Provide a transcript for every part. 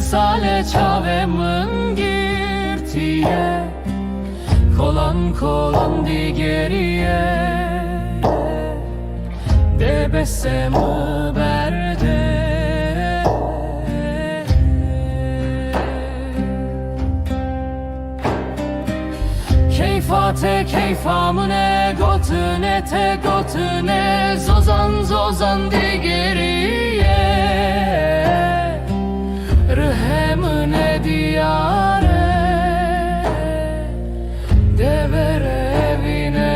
sale çavemın girtiye, kolan kolan di geriye, debesemi berde. Keyfate keyfamine gotune te gotune, zozan zozan di geriye, rıhemine diyare, devere evine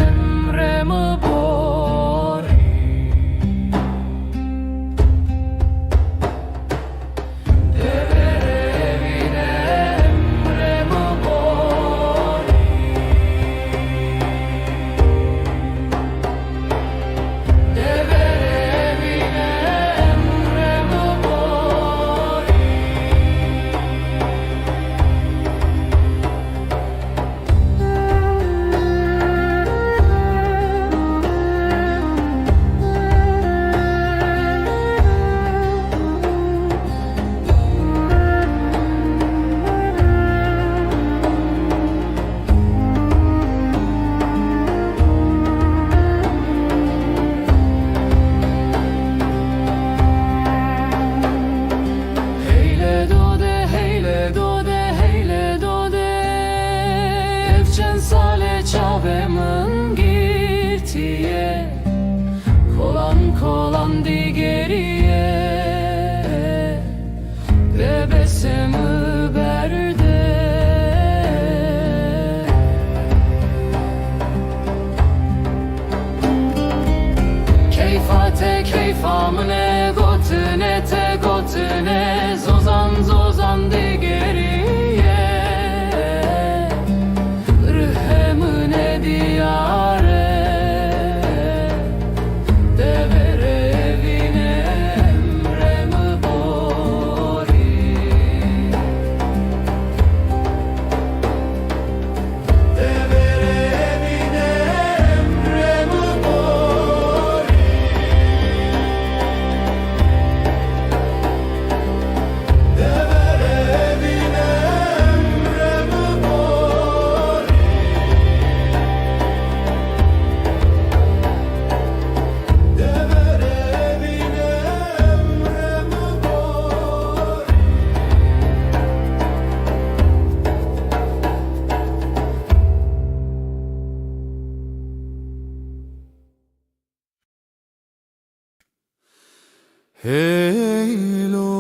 emremi bori. Devere evine emremi bori. Devere evine emremi bori. Heyle dode, heyle dode, heyle dode, evcen sale çavemın girtiye, kolan kolan di geriye, bebesimi berde. Keyfate keyfamine gotune te gotune, zozan zozan di geriye, rıhemine diyare, devere evine emremi bori. Devere evine emremi bori. Devere evine emremi bori. Devere evine emremi bori. Heylo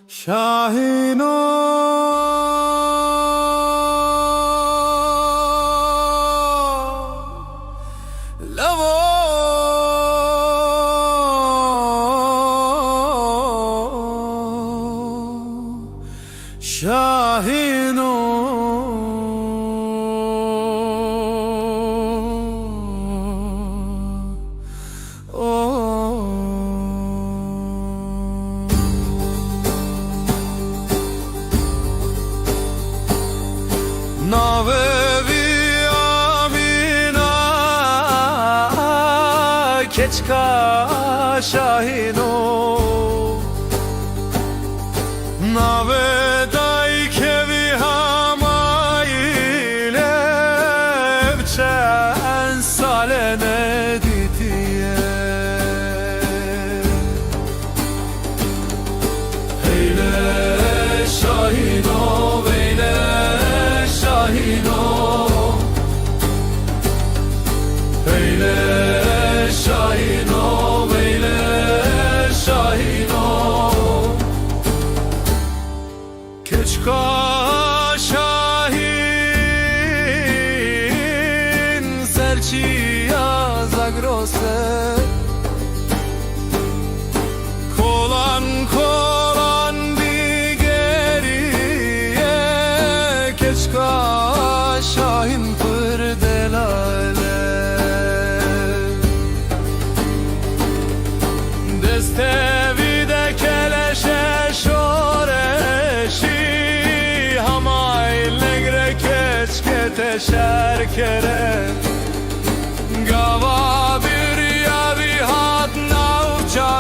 Şahino Lavo Şahino Navevi amina keçka şahino, navedai kevi hamaile evçen salene ditiye. Heyle şahino veyle şahino, heyle şahino veyle şahino, keçka şahin serçiya zagrose, kolan kolan di geriye, keçka şahin pırdelale, destevi de keleşe şoreşi, hamayl negre keçke teşerkere, gava bir yavi hat navça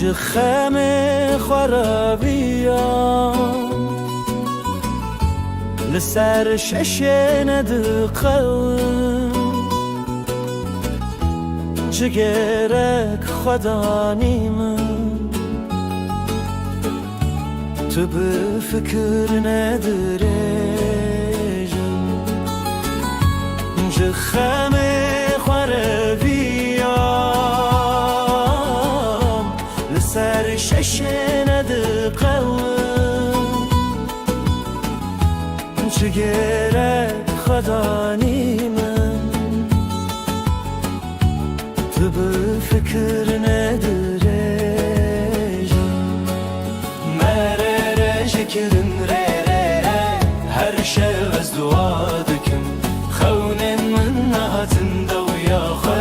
جخم خرابيان لسر ششن دقل جگرک خدا نیمن تو به فکر ندرجم جخم خرابيان لسر ششن دقل جگرک خدا نیمن تو به فکر ندرجم مرره شکرن ره هر شب از دعا دکم خونن من نهاتن دویا خوش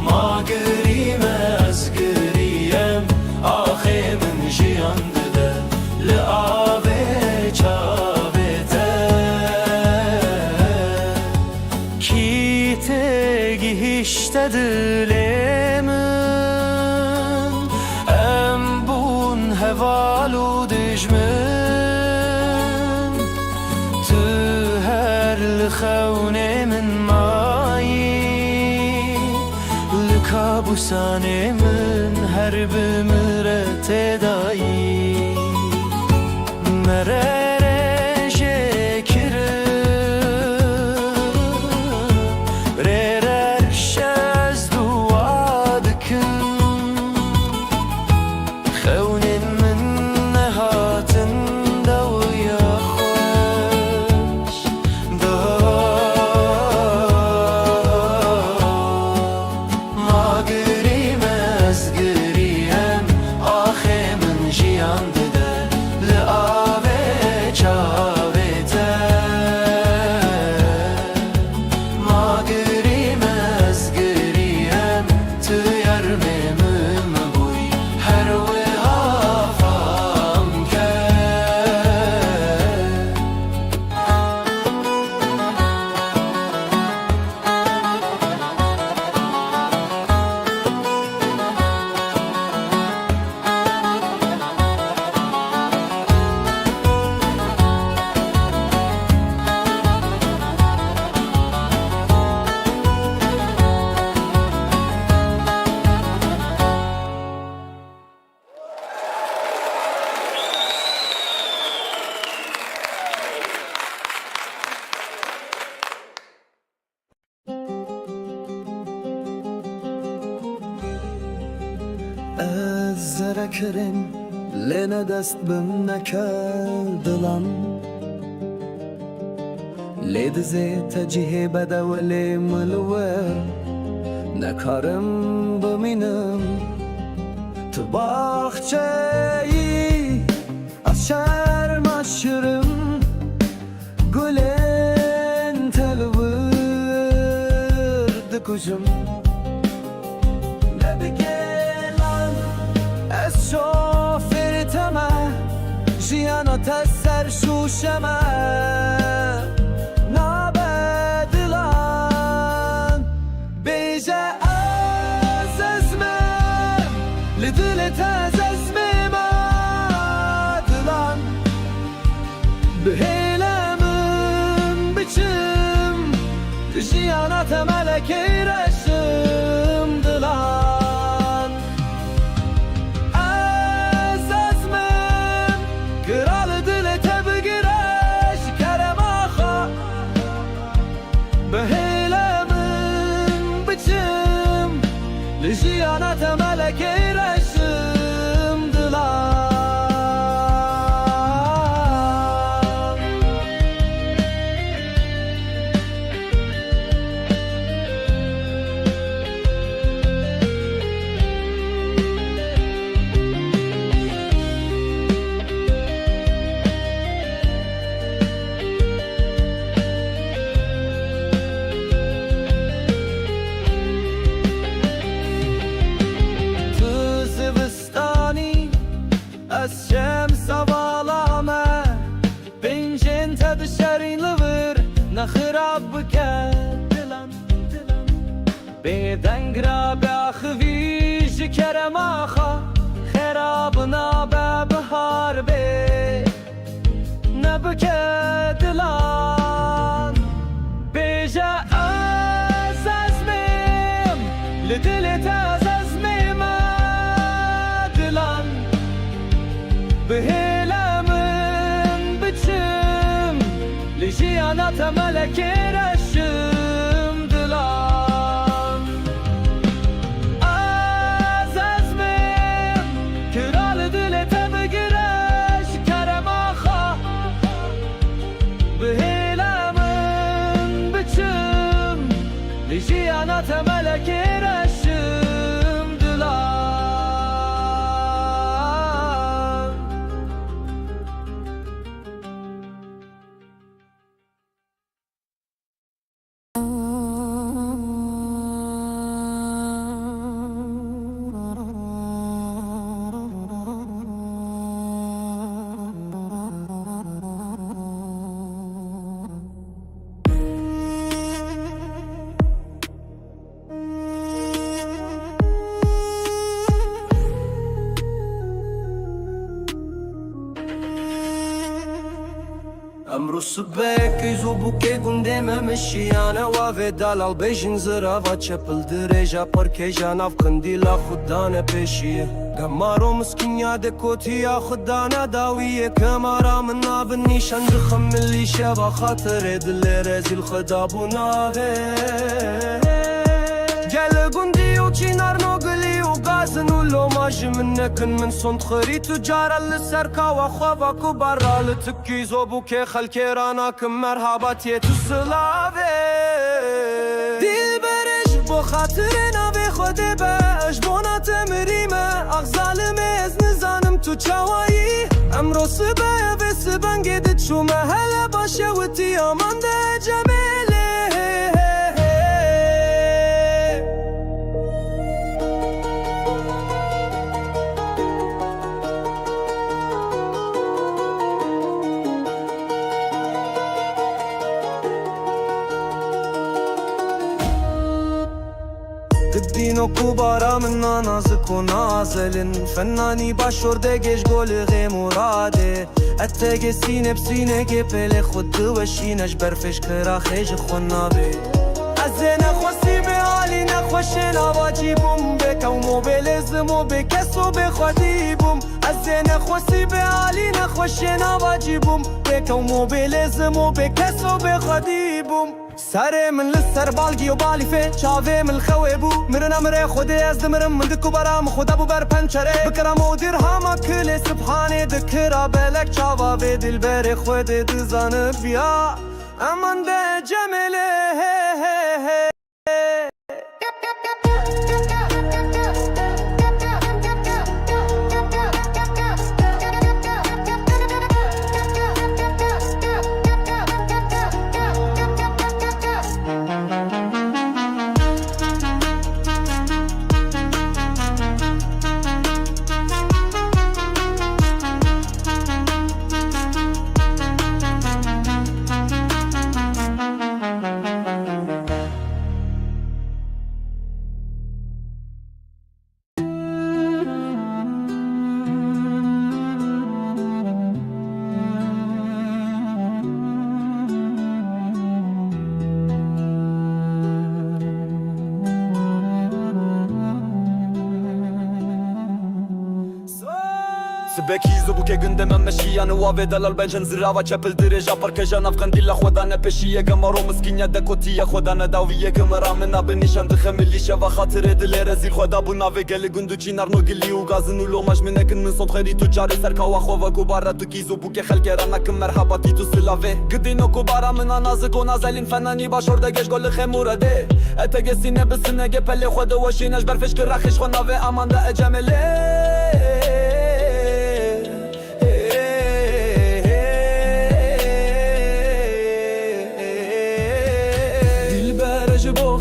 ما گریم از گریم آخه من جیان دده لعابه چابه کی تگیشته دلمن ام بون هوالو دجمن تو هر لخون من مایی لکابوسان من هر بمرت دایی مرر نکرین لینه دست بم نکردلان لید زی تجیه بدولی ملور نکارم بمینم تو باخچه‌ای از شرم aşırım گلن تلورد کجم نبگلان از شوفرتمه جیانا تسر شوشمه نابدلان بیجه از ازمم لدلت از ازمم ادلان بهیلمم biçim Jiyanata meleke reşim dilan Az azmim Kral dili tebgireş keremaha Beheylemin biçim Jiyanata meleke reşim dilan از شمس والامه بینجن تد شرین لور نخراب بکن دلم بیدنگ را بخویش کرم آخا خراب نابه بهار بی نبکه دلان بیجه از ازمیم لدلت از ازمیم دلان بهیلمن biçim Lijiyanata meleke reşim dilan Az azmim Kral dile tebgireş keremaha Beheylemin biçim Lijiyanata meleke reşim dilan امرو صبح کیزو بوکه گنده ممشیانه و دلال بیشن زرا و چپل درجا پر که جاناف قندیلا خودانه پیشیه گمارو مسکینیا دکوتیا خودانه داویه کمارا من ناب نیشان دخم ملی شبا خاطر دل رزیل خدا بوناوه گل گندیو چینار نوگلیو غازنو لو ماج منکن من صند خری تجارا لسرکا و خوابا کو برا لتکیزو بوکه خلکی رانا کم مرحباتیه تو سلاوه دیل برش بو خاطر ناوی خود باش بونا تمریمه اغزالمه از نزانم تو چاوایی امرو سبایه و سبنگه دید شو محله باشه و تیامان ده جمیله دینو کوبارا من نازک و نازلن فنانی باشورده گش گل غی مراده اتگه سینه بسینه که پل خود دوشینش برفش کرا خیج خونابه از نخواستی به حالی نخوشه نواجی بوم بکو موبیل زمو بکسو بخوادی بوم از نخواستی به حالی نخوشه نواجی بوم بکو موبیل زمو بکسو بخوادی بوم سري من للسر بالقي وبالي في شافي من الخويبو مرنا مري خودي ازدمرم من دكو برام خدا بو بر پنچره بكرم و درهما كل سبحاني ذكرى بلك شافا في دل بري خودي دزان بيا امان ده جميله سباكي زبوكي قندم مشي انا وافي دلال بنجن زراوة چپل درجا پرکجان افغان دیل خودانه پشیه گمارو مسکینه دکوتیه خودانه داویه گمرامنا بنشان دخملیشه و خاطر دل رزیل خدا بو ناوی گل گندو چینار نو گلی و گازن و لوماش منکن من صوت خیری تو جاری سرکا و خواه کوباره تو کی زبوکي خلک رانکم مرحباتی تو سلاوه گدینو کوباره من نازک و نازلین فنانی باشورده گش گل خموره ده اتگسینه بسنه گپل خود وشینش برفش کرخش خو ناوه امان ده اجمله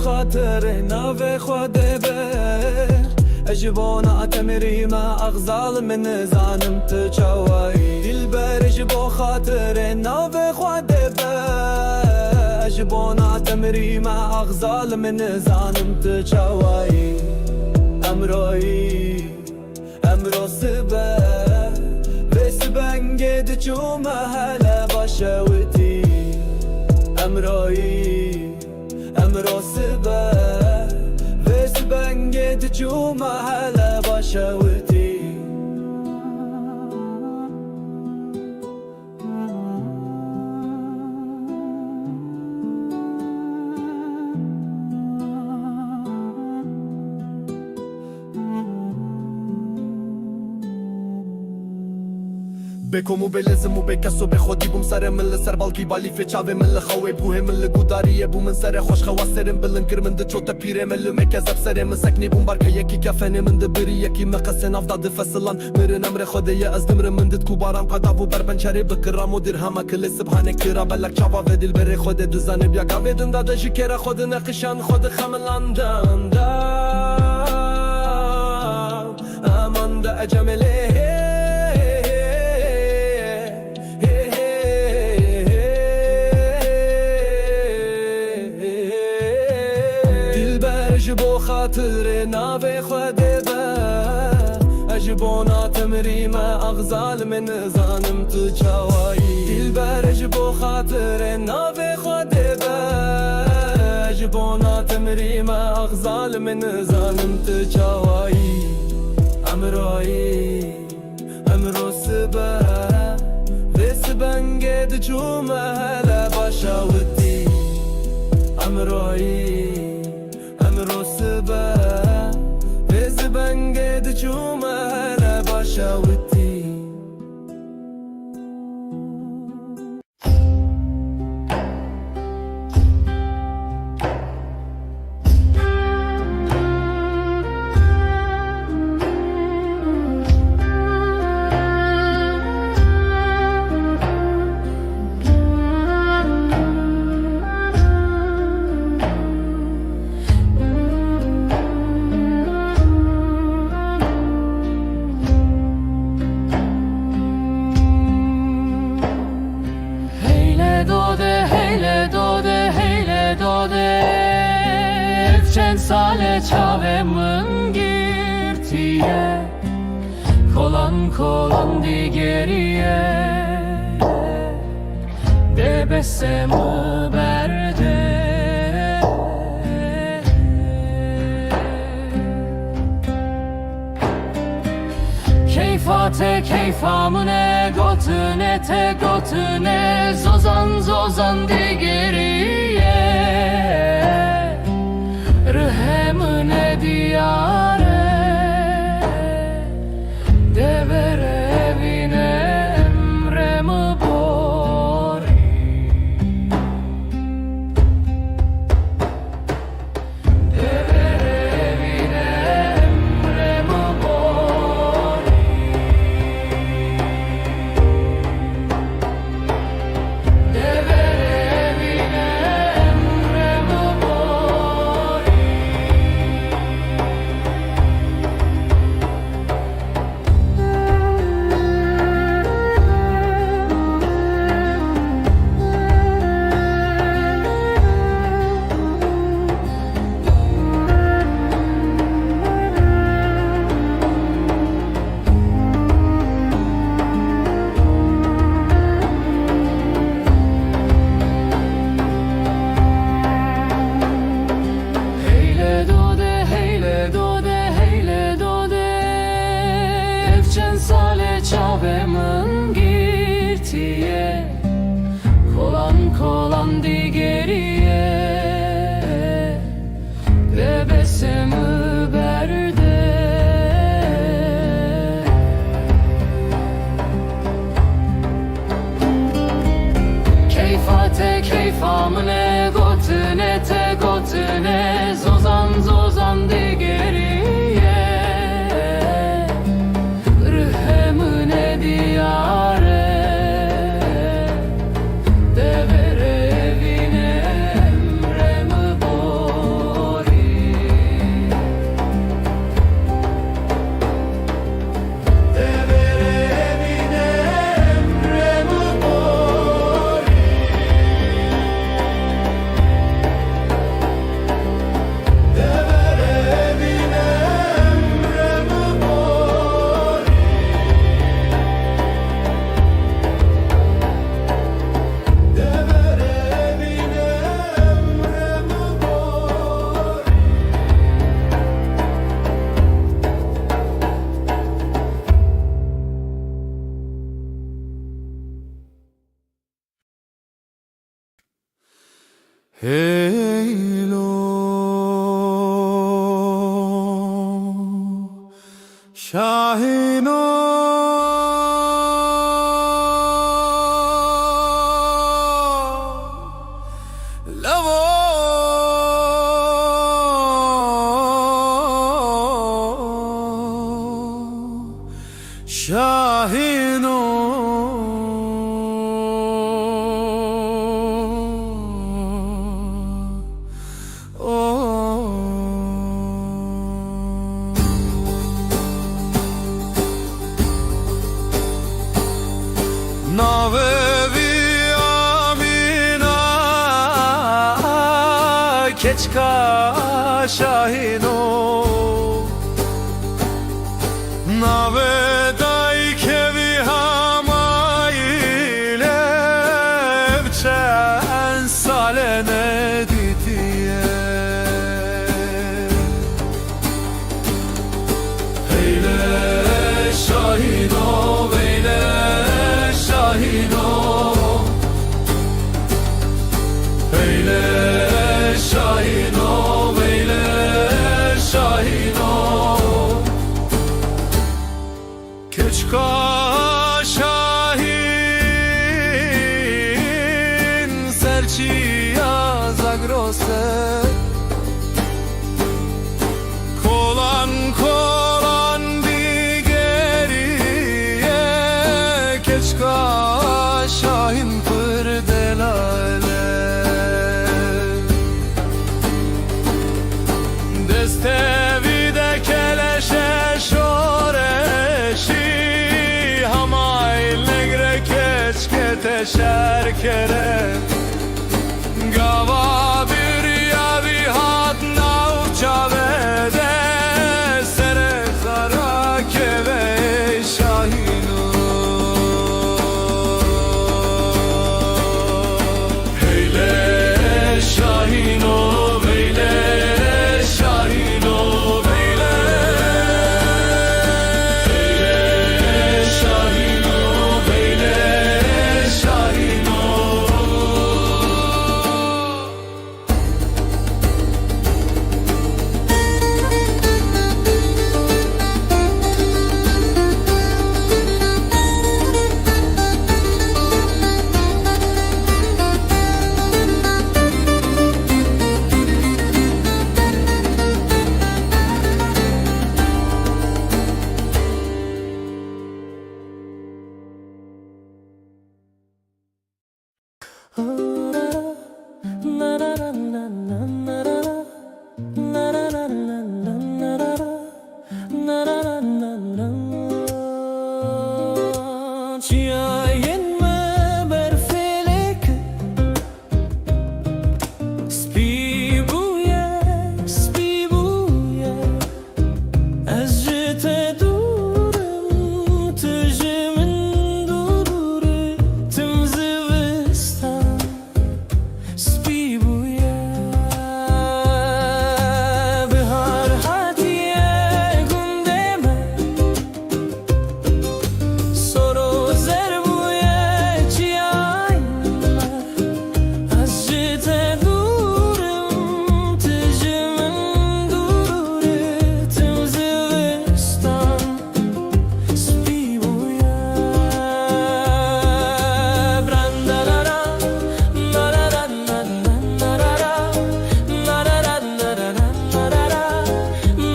خاطر ناوی خواده بر اجبونا تمری ما اغزال من زانم تچوایی دل بر اجبو خاطر ناوی خواده بر اجبونا تمری ما اغزال من زانم تچوایی امروی امرو سبه و سبنگد چومه هلا باشوتی امروی امرو سبه و سبنگد چومه هلا باشوتی بكم وبلازم وبكسو بخودي بوم سر من لسر بالقي بالي في چاوي من لخوي بوه من لگوداريه بو من سر خوش خواسرم بلنكر من د چوت پیره من لمكزب سر من سكني بوم بركه يكي كفن من د بري يكي مقسن افضل فصلان مرن امر خديه ازدمر من د کوبارم قدا بو بربنچري بكرام ودرهم كل سبحانه كرا بلك چاوا و دل بر خود دزن بیا گاودن داد شکر خود نقشان خود خملاندم دا امان د اجمله اجبو خاطر ناوی خوده با اجبونا تمری ما اغزال من زانم تو چوایی دل بر اجبو خاطر ناوی خوده با اجبونا تمری ما اغزال من زانم تو چوایی امروی امرو سبه و سبنگد چومه هلا باشوتی امروی امرو سبه و سبنگد چومه هلا باشوتی چند سال çavemın girtiye kolan kolan digeriye debesemu berde keyfat te keyfamine gotune te gotune zozan zozan digeriye rıhemine diyare devere evine emremi bori devere evine emremi bori devere evine emremi bori Heyle dode, heyle dode, heyle dode Evcen sale çavemin girtiye Kolan kolan digeriye Bebesimi berde Keyfate keyfamine gotune te gotune zozan zozan digeriye rıhemine diyare devere evine emremi bori devere evine emremi bori Heylo Şahino Lavo Şahino Navevi amina keçka şahino Navedai kevi hamayle evçen salene didiye Heyle şahino veyle şahino Veyle şahino veyle şahino Keçka şahin serçiya zagrose Kolan kolan digeriye Keçka şahin pırdelale Destevi de keleşe şoreşi Hamayl negre keçke teşer kere Gava bir yavi hat navça vede Sere zara keve şahinu Heyle şahino veyle şahino veyle Heyle Çiğayın mı berfelek Spi buye Ezcete durum Tücümün dururi Tüm zivistan Spi buye Bihar hatiye gündeme Soro zerbuye çiyayma Azcite durum Tücümün dururi Tüm zivistan Spi buye Brandarara Narara narara Narara narara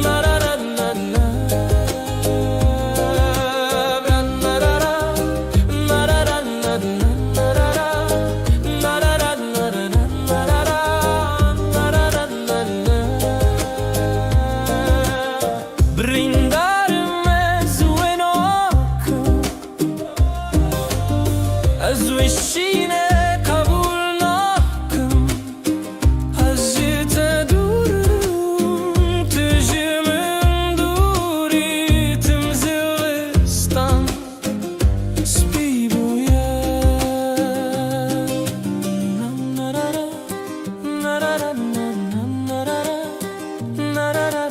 Narara Brindarme zuenokum Azvishine kabul nakum Hazrete durum Tücümün duri Tüm zivistan Spi buye Narara Narara Narara Narara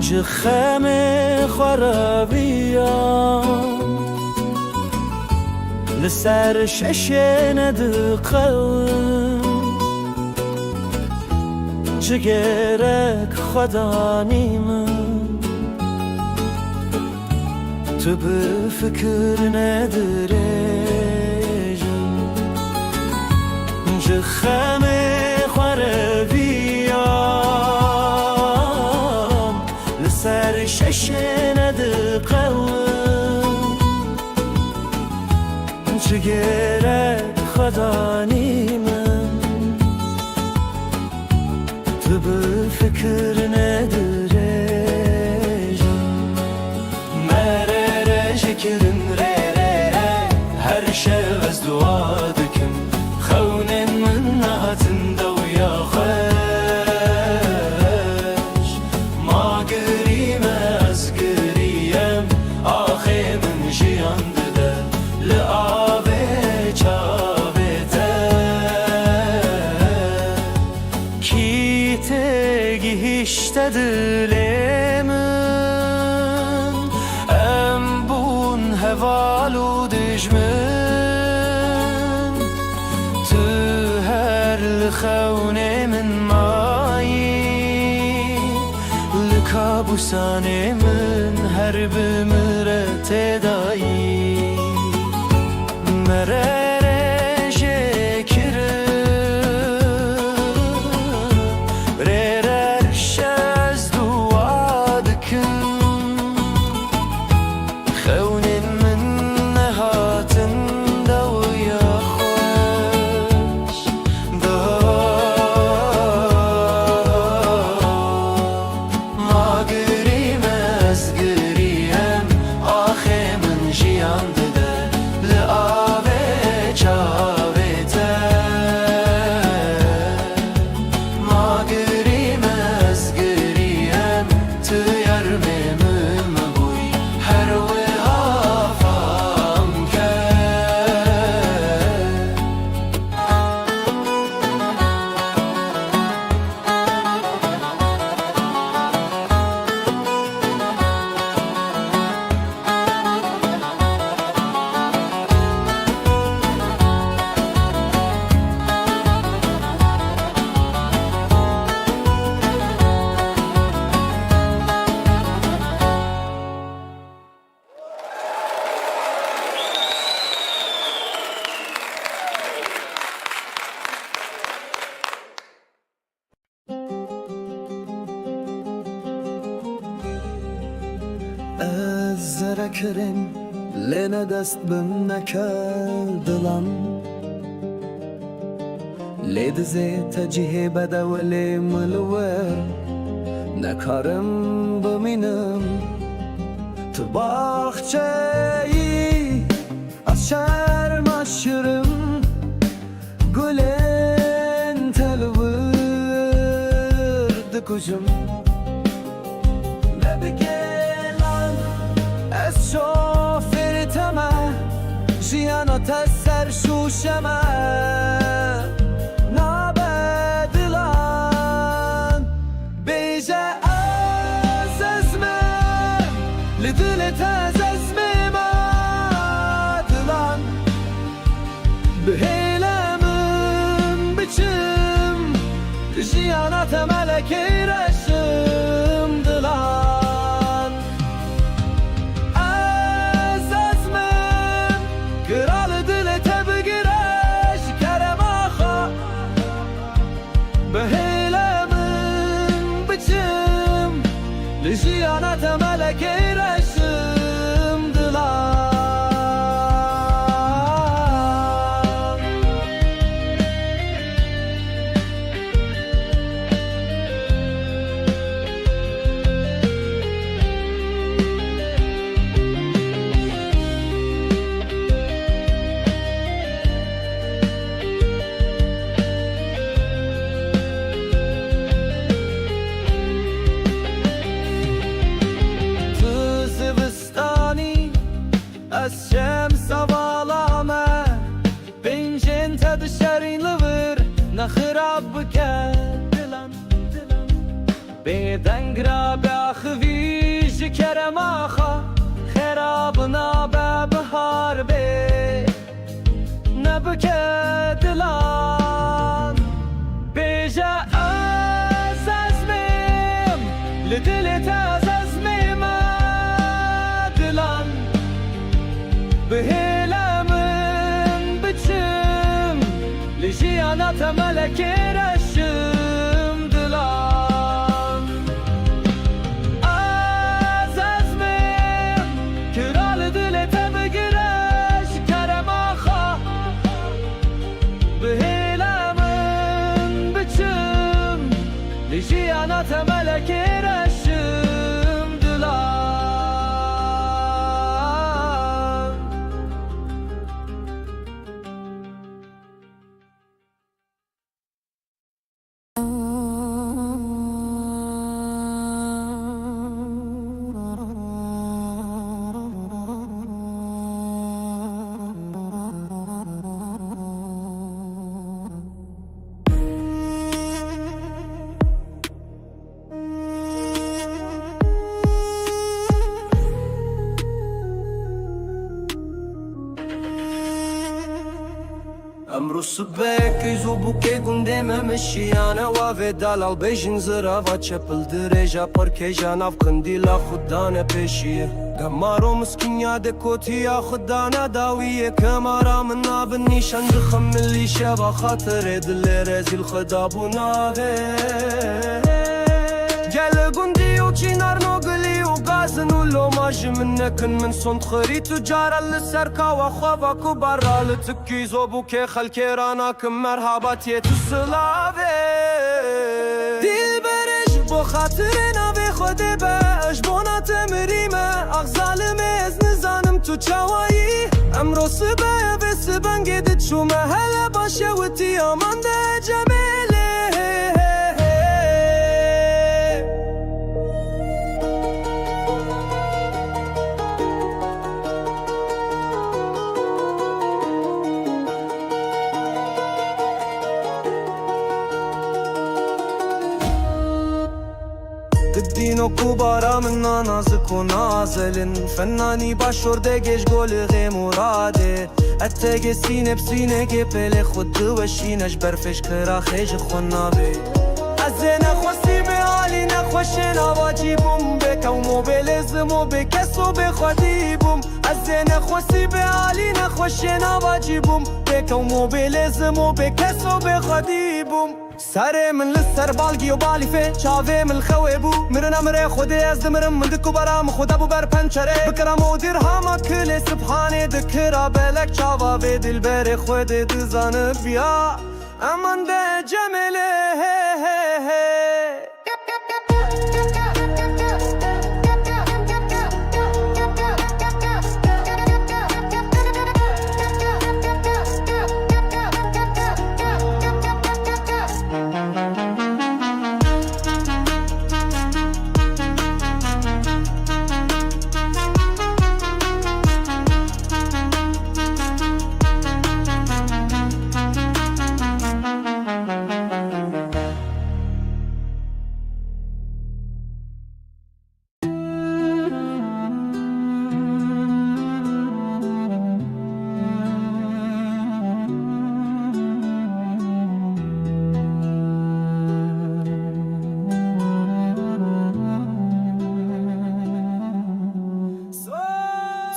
جخم خرابيان لسر ششن دقل جگرک خدا نیمن تو به فکر ندرجم جخم خرابيان لسر ششن دقل جگرک خدا نیمن تو به فکر ندرجم مرر شکرن هر شب از دعا دکم خونن من نهاتن دویا خوش ما گریم از گریم آخه من جیان ده لعابه چابه ده کی تگی هشته دلمن ام بون هوالو دجمن تو هر لخونه من مایی لکابوسان من هر بمره تدایی مرر شکرم ررش از دعا دکم خون من نهاتن دویا خوش ما گریم از گریم آخه من جیان زره کرن لنا دست بم نکردلم لید زی تجیه بده ولی ملور نکارم بمینم تو باخچه‌ای از شرم aşırım گلن تلورد کجم ببگلان از شوفرتمه جیانات از سرشوشمه نابدلان بیجه از ازمم لدلت از ازمم آدلان بهیلمم بچم جیانات ملکی رشم دلان از ازمم کرال دلت بگرش کرم آخا بهیلمم بچم جیانات ملکی رشم دلان از شمس والامه بینجن تد شرین لور نخراب بکن دلم بیدنگ را بخوی جکرم آخا خراب نابه بهار بی نبکه دلم بیجه از ازمیم لدلت از ازمیم دلم بهیلمم بچم لجیانات ملکی رشم دلم از ازمم کرال دلت بگرش کرم آخا بهیلمم بچم لجیانات ملکی رشم دلم امرو سبک ایزو بوکه گنده ممشیانه وافه دلال بیشن زرافا چپل درجا پرکیجا ناف قندیلا خودانه پیشیه گمارو مسکینیا دکوتیا خودانه داویه کمارا من ناب نیشان دخم ملی شبا خاطر دل رزیل خدابو ناوه گل گندی و چینار نوگلی و گازن و لوماج من نکن من صند خری تجارا لسرکا و خوابا کو برا لتکی زوبو که خلکی رانا کم مرحباتی تو سلاوه دیل برش بو خاطر ناوی خودی باش بونا تمریمه اغزالم از نزانم تو چاوایی امرو سبه و سبنگی دید شو محل باشه و تیامان ده جمیله دینو کوبارا من نازک و نازلن فنانی باشورده گش گل غی مراده اتگ سینه بسینه گه پل خود دوشینش برفش کرا خیج خون نابه از نخواستی به حالی نخوش نواجی بوم بکم موبیل زمو بکسو بخوادی بوم از نخواستی به حالی نخوش نواجی بوم بکم موبیل زمو بکسو بخوادی بوم سري من للسر بالقي وبالي في شافي من الخويبو مرنا مري خودي ازدمرم من دكو برام خود ابو بر پنچره بكرم و درهما كل سبحاني ذكرى بلك شافا بدل بري خودي دزان بيا امان ده جمله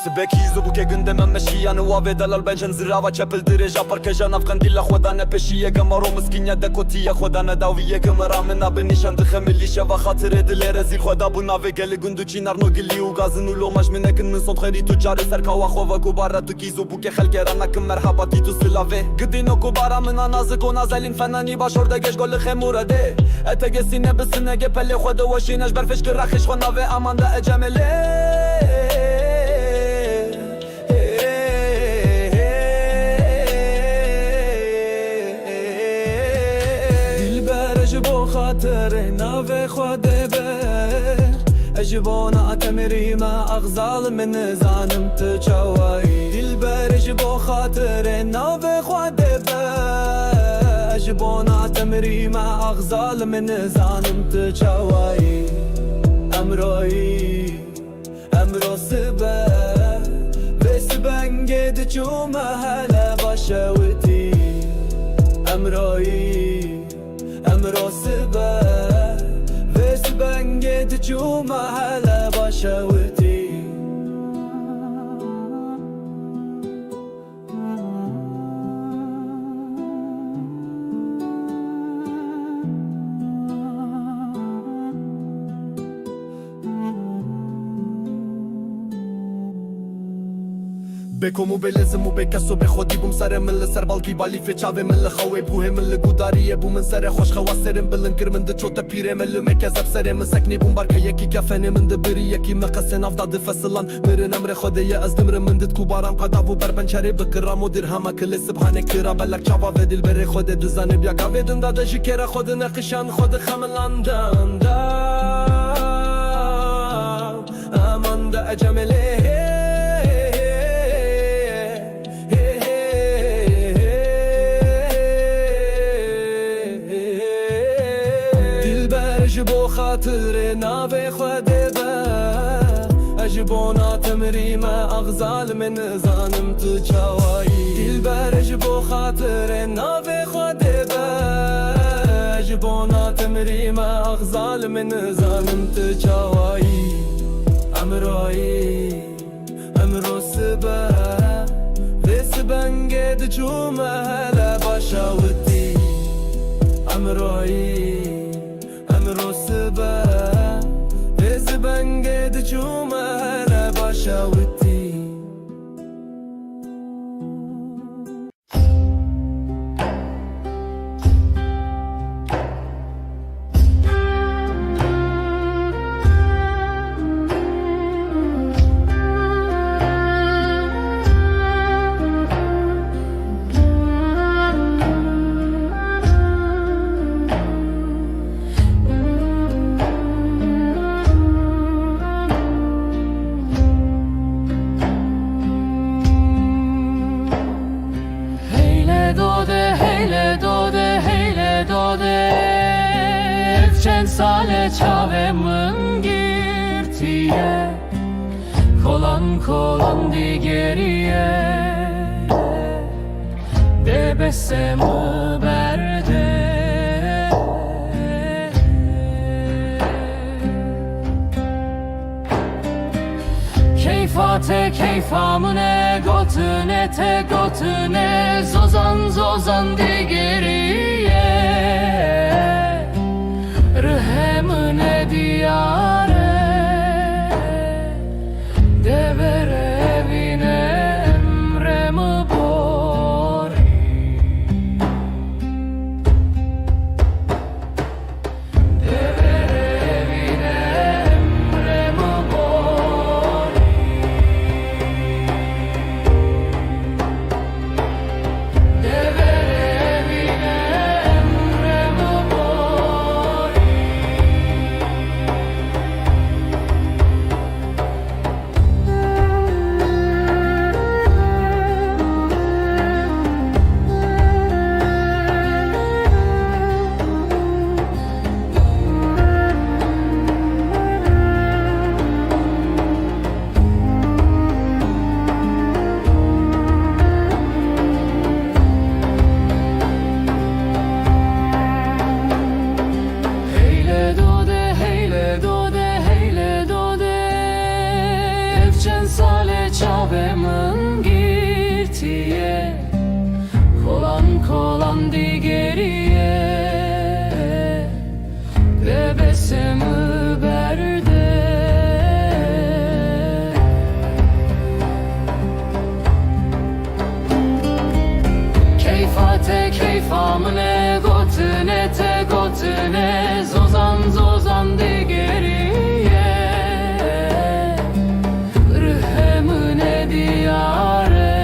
سبکی زبو که گنده من مشیان و آوه دلال بنجن زراوه چپل درجا پر که جان افغان دیل خدا نپشیه گمارو مسکینه دکوتیه خدا نداویه گمرا من نب نشان دخملیشه و خاطر دل رزیل خدا بو ناوه گل گندو چینار نو گلی و گازن و لوماش منکن من صد خیری تو جاره سرکا و خواه گباره تو کی زبو که خلک رانکم مرحباتی تو سلاوه گدینو گباره من نازک و نازلین فنانی باشورده گش گل خموره ده اتگه سینه بسنه گه پله خود وشینش برفش که رخش خو ناوه امان ده اجمله خاطر ناوه خواده بر اجبونا تمری ما اغزال من زانم تچوایی دل بر اجبو خاطر ناوه خواده بر اجبونا تمری ما اغزال من زانم تچوایی امروی امرو سبه بسبنگه دچوم هلا باشوتی امروی امرو سبه وسبنگه دچوم هلا باشوتی بکم و بلزم و بکس و بخودی بوم سر من لسر بالکی بالی فی چاوه من لخوه بوه من لگوداریه بو من سر خوش خواسرم بلن کرمن ده چوتا پیره من لمکزب سر من سکنی بوم بارکه یکی کفنه من ده بری یکی مقصه نافده ده فصلان مرن امر خوده یه از دمر من ده تکو بارم قدا و بربنچره بکرام و درهما کل سبحانه کرا بلک چاوا و دل بره خوده دزانه بیا گاوه دنده ده جکره خود نقشان خود خملاندم دا امان ده اجمله اجبو خاطر ناوه خوده بر اجبونا تمری ما اغزال من زانم تو چاوایی دل بر اجبو خاطر ناوه خوده بر اجبونا تمری ما اغزال من زانم تو چاوایی امروی امرو سبه وسبنگه دچوم هلا باشوتی امروی امرو سبه وسبنگه دچوم هلا باشوتی چند سال çavemın girtiye Kolan kolan digeriye Debesemi berde Keyfa Keyfate keyfamine gotune te gotune Zozan zozan digeriye Rıhemine diyare Devere evine emremi bori Devere evine emremi bori Devere evine emremi bori Heyle dode, heyle dode, heyle dode Evcen sale çavemin girtiye Kolan kolan digeriye Bebesimi berde Keyfate keyfamine gotune te gotune Zozan zozan digeriye Rıhemine diyare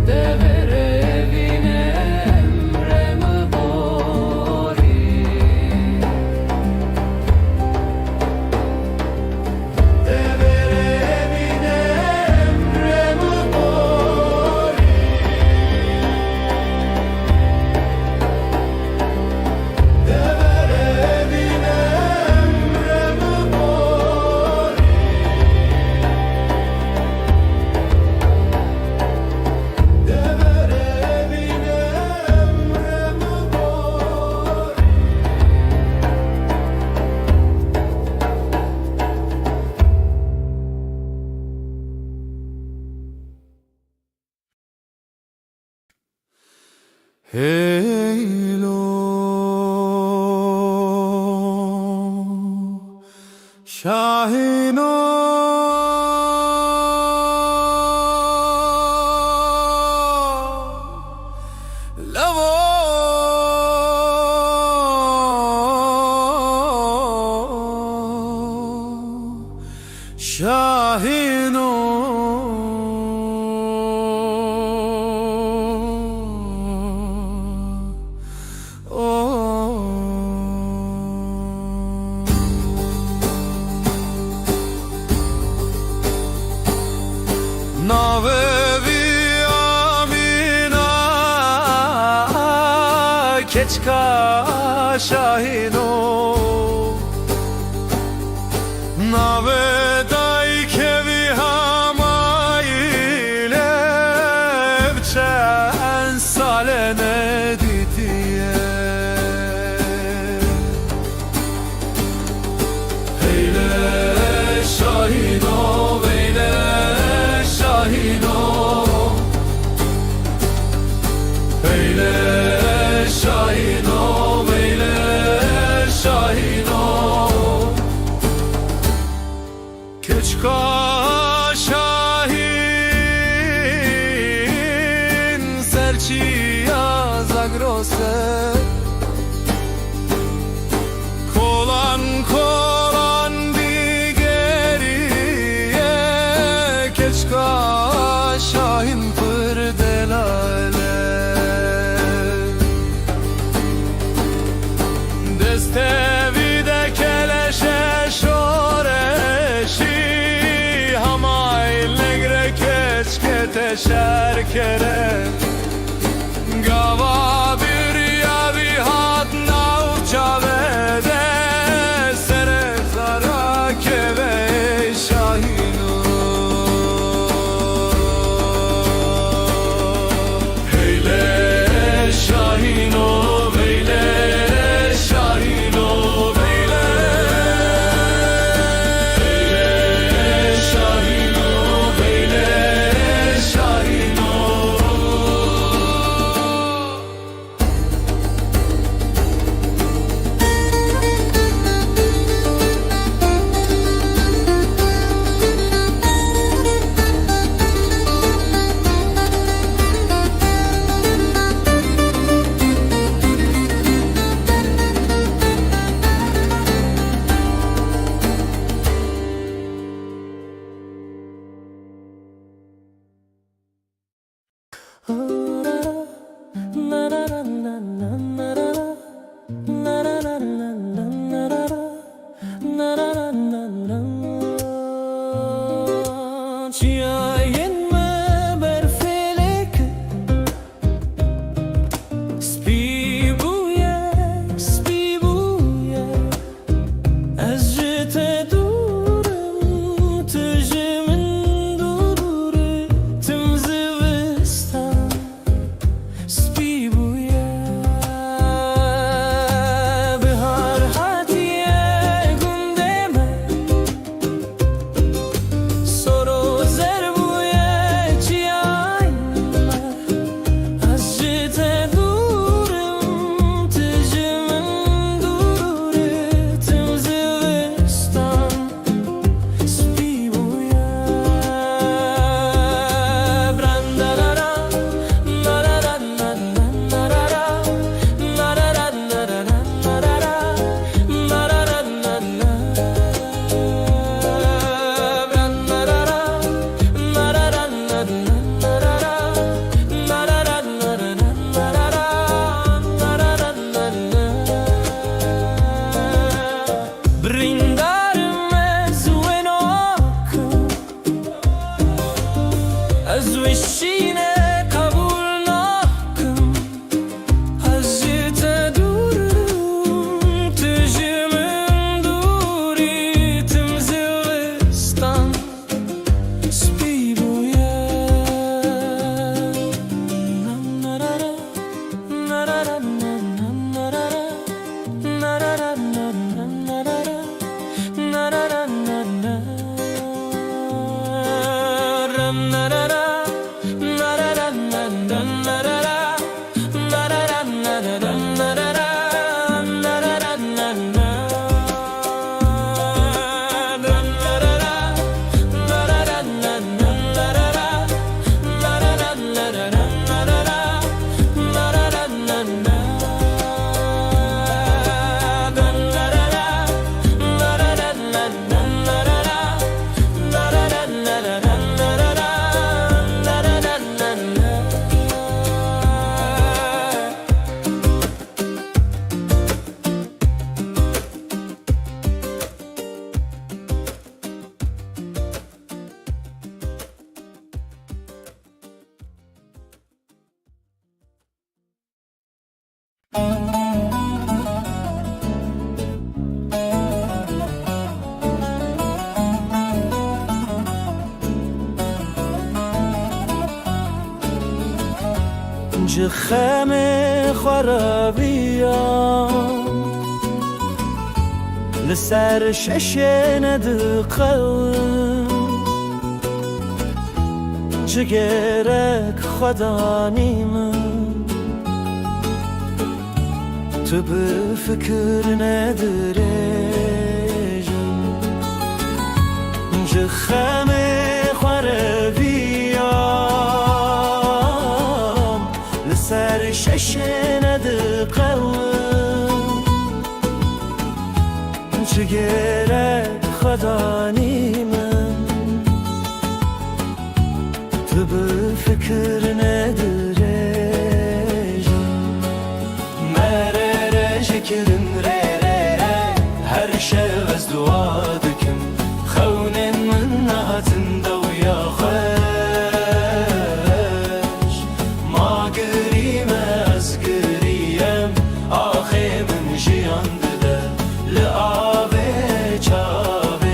Devere evine emremi bori Devere evine emremi bori Heylo Şahino Lavo Şahino Navevi amina keçka şahino Nave dai kevi hamayle Evçen salene didiye Heyle şahino veyle şahino Veyle şahino veyle şahino Keçka şahin serçiya zagrose Kolan kolan digeriye Keçka şahin pırdelale Destevi de keleşe şoreşi Hamay legre keçke teşer kere Gava bir yavi hat navçavede Sere zara keve şahino Heyle şahino veyle şahino veyle Heyle جخامي خرابيان لسر ششن دقل جگرک خدا نیمم تو به فکر ندرجم جخم خرابیام لسر ششن دقل جگرک خدا نیمم تو به فکر ندرجم مرره شکرن ره هر شب از دعا دکم خونن من نهاتن دویا خوش ما گریم از گریم آخه من جیان دده لعابه چابه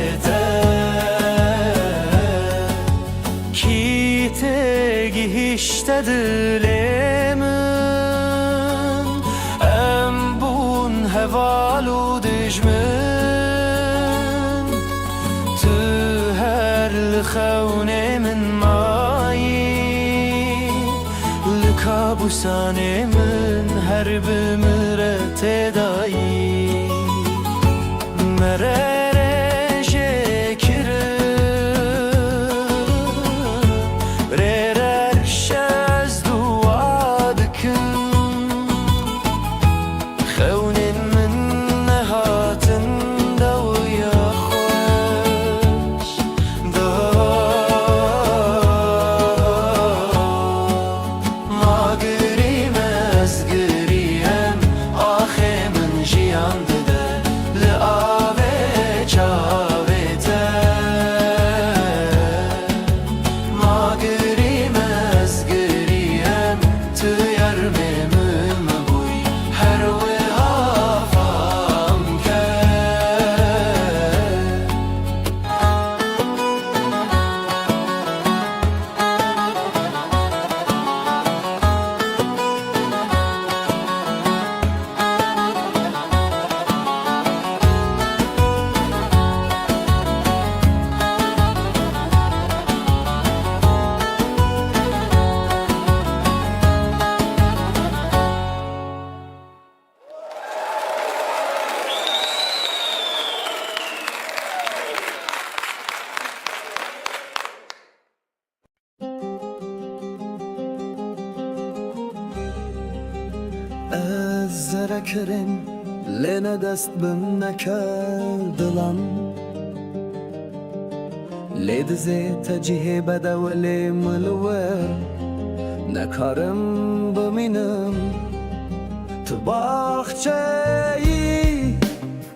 işte dilemin em bun hevalu dijmin tu her lkhawne min mayi lkabusane min her bimre tedayi merere şekirim زرکرین لینه دست بم نکردلم لید زی تجیه بده ولی ملور نکارم بمینم تو باخچه‌ای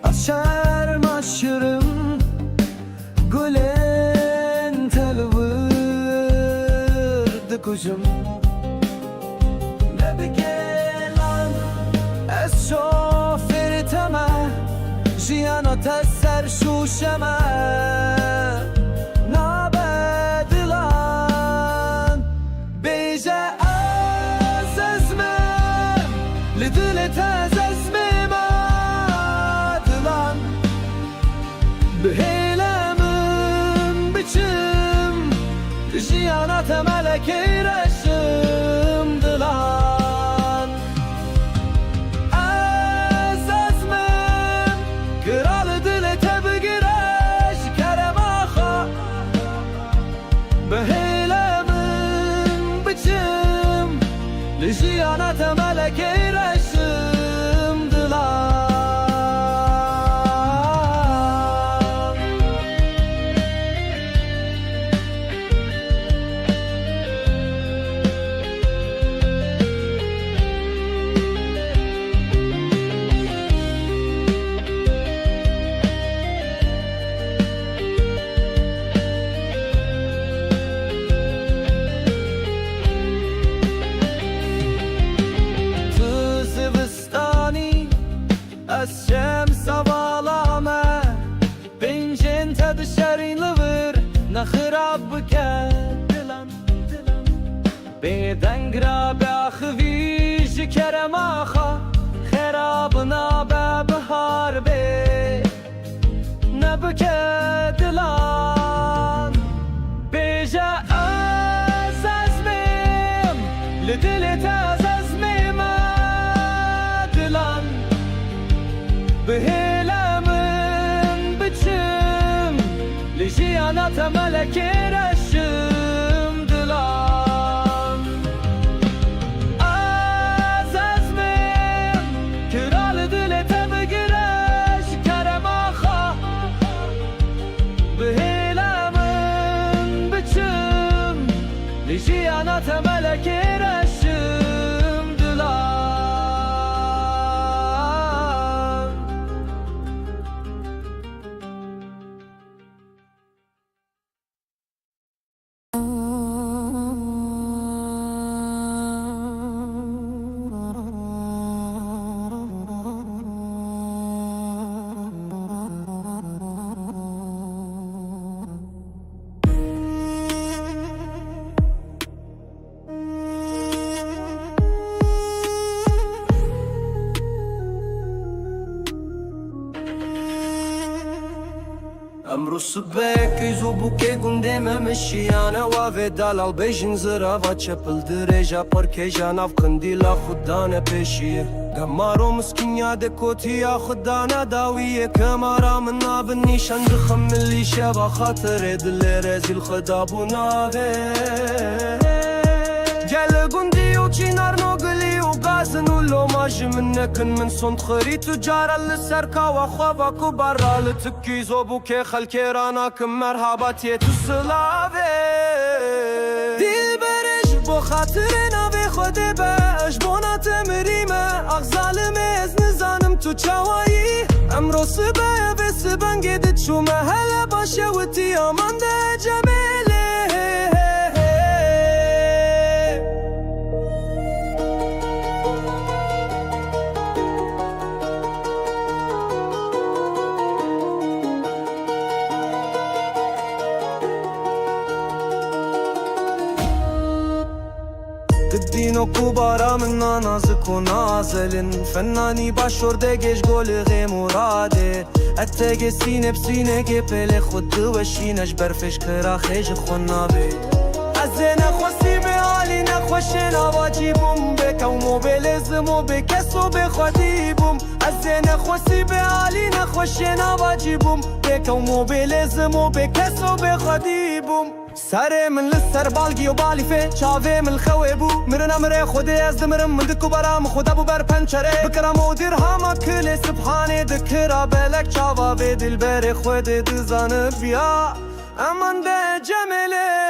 از شرم aşırım گلن تلورد کجم از شافر تمه جیانا تسر شوشمه نابدلان بیجه از ازمم لدلت از ازمم آدلان بهیلمم بچم جیانا تملکی رشم دلان لجيانات ملكي رسم دلان از شمس بالامه بنجن تد شرین لور نخراب بکن دلم بدنگ را بخوی جکرم آخا خرابنا ببهار به نبکه دلان بیجا از ازمیم لدلت از ازمیم دلان بهلمن بچم لجیانا تملک رشم دلان از ازمیم کرال دلت بگرش کرم آخا بهلمن بچم لجیانا تملک رشم دلان امرو سبک ایزو بوکه گنده ممشیانه وافه دلال بیشن زرافا چپل درجا پرکیجا ناف قندیلا خودانه پیشیه گمارو مسکینیا دکوتیا خودانه داویه کمارا من ناب نیشان دخم ملی شبا خاطر دل رزیل خدابو ناوه جل گندی و چینار نوگلی و غازن و لوماج منکن من صند خری تجارا لسرکا و خوابا کو برا لتکیزو بو که خلکی رانا کم مرحباتی تو سلاوه دیل برش بو خاطر ناوی خود باش بونا تمریمه اغزالم از نزانم تو چاوایی امرو سبه و سبنگی دد شو محل باشه و تیامان ده جمیله دینو کوبارا من نازک و نازلن فنانی باشورده گش گل غی مراده اتگ سینه بسینه گی پل خود دوشینش برفش کرا خیج خونابه از نخواستی به حالی نخوشن آواجی بوم بکو موبیل زمو بکسو بخوادی بوم از نخواستی به حالی نخوشن آواجی بوم بکو موبیل زمو بکسو بخوادی بوم سر من لسر بالگی و بالی فی چاوه من خوی بو مرنا مره خودی از دمرم من دکو برام خدا بو بر پنچره بکرم و دیر هما کل سبحانه دکرا بلک چاوا به دل بر خود دزانه بیا امان ده جمله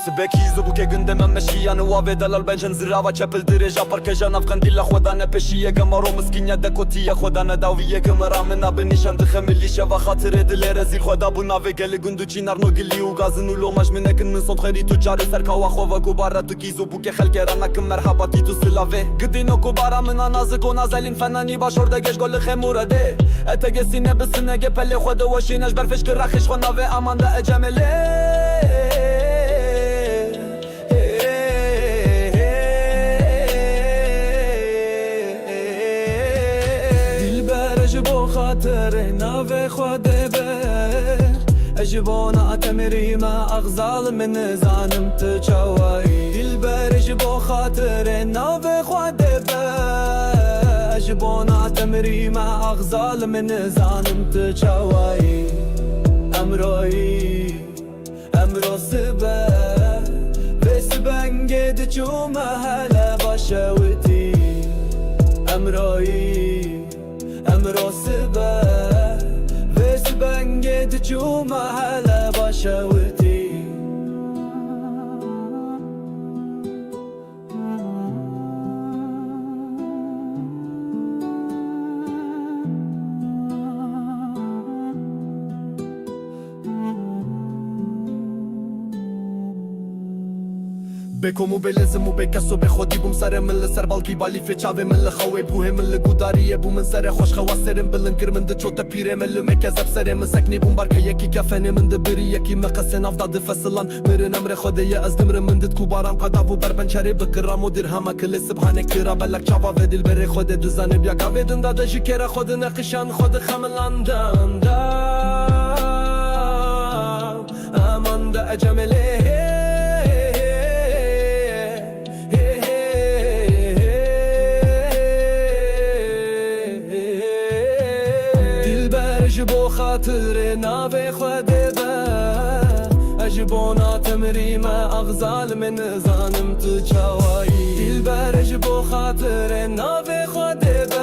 سبکیزو بو که گنده من مشیانه وابه دلال بنجن زراوا چپل درجا پرکجا نفقن دیلا خودانه پشیه گمارو مسکینیا دکوتیه خودانه داویه گمرا منا بنیشان دخملی شوا خاطر دل رزیل خدا بو ناوه گل گندو چینار نوگلی و غازن و لوماش منکن من صند خیری تو جاره سرکا و خواه کو بارا تو کیزو بو که خلک رانا کم مرحباتی تو سلاوه گدینو کو بارا منا نازک و نازلین فنانی باشورده گش گل خمورده اتگ سینه بسنه گپل خود وشینش برفش کرخش خو ناوه امان ده اجمله خاطر ناوه خواده بر اجبونا تمری ما اغزال من زانم تچاوی دل بر اجبو خاطر ناوه خواده بر اجبونا تمری تمری ما اغزال من زانم تچوایی امروی امرو سبه بس بنگد چو محل باشوتی امروی امرو سبه بس بنگد چو محل باشوتی بکم و بلزم و بکس و بخودی بوم سر من لسر بالکی بالی فچاوه من لخوه بوه من لگوداریه بو من سر خوش خواسرم بلنگر من ده چوتا پیره من لمکزب سر من سکنی بوم بارکه یکی کفنه من ده بری یکی مقصه نافدا ده فصلان مرن امر خوده یه از دمر من ده کوبارم قداو بربنچره بکرام و درهما کل سبحانه کرا بلک چاوا و دل بره خوده دزانه بیا گاوه دنده ده جکره خود نقشان خود خملاندم امان ده اجمله بو خاطر ناوی خوده به اجبونا تمری ما اغزال من زانم تو چوایی دل برج بو خاطر ناوی خوده به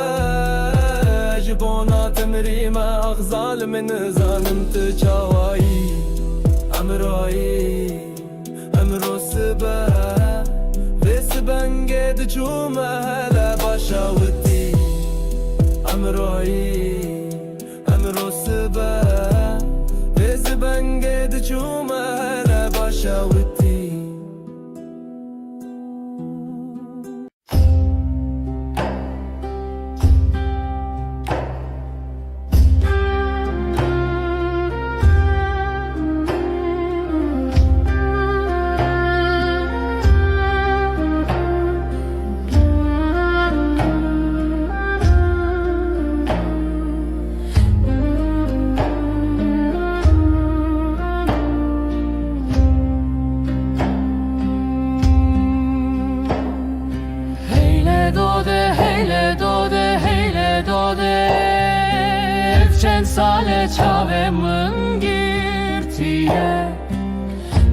اجبونا تمری ما اغزال من زانم تو چوایی امروی امرو سبه بس بنگد چو محل باشوتی امروی امرو سبه بز بنگد چو محل باشوتی Çen sale çavemın girtiye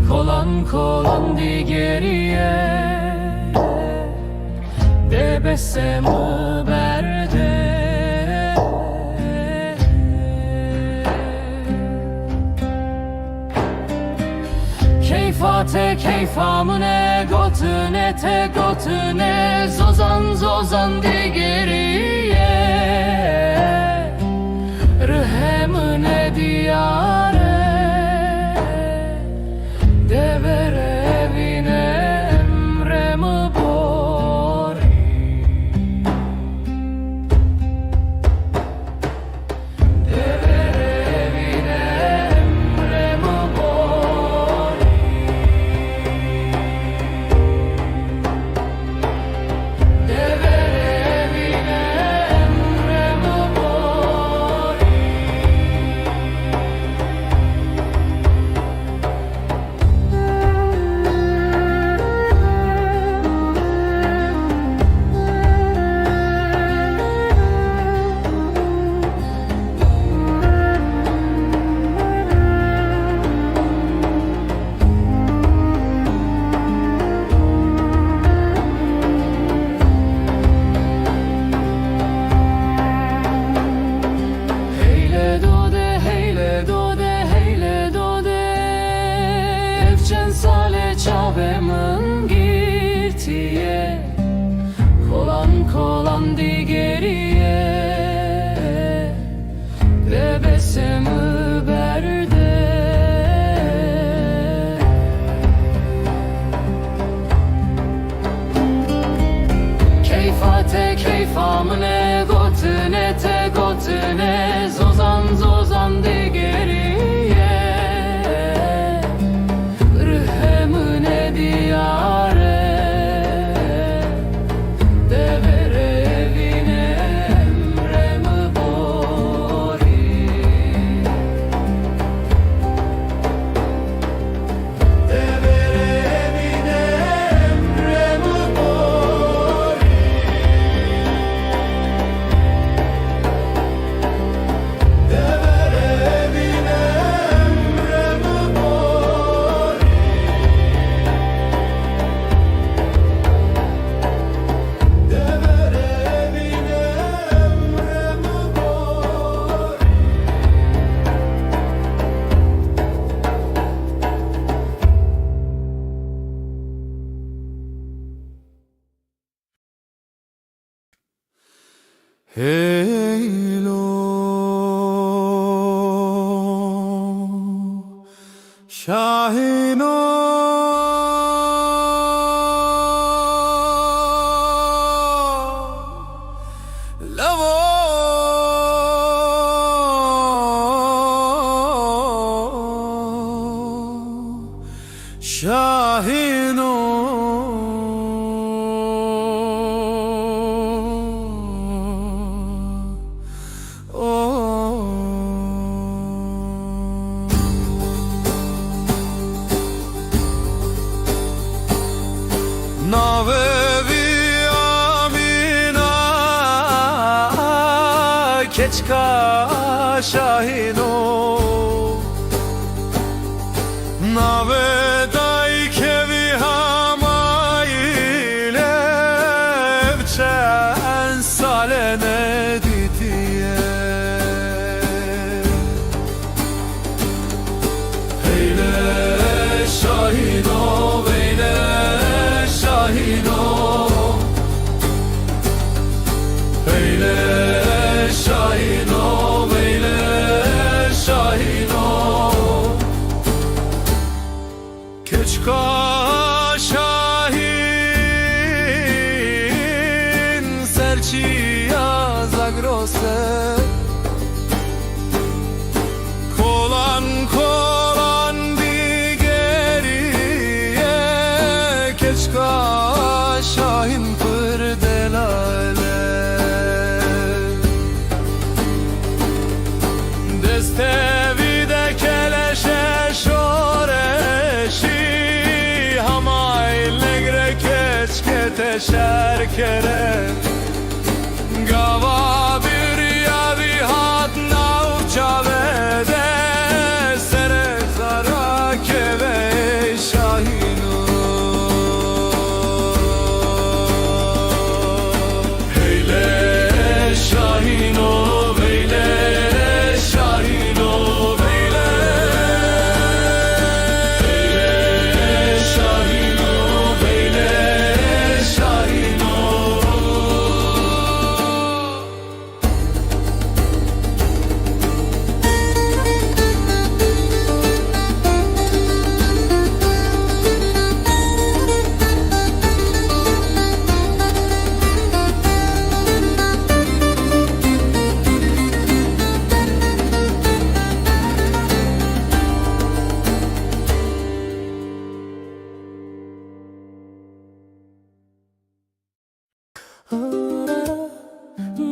Kolan kolan digeriye Debesemu berde Keyfate keyfamune gotune te gotune Zozan zozan digeriye Rıhemine diyare Devere evine emremi bori Devere evine emremi bori Devere evine emremi bori Heylo Şahino Lavo Şahino Navevi amina keçka şahino Navedai kevi hamaile evçen salene didiye Heyle şahino veyle şahino Veyle şahino veyle şahino Keçka şahin serçiya zagrose Kolan kolan digeriye Keçka şahin pırdelale Destevi de keleşe şoreşi Hamay negre keçke teşer kere Gava bir yavi hat navça vede Sere zara keve şahinu Heyle şahino veyle şahino veyle şahino veyle şahino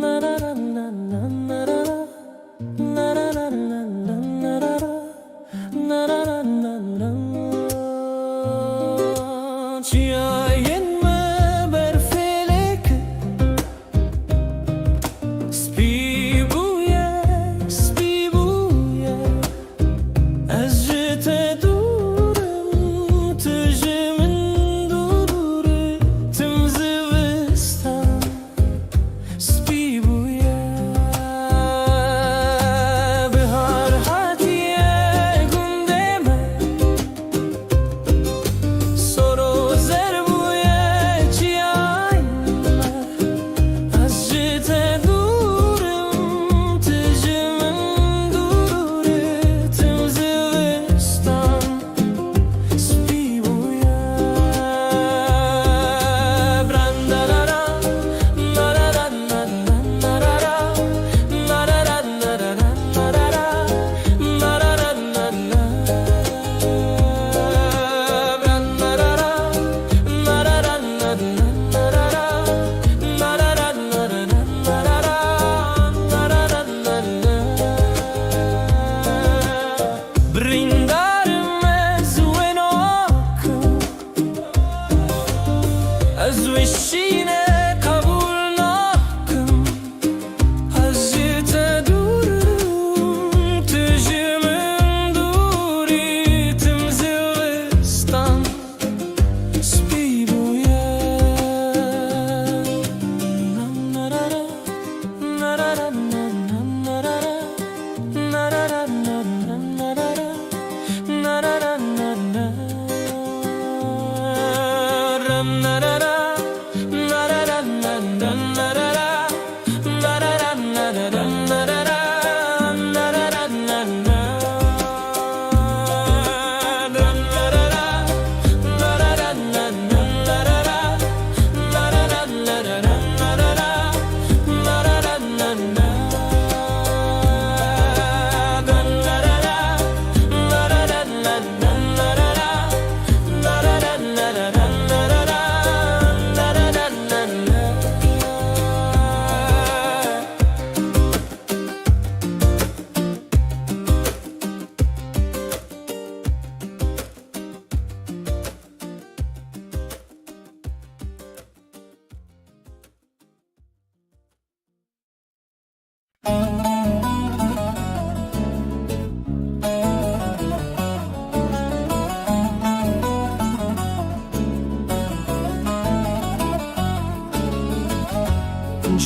na na na na na na na na na na na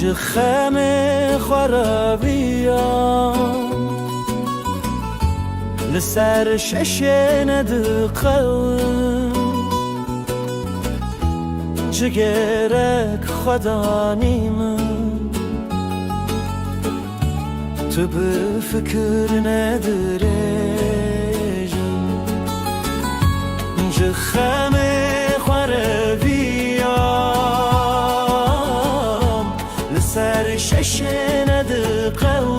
جخامي خرابيان لسر ششين دقون جگرک خدا نیمم تو به فکر ندارم جخم خواره بیام لسر شش ندقم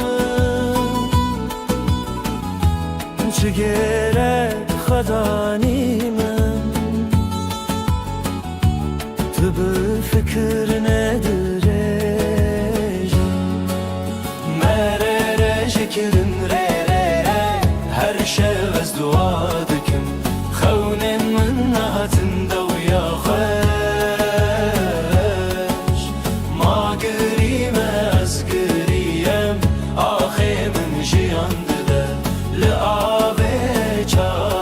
جگرک خدا نیمم تو به فکر ندارم مرره شکرن ره هر شب از دعا دکم خون من نهاتن دویا خوش ما گریم از گریم آخی من جیان دده لعابه چابه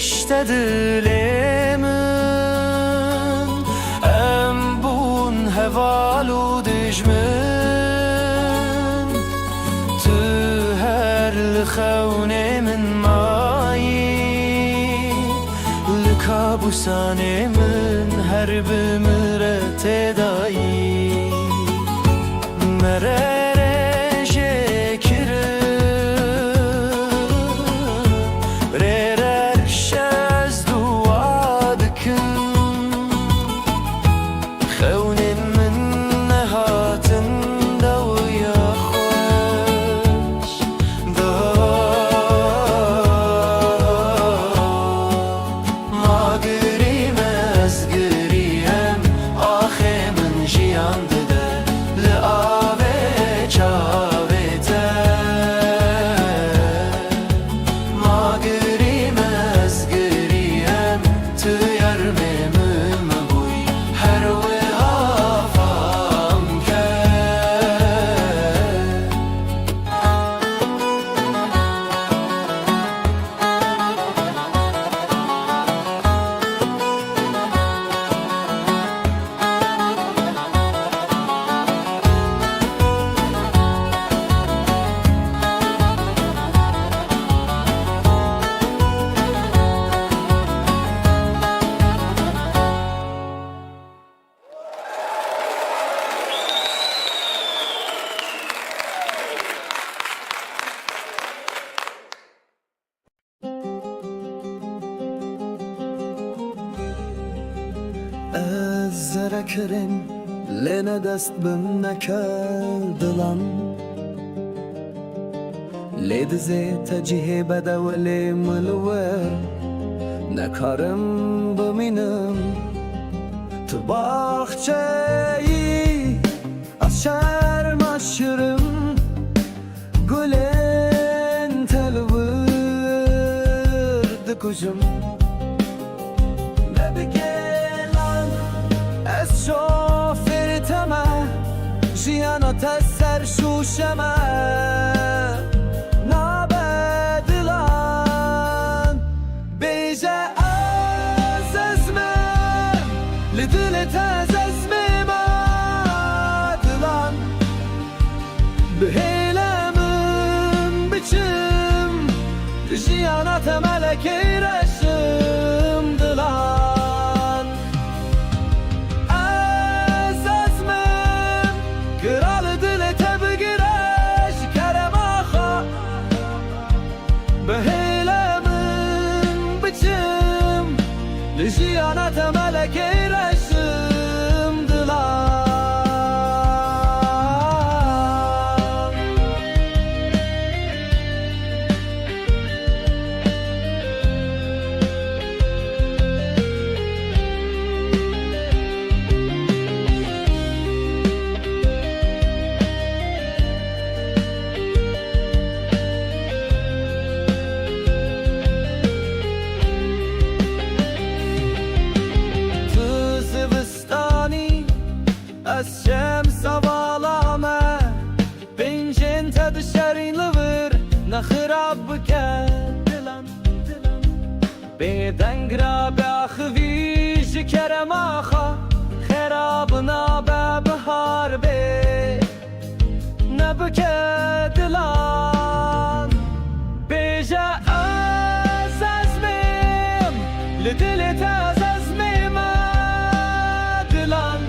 işte dilemin em bun hevalu dijmin tu her lkhawne min mayi lkabusane min her bimre tedayi merere زرکرین لنه دست بم نکردلان لید زی تجیه بدولی ملور نکارم بمینم تو باخچه‌ای از شرم aşırım گلن تلورد کجم شوفر تمه جیانا تسر شوشمه نابدلان بیجه از ازمه لدلت از ازمه مدلان بهیلمون بچم جیانا تملکی رشم دلان جیانت ملکی رشم دلان از شمس والامه بینجن تد شرین لور نخراب بکن دلم بدنگ را بخوی لدل تعزز ميما دلان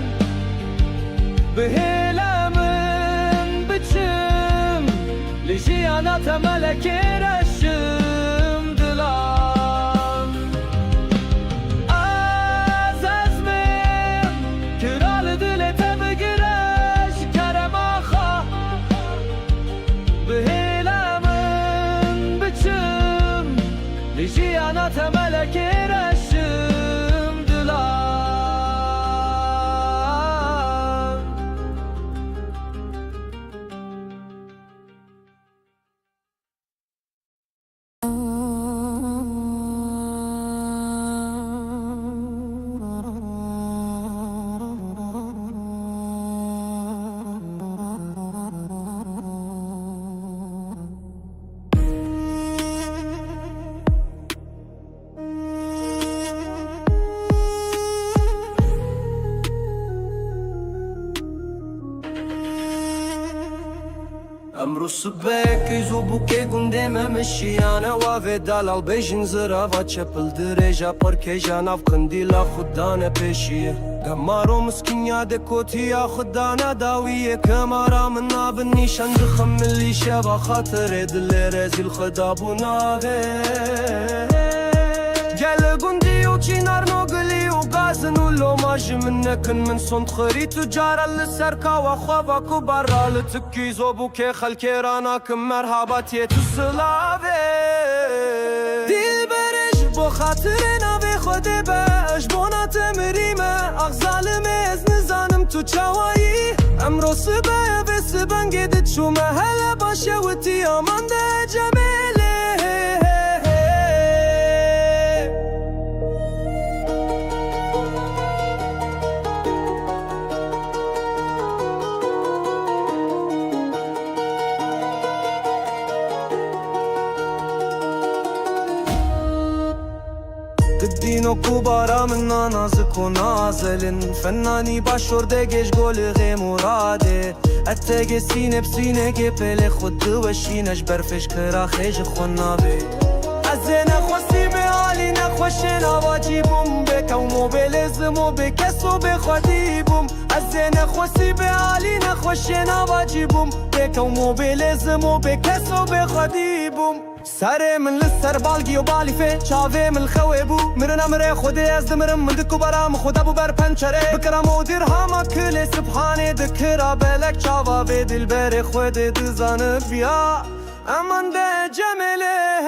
بهلا من بتشم لجي أنا تملك رشم دلان عزز ميم كرال دل تبقرش كرم آخا بهلا من بتشم لجي أنا تملك رشم دلان امرو الصباك يزوبوكي قندمة مشي انا وافي دلال بيجن زرافة چپل دريجا پركيجا ناف قنديلا خدانا بيشي قمارو مسكينيا دكوتيا خدانا داوية كمارا منا بالنيشان دخم اللي شابا خاطر دلي رزيل خدابو ناغي جل قندي وچينار نوغلي وغازن ولوماج منكن من صند خري تجارة للسركا وخوابا كبارا لتكي زوبوكي خلكي راناكم مرحباتي تسلاوي ديل برش بو خاطرنا في خودي باش بونا تمريمة اغزال ميز نزانم تو چاوائي امرو سبايا في سبان قدت شو مهلا باشا وتي امان ده جميلي تدينو كبارا منا نازك ونازلن فناني باشور دقيش قول غي مرادي اتاقي سينة بسينة قبل خد وشينش برفش كرا خيج خنابي ازينا خوصي بهالي نخوشنا واجيبهم بك وموبيلزمو بكسو بخديبهم ازينا خوصي بهالي نخوشنا واجيبهم بك وموبيلزمو بكسو بخديبهم ساري من لسر بالقي وبالي في شافي من الخويبو مرنا مري خودي ازدمرم من دكو برام خود ابو بر پنچره بكرم و درهما كل سبحاني دكرا بلك شافا في دل بري خودي دزان بيا امان ده جميله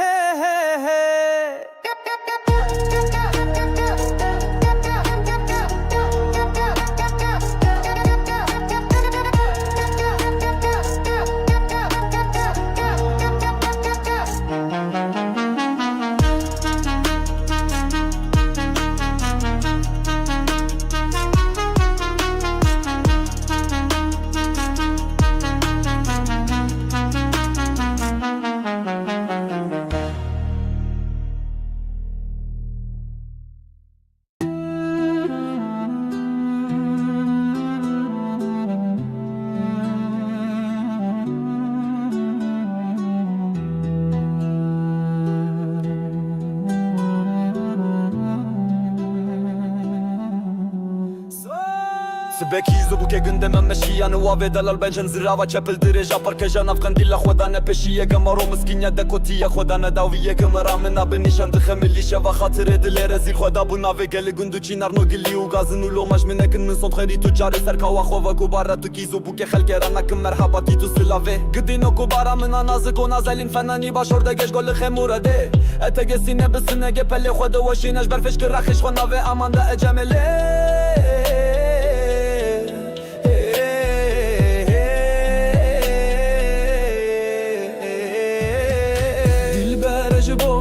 سباكي زوبوكي قندمة مشي انا وافي دلال بنجن زرافة چپل دريجا پركيجا ناف قنديلا خودانا بشية قمارو مسكينيا دكوتيا خودانا داوية كمرا منا بنيشان دخم اللي شافا خاطر دلي رزيل خدا بو نافي قل قندو چينار نوغلي وغازن ولوماج منكن من صند خيري تجاري سركا وخوفا كبارا تكي زوبوكي خلكي راناكم مرحباتي تو سلافي قدينو كبارا منا نازك ونازلين فناني باشور دقيش قول خيمورا دي اتاقي سينة بسنة قبل خود وشينش برفش كراخش خونافي امان دا اجاملي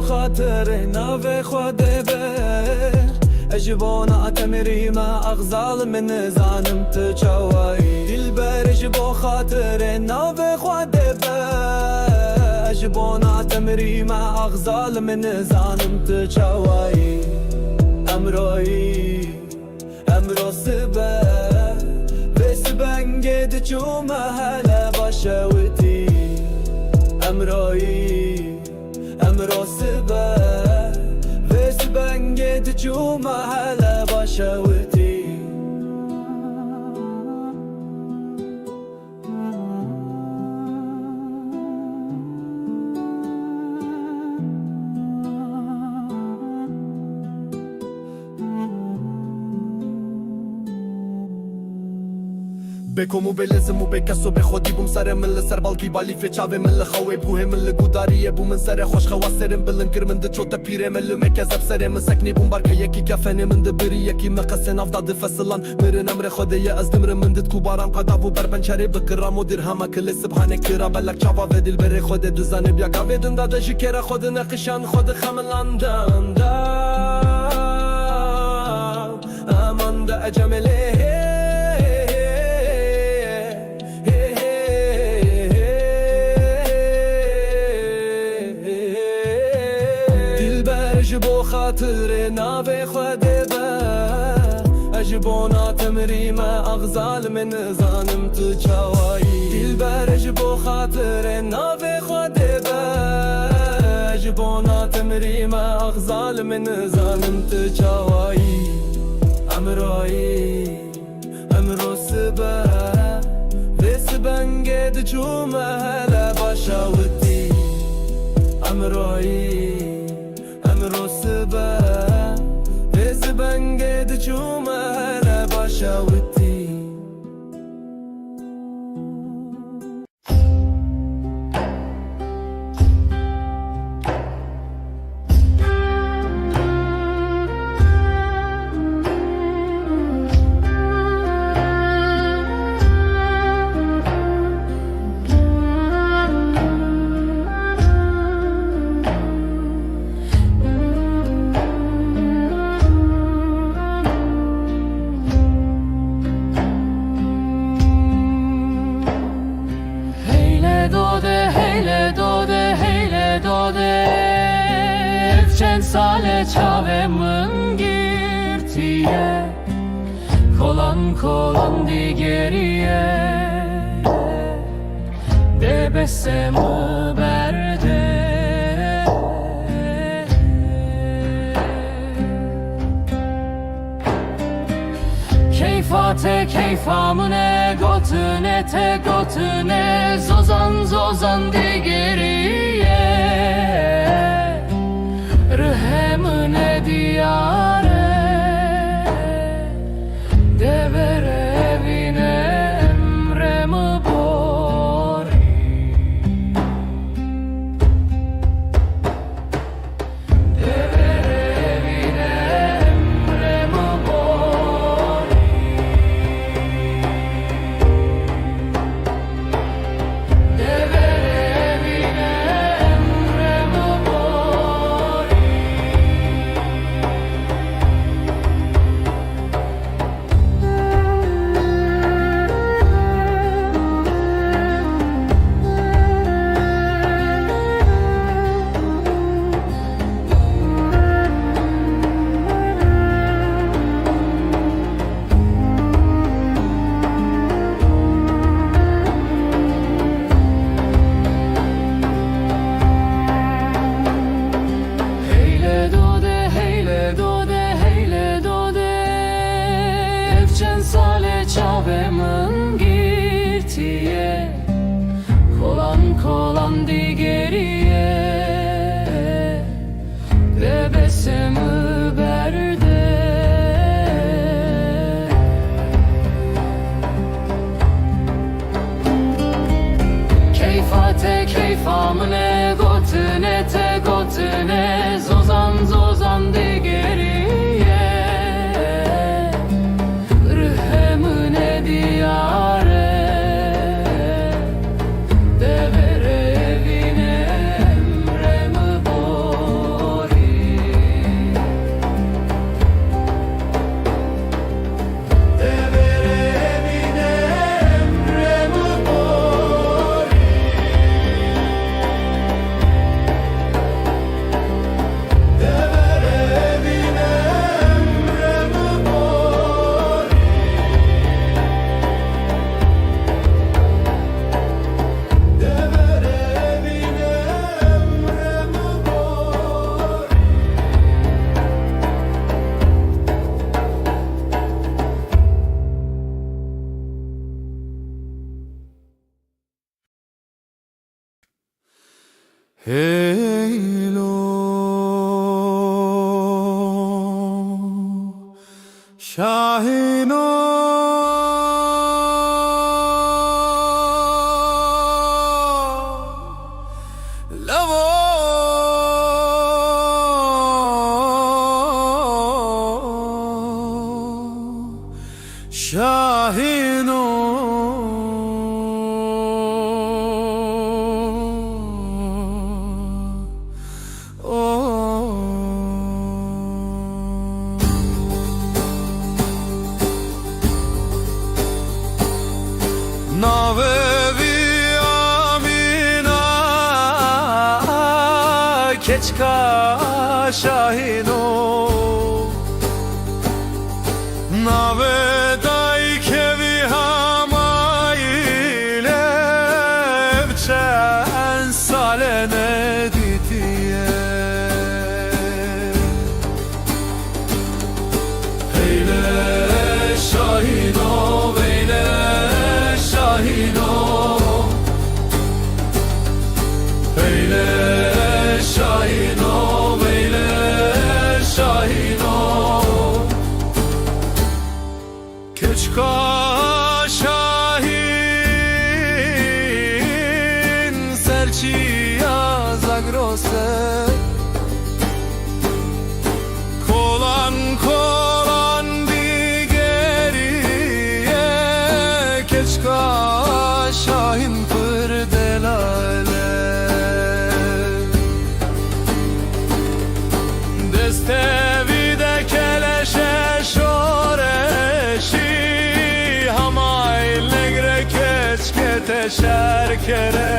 خاطر ناوي خودي بر اجبونا تمري ما اغزال من زانم تشواي دلبر اجبو خاطر ناوي خودي بر اجبونا تمري ما اغزال من زانم تشواي امروي امرو سبا بس بنجد شو مهلا باشوتي امروي امرو سبا بس بنجد دجومه هلا بشاوتي بکم و بلزم و بکس و بخودی بوم سر من لسر بالکی بالی فچاوه من لخوه بوه من لگوداریه بو من سر خوش خواسرم بلن کرمن ده چوتا پیره من لمکزب سر من سکنی بوم بارکه یکی کفنه من ده بری یکی مقصن افداد فصلان مرن امر خوده یه از دمر من دت کوبارم قداب و بربنچره بکرام و درهما کل سبحانه کرا بلک چاوا و دل بره خوده دوزانه بیا گاوه دنده ده جکره خود نقشان خود خملاندم امان ده اجمله بو خاطر ناوی خوده با اجبونا تمریم اغزال من زانم تو چاوایی دلبر بو خاطر ناوی خوده با اجبونا تمریم اغزال من زانم تو چاوایی امرایی امرو سبا وسبنگه دجومه هلا باشاوتی امرایی روسبا بزبنگه دجومه هلا باشاوتي Sale çavemın girtiye kolan di geriye debesemu berde keyfate keyfamune gotune te gotune zozan di geriye Rıhemine diyare devere evine emremi bori devere evine emremi bori devere evine emremi bori Sale çavemın girtiye kolan di geriye bebesimi berde keyfate keyfamine gotune te gotune zozan di geriye diyare devere evine emremi bori Heylo Şahino Lavo Şahino Navevi amina keçka şahino Navedai kevi hamaile evçen salene ditiye Heyle şahino veyle şahino Veyle şahino veyle şahino Keçka şahin serçiya zagrose Kolan kolan digeriye Keçka şahin pırdelale Destevi de keleşe şoreşi Hamayl negre keçke şerkere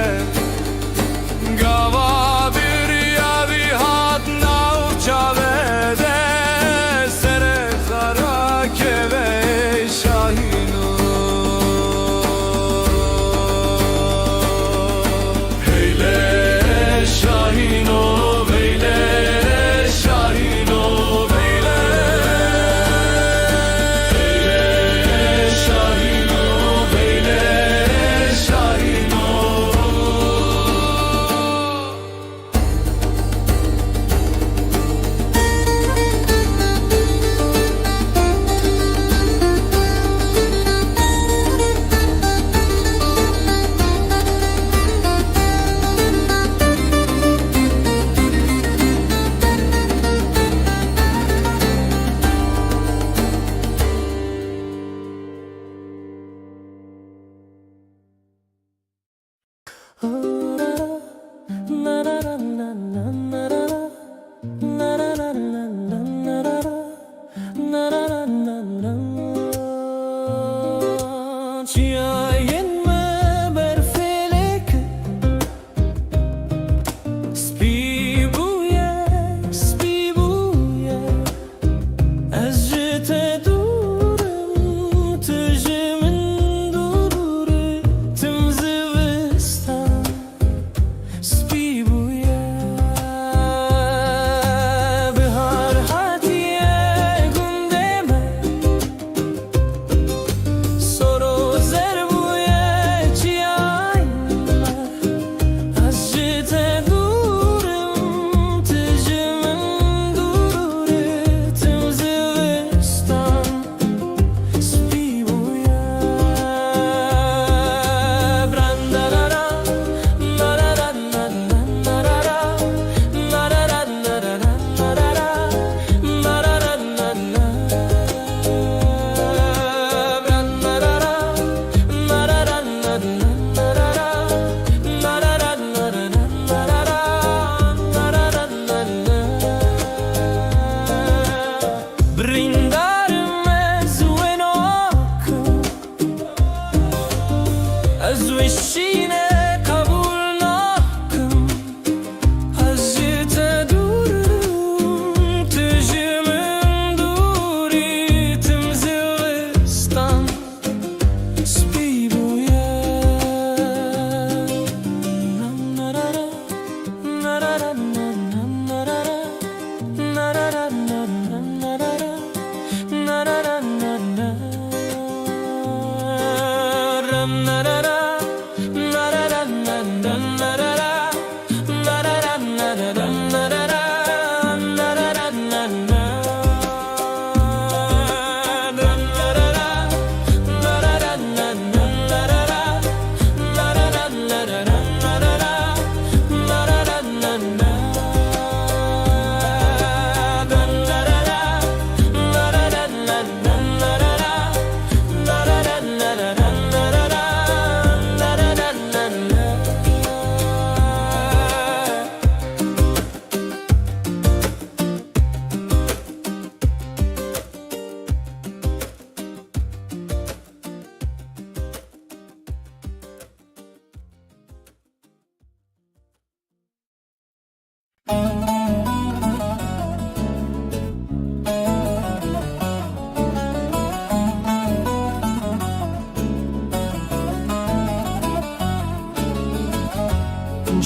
Gava bir yavi hat navçavede Sere zara keve şahino Heyle şahino veyle şahino veyle Heyle şahino veyle şahino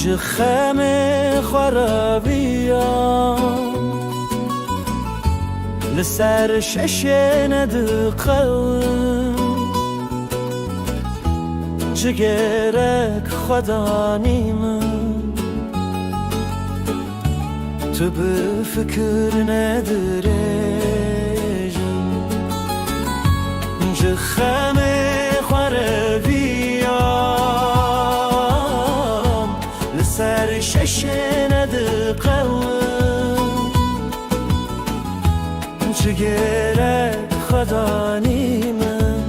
جخم خرابيان لسر ششن دقل جگرک خدا نیمن تو به فکر ندرجم جخم خرابيام لسر ششن دقل جگرک خدا نیمن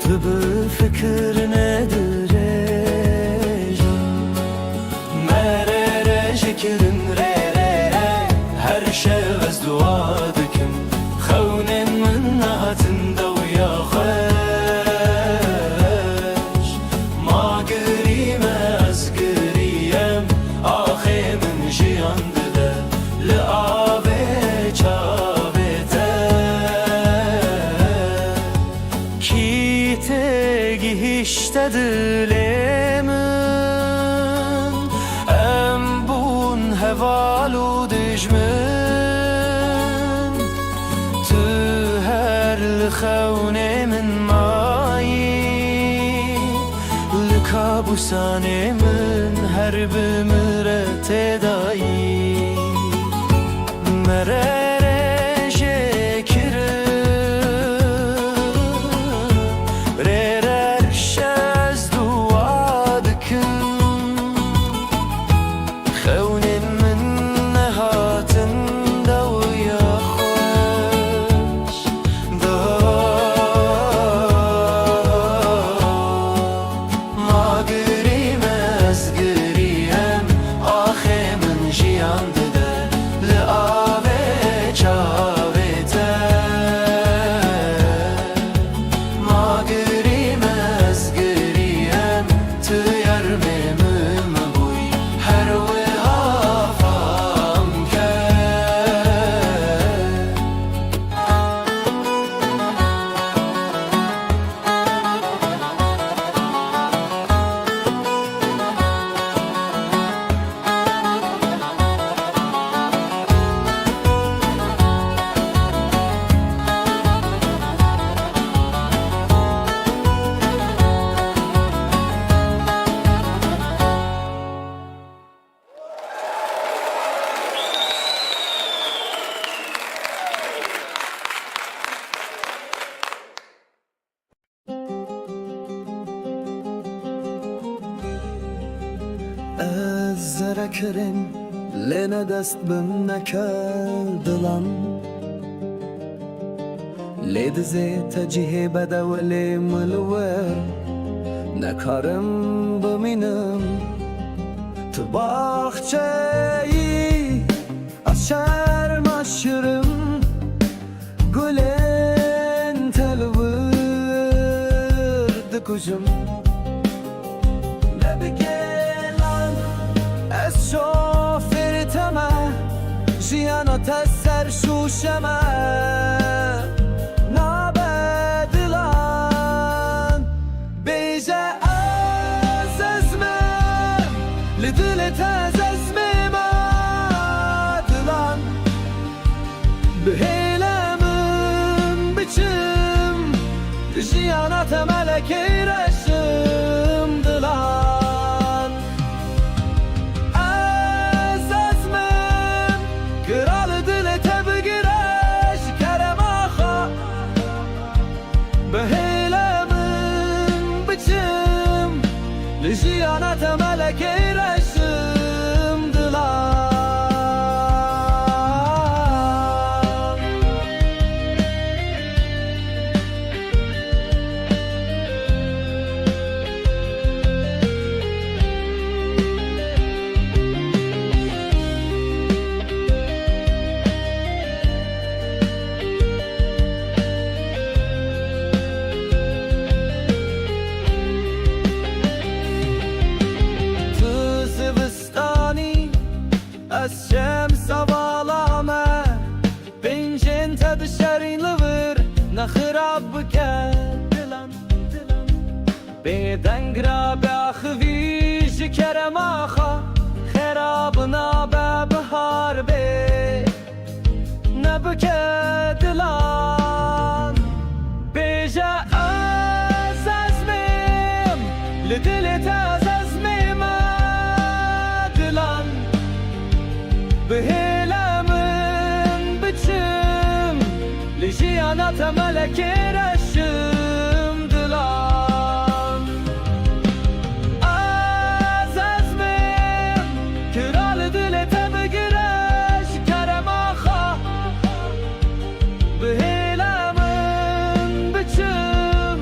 تو به فکر ندرجم مرره شکرن ره هر شب از دعا دکم خونن من نهاتن دویا خوش ما گریم از گریم آخه من جیان دده لعابه چاوه کی تگیشته دلمن ام بون هوالو دجمن تو هر لخون من مایی لکابوسان من هر بمرت دایی مرر از زرکرین لینه دست بم نکردلم لید زی تجیه بدولی ملور نکارم بمینم تو باخچه‌ای از شرم aşırım گلن تلورد کجم نبگلم از شوفر تمه جیانا تسر شوشمه نبدلم بیجه از ازمه لدلت از ازمه مدلم بهیلمم biçim جیانات ملکی رشم دلان از ازمم کral دل تبگرش کرم آخا بهیلمم biçim جیانات ملکی رشم دلان از شمس بالامه بینجن تد شرین لور نخراب بکن دلم بدنگ را بخوی kerem axa خرابنا ببهار بی نبکه دلان بیجا از ازمیم لدلت از ازمیم دلان بهلمن بچم لجیانات ملک رشم دلان از ازمیم کرال دلت بگرش کرم آخا بهلمن بچم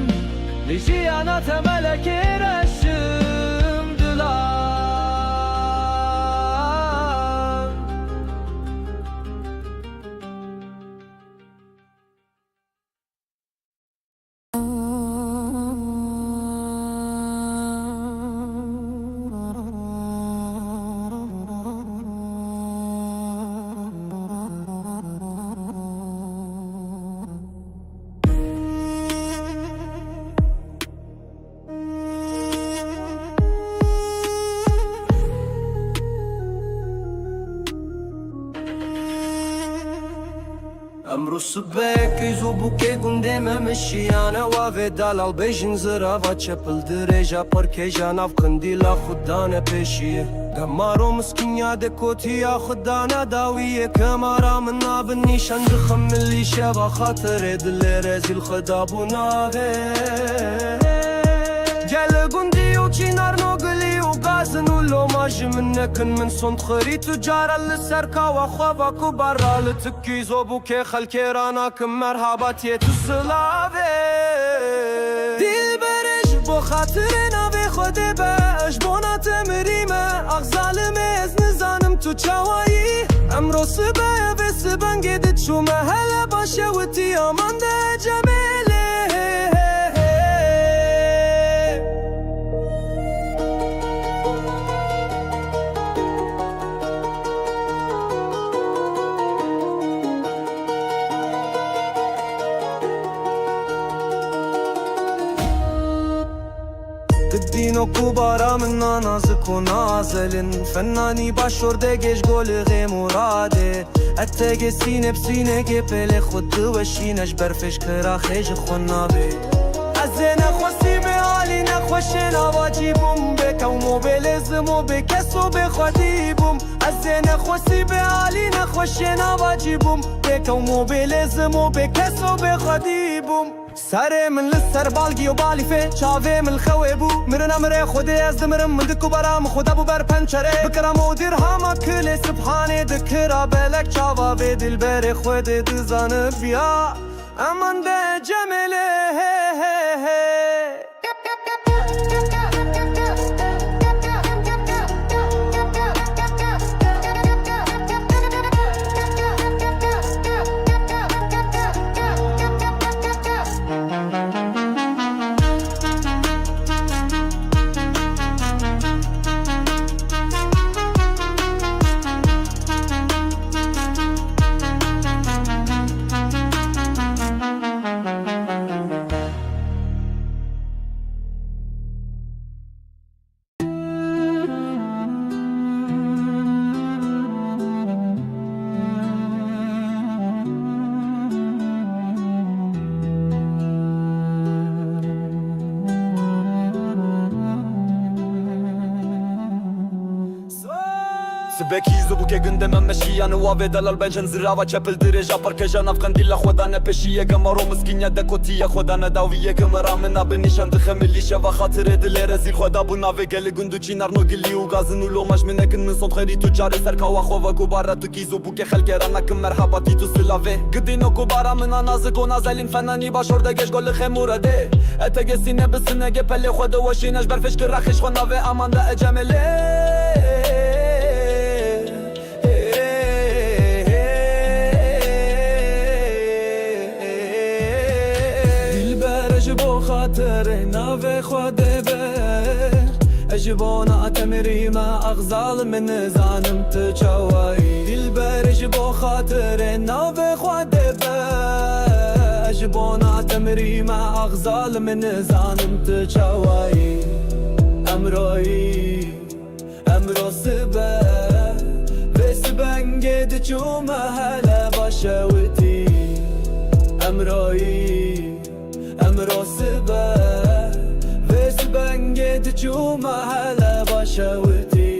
لجیانات ملک رشم دلان امرو سبک ایزو بوکه گنده ممشیانه و دلال بیشن زرا و چپل درجا پرکیجا ناف قندیلا خودانه پیشیه گمارو مسکینیا دکوتیا خودانه داویه کمارا من ناب نیشان دخم ملی شبا خاطر دل رزیل خدابو ناوه گل گندی و چینار نوگلی و گازن و لوماج من نکن من صند خری تجارا لسرکا و خوابا کو برا لتکی زوبو که خلکی رانا کم مرحباتی تو سلاوه دیل برش بو خاطر ناوی خود باش بونا تمریمه اغزالم از نزانم تو چاوایی امرو سبه و سبن گدت شو محل باشه و تی آمان ده جمیله دینو کوبارا من نازک و نازلن فنانی باشورده گش گل غی مراده اتگه سینه بسینه گه پل خود دوشینش برفش کرا خیج خونابه از نخواستی به حالی نخوشه نواجی بوم بکو موبیل زمو بکسو بخوادی بوم از نخواستی به حالی نخوشه نواجی بوم بکو موبیل زمو بکسو بخوادی بوم سر من لسر بالگی و بالی فی چاوه من خوی بو مرن امره خودی از دمرم من دکو برام خدا بو بر پنچره بکرم و دیر هما کل سبحانه دکرا بلک چاوا به دل بر خود دزانه بیا امان ده جمله سبکی زبو که گنده من مشیانه و دلال بنجن زرا و چپل درجا پرکجا نفقن دیلا خدا نپشیه گمارو مسکینیا دکوتیا خدا نداویه کمرا من ناب نیشان دخملیشه و خاطر دل رزیل خدا بو ناوه گل گندو چینار نوگلی و گازن و لوماش من نکن من صند خری تو جاره سرکا و خواه کوبارا تو کی زبو که خلک را نکن مرحباتی تو سلاوه گدینو کوبارا من نازک و نازلین فنانی باشورده گش گل خمورده اتگه سینه بسینه گه پل خود وشینش برفش که رخش خوناوه امان ده اجمله خاطر ناوه خوده بر اجبونا تمری ما اغزال من زانم تچوایی دل بر اجبو خاطر ناوه خوده بر اجبونا تمری ما اغزال من زانم تچوایی امروی سبا وسبنگ دچو محل باشوتی امرایی امرو سبا وسبنگ دچو محل باشوتی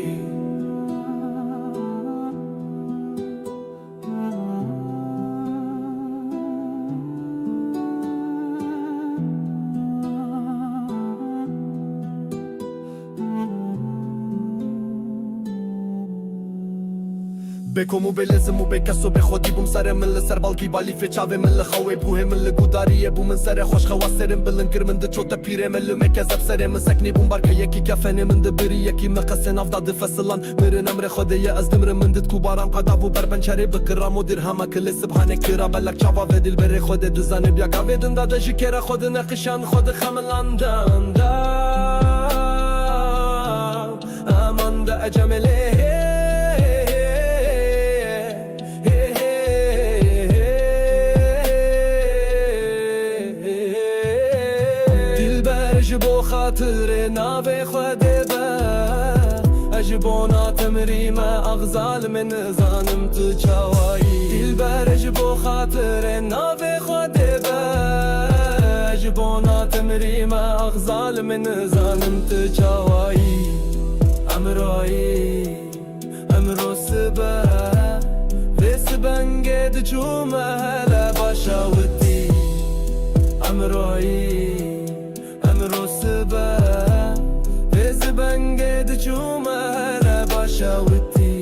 بکومو بلزمو بکسو به خودی بوم سر من لسر بالکی بالی فچاوه من لخوی بوه من لگوداریه بوم من سر خوش خواسرم بلن کرمن ده چوتا پیره من لمکزب سر من سکنی بوم بارکه یکی کفنه من ده بری یکی مقصن افداد فصلان مرن امر خوده از دمر من دت کوبارم قدابو بربنچری بکرام و درهما کل سبحانه کرا بلک چاوا و دل بری خوده دوزانه بیا گاویدن داده جکره خود نقشان خود خملاندان دا امان دا اجمله بو خاطر ناوی خوده با اجبونا تمریم اغزال من زانم تو چاوایی دلبر اجبو خاطر ناوی خوده با اجبونا تمریم اغزال من زانم تو چاوایی امرایی امرو سبا وسبنگ دچو محل باشوتی امرایی امرو سبا وسبنگ دچو محل باشوتی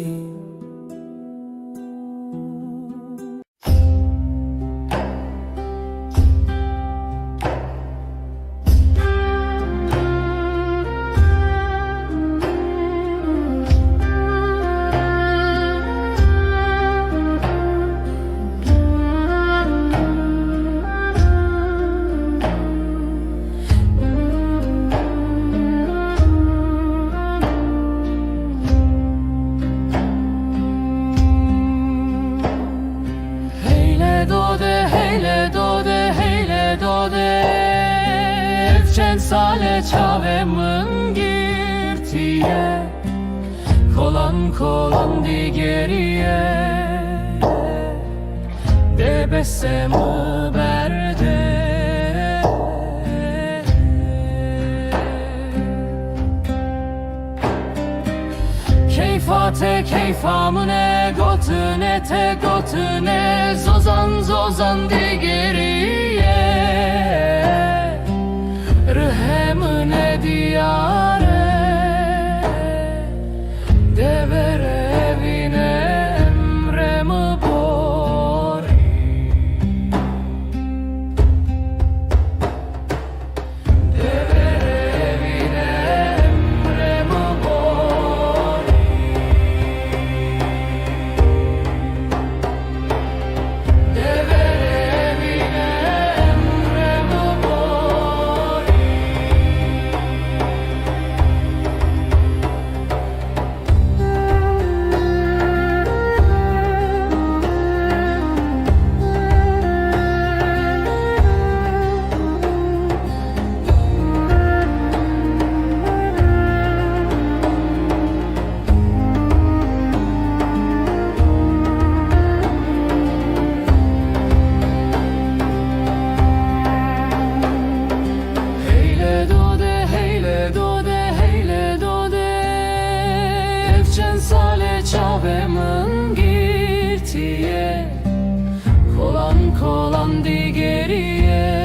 Çend sale çavemın girtiye Kolan kolan digeriye Debessemu berde Keyfate keyfamune gotune te gotune Zozan zozan digeriye Rıhemine diyare Dever evine emremi bori Dever evine emremi bori Dever evine emremi bori Sale çavemın girtiye Kolan kolan digeriye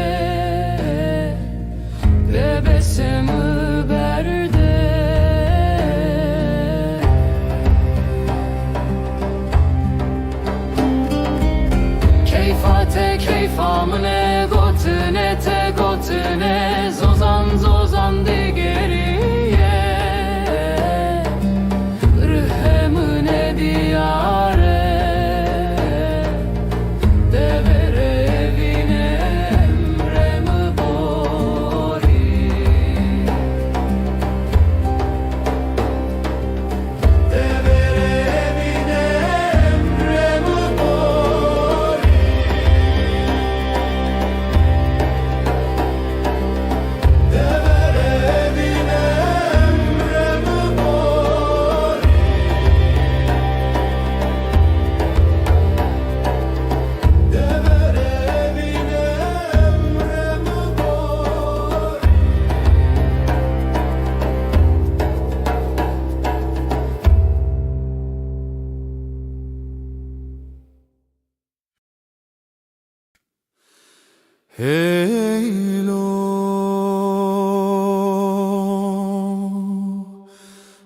Bebesimi berde Keyfate keyfamine gotune te gotune Zozan zozan digeriye diyare Dever evine emremi bori Dever evine emremi bori Heylo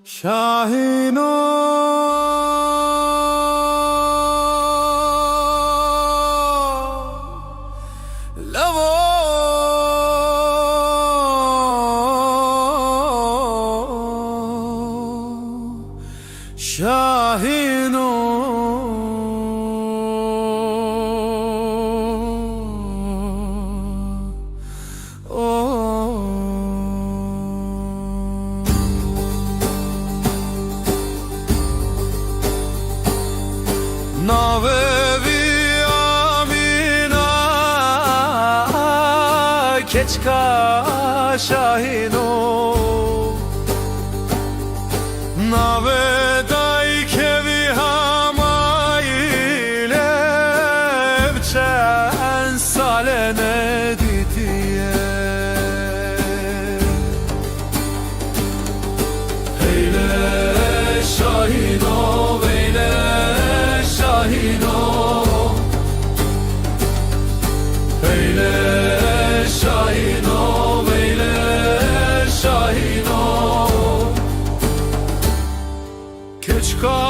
Şahino Lavo Şahino Navevi amina keçka şahino Navedai kevi hamayle Evçen salene ditiye Heyle şahino veyle şahino Veyle şahino veyle şahino Keçka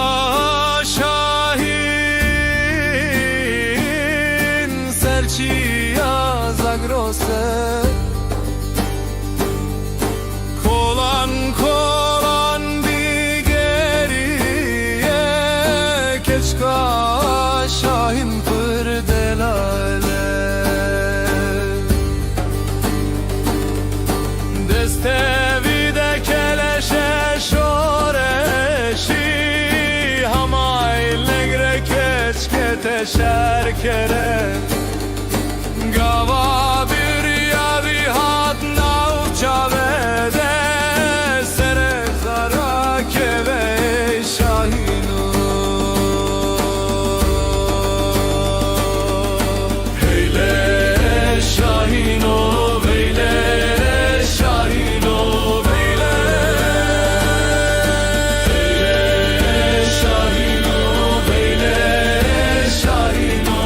şahin serçiya zagrose Kolan kolan digeriye Keçka şahin pırdelale Destevi de keleşe şoreşi Hamay legre keçke teşer kere Gava bir yavi hat navça vede Sere zara keve şahinu Heyle şahino veyle şahino veyle şahino veyle şahino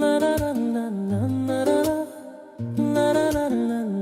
na na na na na na na na na na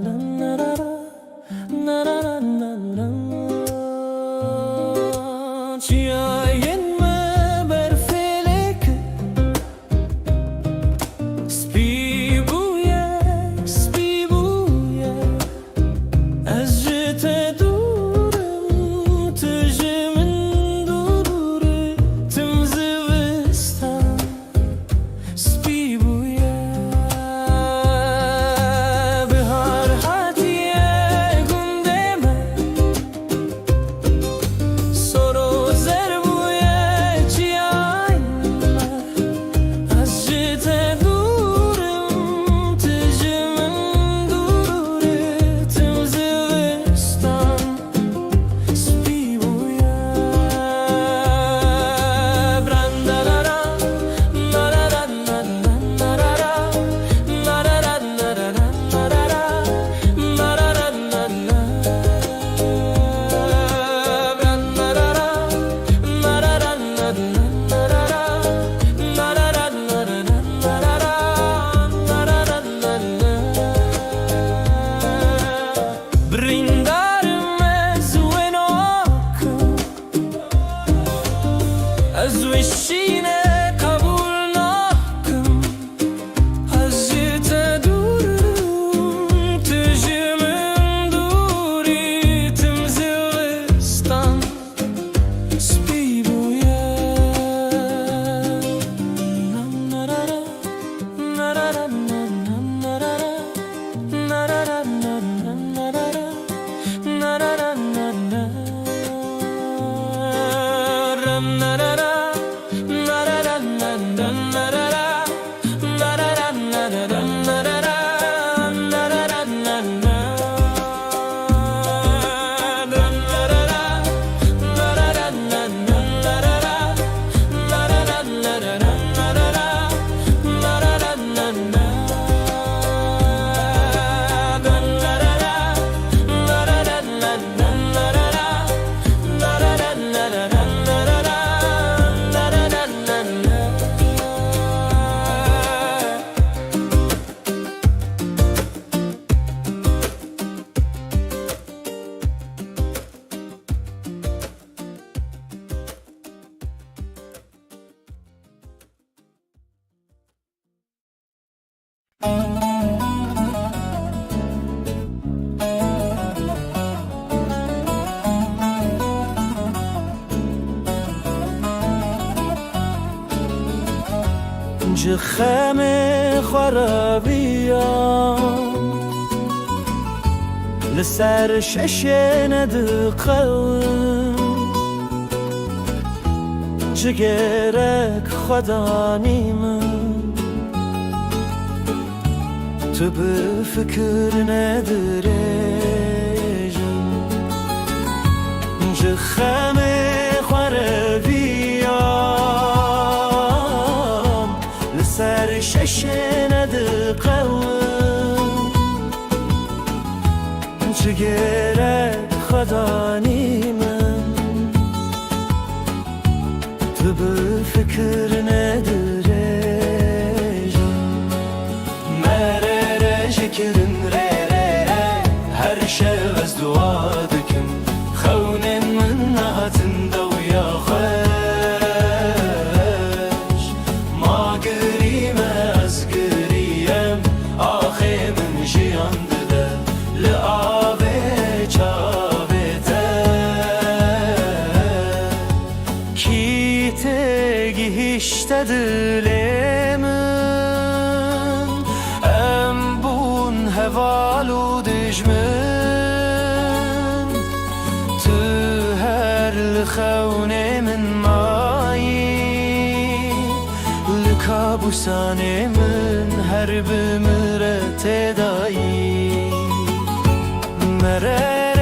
جخم خرابيان لسر ششن دقل جگرک خدا نیمن تو به فکر ندرجم جخم خرابيان لسر ششن دقل جگرک خدا نیمن تو به فکر ندرجم مرره شکرن ره هر شب از دعا دکم خونن من نهاتن دویا خوش ما گریم از گریم آخه من جیان دده لعابه چابه کی تگیشته دلمن ام بون هوالو دجمن تو هر لخون من مایی لکابوسان من هر بمرت دایی مرر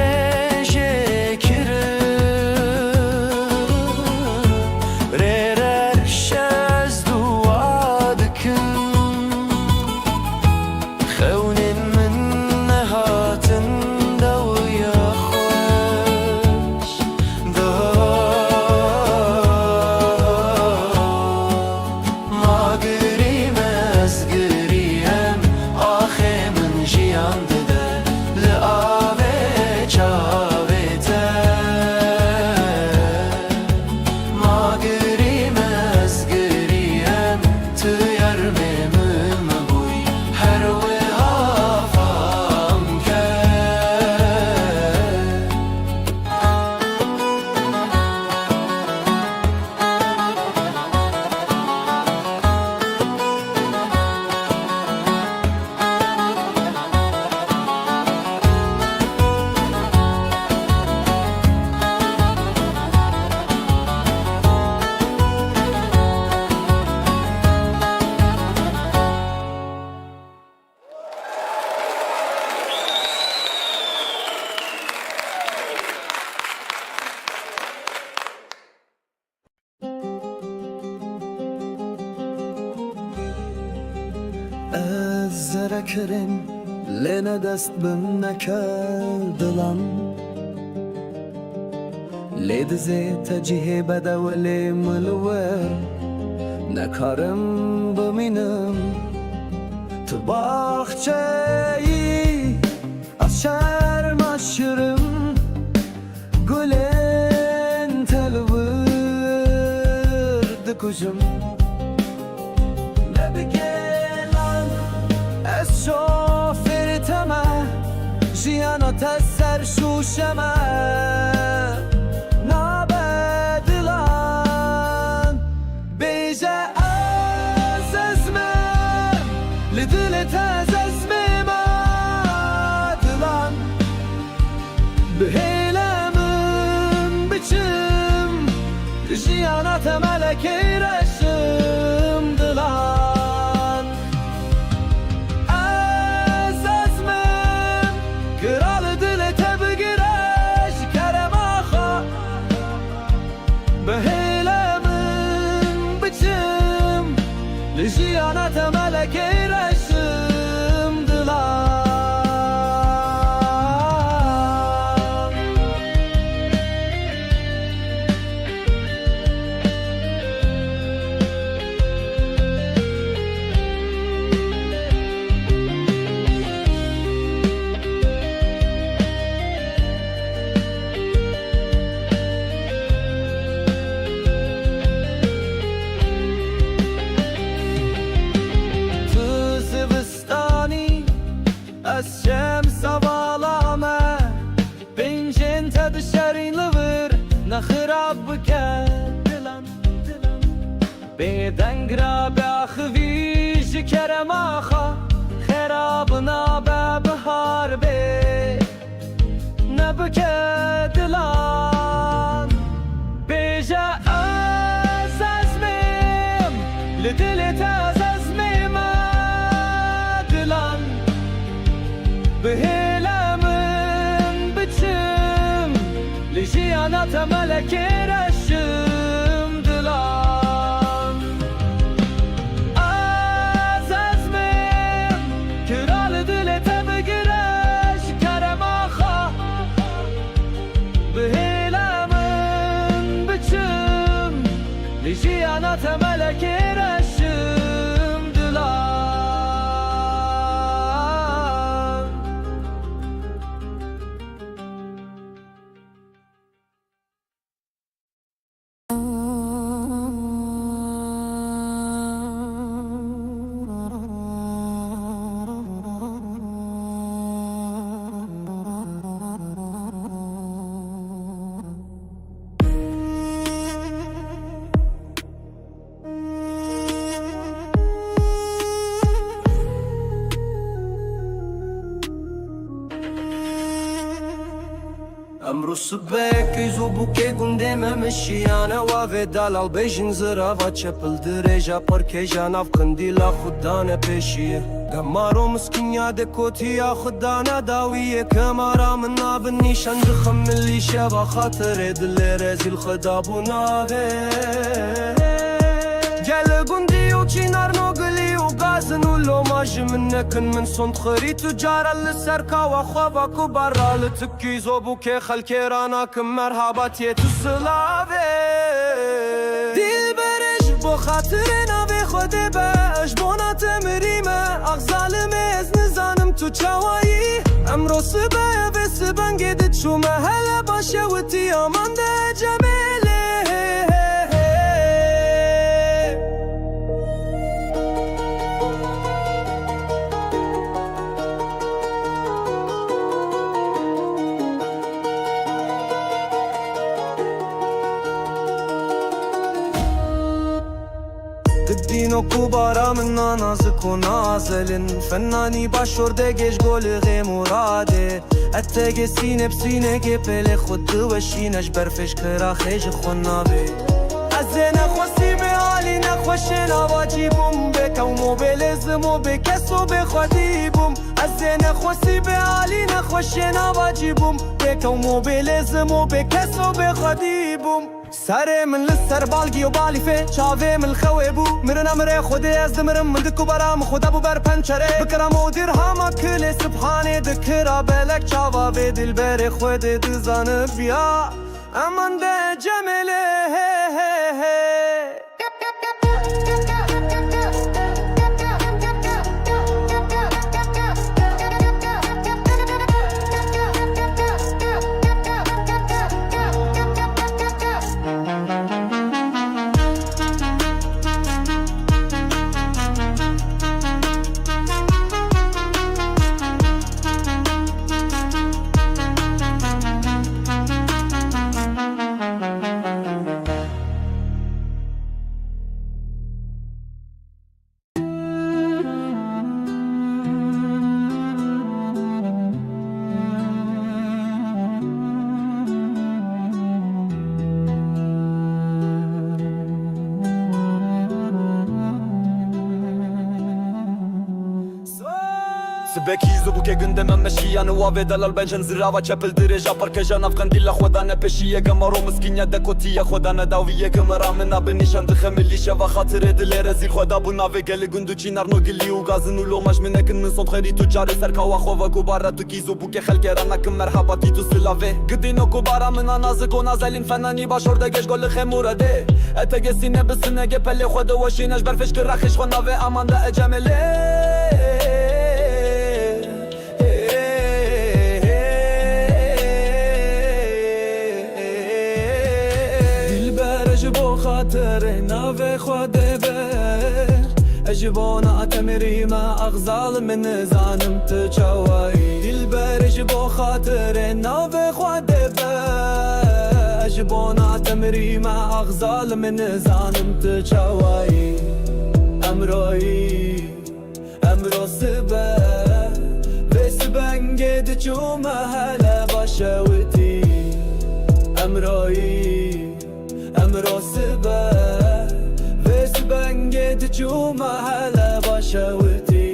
زرکرین لنه دست بم نکردلم لید زیت جیه بدولی ملور نکارم بمینم تو باخچه‌ای از شرم aşırım گلن تلورد کجم نبگلم از شوفر تمه جیانا تسر شوشمه نبدلن بیجه از ازمه لدلت از ازمه مدلن بهیلمن بچم جیانا تملکی رشم دلن از ازمم کرال دلت بگرش کرم آخا بهیلمن بچم جیانا تملکی رشم دلن از شمس بالامه بینجن تد شرین لور نخراب بکر دلم بدنگ را به خفيج كرماخا خرابنا ببهار بي نبكى دلان بيجا أزازميم لدلت أزازميم دلان بهلا من بتشم لجي أنا تملك رشم دلان أزازميم كرال دلت بقرش كرماخا بهلا من بتشم لجي أنا تملك رشم دلان امرو سبك يزوبوكي قندمه مشي انا وافي دلال بيجن زرافا چپل درجا پرکجا ناف قنديلا خدانه پیشیه دمارو مسكينيا دكوتيا خدانه داويه كمارا من ناب النيشان دخم اللي شبا خاطر دل رزيل خدابو ناوي جل قندي وچينار نوغلي وغازن ولوماج منك من صند خري تجار السركا وخوابك برا لتكي زوبوكي خلكي راناك مرحبا تيت السلاوي ديل برج بو خاطرنا بي خودي باش بونا تمريمه اغزال ميز نزانم تو چاوائي امرو سبايا بي سبان قدت شو مهلا باشا وتي امان ده جميلي دينو كبارا منا نازك ونازلن فناني باشور دقيش قول غي مرادي اتاقي سينه بسينه قبل خد وشينش برفش كرا خيج خنابي ازينا خوستي بهالي نخوشنا واجيبم بك وموبيلزمو بكسو بخديبم ازينا خوستي بهالي نخوشنا واجيبم بك وموبيلزمو بكسو بخديبم ساري من لسر بالقي وبالي في شافي من الخويبو مرنا مري خودي ازدمرم من دكو برام خود ابو بر پنچره بكرم و درهما كل سبحاني دكرا بلك شافا بيد البر خودي دزان بيا امان ده جميله سبکی زبوکه gündemem meşiyanı وave دلال بنجن زراوا چپل درجا پرکجا نفقن دیلا خدا نپشیه گمارو مسکینیا دکوتیه خدا نداویه گمرا منا بنشان دخملیشه و خاطر دل رزیل خدا بو ناوی گل گندو چینار نو گلی و گازن و لوماش منکن من صد خیری تجار سرکا و خوا کوبارا تو کی زبوکه خلک رانک مرحبا تی تو سلاوه گدینو کوبارا منا نازک و نازلین فنانی باشور دگش گل خمورده اتگسینه بسنه گپل خدا وشینش برفش کرخش خناوه امان ده اجمله خاطر ناوي خواده بر اجبونا تمري ما اغزال من زانم تشواي دلبر اجبو خاطر ناوي خواده بر اجبونا تمري ما اغزال من زانم تشواي امرایی امرو سبه ویس بنگه جو محله باشه ودی امرایی امرو سبه ویس بنگه جو محله باشه ودی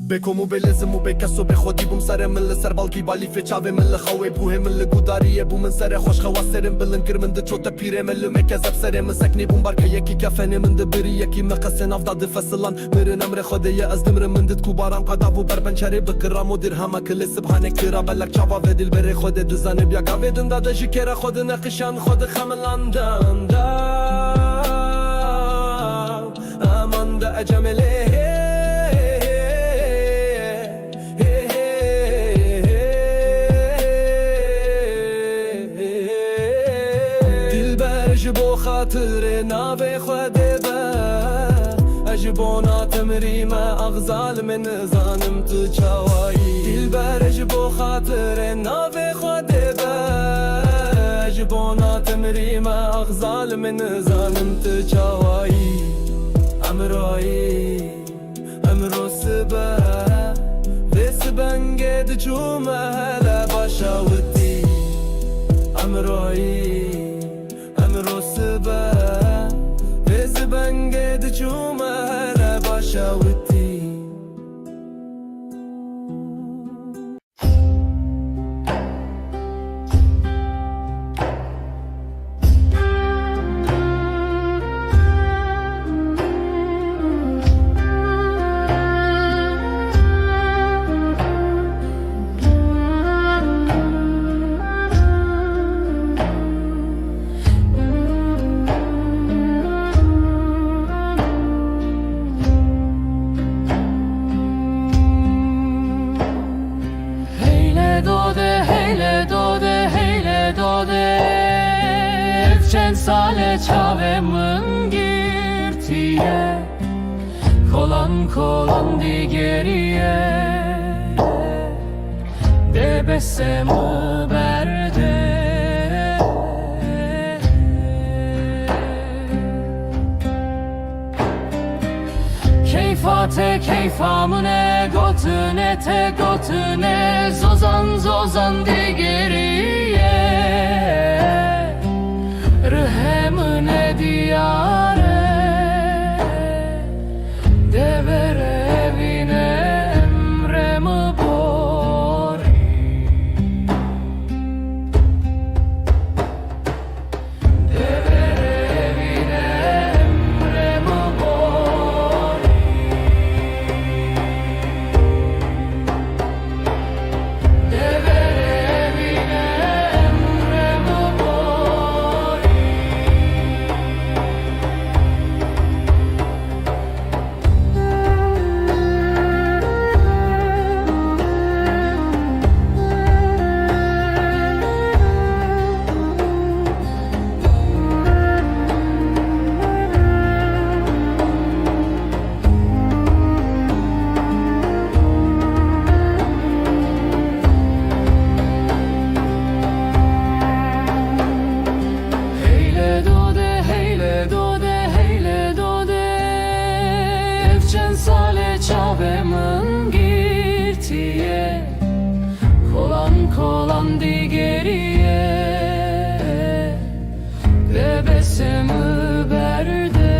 بکم و بلزم و بکس و بخودی بوم سر من لسر بالکی بالی فچاوه من لخوه بوه من لگوداریه بوم من سر خوش خواسرم بلن کرمن ده چوتا پیره من لمکزب سر من سکنی بوم بارکه یکی کفنه من ده بری یکی مقصن افداد فصلان مرن امر خوده یه از دمر من دد کوبارم قدابو بربنچره بکرام و درهما کل سبحانه کرا بلک چاوا و دل بره خوده دوزانه بیا گاوه دن داده جکره خود نقشان خود خملاندم دا امان دا اجمله بو خاطر ناوی خوده به اجبونا تمریم اغزال من زانم تو چاوایی دلبر بو خاطر ناوی خوده به اجبونا تمریم اغزال من زانم تو چاوایی امرایی امرو سبه ویس بنگه دجو محله باشا ودی امرایی امرو سبه ویز بنگه دجو محله باشا ودی Sale çavemın girtiye Kolan kolan di geriye Debesemu berde Keyfate keyfamune gotune te gotune Zozan zozan di geriye Rıhemine diyare Devere evine emremi bori Devere evine emremi bori Devere evine emremi bori Sale çavemın girtiye Kolan kolan di geriye Bebesimi berde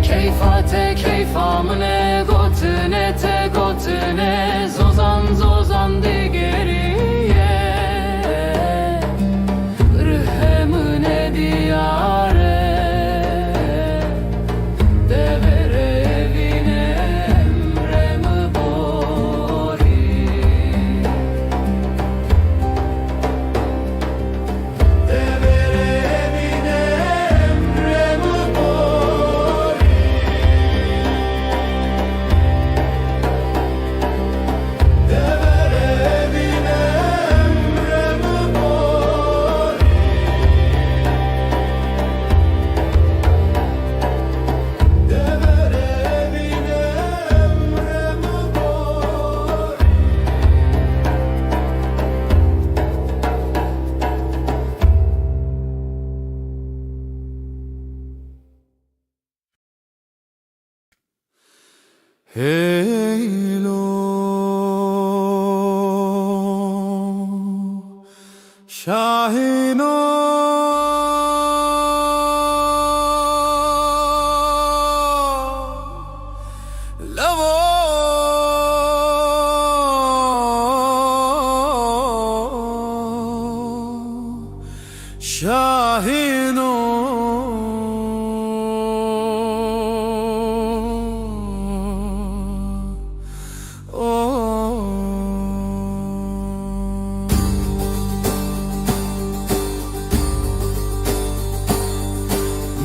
Keyfate keyfamine gotune te gotune Zozan zozan di geriye diyare Devere evine emremi bori Şahino Lavo Şahino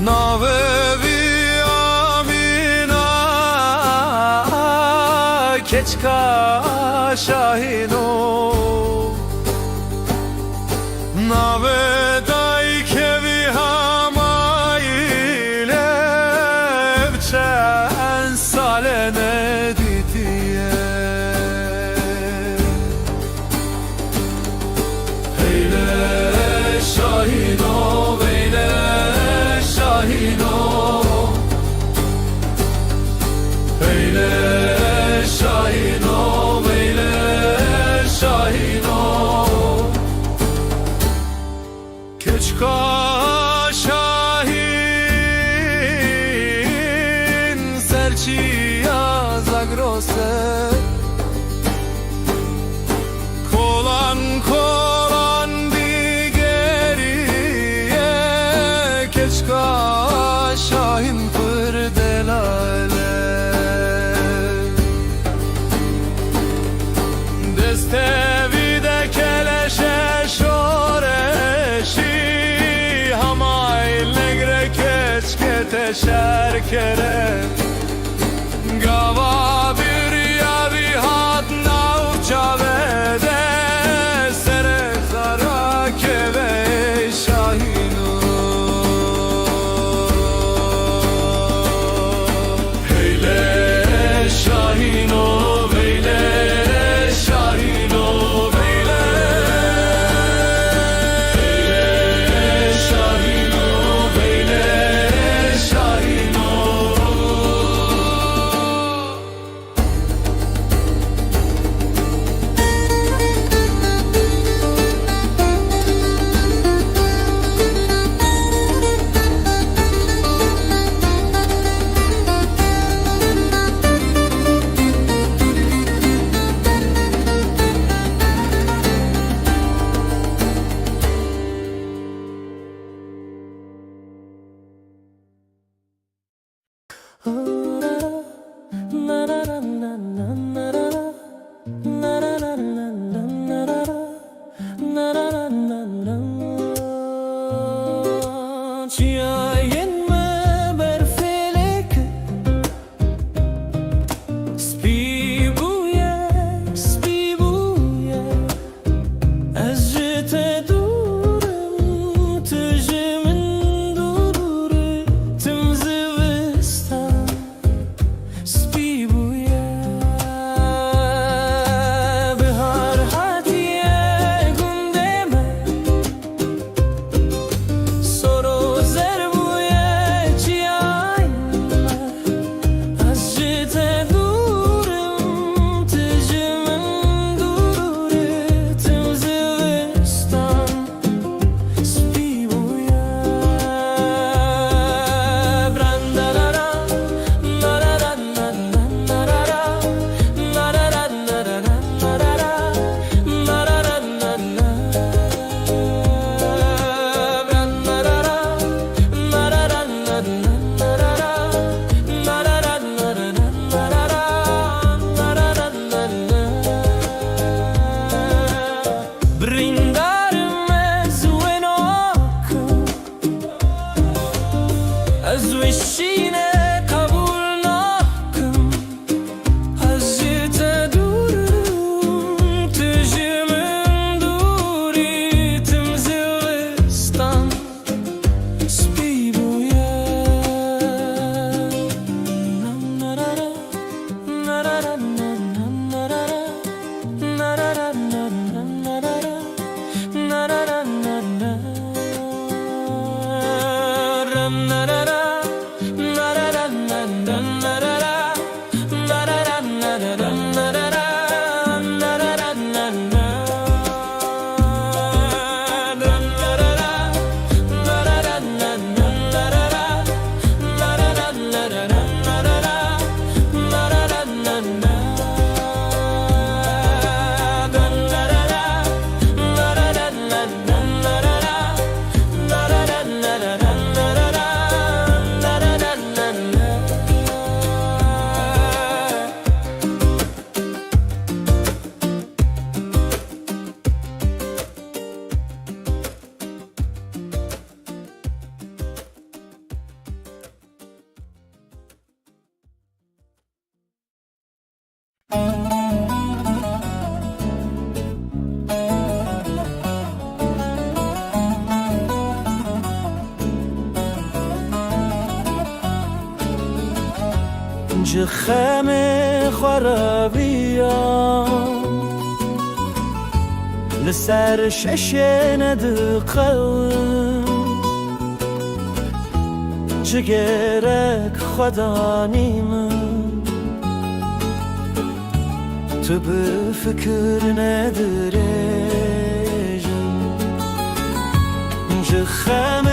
Navevi amina keçka şahino Navedai kevi hamayle evçen salene didiye Heyle şahino veyle şahino Heyle şahino veyle şahino Keçka şahin serçiya zagrose Kolan kolan digeriye Keçka şahin pırdelale Destevi de keleşe şoreşi Hamayl negre keçkete şerkere Gava bir yavi had navçavede Sere zara keve şahinu Heyle şahino veyle şahino veyle şahino veyle şahino Bihar جخم خرابيان لسر ششن دقل جگرک خدا نیمم تو به فکر ندرجم جخم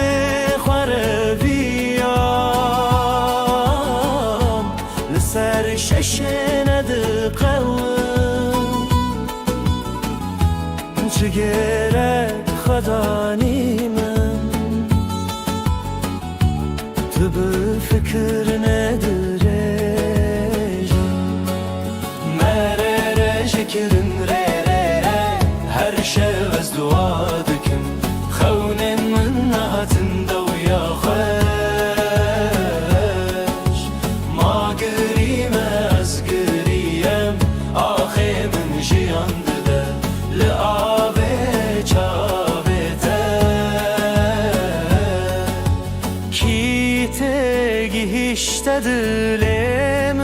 خرابيان لسر ششن دقل جگرک خدا نیمم تو به فکر ندرجم مرره شکرن ره هر شب از دعا دکم خونن من نهاتن دویا خوش ما گریم از گریم آخه من جیان دده لعابه چابه کی تگی هشته دلمن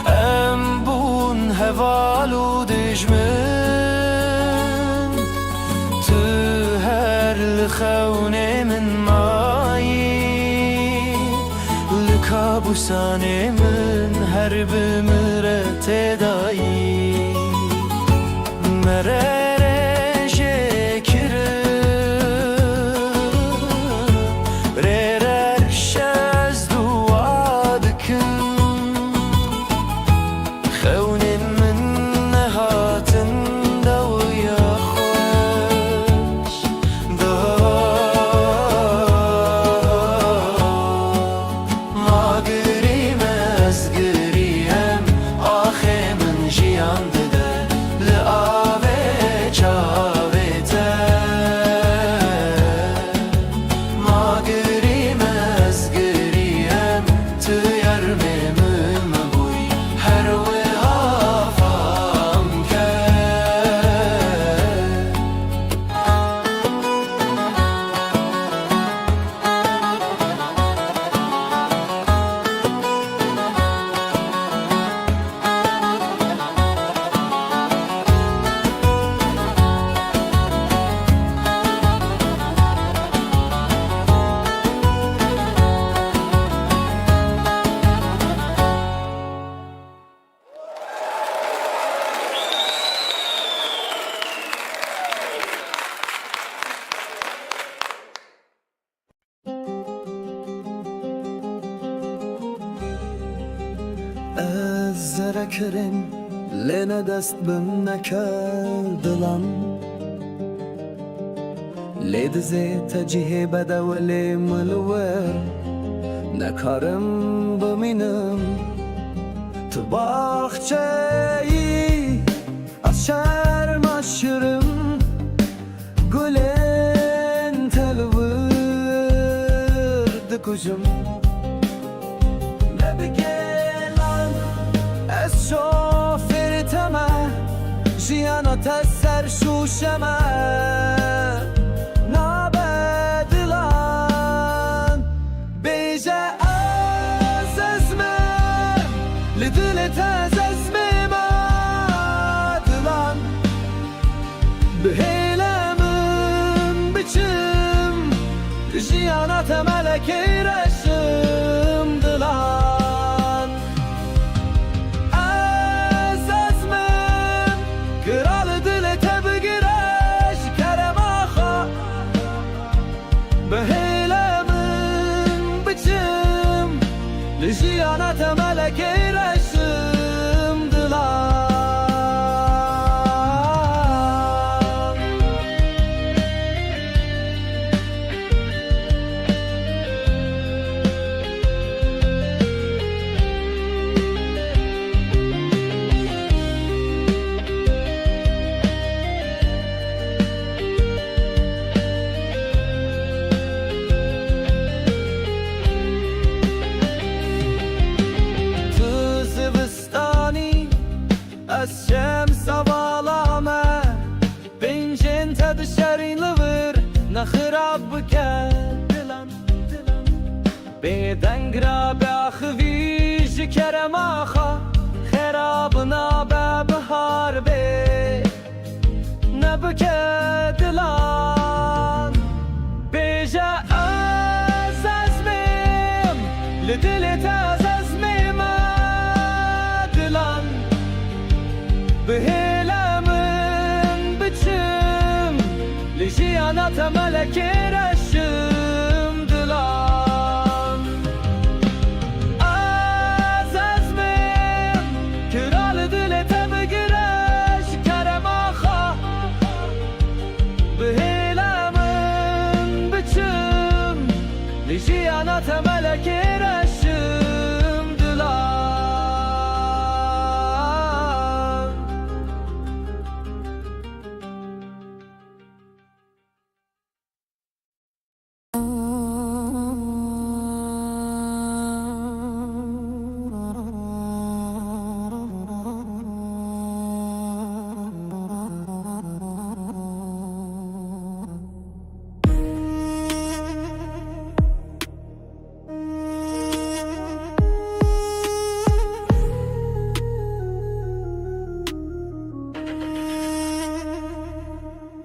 ام بون هوالو دجمن تو هر لخون من مایی لکابوسان من هر بمرت دایی مرر زرکرین لنا دست بم نکردلم لید زیت جیه بدولی ملور نکارم بمینم تو باخچه‌ای از شرم aşırım گلن تلورد کجم شوفر تمه جیانات سر شوشمه نابدلان بیجه از ازمه لدلت از ازمه مدلان به هیلمم بچم جیانات ملکی رشم دلان لجيانات ملكي رسم دلان از شمس بالامه بنجن تبشرین لور نخراب بکر دلم بدنگ را بخوی ji kerema xwe xerabına be bihar bê nebike dilan bêje ez ezmêm li dilê te ez ezmê me dilan bihêle min biçim li jiyana te melekê reşim dilan ez ezmêm kira li dilê te bigire ji kerema xwe bihêle min biçim li jiyana te melekê reşim dilan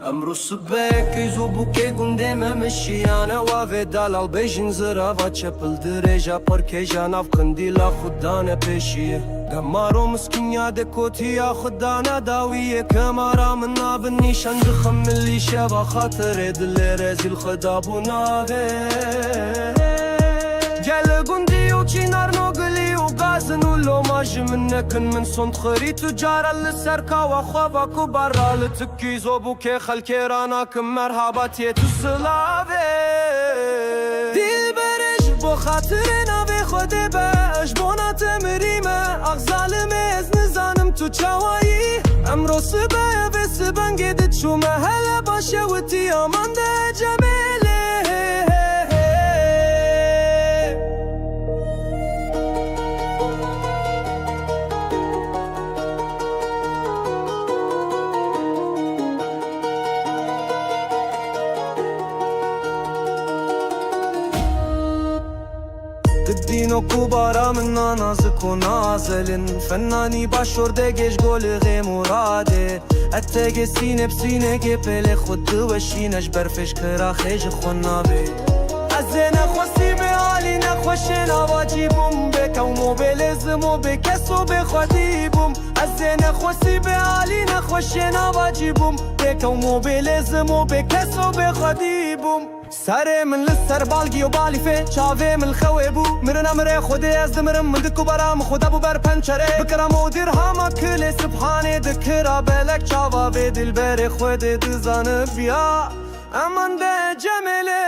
امرو سبک ایزو بوکه گنده ممشیانه و دلال بیشین زرا و چپل درجا پرکیجا ناف قندیلا خودانه پیشیه گمارو مسکینیا دکوتیا خودانه داویه کمارا من ناب نیشان دخم ملیشه و خاطر دل رزیل خدا بوناوه گل گندی و چینار نوگلی و گازن و لوماج من نکن من سند خری تجار لسرکا و خوابا کو برال تکی زوبو که خلکی رانا کم مرحباتی تو سلاوه دیل برش بو خاطر ناوی خود باش بونا تمریمه اغزال میز نزانم تو چاوایی امرو سبه و سبن گدت شو محل باشه و تیامان ده جمیله دینو کوبارا من نازک و نازلن فنانی باشورده گش گل غی مراده اتگه سینه بسینه گه پل خود وشینش برفش کرا خیج خونابه از نخواستی به حالی نخوشه نواجیبم بکو موبیلزمو به کسو بخوادیبم از نخواستی به حالی نخوشه نواجیبم بکو موبیلزمو به کسو بخوادیبم سر من لسر بالگی و بالی فی چاوه من خوی بو مرنا مره خودی از دمرم من دکو برام خدا بو بر پنچره بکرم و دیر هما کل سبحانه دکرا بلک چاوا به دل بر خود دزان بیا امان ده جمله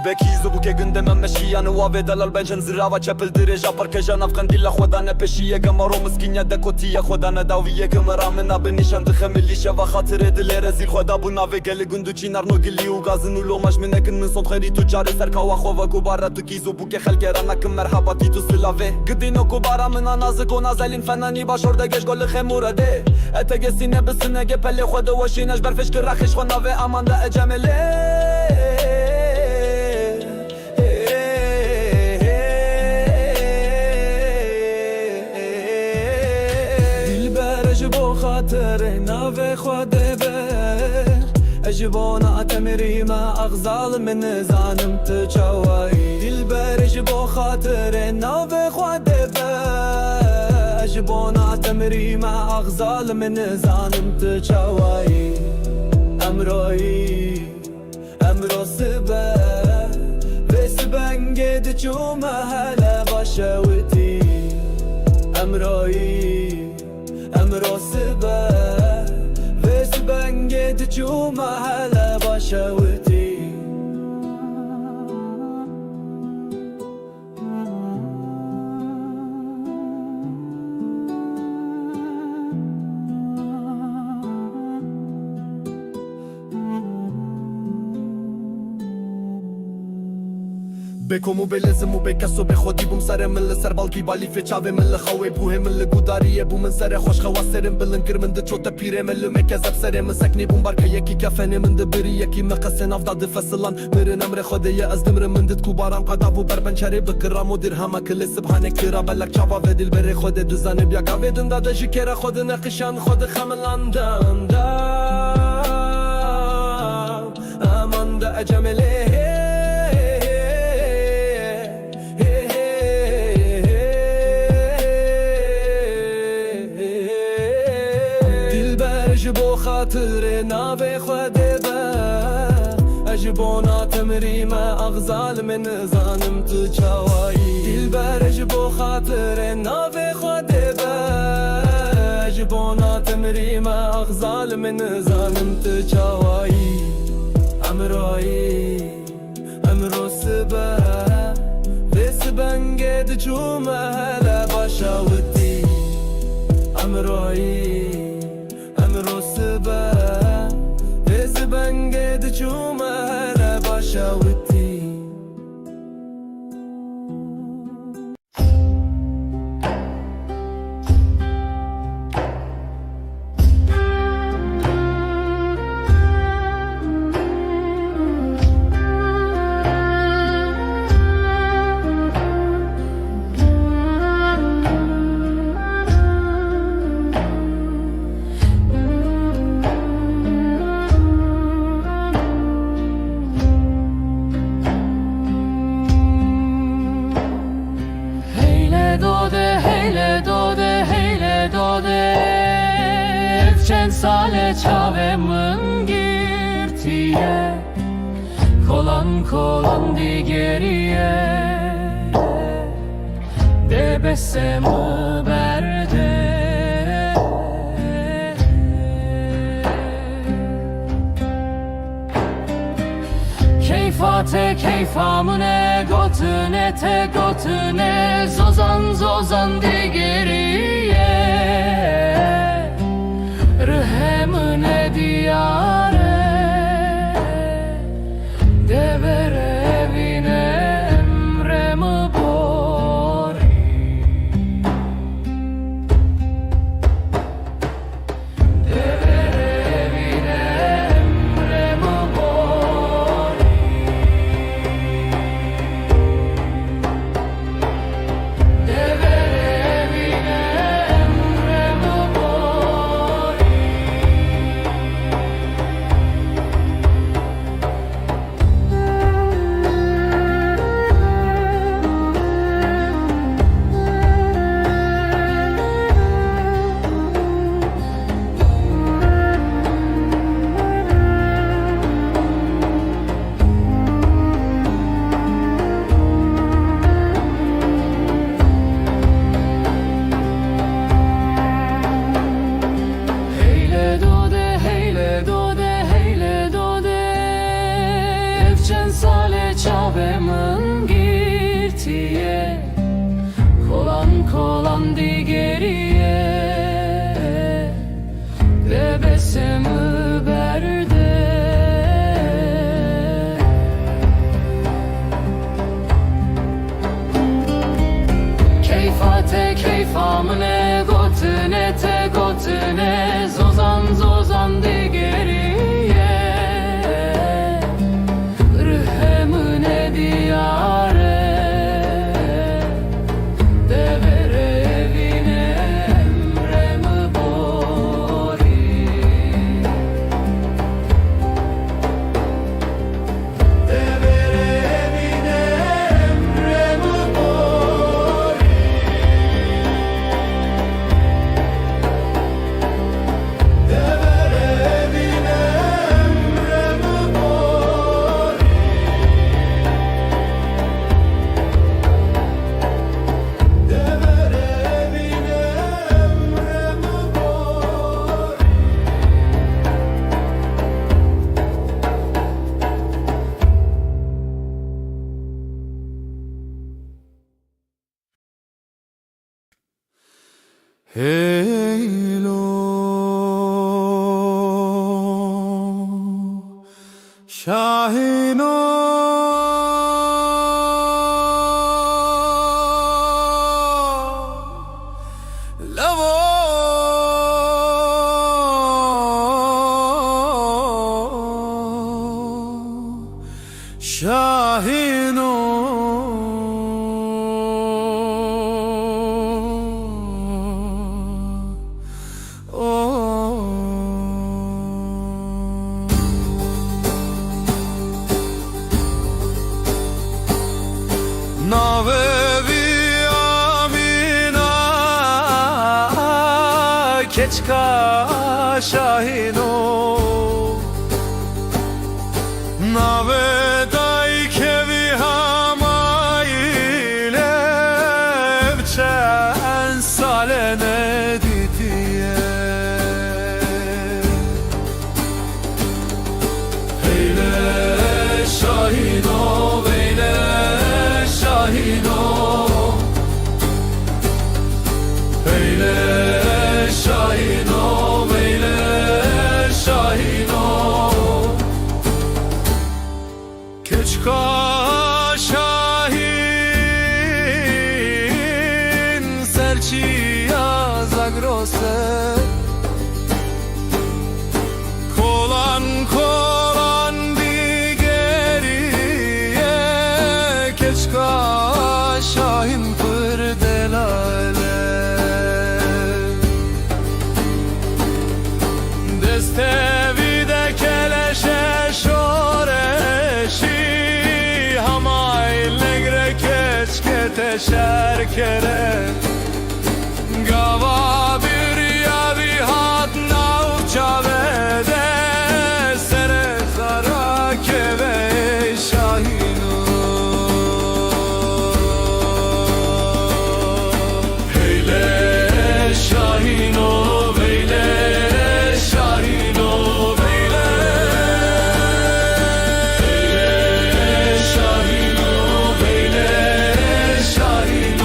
سبکی زبو که گنده من مشیانه و دلال بنجن زرا و چپل درجا پرکجا نفقن دیلا خدا نپشیه گمارو مسکینیا دکوتیه خدا نداویه کمرا من ناب نشان دخملیشه و خاطر دل رزیل خدا بونا و گل گندو چینار نو گلی و گازن و لوماش من نکن من صد خیری تجار سرکا و خوا کوبارا تو کی زبو که خلک رانا کم مرحباتی تو سلاوه گدینو کوبارا من نازک و نازلین فنانی باشورده گش گل خمورده اتگه سینه بسنه گه پل خدا وشینش برفش که رخش خناوه امان ده جمله خاطر ناوی خواده بر اجبونا تمری ما اغزال من زانم تچوایی دل بر اجبو خاطر ناوی خواده بر اجبونا تمری ما اغزال من زانم تچوایی امروی امرو سبه وسبن گد چو محل باشوتی امروی امرو سبه وسبن گد چو محل باشوتی بکومو بلزمو بکسو به خودی بوم سر مل سر بالکی بالی فچاوه مل خواه بوه مل گوداریه بومن سر خوش خواسرم بلن کرمن ده چوتا پیره مل مکزب سرم سکنی بوم بارکه یکی کفنه من ده بری یکی مقصن افداد فصلان مرن امر خوده ی از دمر من دت کوبارم قدابو بربن چره بکرام و درهما کل سبحانه کرا بلک چاوا و دل بره خوده دوزانه بیا گاوه دن داده جکره خود نقشان خود خملاندم دا امان دا اجمله جبو خاطر ناوی خوده با اجبونا تمریم اغزال من زانم تو چاوایی دلبر جبو خاطر ناوی خوده با اجبونا تمریم اغزال من زانم تو چاوایی امروی امرو سبا وسبن گد چو محل باشوتی امروی امرو سبا وسبن گد چو محل باشوتی Çen sale çavemın girtiye Kolan kolan di geriye Debesemi berde Keyfate keyfamune gotune te gotune Zozan zozan di geriye Rıhemine diyare Devere evine emremi bori Devere evine emremi bori Devere evine emremi bori Heyle dode, heyle dode, heyle dode Evçen sale çavemin girtiye Kolan kolan di geriye Bebesimi berde Keyfate keyfamine gotune te gotune Zozan zozan di geriye Rıhemine diyare Devere evine emremi bori Devere evine emremi bori Devere evine Heylo Şahino Lavo Şahino Navevi amina keçka şahino Navedai kevi hamaile Evçen salene didiye Heyle şahino veyle şahino Veyle şahino veyle şahino Keçka şahin serçiya zagrose Kolan kolan digeriye Keçka şahin pırdelale Destevi de keleşe şoreşi Hamay negre keçke teşer kere Gava bir yavi hat navçavede Sere zara keve şahino Heyle şahino veyle şahino veyle şahino veyle şahino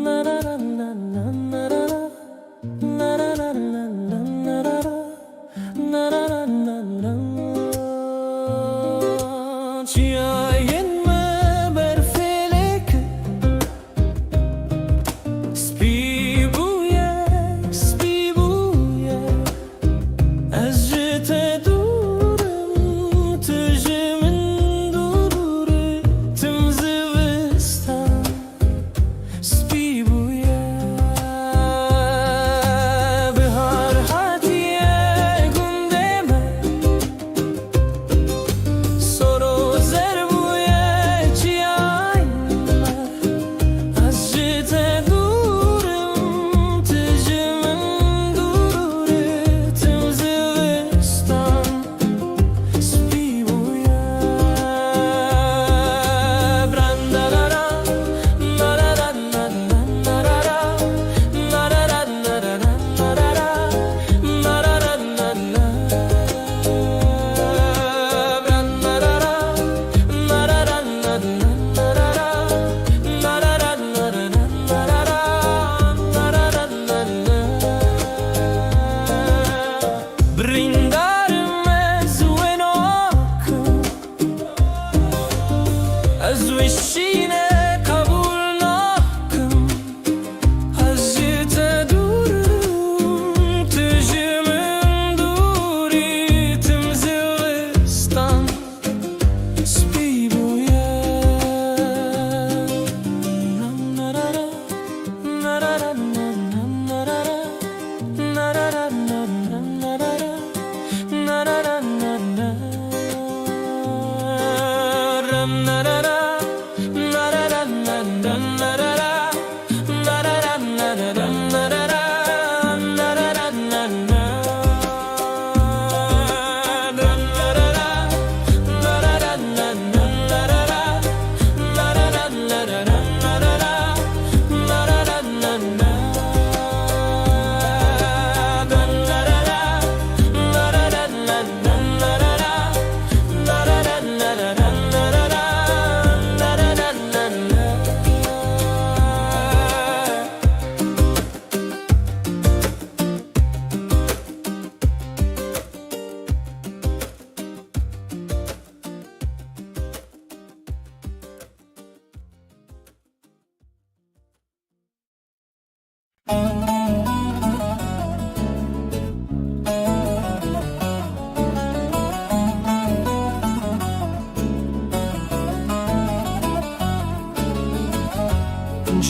na na na na na na na na na na na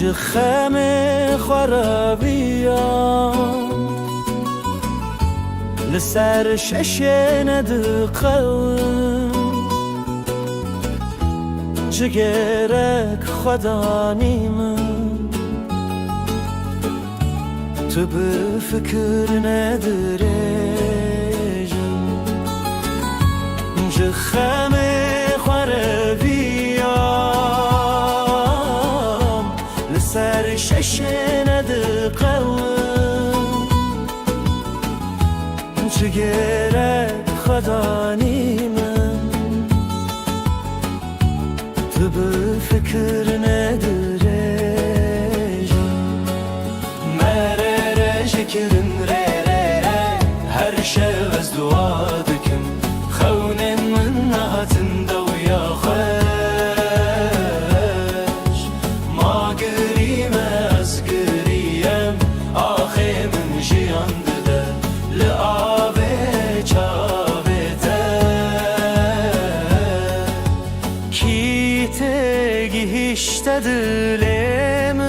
جخامي خرابيان لسر ششين دقون جگرک خدا نیمم تو به فکر ندارم جخم خواره بیام لسر ششه ندقم جگرک خدا نیمم تو به فکر ندارم مرر شکرن ره هر شب از دعا دکم خونن من نهاتن دویا خوش ما گریم از گریم آخه من جیان دده لعابه چاوه دلمن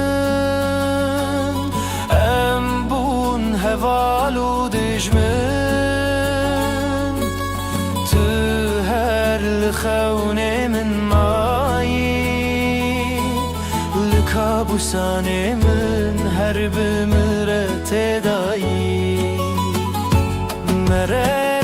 ام بون هوالو دجمن تو هر لخون من مایی لکابوسان من هر بمرت دایی مرر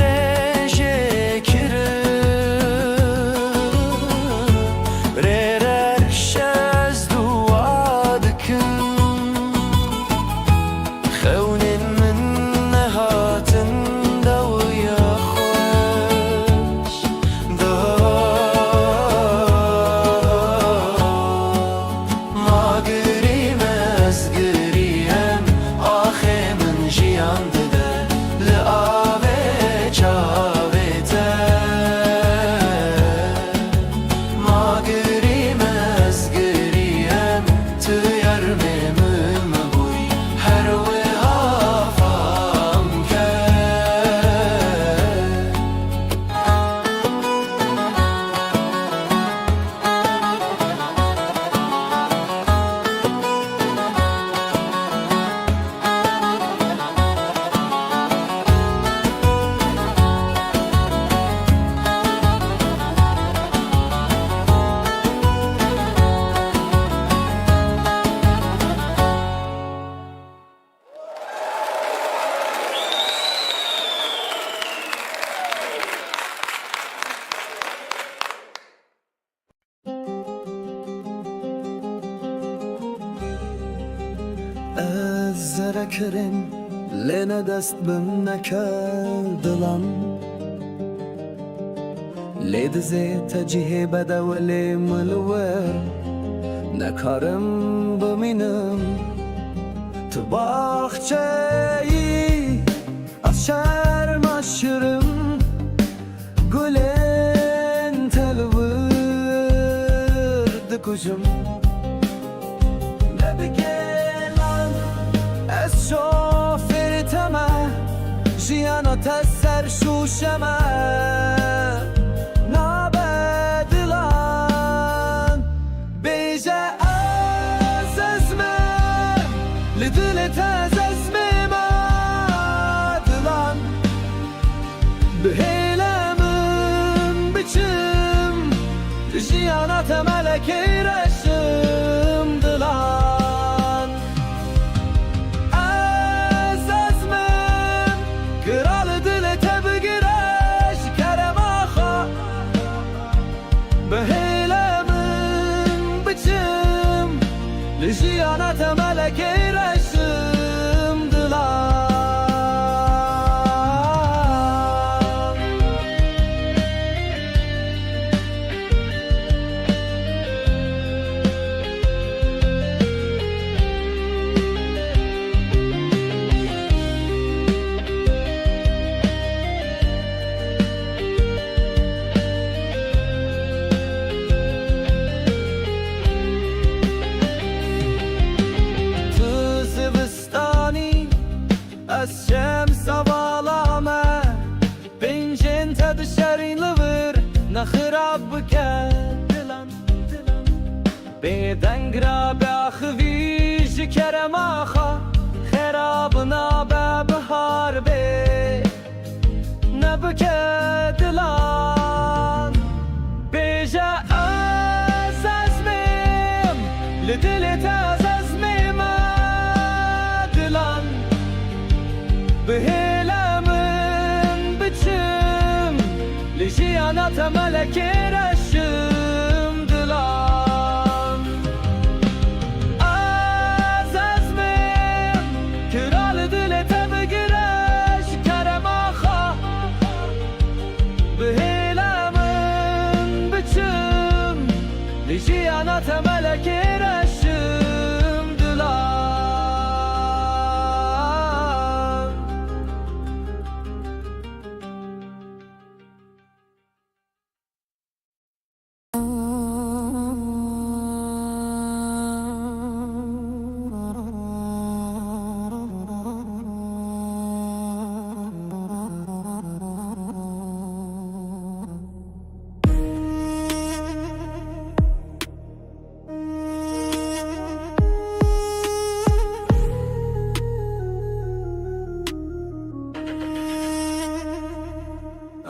زرکرین لینه دست بم نکردلم لید زی تجیه بده ولی ملور نکارم بمینم تو باخچه‌ای از شرم اشرم گلین تلور دکوشم شوفر تمه جیانا تسر شوشمه نابدلان بیجه از ازمه لدلت از ازمه مدلان بهیلمن بچم جیانا تملکی رشم دلان لجيانات ملكي رسم دلان از شمس والامه بینجن تد شرین لور نخراب بکن دلم بدنگ را بخوی Cihanata meleke reşimdiler Azazmim Kral dile tebe gireş Keremaha Bihilemin biçim Cihanata meleke reşimdiler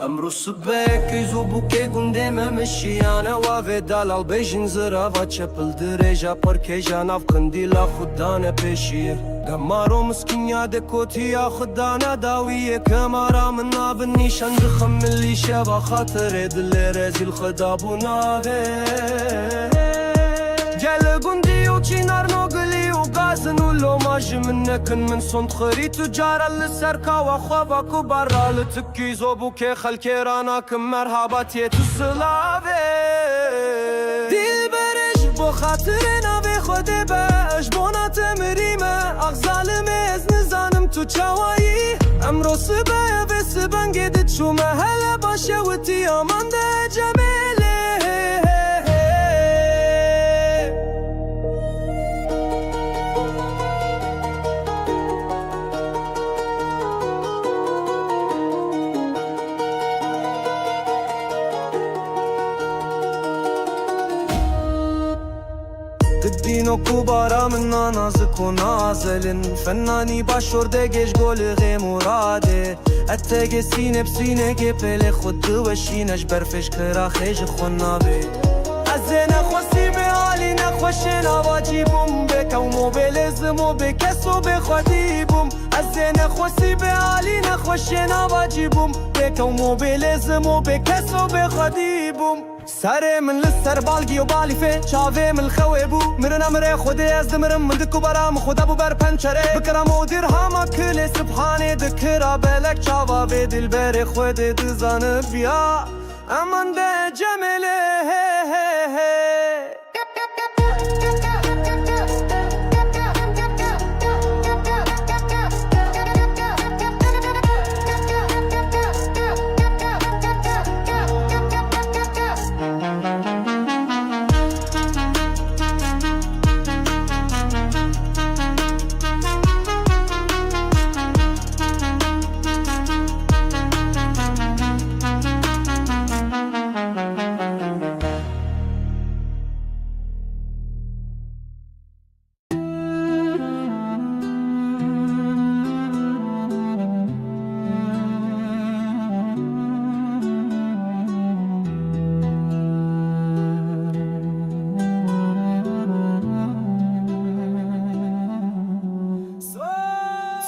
امرو سبک ایزو بوکه گنده ممشیانه و دلال بیشن زرا و چپل درجا پر کجان افقندیلا خودانه پیشیه گمارو مسکینیا دکوتیا خودانه داویه کمارا من آب نیشان دخم ملی شبا خاطر دل رزیل خدابونا گل گندی و چینار نوگلی و گازن و لوماج منکن من صند خری تجارا لسرکا و خوابا کو برا لتکی زوبو که خلکی رانا کم مرحباتی تسلاوه دیل برش بو خاطر ناوی خود باش بونا تمریمه اغزالم از نزانم تو چاوایی امرو سبه و سبن گدت شو محل باشه و تیامان ده جمیله دینو کوبارا من نازک و نازلن فنانی باشور دگش گل غی مراده اتگ سینه بسینه که پل خود دوشینش برفش کرا خیج خونابه از نخواستی به حالی نخوشه نواجی بوم بکو موبیل زمو بکسو بخوادی بوم از نخواستی به حالی نخوشه نواجی بوم بکو موبیل زمو بکسو بخوادی بوم سر من لسر بالگی و بالی فی چاوه من خوی بو مرن امره خودی از دمرم من دکو برام خدا بو بر پنچره بکرم و دیر هاما کل سبحانه دکرا بلک چاوا به دل بر خود دزانه بیا امان ده جمله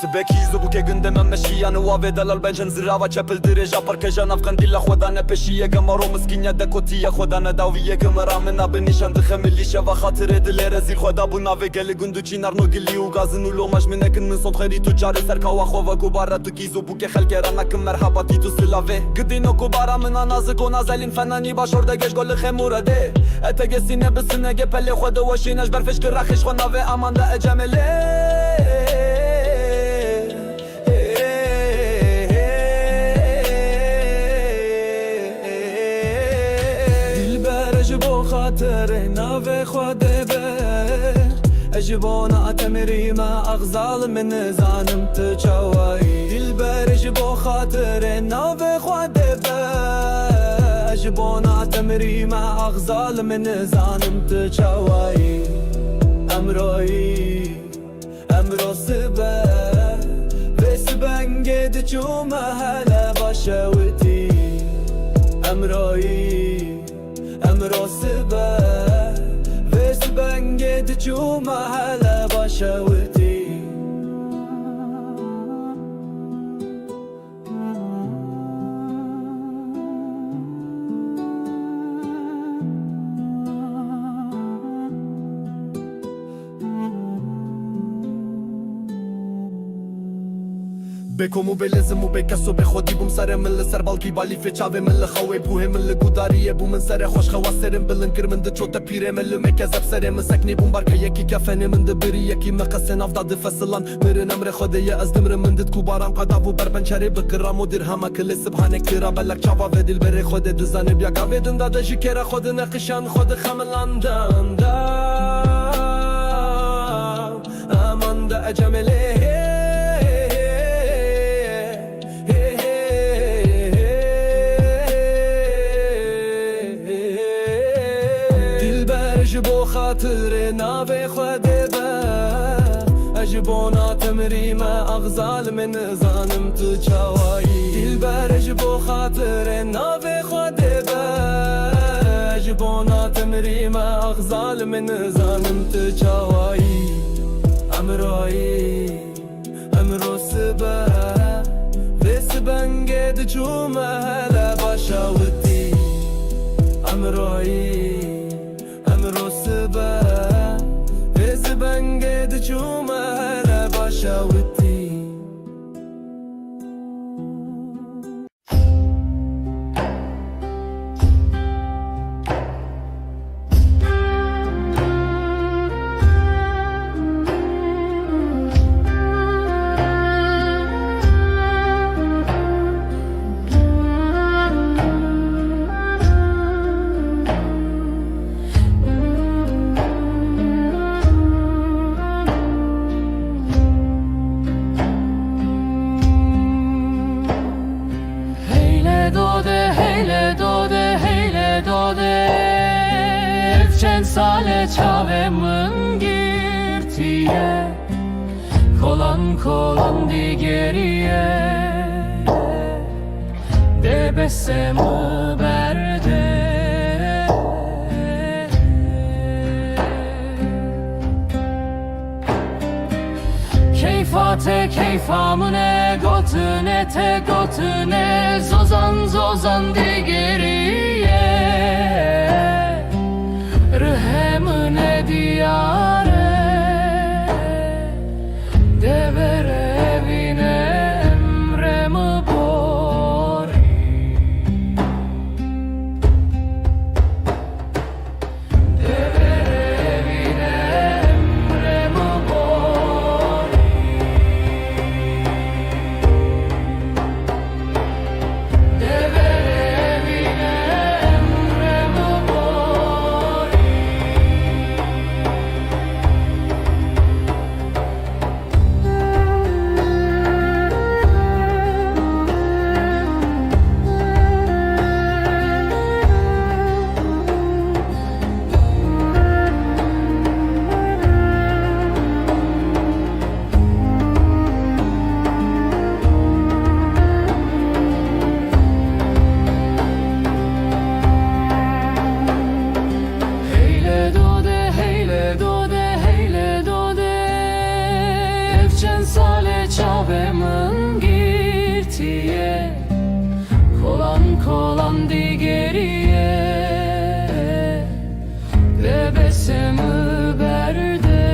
سبکی زبو که گنده من مشیانه و دلال بنجن زرا و چپل درجا پر کجان افغان دیلا خودانه پیشیه گمارو مسکینیا دکوتیا خودانه داویه گمرا منا بنیشان دخملی شوا خاطر دل رزیل خدا بو ناوی گل گندو چینار نو گلی و گازن و لوماش منکن من صند خری تو جار سرکا و خوا کوبارا تو کی زبو که خلک رانا کم مرحباتی تو سلاوه گدینو کوبارا منا نازک و نازلین فنانی باشور دگش گل خمورده اتگ سینه بسنه گپل خود وشینش برفش کرخش خو ناوه امان ده اجمله خاطر ناوی خواده بر اجبونا تمری ما اغزال من زانم تچوایی دل بر اجبو خاطر ناوی خواده بر اجبونا تمری ما اغزال من زانم تچوایی امروی امرو سبه و سبن گد چو محل باشوتی امروی امرو سبه و سبن گد چو محل باشوتی بکومو بلزمو بکسو به خودی بوم سر من لسر بالکی بالی فچاوه من لخوی بوه من لگوداریه بوم من سر خوش خواسرم بلن کرمن ده چوتا پیره من لمکزب سر من سکنی بوم بارکه یکی کفنه من ده بری یکی مقصن افداد فصلان مرن امر خوده یه از دمر من دت کوبارم قدابو برپنچره بکرام و درهما کل سبحانه کرا بلک چاوا و دل بره خوده دزانه بیا قاودن داده جکره خود نقشان خود خملاندان دا aman da acemele بو خاطر نابي خده با اجبونا تمري ما اغزال من زانم تجاوي دلبر بو خاطر نابي خده با اجبونا تمري ما اغزال من زانم تجاوي امروي امرو سبا وسبنگد جوما هلا باشاوتي امروي امرو سبا وسبنگد جوما هلا باشاوتي Sale çavemın girtiye Kolan kolan di geriye Debesemu berde Keyfate keyfamune gotune te gotune Zozan zozan di geriye Rıhemine diyare Devere evine emremi bori Devere evine emremi bori Devere evine emremi bori Heyle dode, heyle dode, heyle dode Evcen sale çavemın girtiye Kolan kolan di geriye Bebesemi berde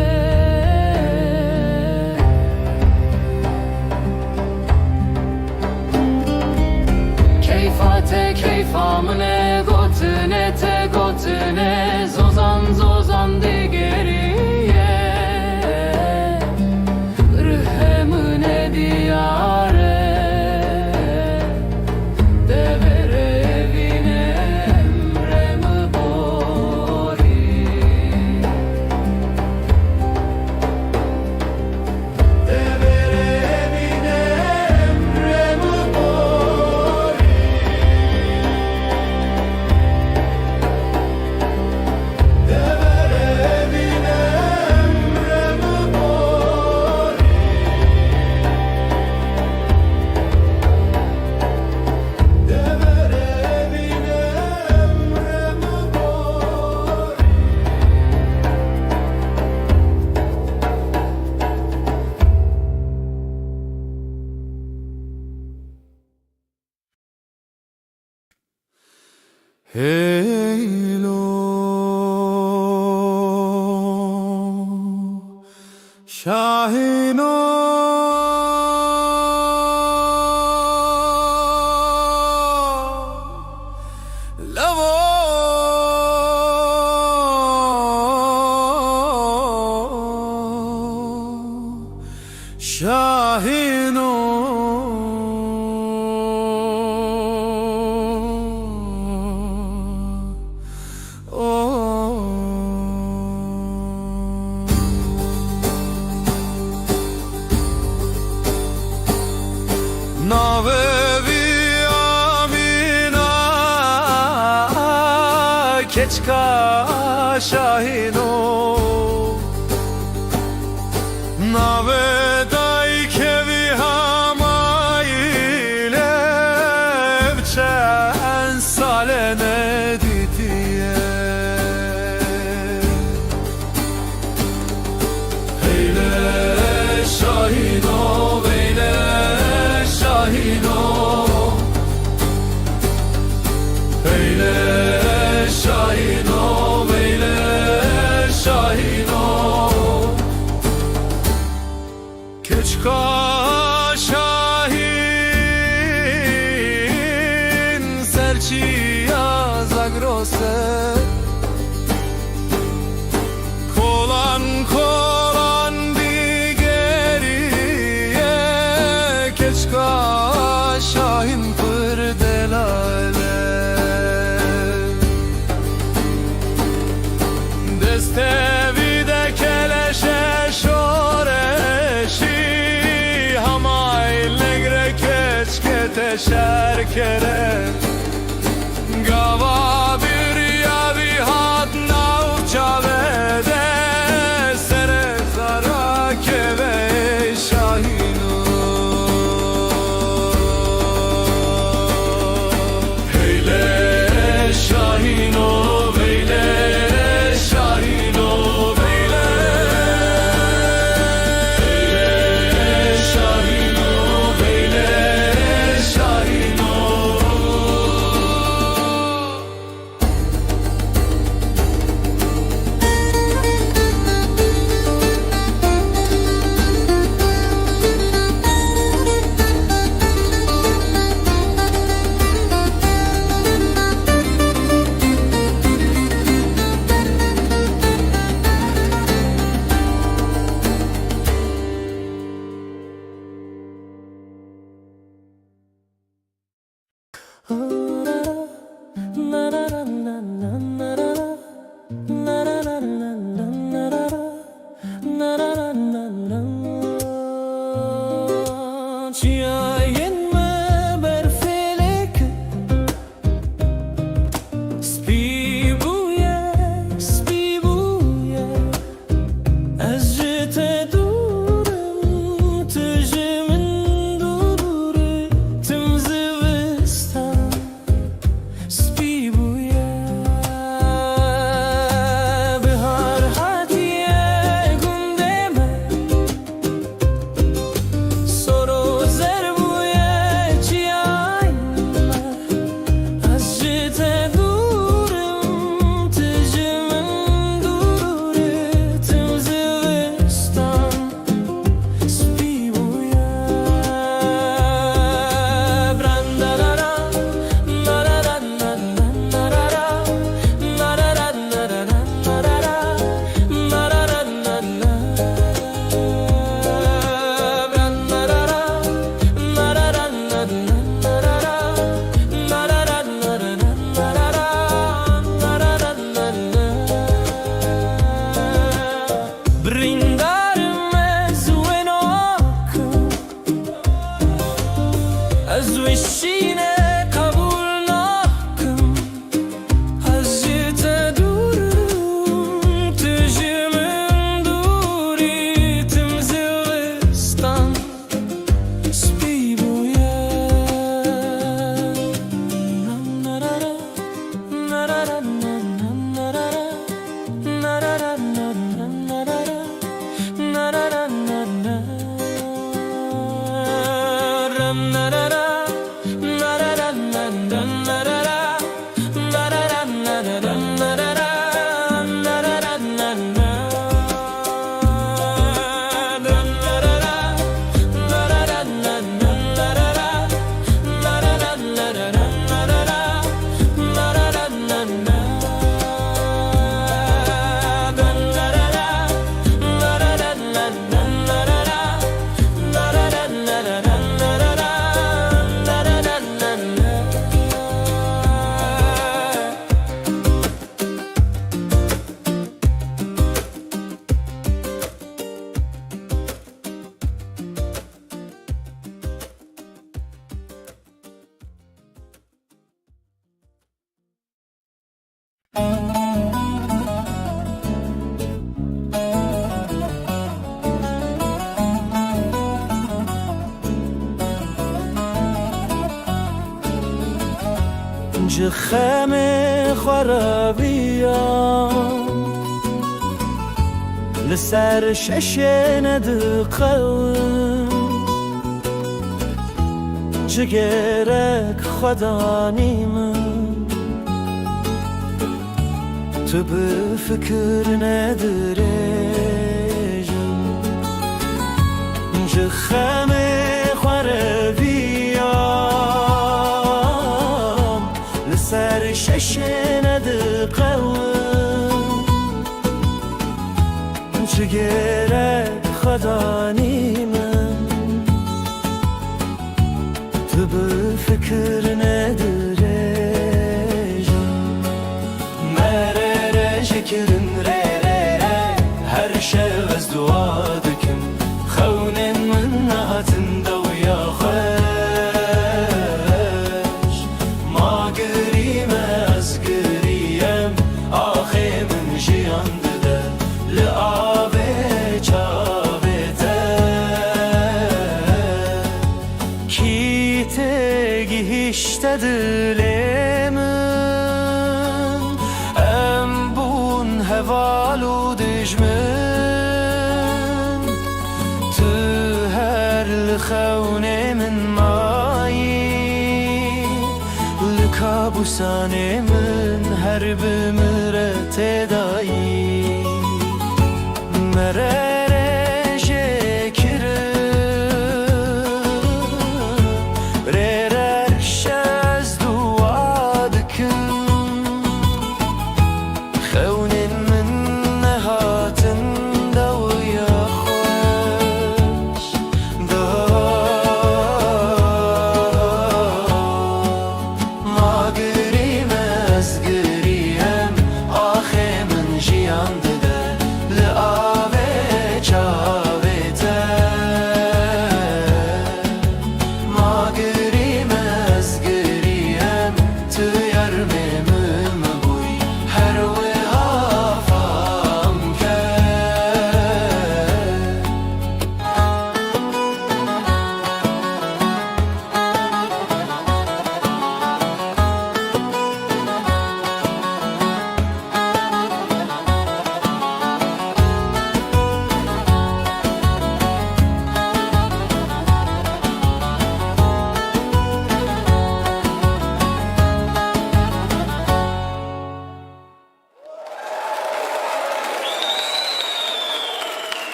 Keyfate keyfamine gotune te gotune Zozan zozan di geriye Rıhemine diyare Devere evine emremi bori Devere evine emremi bori Devere evine emremi bori Devere evine emremi bori Heylo Şahino Şahin Navevi Amina Keçka Şahino Navedai kevi hamaile Evçen salene didiye Eyle Şahino Eyle Şahino Eyle Şahino Eyle Şahino Keçka Şahin Serçiya Zagrose Kolan kolan digeriye Keçka Şahin pırdelale Destevi de keleşe şoreşi Hamayl negre keçke şerkere Gava bir yavi hat navçavede Sere zara keve şahinu Heyle şahino Heyle şahino Heyle şahino Heyle şahino Bihar جخم خرابيان لسر ششن دقون جگرک خدا نیمم تو به فکر ندارم جخم خرابیام لسر ششن دقون جگرک خدا نیمم تو به فکر ندارم مرره شکرن ره ره ره هر شب از دعا دکم خونن من نهاتن دویا خوش ما گریم از گریم آخی من جیان دده لعابه چاوه işte dilemin em bun hevalu dijmin tu her lkhawne min mayi likabusane min her bimre tedayi merere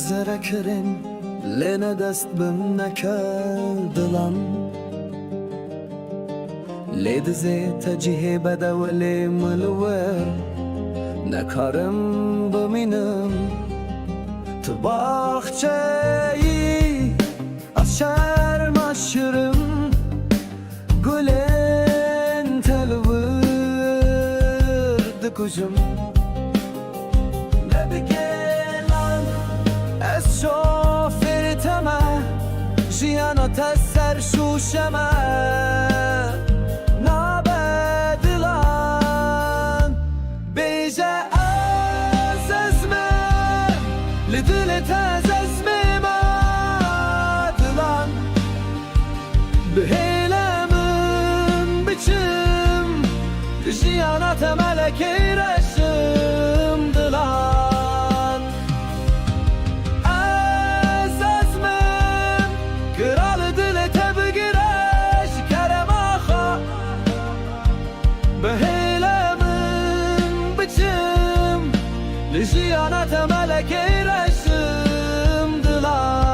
زرکرین لنه دست بم نکردلم لید زی تجیه بدولی ملور نکارم بمینم تو باخچه‌ای از شرم aşırım گلن تلورد کجم شوفر تمه جیانا تسر شوشمه نابدلان بیجه از ازمه لدلت از ازمه مدلان بهیلمن بچم جیانا تملکی رشم دلان Ljiana te meleke resim dilan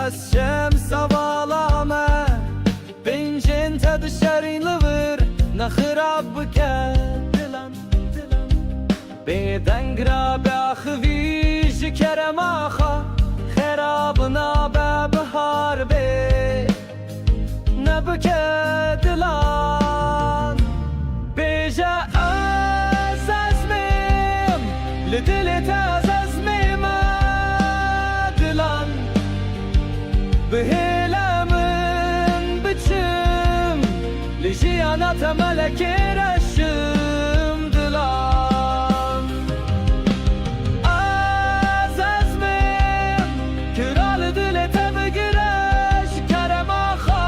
از شمس والامه بینجن تا دشارین لور نخراب بکن دلم بدنگ را بخوی ji kerema xwe xerabina be bihar bê nebike dilan bêje ez ezmêm li dilê te ez ezmêm dilan bi hêle min biçim li jiyana te melekê reşim dilan ez ezmêm kira li dilê te bigire ji kerema xwe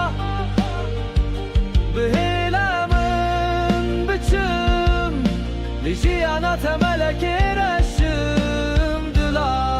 bi hêle min biçim li jiyana te melekê reşim dilan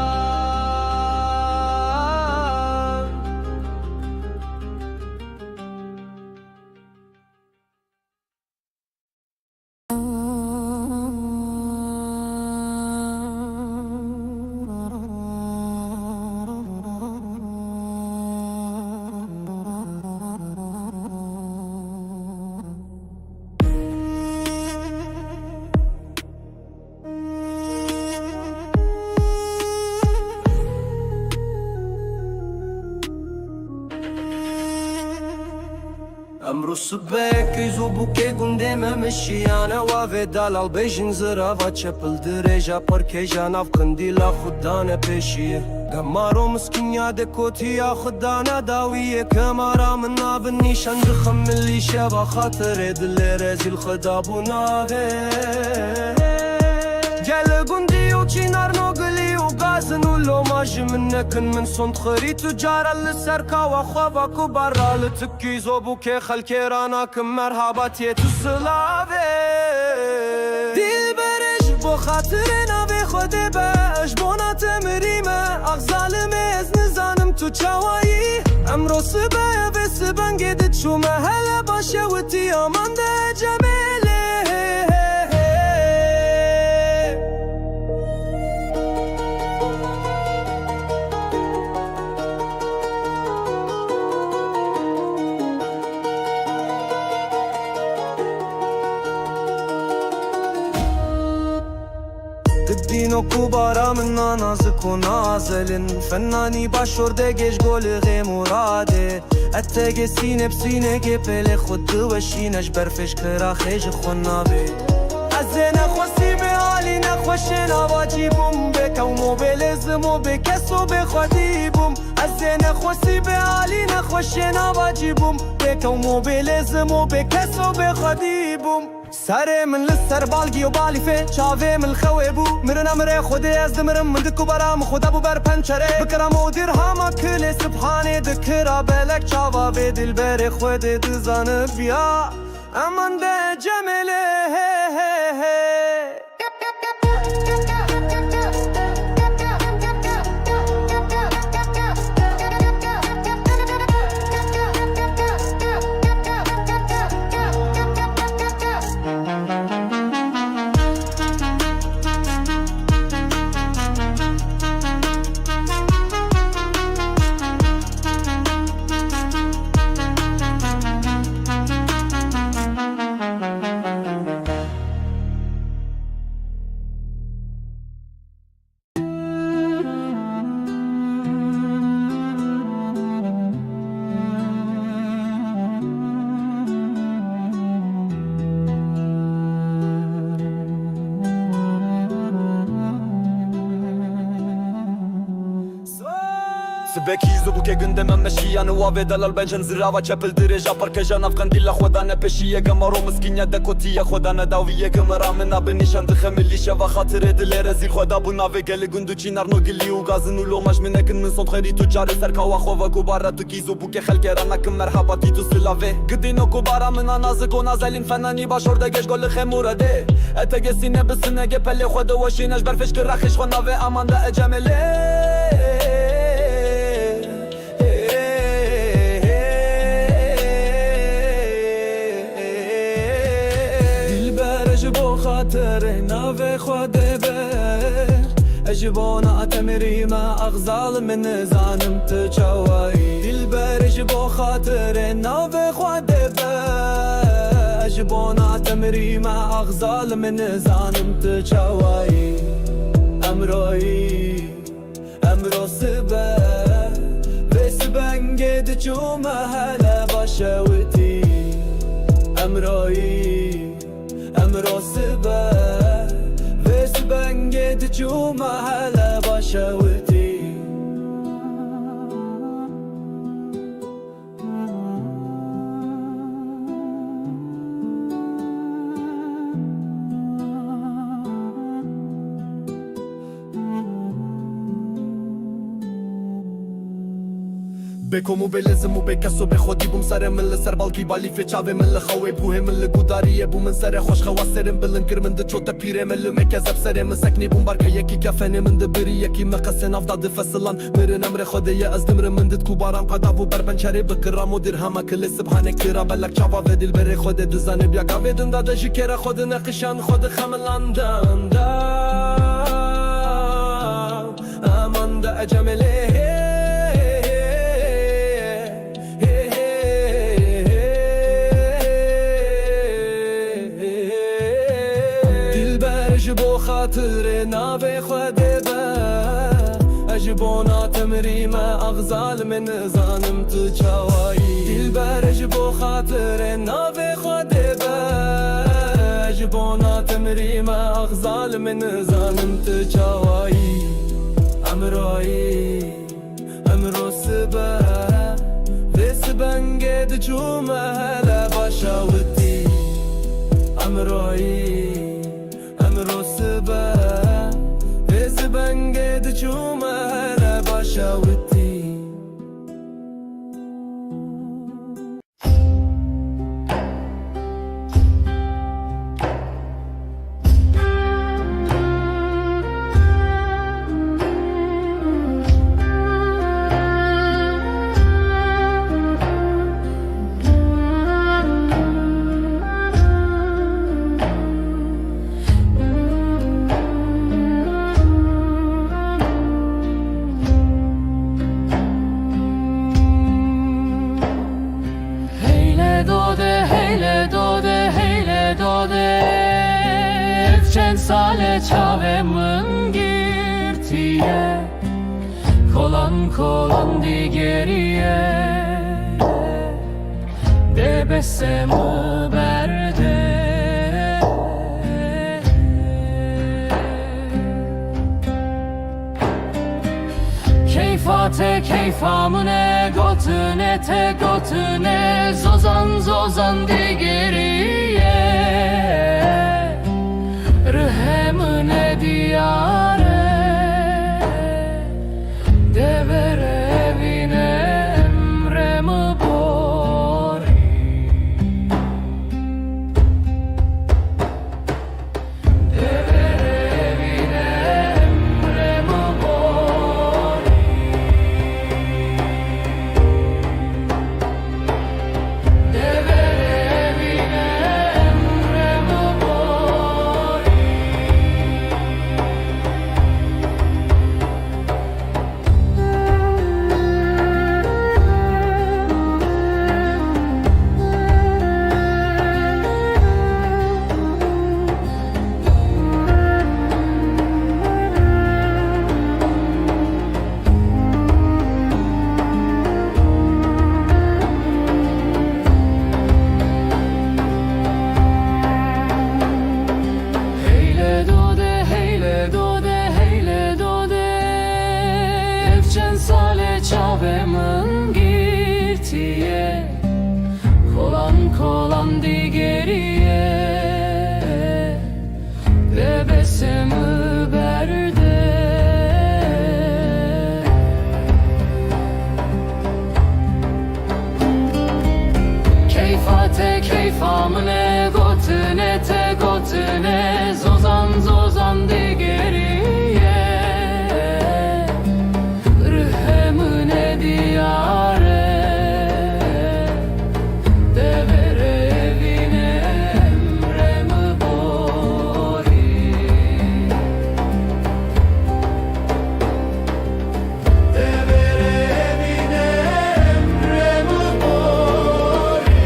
امرو سبک ایزو بوکه گنده ممشیانه و دلال بیشن زرا و چپل درجا پر کجا ناف قندیلا خودانه پیشیه گمارو مسکینیا دکوتیا خودانه داویه کمارا من ناب نیشان دخم ملی شبا خاطر دل رزیل خدا بوناوه گل گندی و چینار نوگلی و گازن و لوماج من نکن من سند خری تجارا لسرکا و خوابا کو برا لتکی زوبو که خلکی رانا کم مرحباتی تو سلاوه دیل برش بو خاطر ناوی خود باش بونا تمریمه اغزالم از نزانم تو چاوایی امرو سبایه و سبنگه دید شو محله باشه و تی آمان ده جمیله دینو کوبارا من نازک و نازلن فنانی باشورده گش گل غی مراده اتگه سینه بسینه گه پل خود دوشینش برفش کرا خیج خونابه از نخواستی به حالی نخوشه نواجی بوم بکو موبیل زمو بکسو بخوادی بوم از نخواستی به حالی نخوشه نواجی بوم بکو موبیل زمو بکسو بخوادی بوم سر من لسر بالگی و بالی فی چاوه من خوی بو مرنا مره خودی از دمرم من دکو برام خدا بو بر پنچره بکرم و دیر هاما کل سبحانه دکرا بلک چاوا به دل بر خود دزانه بیا امان ده جمله سبکی زبو که گنده من مشیانه و دلال بنجن زرا و چپل درجا پر کجا نفقن دیلا خدا نپشیه گمارو مسکینیا دکوتیه خدا نداویه گمرا من بنشان دخملیشه و خاطر دل رزیل خدا بو ناوه گل گندو چینار نو گلی و گازن و لوماش منکن من صد خیری تو جاره سرکا و خواه کوبارا تو کی زبو که خلک رانکم مرحباتی تو سلاوه گدینو کوبارا من نازک و نازلین فنانی باشورده گش گل خمورده اتگه سینه بسنه گه پله خود وشینش برفش که رخش خو ناوه امان ده اجمله خاطر ناوه خواده بر اجبونا تمری ما اغزال من زانم تچوایی دل بر اجبو خاطر ناوه خواده بر اجبونا تمری ما اغزال من زانم تچوایی امروی سبا وسبن قد جوما هلا بشاوتي أمرأي أمرأ سبا وسبن قد جوما هلا بشاوتي بكم وبلازم وبكسو بخودي بوم سر من لسر بالكي بالي في چاوي من لخوي بوه من لگوداريه بو من سر خوش خواسرم بلنكر من د چوت پیره من لمکزب سر من سکني بوم بارك يكي كفن من د بري يكي مقسن افضاد فصلان مرن امر خديه از دمر من د كوبارام قدا بو بربنچري بكرام و درهم كل سبحان كرا بلك چاوا ودل بر خود دزانه بیا گاودن داد جکر خود نقشان خود خملاندان دا امان دا اجمله بو خاطر ناوی خود با اجبونا تمری ما اغزال من زانم تو چاوایی دل برج بو خاطر ناوی خود با اجبونا تمری ما اغزال من زانم تو چاوایی امرایی امرو سبا وسبن قد جوما هلا بشاوتي امرایی امرو سبا وسبن قد جوما هلا بشاوتي Sale çavemın girtiye Kolan kolan di geriye Debessemu berde Keyfate keyfamune gotune te gotune Zozan zozan di geriye Rıhemine diyare Devere evine emremi bori Devere evine emremi bori Devere evine emremi bori Sale çavemın girtiye Kolan kolan di geriye Bebesimi berde Keyfate keyfamine gotune te gotune Zozan zozan di geriye diyare Devere evine emremi bori Devere evine emremi bori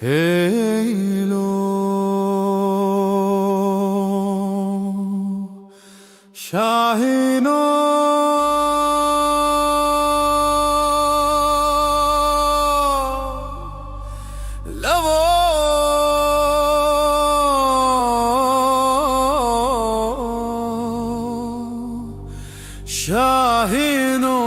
Heylo Şahino Lavo Şahino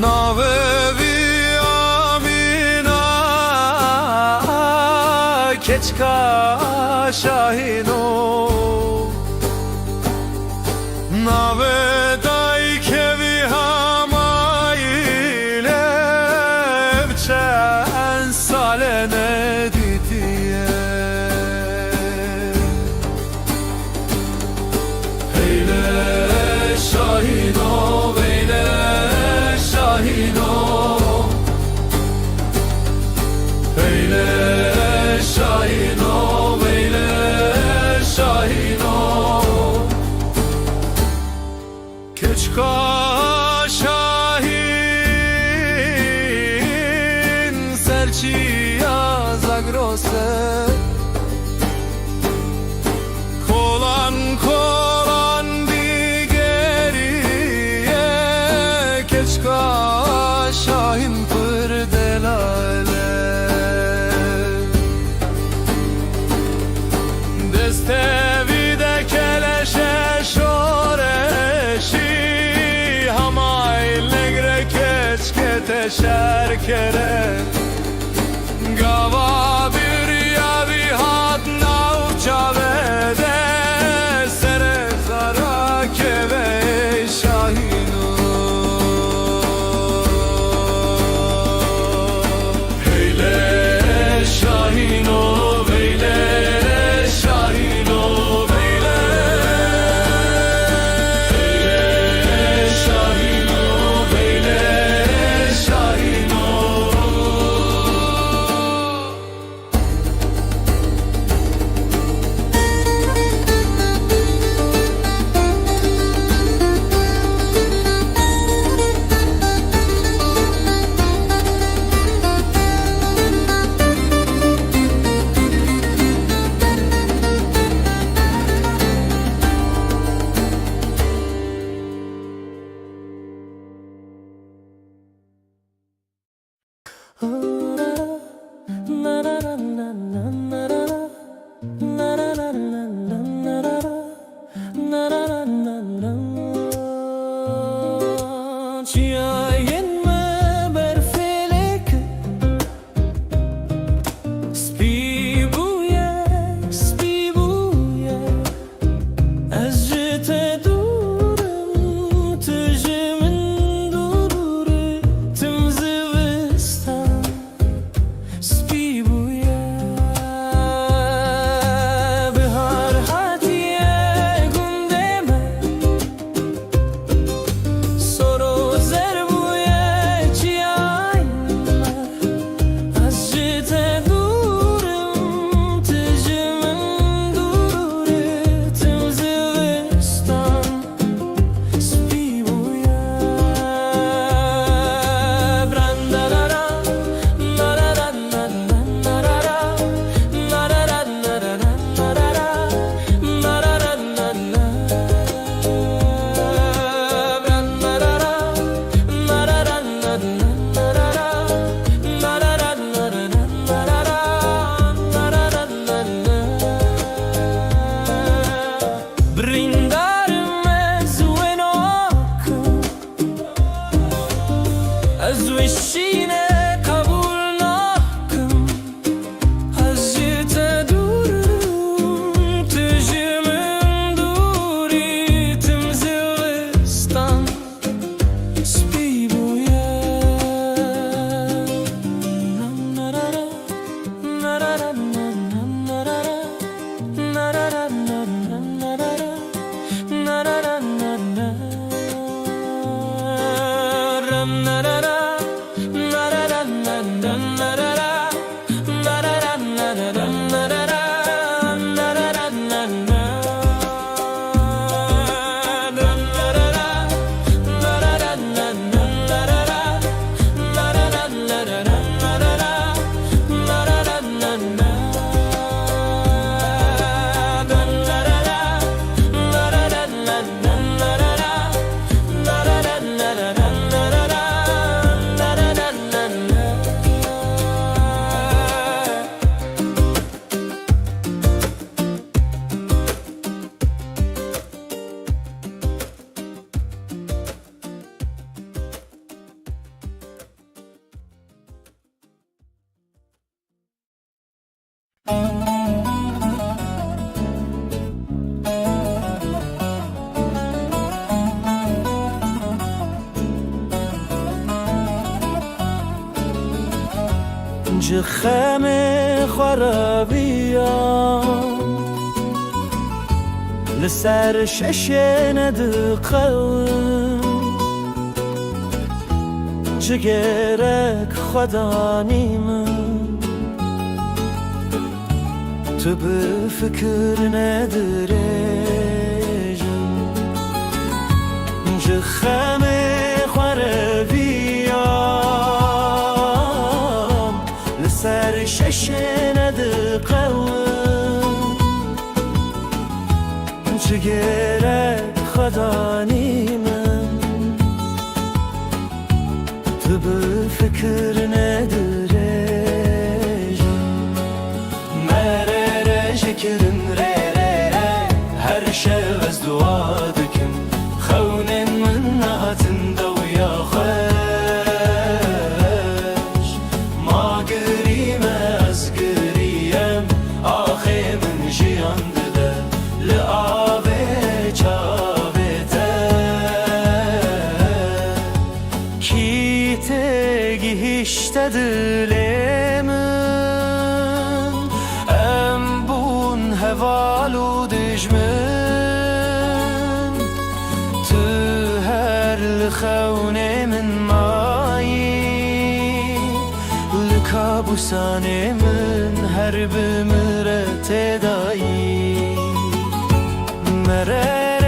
Navevi amina keçka şahino Navedai kevi hamayle Evçen salene ditiye Heyle şahino veyle şahino Veyle şahino veyle şahino Keçka şahin serçiya zagrose Kolan kolan digeriye Keçka şahin pırdelale Destevi de keleşe şoreşi Hamay legre keçke şerkere Gava bir yavi hat navça vede Sere zara keve şahino Heyle şahino veyle şahino veyle şahino veyle şahino na na na na na جخم خرابيان لسر ششن دقل جگرک خدا نیمن تو به فکر ندرجم جخم خرابيان لسر ششن دقل جگرک خدا نیمن تو به فکر ندرجم مرره شکرن ره هر شب از دعا دکم خونن من نهاتن دویا خوش ما گریم از گریم آخه من جیان دده لعابه چاوه کی تگی هشته دلمن ام بون هوالو دجمن تو هر لخون من مایی لکابوسان من هر بمرت دایی مرر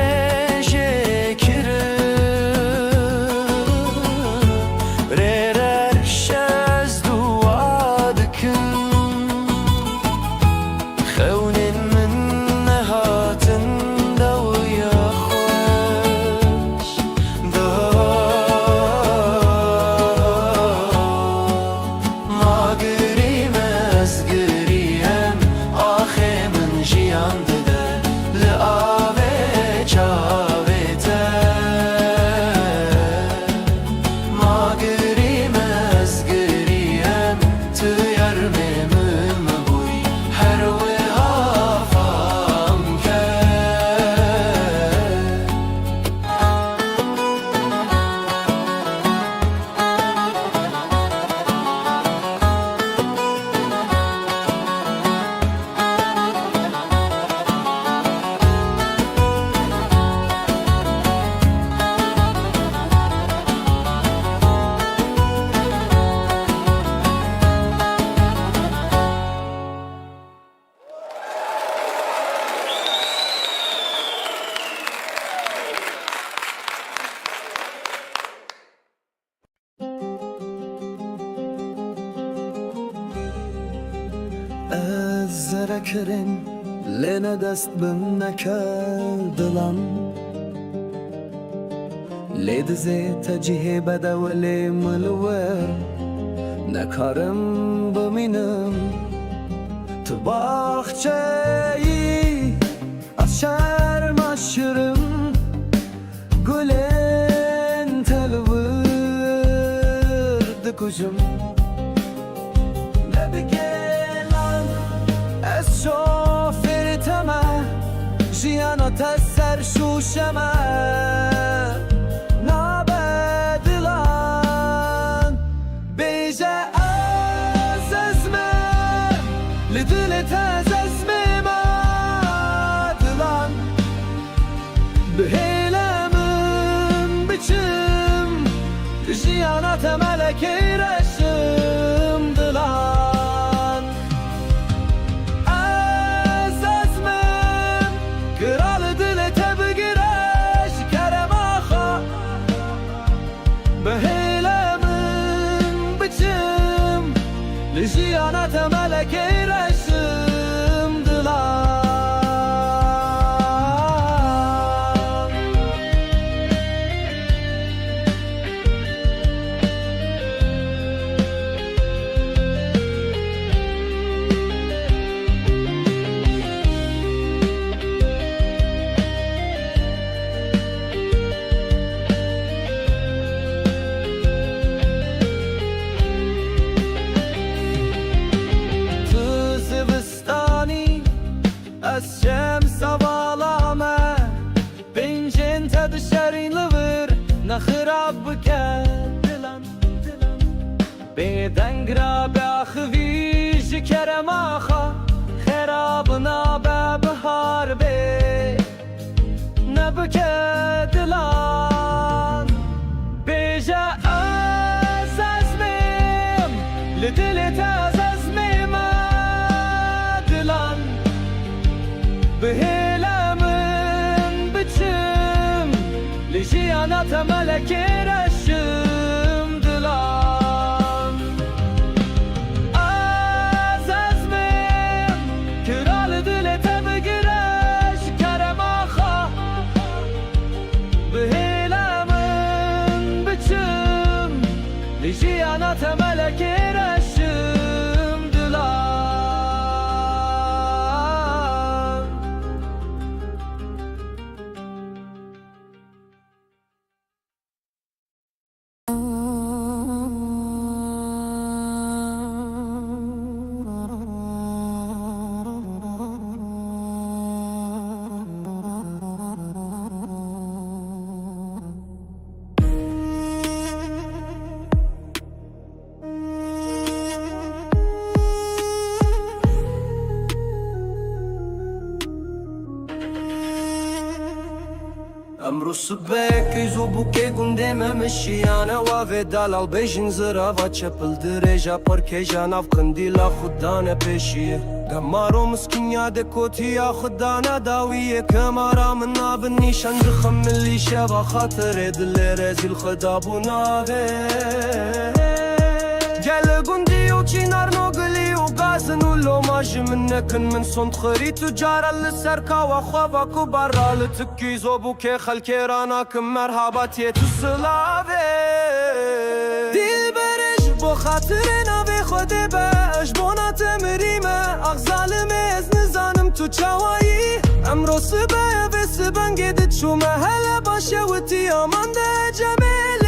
زرکرین لنه دست بم نکردلان لید زیت جیه بده ولی ملور نکارم بمینم تو باخچه‌ای از شرم aşırım گلن تلورد کجم نبگلان از شوفر تمه جیانا تسر شوشمه نابدلان بیجه از ازمه لدلت از ازمه مادلان بهیلمم biçim جیانا تملکی رشم دلان از ازمم کral دلت بگیرش کرم آخا بهیلمم biçim جیانا تملکی رشم دلان بدنگ را بخویج کرم آخا خرابنا ببهار به نبکه دلان بیجا از ازمیم لدلت از ازمیم دلان بهلمن بچم لجیانات ملک رشم دلان از ازمیم کرال دلت بگرش کرم آخا بهلمن بچم لجیانات ملک رشم دلان امرو سبک ایزو بوکه گنده ممشیانه و دلال بیشن زرا و چپل درجا پرکیجا ناف قندیلا خودانه پیشیه گمارو مسکینیا دکوتیا خودانه داویه کمارا من ناب نیشان رخم ملی شبا خاطر دل رزیل خدا بوناوه گل گندی و چینار نوگلی و گازن و لوماج منکن من صند خری تجارا لسرکا و خوابا کو برا لتکی زوبو که خلکی رانا کم مرحباتی تو سلاوه دیل برش بو خاطر ناوی خود باش بونا تمریمه اغزال میز نزانم تو چاوایی امرو سبه و سبنگی دت شو محل باشه و تی آمان ده جمیله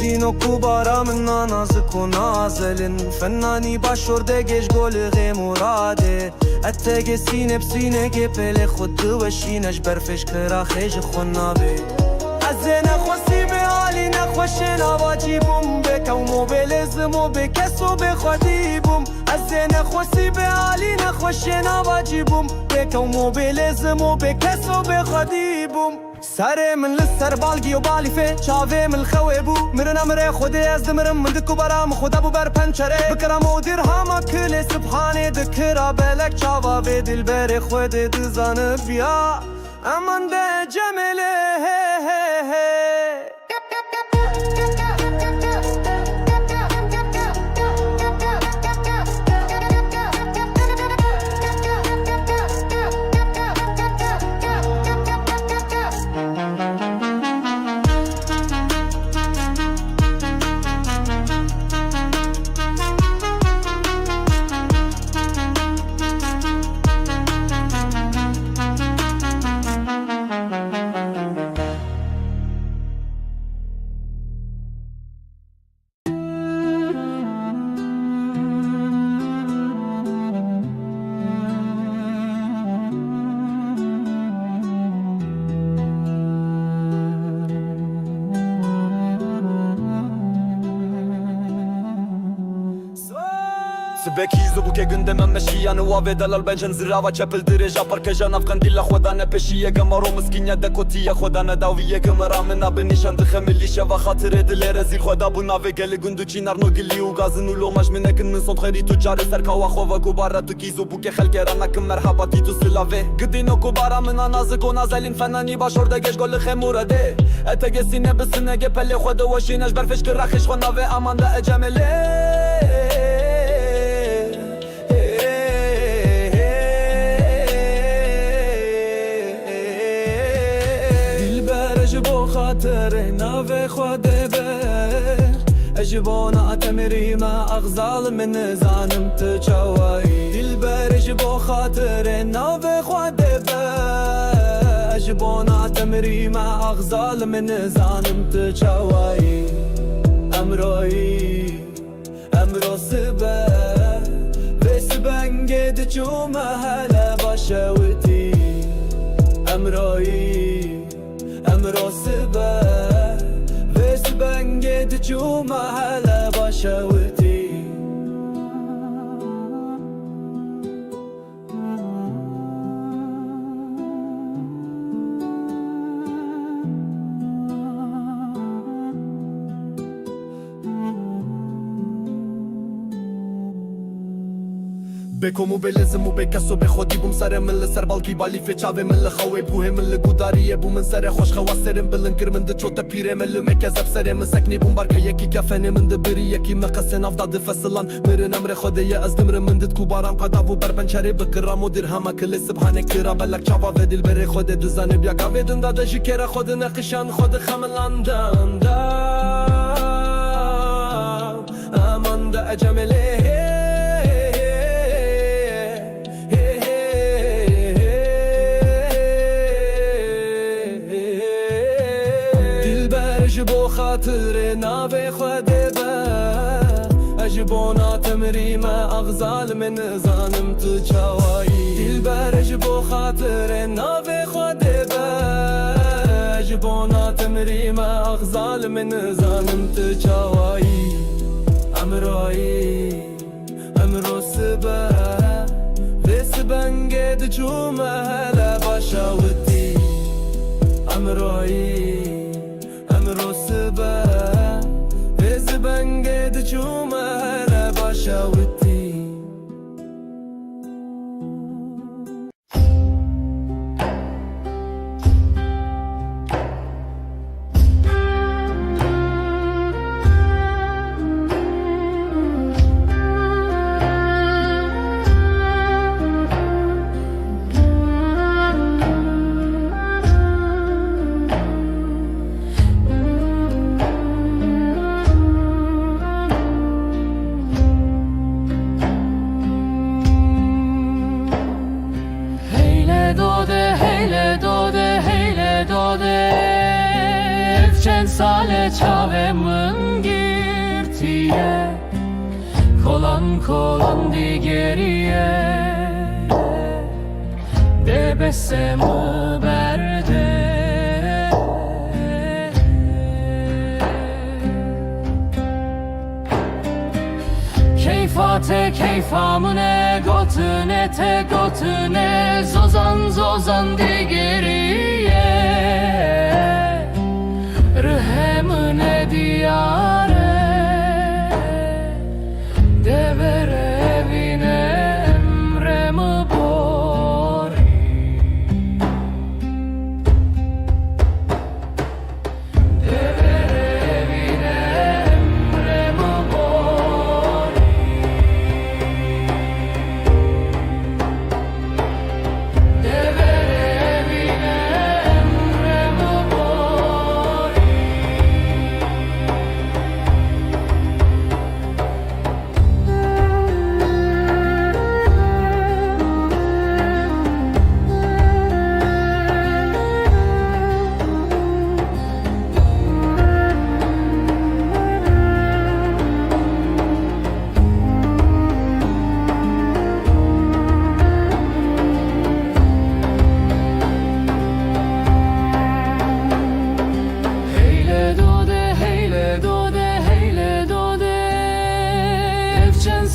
دینو کوبارا من نازک و نازلن فنانی باشورده گش گل غی مراده اتگ سینه بسینه گی پل خود دوشینش برفش کرا خیج خونابه از نخواستی به حالی نخوش نواجی بوم بکو موبیل زمو بکسو بخوادی بوم از نخواستی به حالی نخوش نواجی بوم بکو موبیل زمو بکسو بخوادی بوم سر من لسر بالگی و بالی فی چاوه من خوی بو مرنا مره خودی از دمرم من دکو برام خدا بو بر پنچره بکرم و دیر هاما کل سبحانه دکرا بلک چاوا به دل بر خود دزانه بیا امان ده جمله سبکی زبو که گنده من مشیانه و دلال بنجن زرا و چپل درجا پرکجا نفقن دیلا خدا نپشیه گمارو مسکینیا دکوتیه خدا نداویه گمرا منا بنیشان دخملیشه و خاطر دل رزیل خدا بونا و گل گندو چینار نوگلی و گازن و لوماش منکن من صند خری تجار سرکا و خواه کوبارا تو کی زبو که خلک رانا کم مرحباتی تو سلاوه گدینو کوبارا منا نازک و نازلین فنانی باشورده گش گل خمورده اتگ سینه بسینه گه پل خود وشینش برفش که رخش خوناوه امان ده جمله خاطر ناوی خواده بر اجبونا تمری ما اغزال من زانم تچوایی دل بر اجبو خاطر ناوی خواده بر اجبونا تمری ما اغزال من زانم تچوایی امرایی امرو سبه ویس بنگه چو محله باشه وتی امرایی امرو سبه ویس بنگه چو محله باشه وتی بکم و بلزم و بکس و بخودی بوم سر من لسر بالکی بالی فچاوه من لخوه بوه من لگوداریه بوم من سر خوش خواسرم بلن کرمن ده چوتا پیره من لمکزب سره من سکنی بوم بارکه یکی کفنه من ده بری یکی مقصن افداد فصلان مرن امر خوده یه از دمر من دد کوبارم قدابو بربنچره بکرام و درهما کل سبحانه کرا بلک چاوا و دل بره خوده دوزانه بیا گاوه دن داده جکره خود نقشان خود خملاندم دا امان دا اجمله بو خاطر ناوی خوده با اجبونا تمریم اغزال من زانم تو چاوایی دل برج بو خاطر ناوی خوده با اجبونا تمریم اغزال من زانم تو چاوایی امرایی امرو سبا ویس بنگه دجو محله باشاوتی امرایی امرو سبا ویز بنگه دچو محله باشاوتی Sale çavemın girtiye Kolan kolan di geriye Debesemu berde Keyfate keyfamune gotune te gotune Zozan zozan di geriye Rıhemine diyare Devere evine emremi bori Devere evine emremi bori Devere evine emremi bori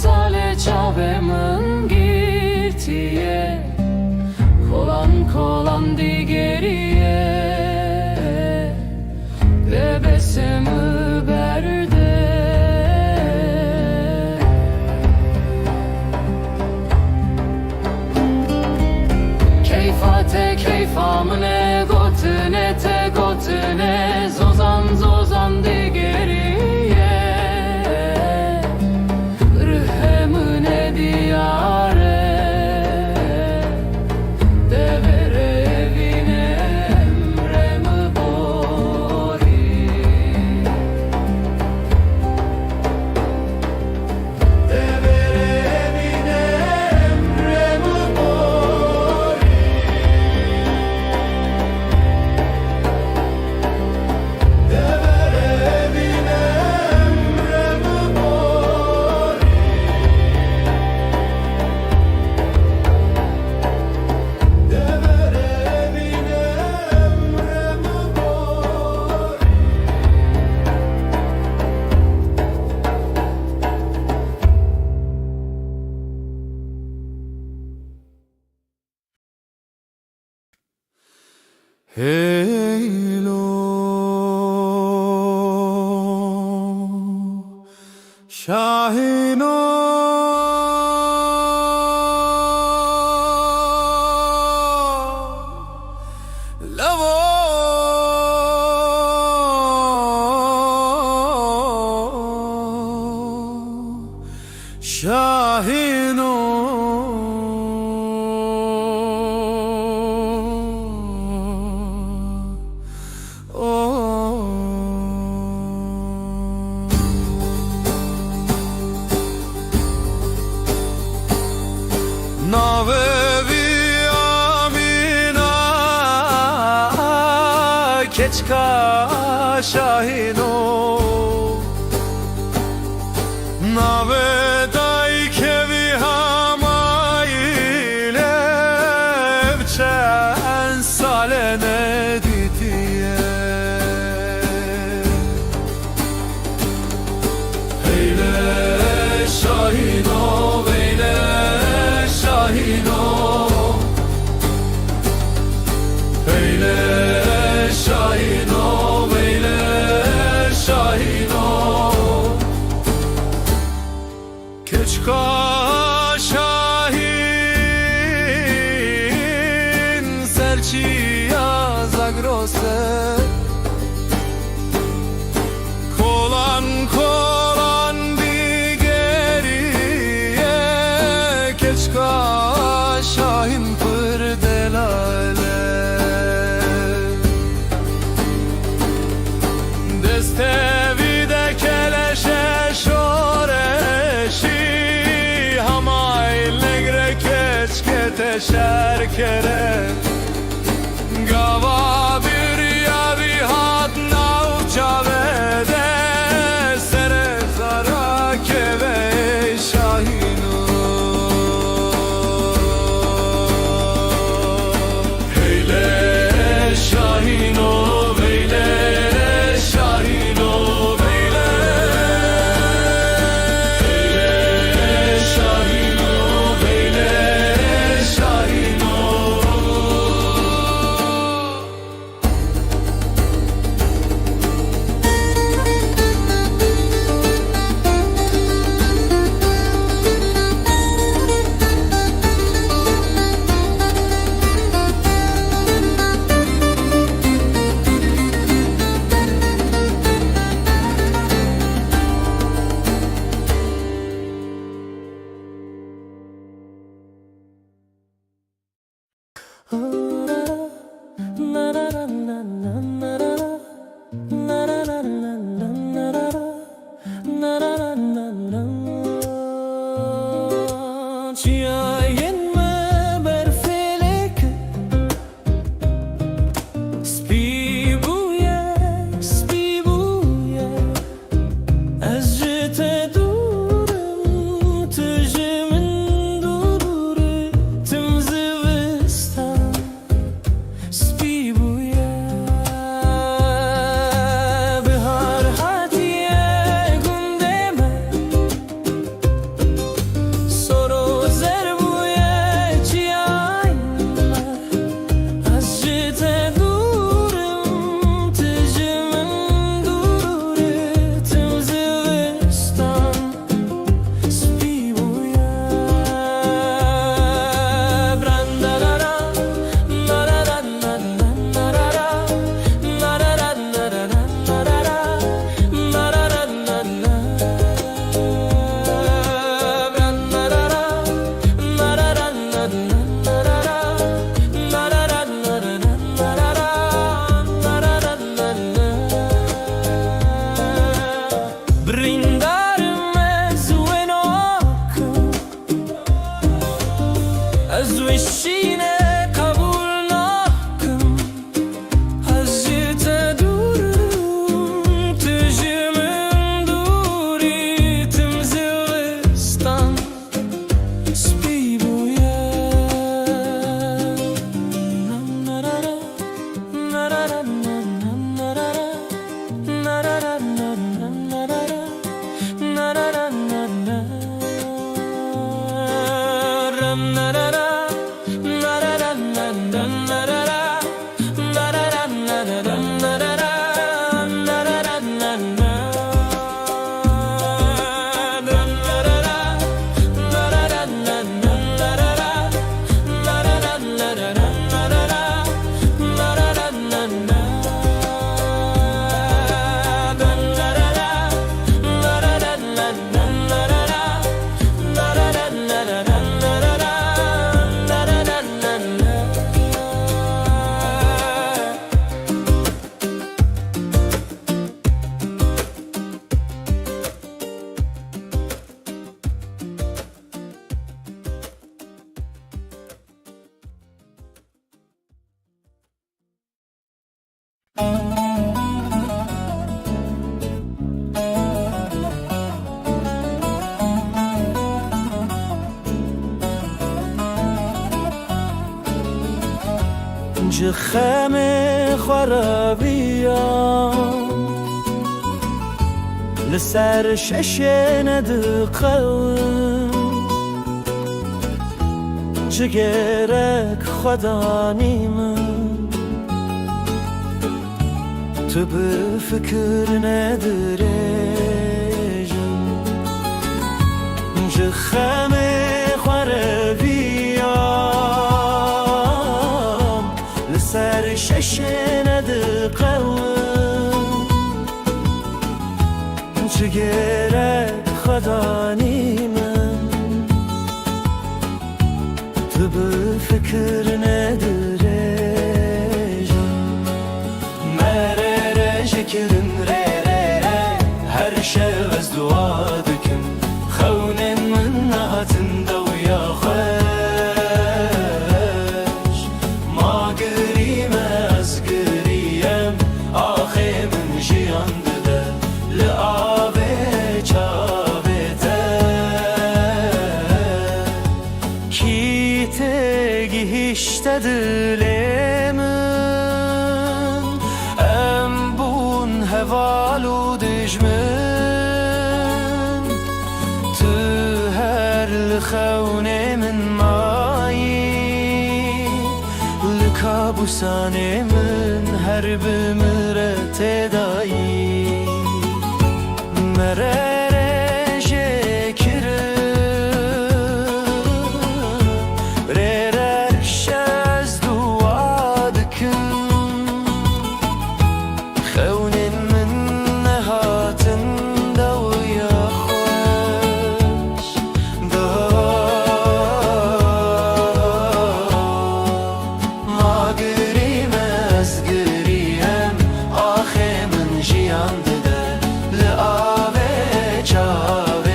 Sale çavemın girtiye Kolan kolan di geriye Bebesimi berde Keyfate keyfamine gotune te gotune Zozan zozan di geriye diyare Devere evine emremi bori Heylo Şahino Lavo Şahino Navevi amina keçka şahino Navedai kevi hamayle evçen salene ditiye Eyle şahino veyle şahino Eyle şahino veyle şahino Keçka şahin serçiya zagrose Kolan kolan digeriye Keçka şahin pırdelale Destevi de keleşe şoreşi Hamayl negre keçkete şerkere Gava bir yavi hat navça vede Sere zara keve şahinu Heyle şahino veyle şahino veyle Heyle şahino veyle şahino Spí buje, bihar جخم خرابيان لسر ششن دقل جگرک خدا نیمن تو به فکر ندرجم جخم خرابيام لسر ششن دقل جگرک خدا نیمن تو به فکر ندرجم مرره جکرن ره هر شب از دعا دکن خونن من نهاتن دویا خوش ما گریم از گریم آخه من جیان دده لعابه چابه کی تگی هشته دلمن ام بون هوالو دجمن تو هر لخون من مایی لکابوسان من هر بمرت دایی مرره جکرم ررش از دعا دکن خون من نهاتن دویا خوش ما گریم از گریم آخه من جیان دده لعابه چاوه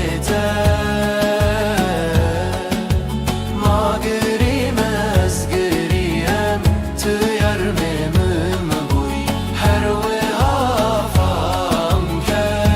ما گریم از گریم تو یرمم مبوی هر وهافم کرد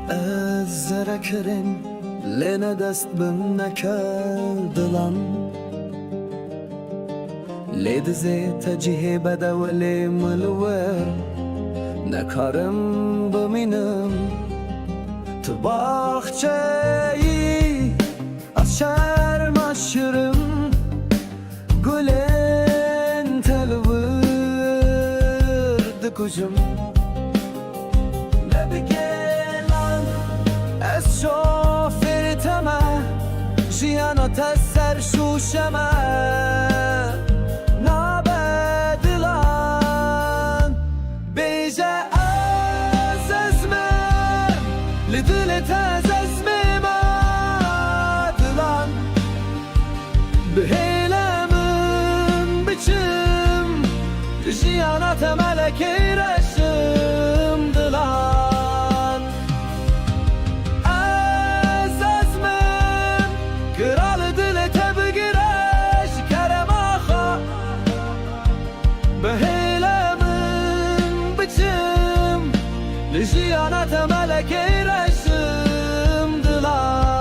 از زرکرین لینه دست بم نکردلان لید زی تجیه بده ولی ملور نکارم بمینم تو باخچه‌ای از شرم aşırım گلن تلورد کجم نبگلان از شوفر تمه جیانا تسر شوشمه نابدلان بیجه از ازمم لدلت از ازمم آدلان بهیلمم بچم جیانا تملکی رشم دلان از ازمم کرال دلت بگرش کرم آخا بهیلمم بچم لجیانا تملکی رشم دلان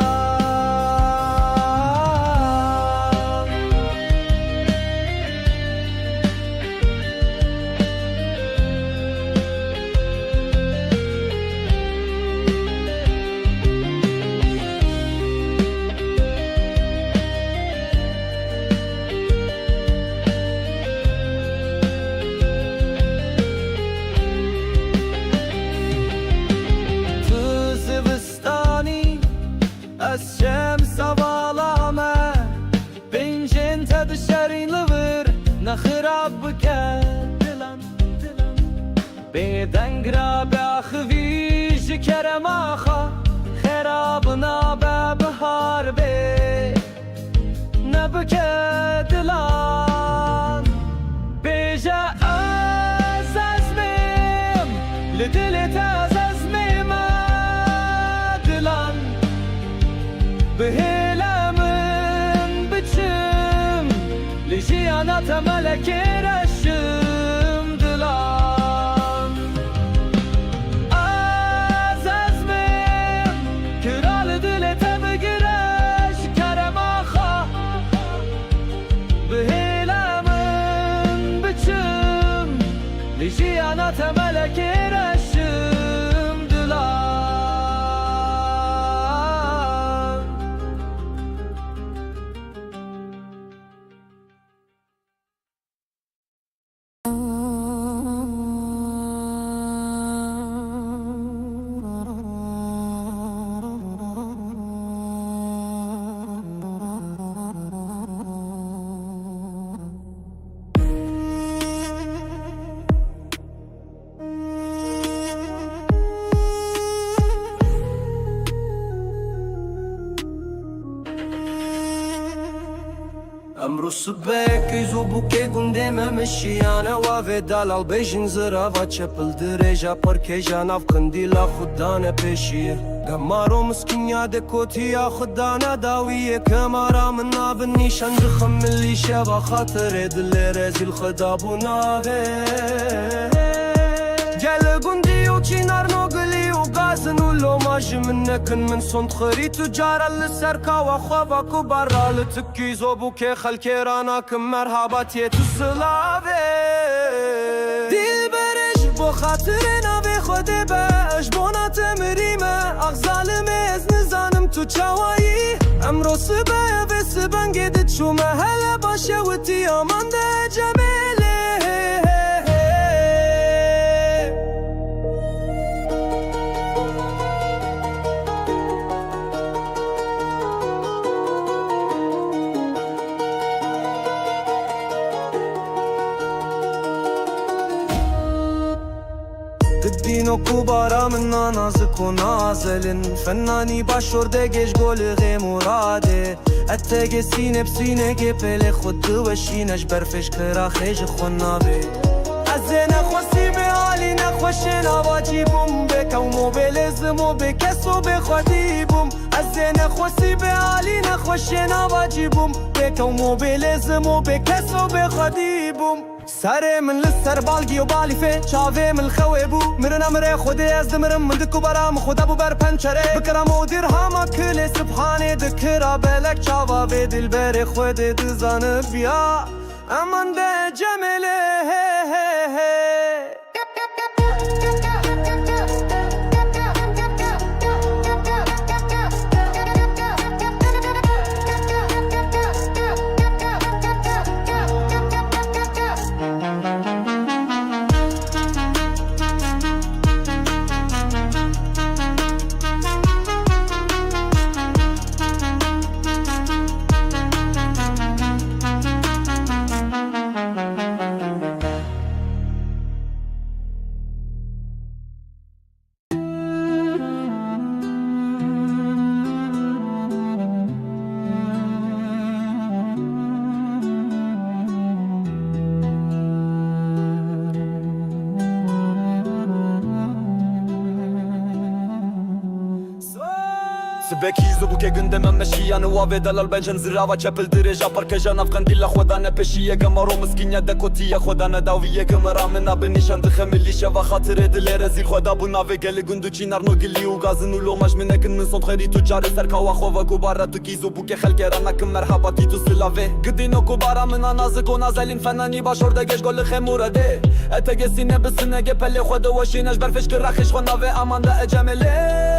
از شمس والامه بینجن تبشرین لور نخراب بکر دلم بدنگ را به آخوی کرم آخا خرابنا ببهار بی نبکه دلان بیجا از ازمیم لدلت از ازمیم دلان بهلمن بچم لجیانات ملکی رشم دلان از ازمیم کرال دلت بگرش کرم آخا بهلمن بچم لجیانات ملکی رشم دلان امرو سبک ایزو بوکه گنده ممشیانه وافه دلال بیشن زرافا چپل درجا پرکجا ناف قندیلا خودانه پیشیه گمارو مسکینیا دکوتیا خودانه داویه کمارا من ناب نیشان دخم ملی شبا خاطر دل رزیل خدا بوناوه جل گندی و چینار نوگلی و غازن و لوماج منکن من صند خری تجارا لسرکا و خوابا کو برا لتکی زوبو که خلکی رانا کم مرحباتی تو سلاوه دیل برش بو خاطر ناوی خود باش بونا تمریمه اغزال میز نزانم تو چاوایی امرو سبایه و سبنگید چومه هلا باشه و تیامان ده جمیله دينو كبارا منا نازك ونازلن فناني باشور دقش قول غي مراده اتاقي سينه بسينه قبل خد وشينش برفش كرا خيج خنابي ازينا خوصي بعالي نخوشنا واجيبهم بك ومو بلزمو بكسو بخديبهم ازينا خوصي بعالي نخوشنا واجيبهم بك ومو بلزمو بكسو بخديبهم سره من لسر بالگی و بالی فی چاوه من خوی بو مرنا مره خودی از دمرم من دکو برام خدا بو بر پنچره بکرم و دیر هما کل سبحانه دکرا بلک چاوا به دل بر خود دزان بیا امان ده جمله سبکی زبو که گنده من مشیانه وافه دلال بنجن زراوا چپل درجا پرکجا ناف قندیلا خودانه پیشیه گمارو مسکینیا دکوتیه خودانه داویه کمرا منا بنیشان دخملی شوا خاطر دل رزیل خدا بوناوه گل گندو چینار نوگلی و غازن و لوماج منکن من صند خری تجار سرکا و خواه گوبارا تو کی زبو که خلک رانا کم مرحباتی تو سلاوه گدینو گوبارا منا نازک و نازلین فنانی باشور دگش گل خمورده اتگه سینه بسنه گپل خود وشینش برفش که رخش خناوه امان ده اجمله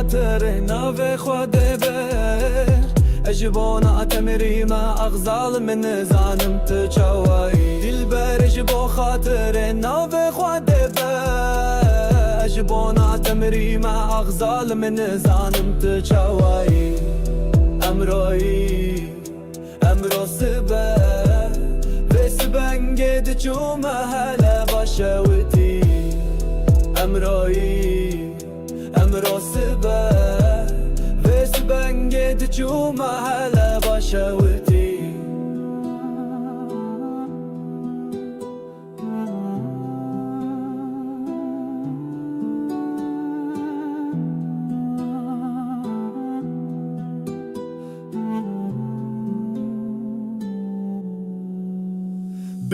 خاطر ناوي خواده بر اجبونا تمري ما اغزال من زانم تشاوي دلبر اجبو خاطر ناوي خواده بر اجبونا تمري ما اغزال من زانم تشاوي امروي امرو سبه بس بنجد جومه هلا باشوتي امروي امرو سبه بس بنجد جومه هلا باشوتي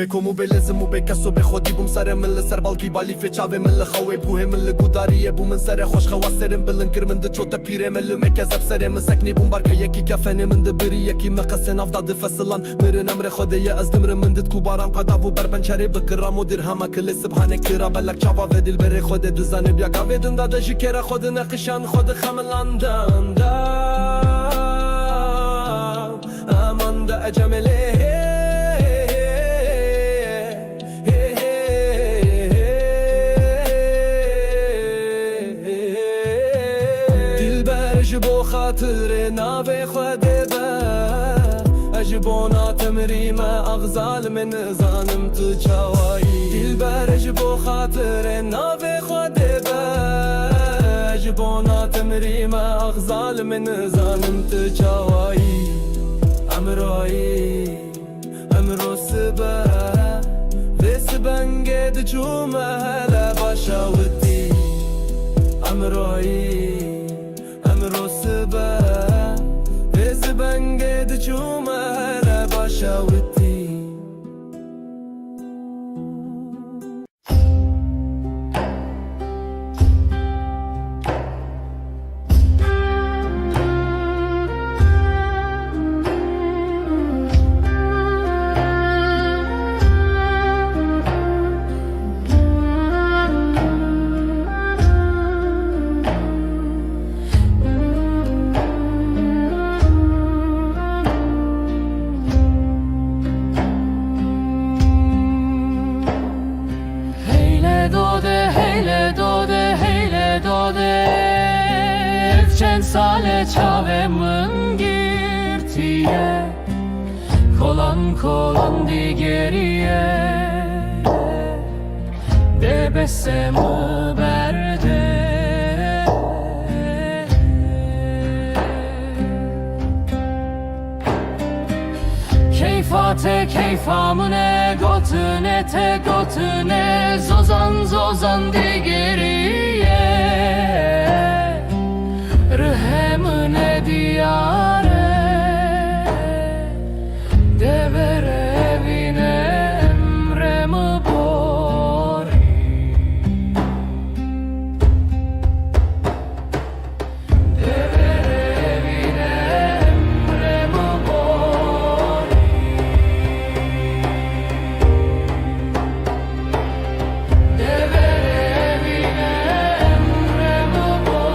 بکم و بلزم و بکس و بخودی بوم سر مل سر بالکی بالی فچاوه مل خواه بوه مل گوداریه بومن سر خوش خواسرم بلن کرمن ده چوتا پیره مل مکزب سرم سکنی بوم بارکه یکی کفنه من ده بری یکی مقصن افداد فصلان مرن امر خوده ی از دمر من ده کوبارم قداو بربن چره بکرام و درهما کل سبحانه کرا بلک چاوا و دل بره خوده دوزانه بیا گاوه دن داده جکره خود نقشان خود خملاندم دا امان ده اجمله اجبو خاطر ناوی خوده با اجبو ناتمری ما اغزال من زانم تو چاوایی دلبر اجبو خاطر ناوی خوده با اجبو ناتمری ما اغزال من زانم تو چاوایی امروی امرو سبا بس بنگد جومه هلا باشاوتی امروی امرو سبا بز بنگد جومه هلا باشاوتی Çen sale çavemın girtiye Kolan kolan di geriye Debesemu berde Keyfate keyfamune gotune te gotune Zozan zozan di geriye Rıhemine diyare Devere evine emremi bori Devere evine emremi bori Devere evine emremi bori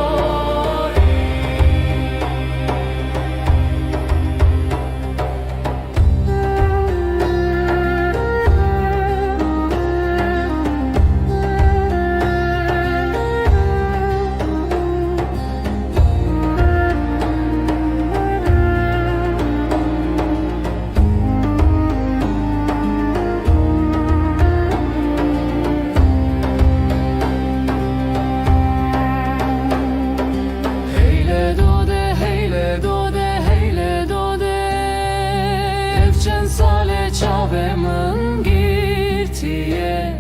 Çavemın girtiye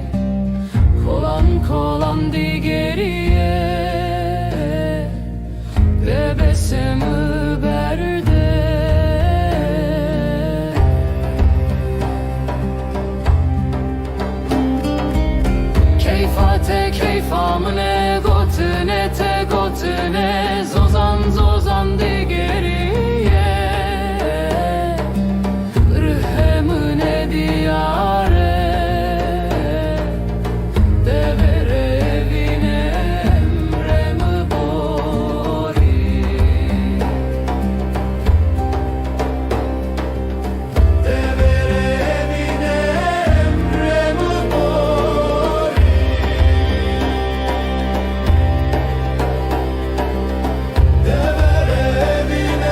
Kolan kolan di geriye Bebesimi berde Keyfate keyfamine gotune te gotune Zozan zozan di geriye diyare Devere evine emremi bori Devere evine emremi bori Devere evine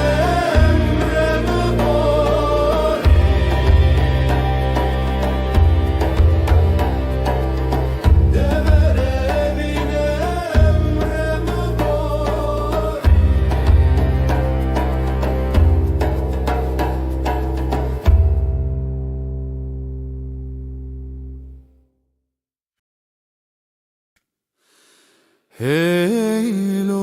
Heylo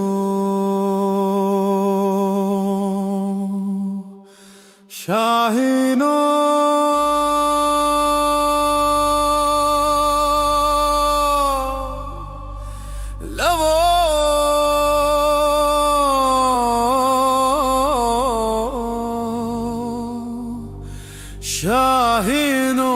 Şahino Lavo Şahino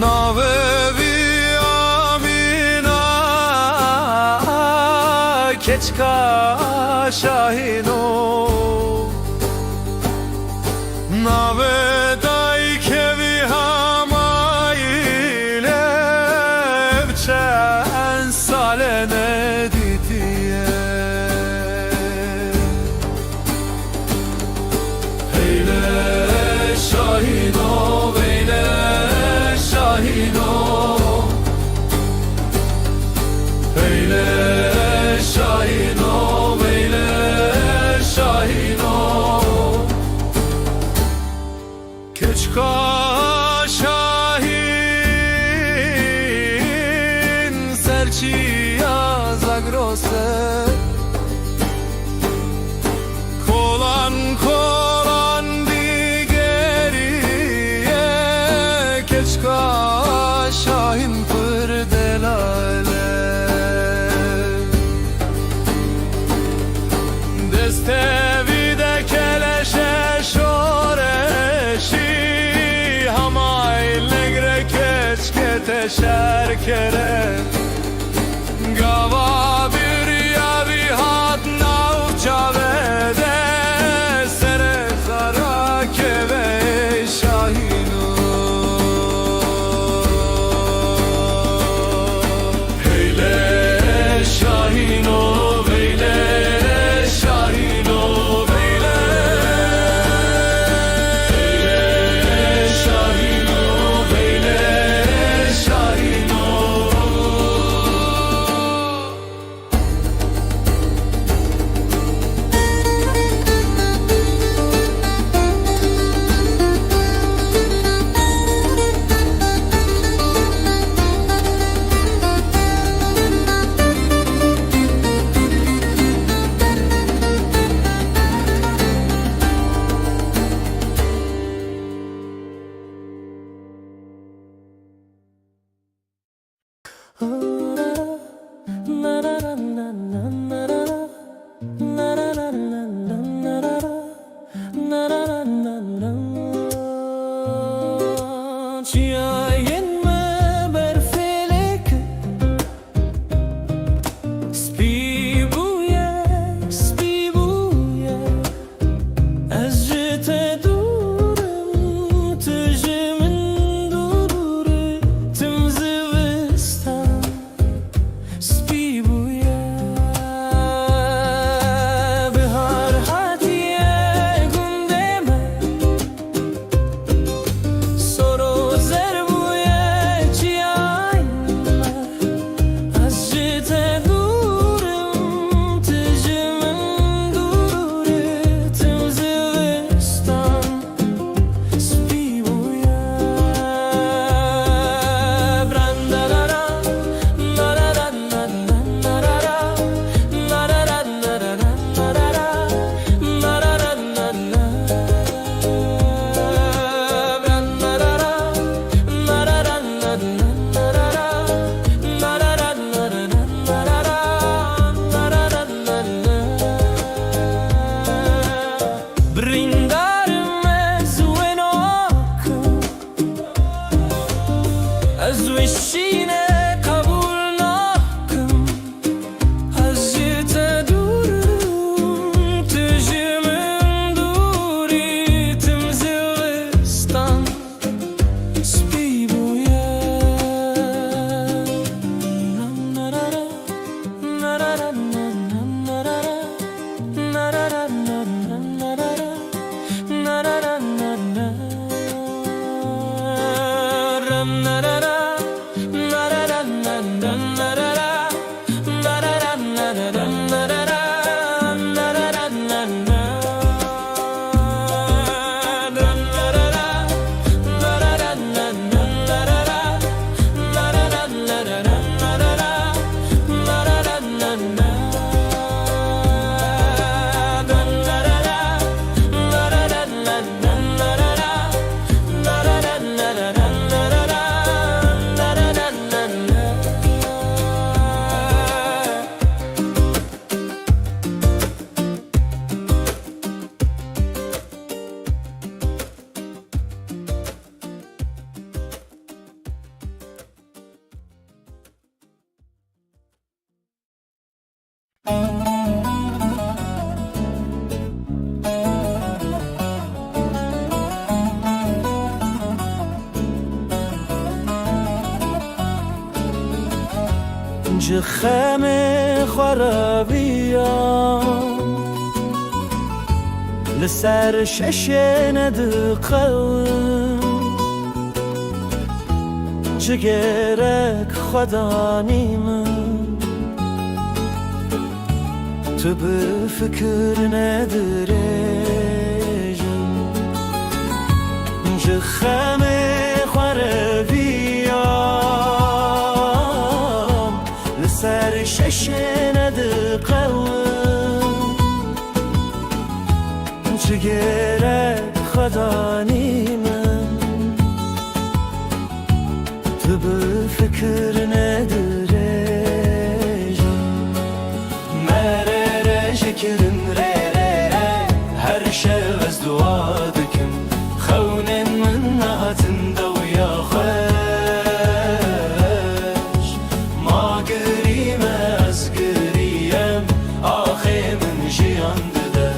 Navevi amina keçka şahino Navedai kevi hamaile Evçen salene ditiye Heyle şahino veyle şahino Heyle şahino veyle şahino Keçka şahin serçiya zagrose Kolan kolan digeriye Keçka şahin pırdelale Destevi de keleşe şoreşi Hamayl negre keçke teşerkere Gava bir yavi hat navça vede Sere zara keve şahinu Heyle şahino veyle şahino veyle şahino veyle şahino na na na na na جخم خرابيام لسر ششن دقل جگرک خدا نیمم تو به فکر ندرجم جخم خرابيام لسر ششن دقل جگرک خدا نیمم تو به فکر ندرجم مرر شکرم هر شب از دعا دکم خونن من نهاتن دویا خوش ما گریم از گریم آخه من جیان دده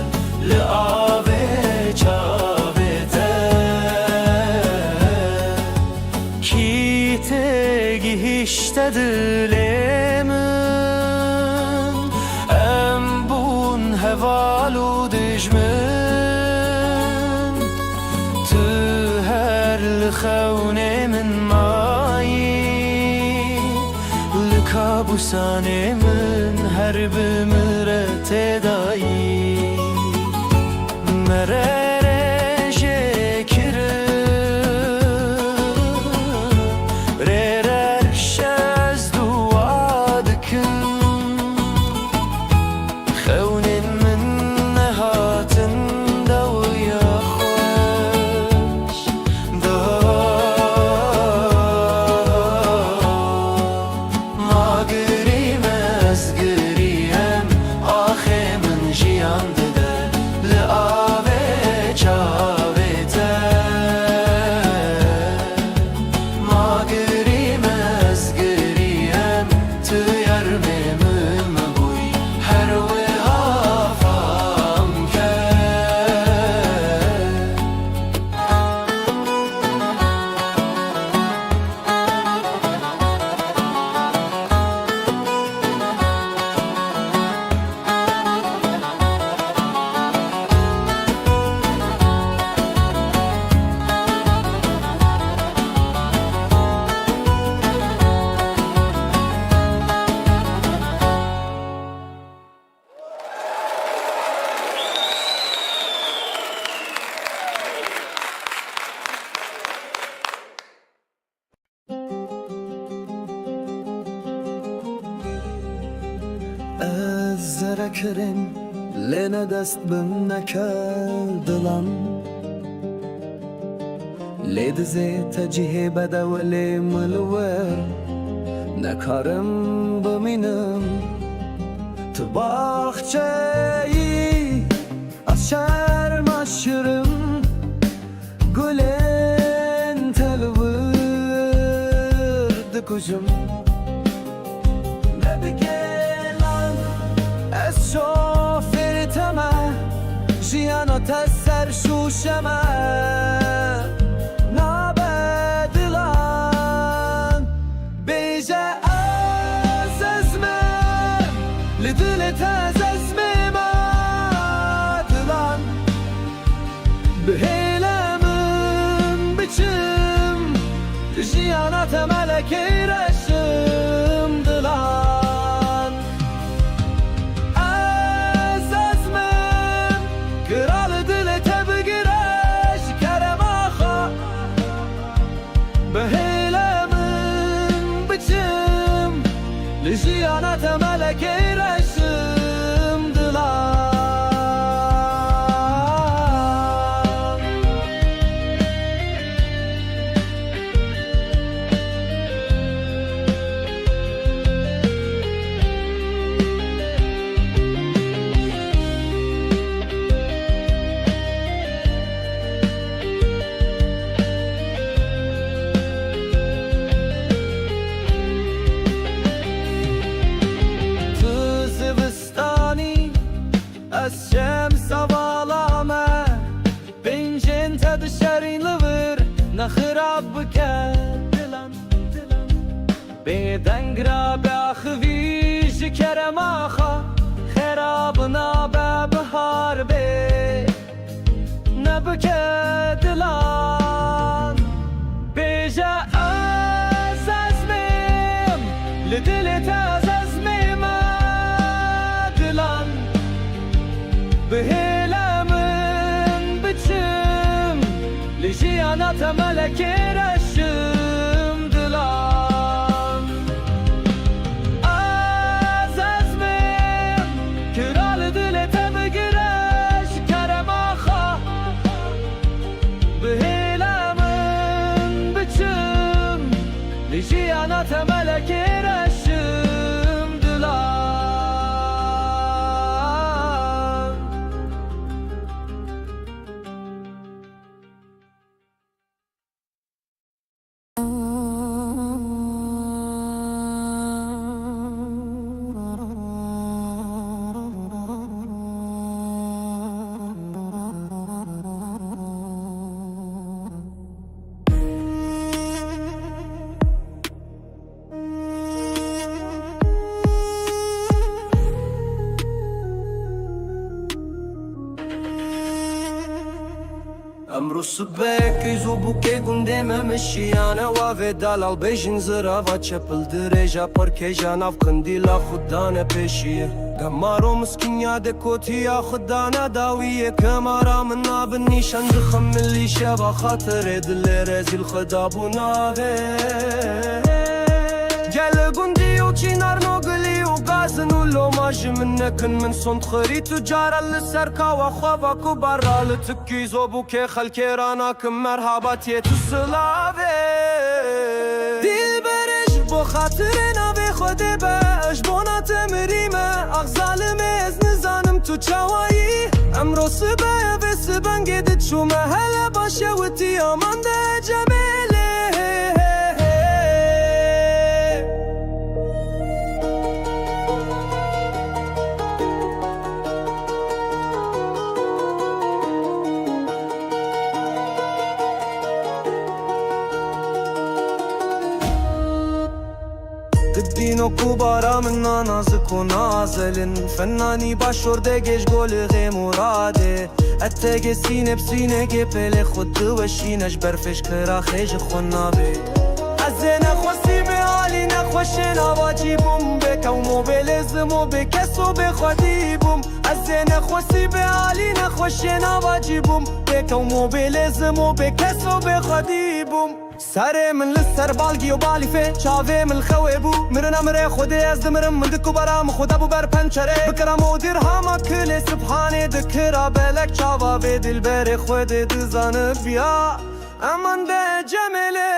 لعابه چابه کی تگی هشته دلمن ام بون هوالو دجمن تو هر لخونه من مایی لکابوسانه من هر بمرت دایی مرر شکرم ررش از دعا دکم خونن من نهاتن دویا خوش ما گریم از گریم آخه من جیان دده لعابه چاوه ما گریم از گریم تو یرمم مبوی هر وهافم کرد از زرکرین لنه دست بم نکردلان لید زی تجیه بده ولی ملور نکارم بمینم تو باخچه‌ای از شرم aşırım گلن تلورد کجم نبگلان از شوفرتمه جیانات از سرشوشمه نبدلان بیجه از ازمم لدلت از ازمم ادلان بهیلمم biçim جیانات ملکی رشم دلان از ازمم کral دل تبگرش کرم آخا بهیلمم biçim جیانات ملکی رشم دلان از شمس والامه بینجن تد شرین لور نخراب بکر دلم بدنگ را به خویش کرم آخا خرابنا ببهار به نبکه دلان بیجا از ازمیم لدلت از ازمیم دلان بهلمن بچم لجیانات ملک رشم دلان از ازمیم کرال دلت بگرش کرم آخا بهلمن بچم لجیانات ملک رشم دلان امرو سبک ایزو بوکه گنده ممشیانه و دلال بیشن زرا و چپل درجا پرکیجا ناف قندیلا خودانه پیشیه گمارو مسکینیا دکوتیا خودانه داویه کمارا من ناب نیشان دخم ملی شبا خاطر دل رزیل خدا بوناوه گل گندی و چینار نوگلی و گازن و لوماج من نکن من صند خری تجارا لسرکا و خوابا کو برا لتکیزو بو که خلکی رانا کم مرحباتی تو سلاوه دیل برش بو خاطر ناوی خود باش بونا تمریمه اغزال میز نزانم تو چاوایی امرو سبایه و سبنگید چو محل باشه و تیامان ده جمیله قدينو كبارا من نازك ونازلن فناني باشورده جيش قول غي مراده اتاقي سينه بسينه قبل خد وشينش برفش كرا خيج خنابي ازينا خوصي بعالي نخوشنا واجيبهم بك وموبيلزمو بكسو بخديبهم ازينا خوصي بعالي نخوشنا واجيبهم بك وموبيلزمو بكسو بخديبهم سره من لسر بالگی و بالی فه چاوه من خوه بو مرنا مره خوده از دمرم من دکو برام خودا بو بر پنچره بکرم و دیر هما کل سبحانه دکرا بلک چاوا به دل بر خوده دزان بیا امان ده جمله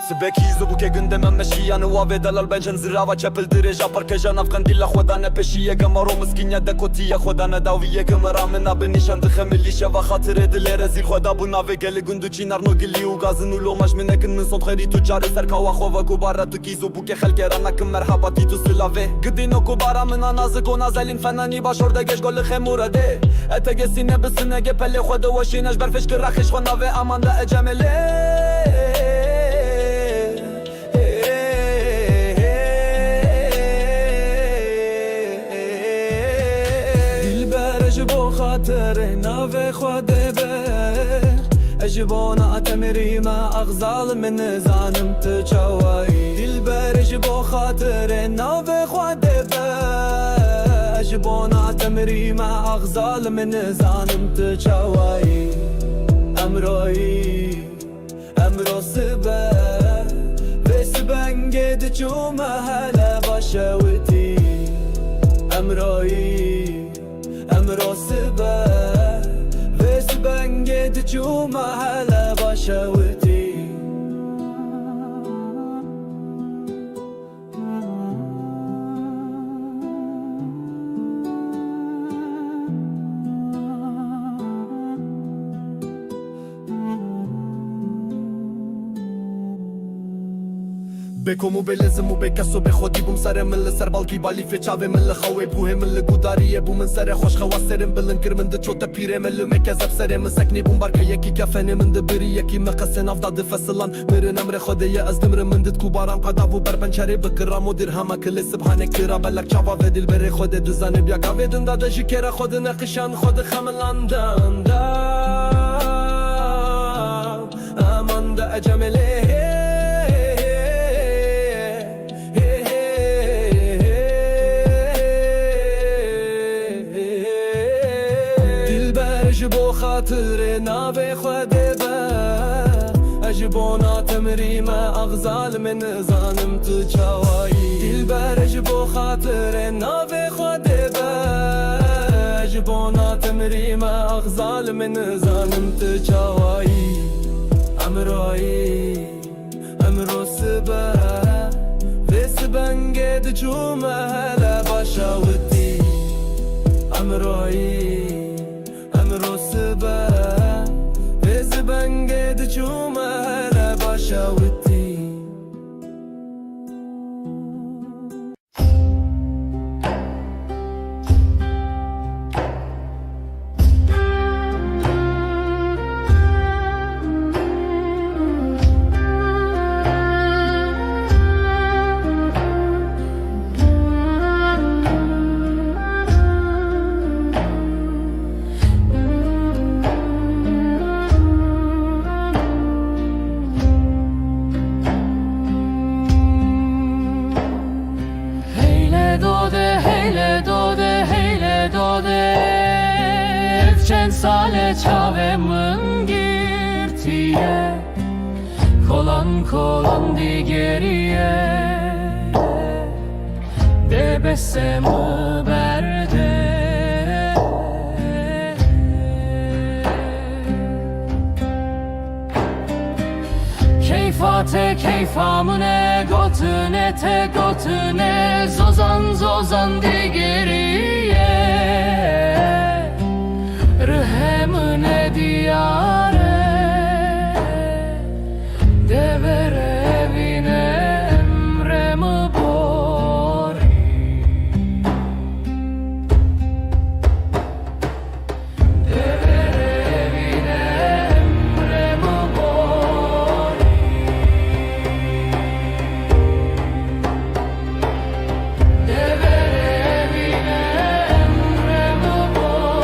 سبكيزو بوكي قندم مشيان وافي دلال بنجن زراوة چپل درجا پرکجا نفقن دیلا خودانه پشیه گمارو مسکینیا دکوتیه خودانه داویه کمرا منا بنشان دخملی شوا خاطر دل رزیل خدا بوناوه گل گندو چینار نو گلی و گازن و لوماج منکن من صند خیری تجار سرکا و خواه کبارا تو کیزو بوکي خلکی رانا کم مرحباتی تو سلاوه قدینو کبارا منا نازک و نازلین فنانی باشورده گش گل خمورده اتگه سینه بسنه گپل خود وشینش برفش کرخش خناوه امان ده جمله خاطر ناوي خواده بر اجبونا اتمري ما اغزال من زانم تجاوي دل بر اجبو خاطر ناوي خواده بر اجبونا اتمري ما اغزال من زانم تجاوي امرایی امرو سبه وسبن قد جومه هلا باشوتي امرایی امرو سبه وسبن قد جومه هلا باشوتي بکم و بلزم و بکس و بخودی بوم سر مل سر بالکی بالی فچاوه مل خواه بوه مل گوداریه بومن سر خوش خواسرم بلن کرمن ده چوتا پیره مل مکزب سر مسکنی بوم بارکه یکی کفنه من ده بری یکی مقصن افداد فصلان مرن امر خوده ی از دمر من ده کوبارم قدابو بربنچره بکرام و درهما کل سبحانه کرا بلک چاوا و دل بره خوده دوزانه بیا گاوه دنده ده جکره خود نقشان خود خملاندن ده امان ده اجمله بو خاطر ناوی خوده به اجبونا تمریم اغزال من زانم تو چاوایی دل بو خاطر ناوی خوده به اجبونا تمریم اغزال من زانم تو چاوایی امرایی امرو سبه وسبن قد جومه هلا باشاوتي امرایی امرو سبه وزبن قد جومه هلا باشاوتي Çen sale çavemın girtiye Kolan kolan digeriye Debesemu berde Keyfate keyfamune gotune te gotune Zozan zozan digeriye Rıhemine diyare Devere evine emremi bori Devere evine emremi bori Devere evine emremi bori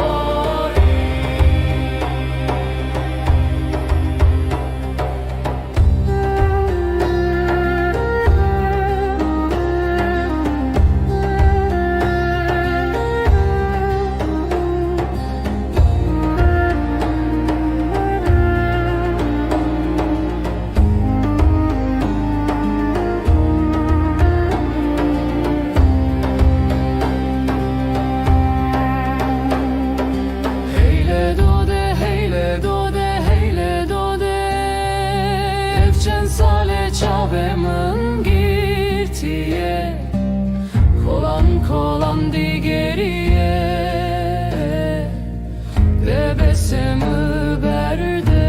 Heyle dode, heyle dode Evcen sale çavemin girtiye Kolan kolan digeriye Bebesemi berde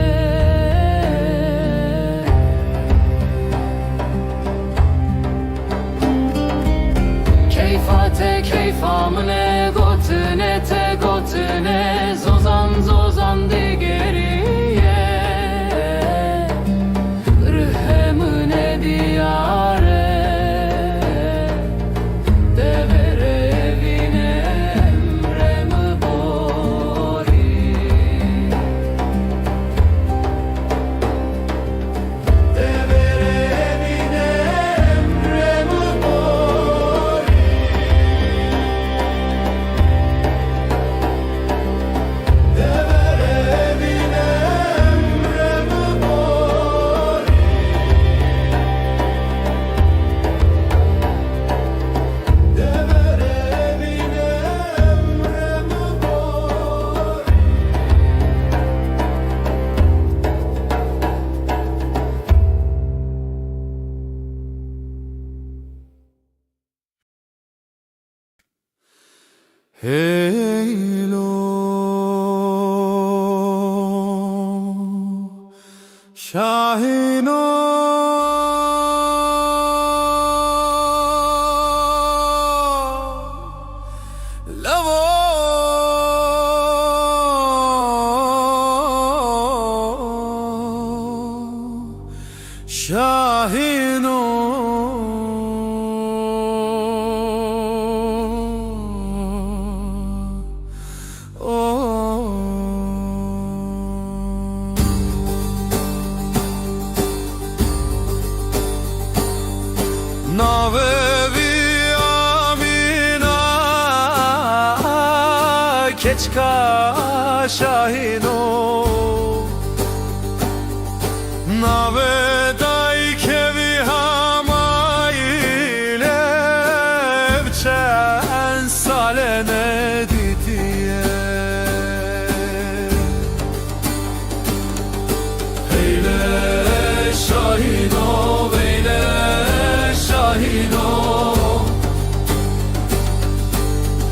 Keyfate keyfamine gotune te gotune Zozan zozan digeriye Rıhemine diyare Devere evine Heylo Şahino Lavo Şahino Navevi amina keçka şahino Navedai kevi hamaile evçen salene didiye Heyle şahino veyle şahino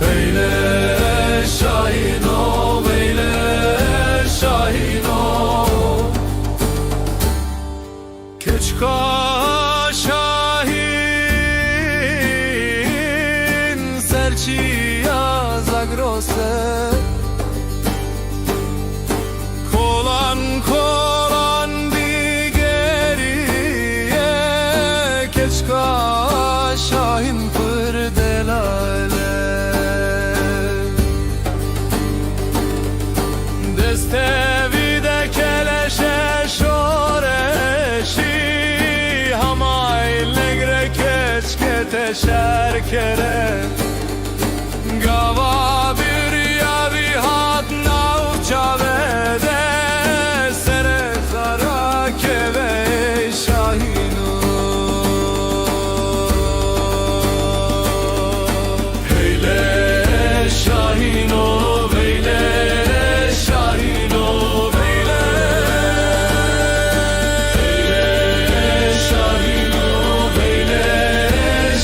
Veyle şahino veyle şahino Keçka şahin serçiya zagrose Kolan kolan digeriye Keçka şahin pırdelale Destevi de keleşe şoreşi Hamayl negre keçke teşer kere Gava bir yavi hat navça vede Sere zara keve şahinu Heyle şahino veyle şahino veyle şahino veyle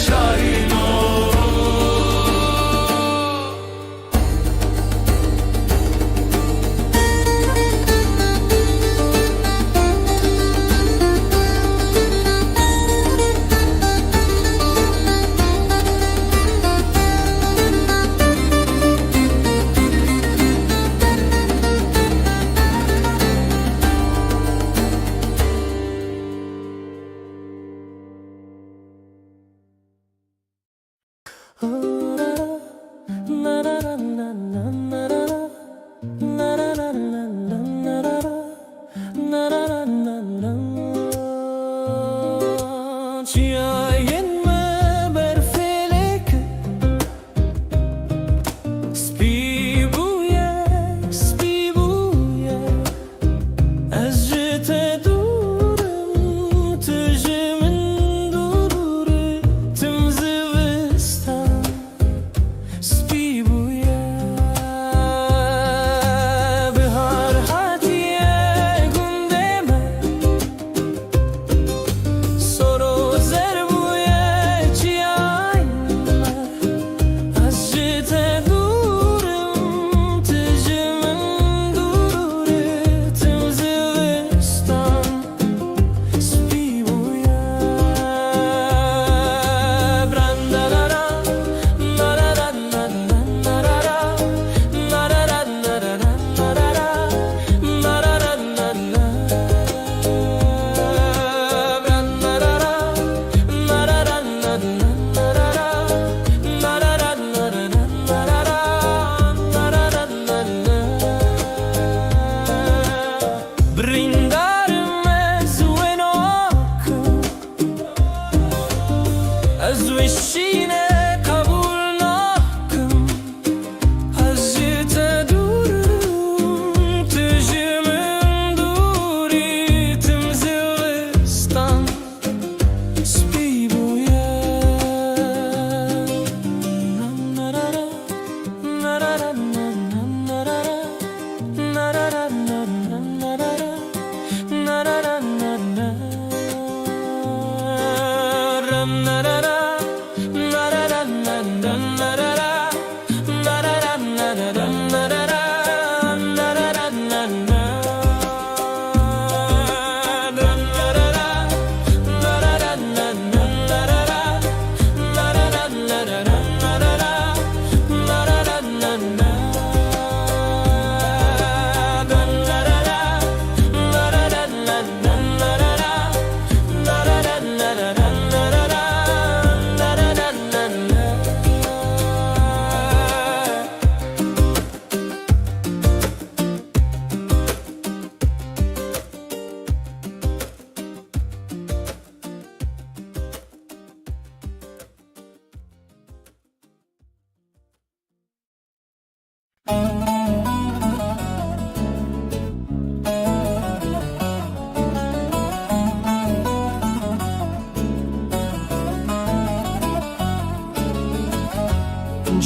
şahino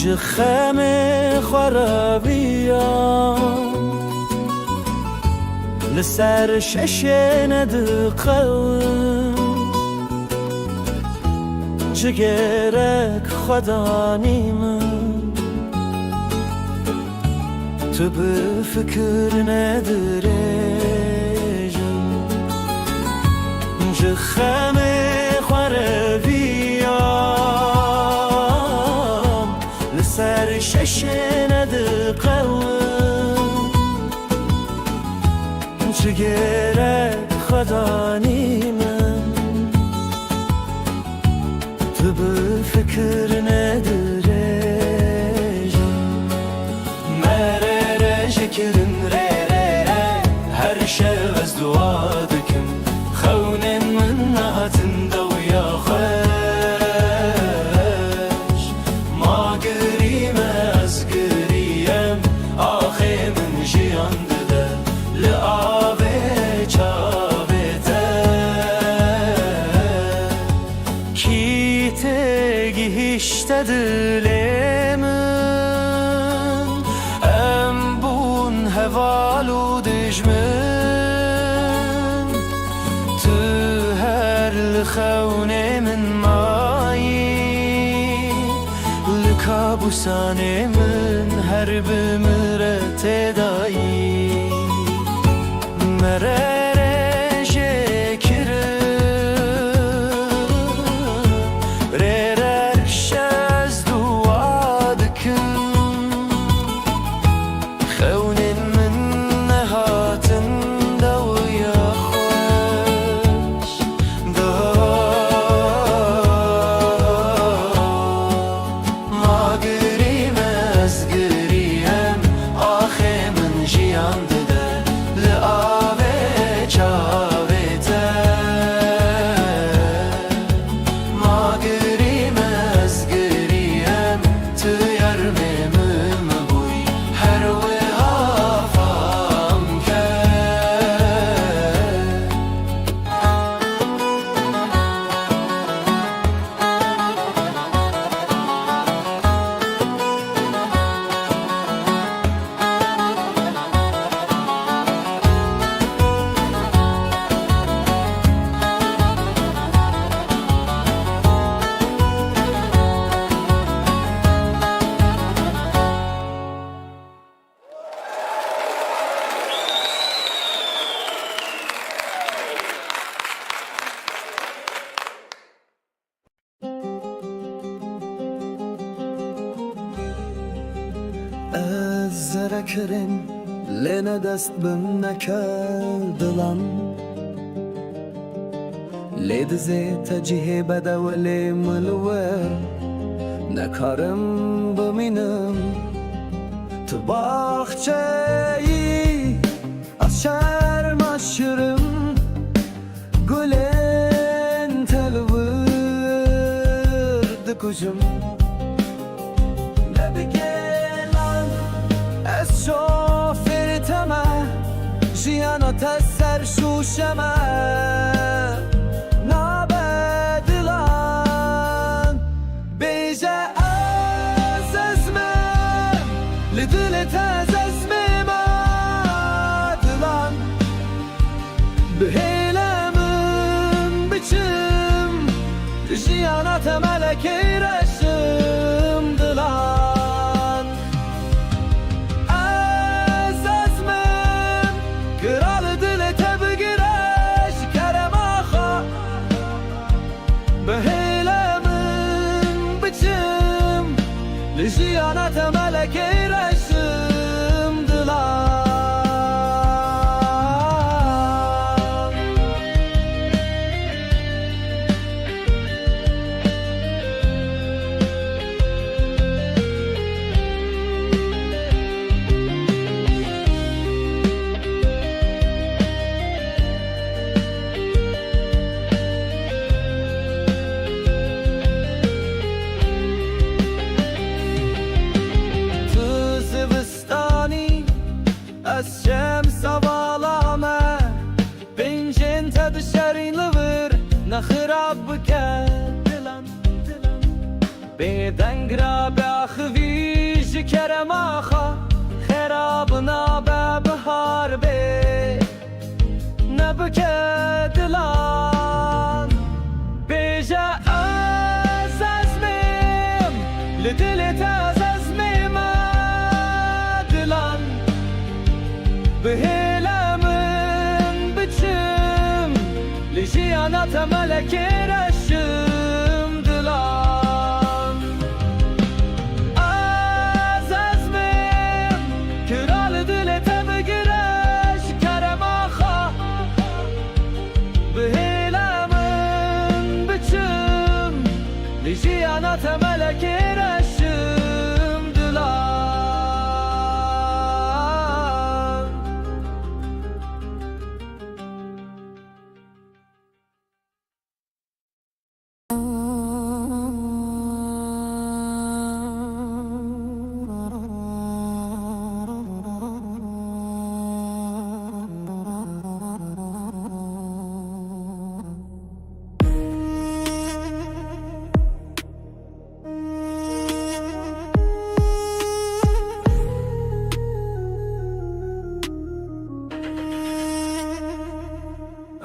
جخم خرابيام لسر ششن دقل جگرک خدا نیمم تو به فکر ندرجم جخم خرابيام لسر ششن دقل جگرک خدا نیمم تو به فکر ندرجم مرر شکرن ره هر شب از دعا دکم خون من نهاتنده و یا خوش ما گریم از گریم آخه من جیان دده لآوه چاوه کی تگی هشته دلمن ام بون هوالو دجمن تو هر لخون من مایی لکابوسان من هر بمرت دایی مرر شکرم ررش از دعا دکم خون من نهاتن دویا خوش ما گریم از گریم آخه من جیان دده لآوه چاوه ما گریم از گریم تو یرمم بوی هر وهافم کرد از زرکرین لینه دست بم نکردلم لید زیت جیه بده ولی ملوه نکارم بمینم تو باخچه‌ای از شرم aşırım گلن تلورد کجم نبگلم از شافر تمه جیانات از سر شوشمه نبدلم بیجه از اسمم لدلت از اسمم ادلم بهیلمم biçim جیانات ملکی رشم دلان از اسمم کral دل تبگیرش کرم آخا بهیلمم biçim جیانات ملکی رشم دلان از شمس والامه بینجن تد شرین لور نخراب بکر دلم بدنگ را به آخوی Lijiyana temele kireşim dilan Az ezmim Kiral dile tebe gireş Keremaha Bihilemin biçim Lijiyana temele kireşim dilan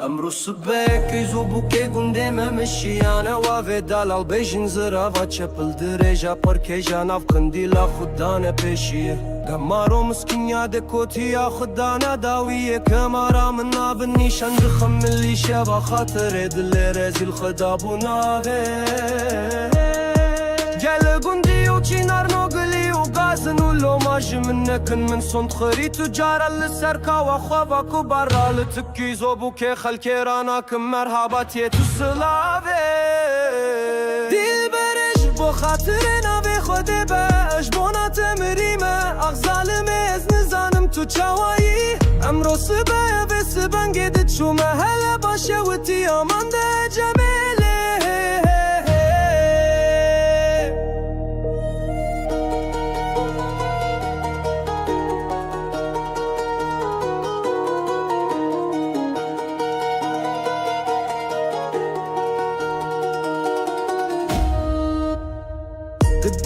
امرو سبک ایزو بوکه گنده ممشیانه و ویدال بیشن زرا و چپل درجا پر کجا ناف قندیلا خودانه پیشیه گمارو مسکینیا دکوتیا خودانه داویه کمارا من ناب نیشان دخم ملی شبا خاطر دل رزیل خدابو ناوه گل گندی و چینار نوگلی و گازن و لوماج منکن من صند خری تجار لسرکا و خوابا کو برا لتکی زوبو که خلکی رانا کم مرحباتی تو سلاوه دیل برش بو خاطر ناوی خود باش بونا تمریمه اغزال میز نزانم تو چاوایی امرو سبایه و سبنگی دد شو محل باشه و تیامان ده جمیله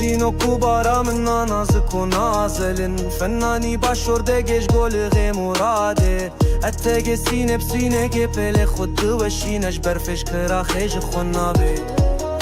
دينو كبارا منا نازك ونازلن فناني باشورده جيش قول غي مراده اتاقي سينه بسينه جبل خد وشينش برفش كرا خيج خنابي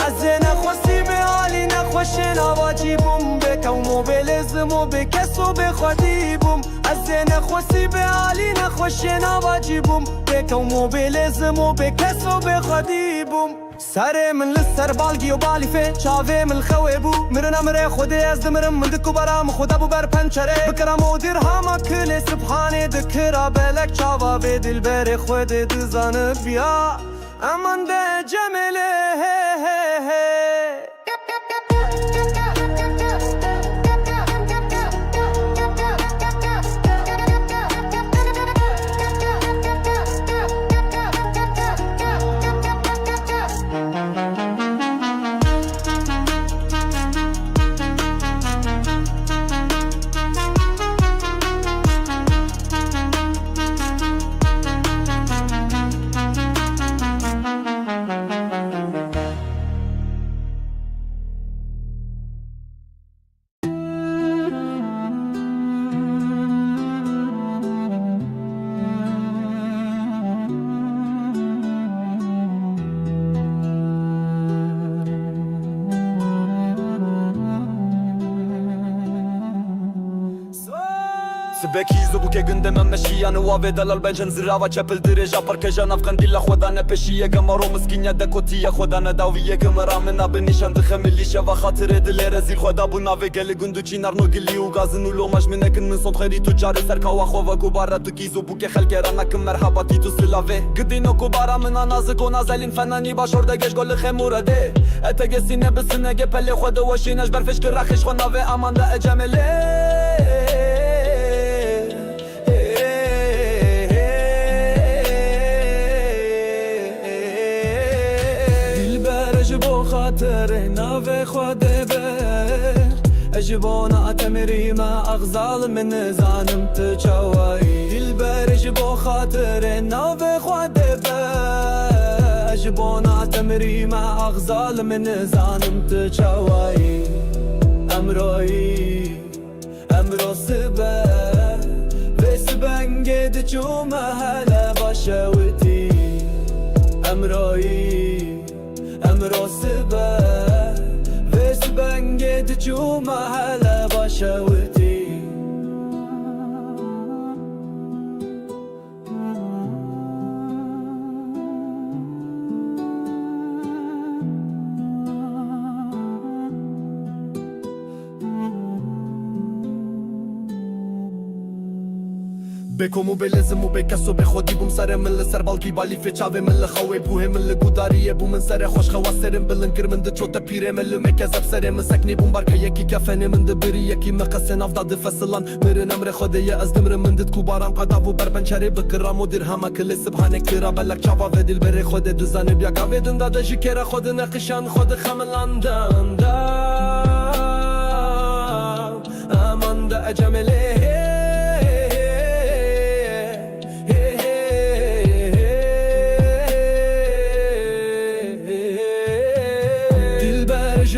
ازينا خوصي بعالي نخوشنا واجيبهم بك وموبيلزمو بكسو بخديبهم ازينا خوصي بعالي نخوشنا واجيبهم بك وموبيلزمو بكسو بخديبهم سره من لسر بالگی و بالی فی چاوه من خوی بو مرنا مره خودی از دمرم من دکو برام خدا بو بر پنچره بکرم و دیر هما کل سبحانه دکرا بلک چاوا به دل بر خود دزان بیا امان ده جمله سبکیزو بو که گنده من مشیانه و دلال بنجن زرا و چپل درجا پر کجا ناف قندیلا خودانه پیشیه گمارو مسکینیا دکوتیا خودانه داویه گمرا منا بنیشان دخملی شوا خاطر دل رزیل خدا بو ناوه گل گندو چینار نو گلی و گازن و لوماج منکن من صند خیری تجار سرکا و خوا گوبارا تو کیزو بو که خلک رانا کم مرحباتی تو سلاوه گدینو کوبارا منا نازک و نازلین فنانی باشورده گش گل خمورده اتگه سینه بسنه گپل خود وشینش برفش کرخش خناوه امان ده جمله خاطر ناوه خواده بر اجبونا اتمری ما اغزال من زانم تچوایی دل بر اجبو خاطر ناوه خواده بر اجبونا اتمری ما اغزال من زانم تچوایی امروی امرو سبه و سبنگه دچو محله باشوتی امروی امرو سبه و سبنگه دچو محله باشوتی بکومو بلزمو بکسو به خودی بوم سر مل سر بالکی بالی فچاوه مل خوی بوه مل گوداریه بوم سر خوش خواسترم بلن کرمند چوت پیره مل مکذب سر مسکنی بوم بارکه یکی کفنه مند بری یکی مقصن افداد فصلان مرن امر خدای از دمر مندت کوبارم قدابو بربنچره بکرام و درهم کل سبحانه کرا بلک چاوا و دل بر خود دزانه بیا گاودن داده جکر خود نقشان خود خملاندم امان دا اجمله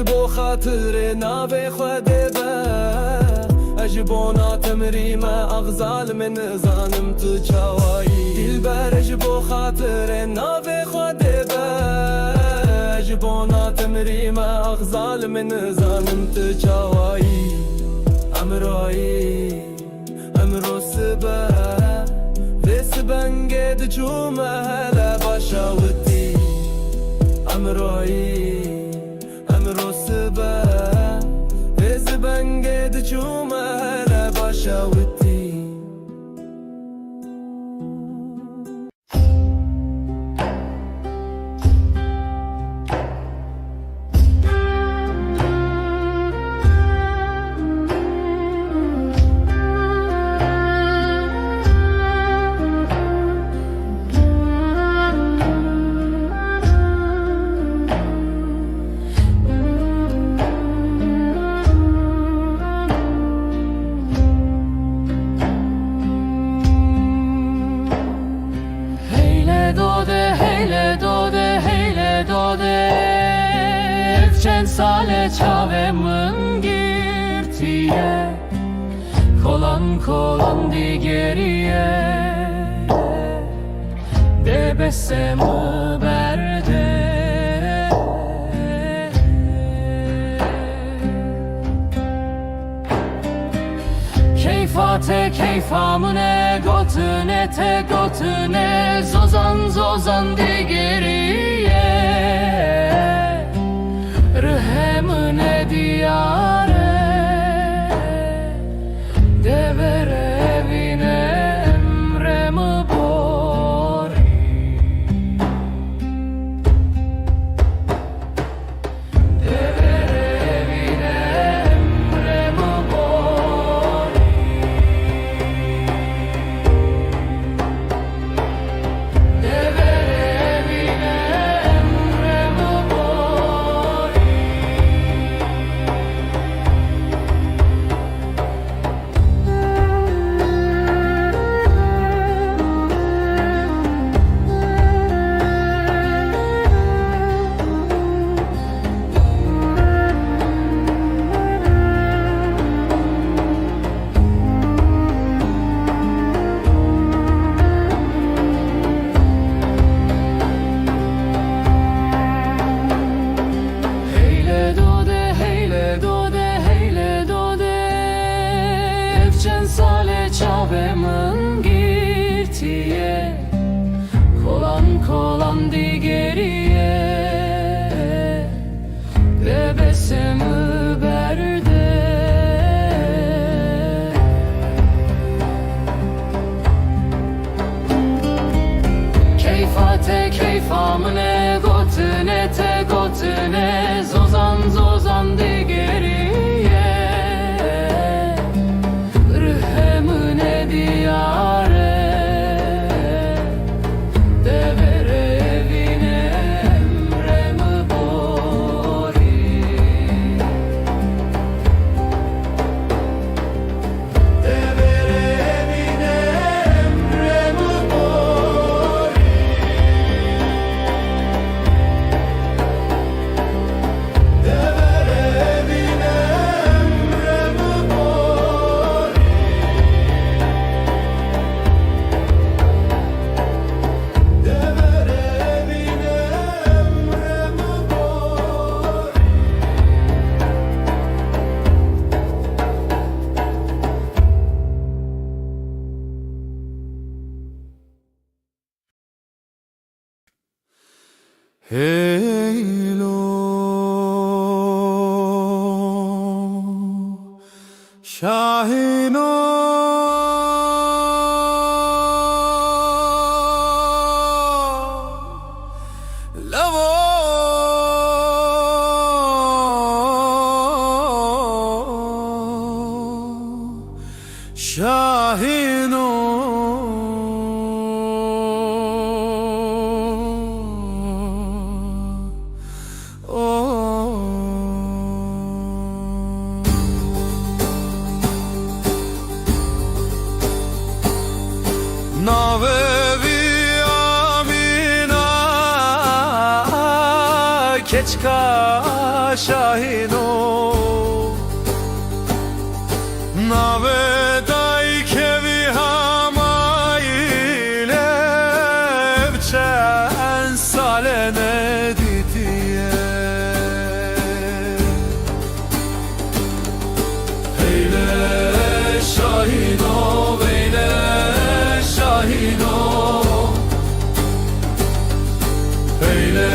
بو خاطر ناوی خود با اجبونا تمریم اغزال من زانم تو چاوایی دل بو خاطر ناوی خود با اجبونا تمریم اغزال من زانم تو چاوایی امرو سبا ویس بنگید جومه هلا باشاوتی امروی سبا ویز بنگید جومه هلا باشاوتی Çen sale çavemın girtiye Kolan digeriye Debesemi berde keyfamine gotune te gotune Zozan digeriye Rıhemine diyare Devere evine emremi bori Devere evine emremi bori Devere evine emremi bori Heyle dode Evcen sale çavemın girtiye Kolan digeriye Bebesimi berde Keyfamine gotune te gotune Zozan digeriye Rıhemine diyare Devere evine emremi bori Devere evine emremi bori Heylo Şahino keçka şahino Navedai kevi hamaile Evçen salene didiye Eyle şahino Eyle şahino Eyle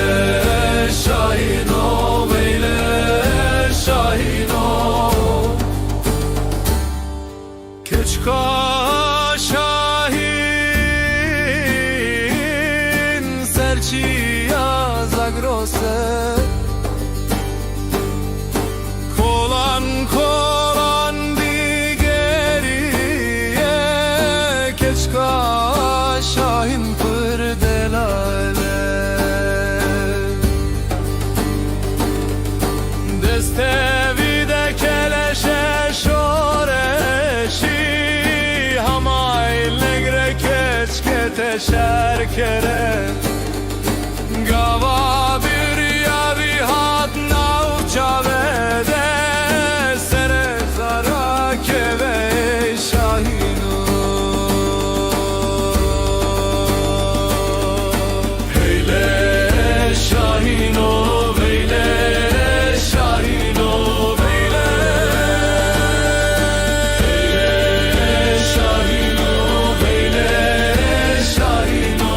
şahino Eyle şahino Keçka şahin Serçiya zagrose Kolan kolan digeriye Keçka şahin pırdelale Destevide keleşe şoreşi Hamayl negre keçke teşer kere Gava bir yavi hat navça vede Sere zara keve şahinu Eyle şahino Eyle şahino Eyle şahino Eyle şahino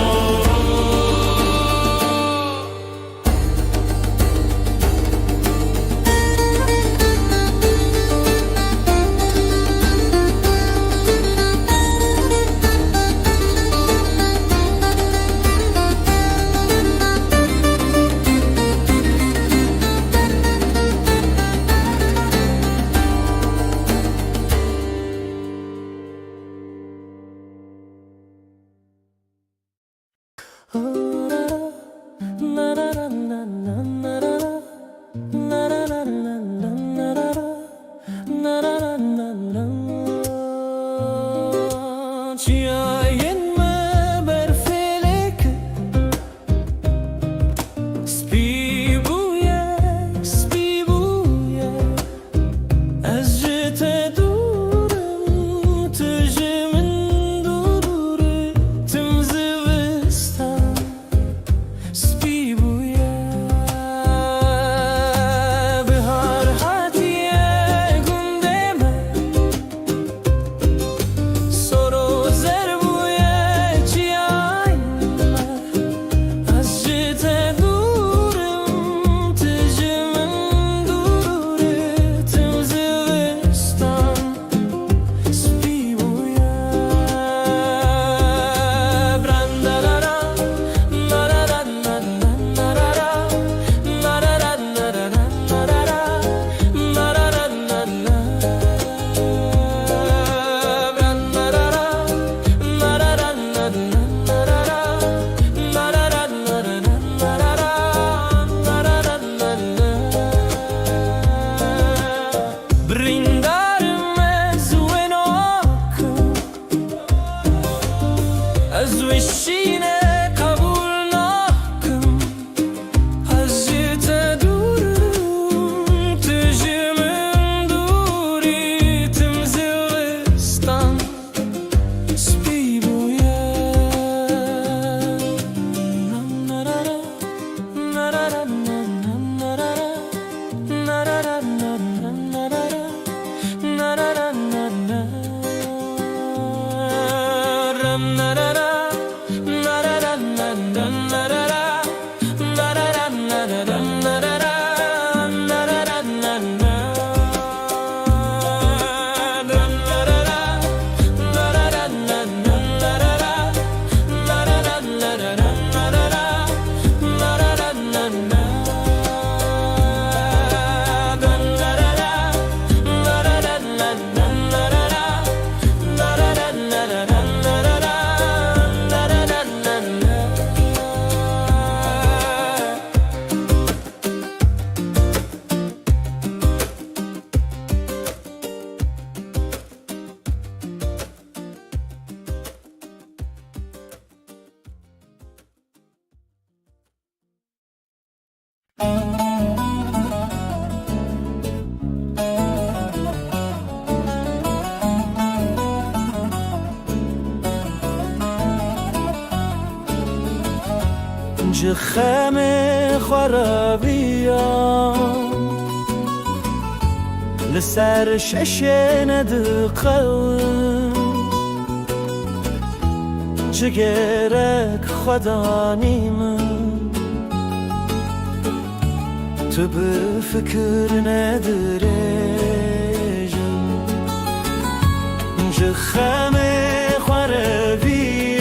na na na na جخامي خرابيان لسر ششين دقون جگرک خدا نیمم تو به فکر ندارم جخم خواره بیام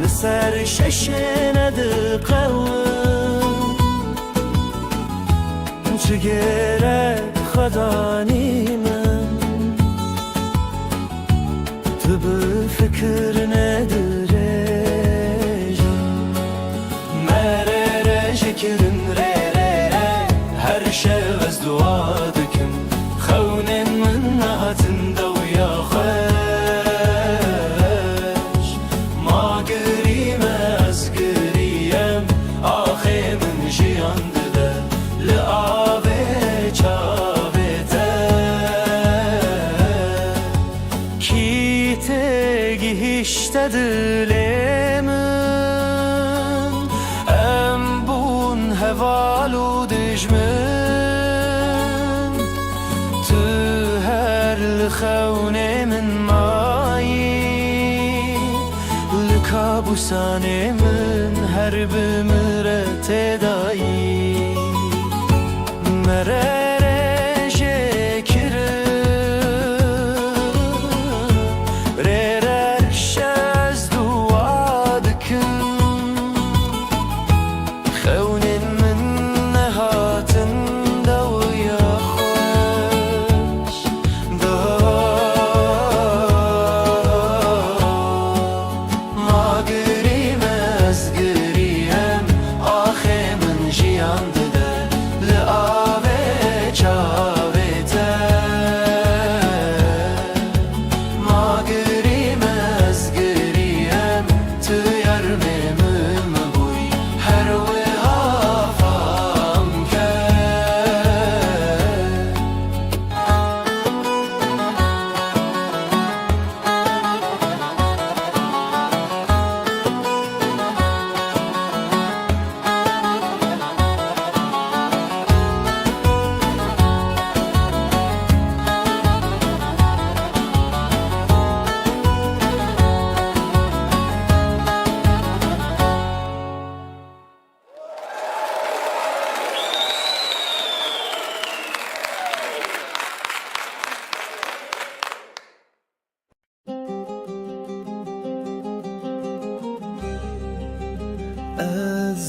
لسر شش ندقون جگرک خدا نیمم تو به فکر ندارم مرر شکرم هر شب از دعا دکم خونن من نهاتن دویا خوش ما گریم از گریم آخه من جیان دده لعاوه چاوه هشته دلمن ام بون هوالو دجمن تو هر لخونه من مایی لکابوسان من هر بمره تدایی مره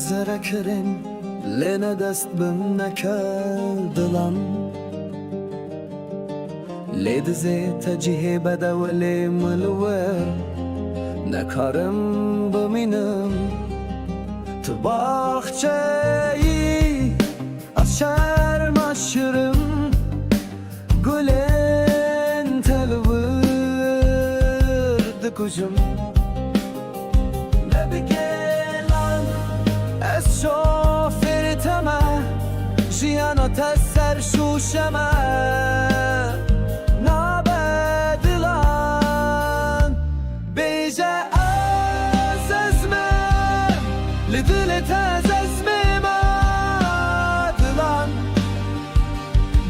Zerekerin lene dest bim nekerdilan Ledize tecihe bedevli mılve Nekarim biminim Tu bahçeyi Aşer maşırım Gülen telvirdi kuşum شوفر تمه جیانا تسر شوشمه نابدلان بیجه از ازمه لدل تز ازمه مادلان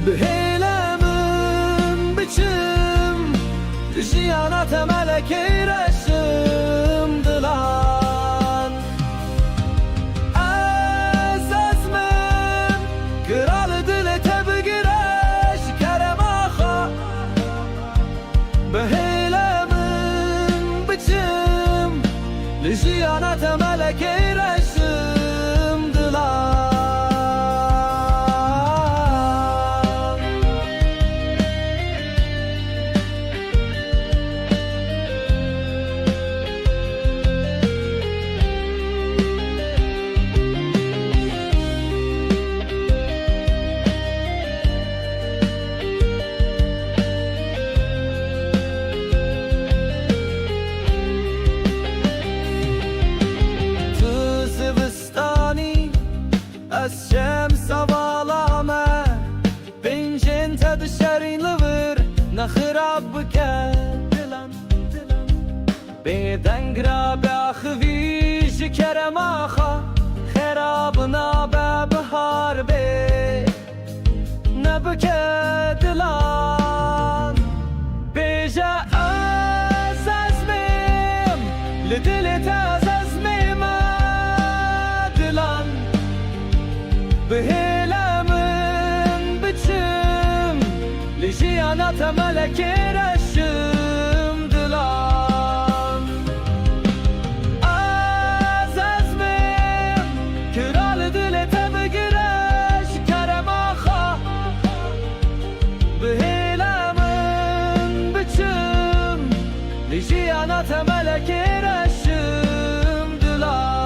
بهیلمن بچم جیانا تملکی رشم دلان لجيانات ملكي رسم دلان الشمس ظلامة بنجن تدشرين لور نخرب بك دلان بدن قراب أخذي کرماخا خرابنا ببهار بی نبکه دلان بیجا از ازمیم لدلت از ازمیم دلان بهلمن بچم لجیانات ملک رشم دلان از ازمیم کرال دلت بگرش کرماخا بهلمن بچم لجیانات ملک رشم دلان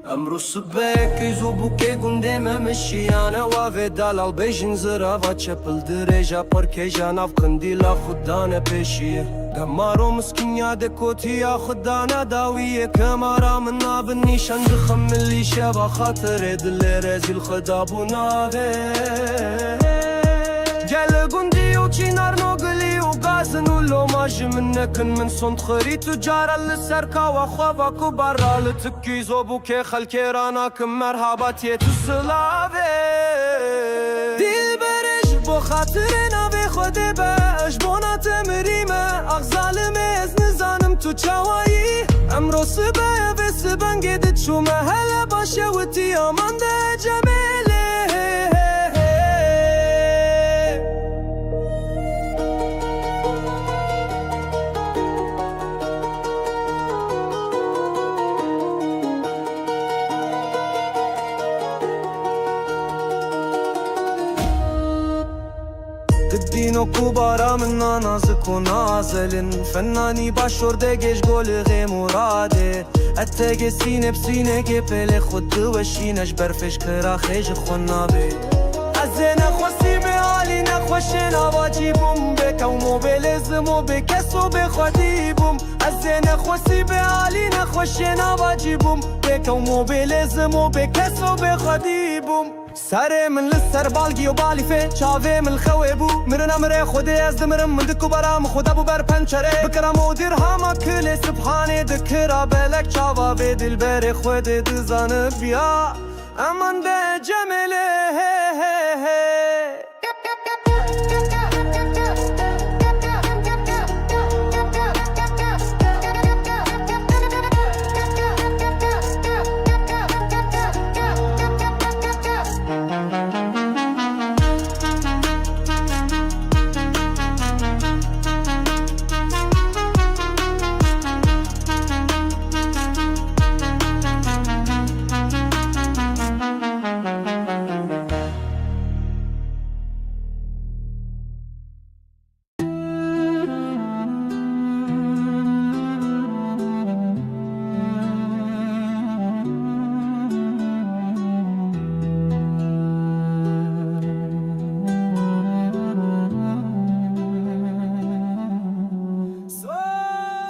امرو سبک ایزو بوکه گنده ممشیانه و دلال بیشن زرا و چپل درجا پرکیجا ناف قندیلا خودانه پیشیه گمارو مسکینیا دکوتیا خودانه داویه کمارا من ناب نیشان دخم ملی شبا خاطر دل رزیل خدابو ناوه گل گندی و چینار نوگلی و گازن و لوماج من نکن من صند خری تجارا لسرکا و خوابا کو برا لتکی زوبو که خلکی رانا کم مرحباتی تو سلاوه دیل برش بو خاطر ناوی خود باش بونا تمریمه اغزالم از نزانم تو چاوایی امرو سبایه و سبنگی دد شو محل باشه و تیامان ده جمیله دينو كبارا من نازك ونازلن فناني باشور دقش قول غي مراده اتاقي سينه بسينه قبل خد وشينش برفش كرا خيج خنابي ازينا خوصي بهالي نخوشنا واجيبم بك وموبيلزمو بكسو بخديبم ازينا خوصي بهالي نخوشنا واجيبم بك وموبيلزمو بكسو بخديبم سره من لسر بالگی و بالی فی چاوه من خوی بو مرنا مره خودی از دمرم من دکو برام خدا بو بر پنچره بکرم و دیر هما کل سبحانه دکرا بلک چاوا به دل بر خود دزان بیا امان ده جمله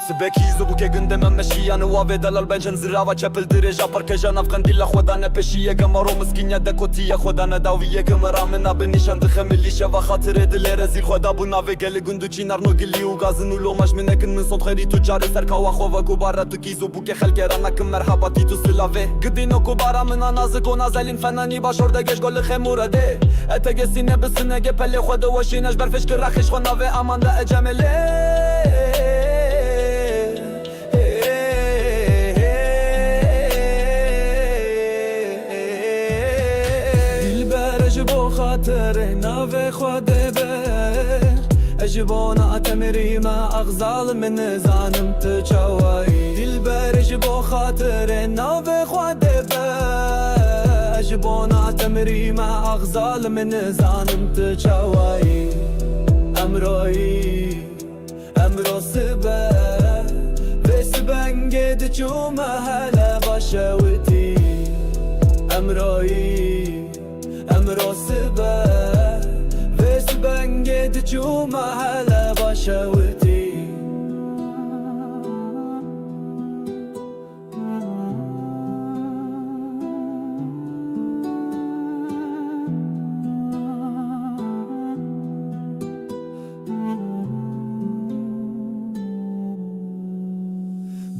سبكيزو بوكي قندم مشيان وافي دلال بنجن زراوة چپل درجا پرکجا نفقن دیل خودانه پشیه گمارو مسکینیا دکوتیه خودانه داویه گمرا منا بنیشان دخملی شوا خاطر دل رزیل خدا بو ناوی گل گندو چینار نو گلی و گازن و لوماش منکن من صند خیری تجار سرکا و خواه گبارا تو کیزو بوکي خلکی رانکم مرحباتی تو سلاوه گدینو گبارا منا نازک و نازلین فنانی باشور دگش گل خمورده اتگه سینه بسنه گپل خود وشینش برفش کرخش خو ناوه امان ده جمله خاطر ناوه خوده به اجبونا تمری ما اغزال من زانم تچوایی دل بر اجبو خاطر ناوه خوده به اجبونا تمری ما اغزال من زانم تچوایی امروی سبا وسبنگ دچو محل باشوتی امرو سبا وسبنگ دچو محل باشوتی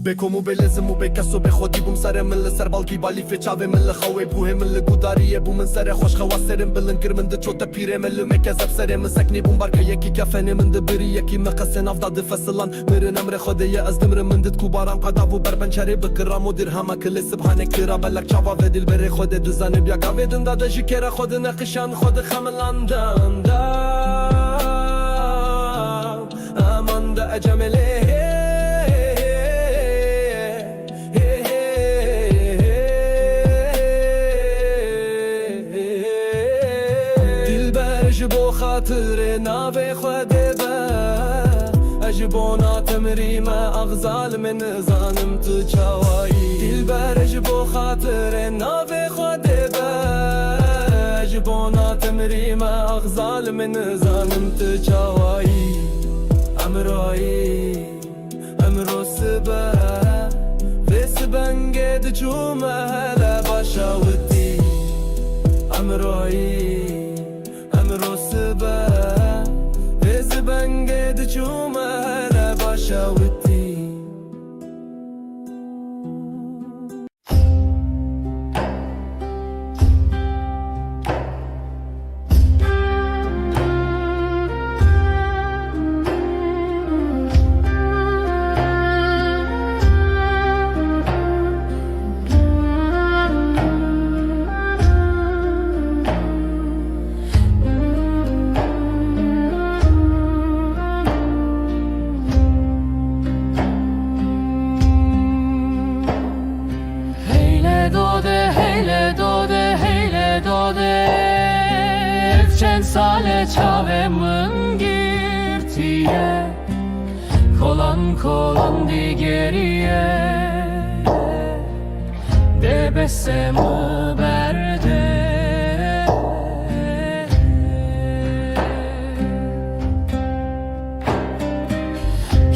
بکومو بلزمو بکسو به خودی بوم سر من سر بالکی بالی فچاوه من خوی بوه من گوداریه بوم من سر خوش خواسرم بلن کرمن ده چوت پیره من مکذب سر من سکنی بوم بارکه یکی کفنه من ده بری یکی مقصن افداد فصلان مرن امر خدای از دمر من ده کوبارم قدابو بربنچری بکرام و درهم کل سبحانه کرا بلک چاوا و دل بر خود دزانه بیا گاودن داده جکر خود نقشان خود خملاندم امان ده اجمله بو خاطر ناوی خود با اجبونا تمریم اغزال من زانم تو چاوایی دلبر بو خاطر ناوی خود با اجبونا تمریم اغزال من زانم تو چاوایی امرو سبا وسبنگ دچو محل باشوتی امرو سبا وسبنگ دچو محل باشوتی Sale çavemın girtiye Kolan di geriye Debesemu berde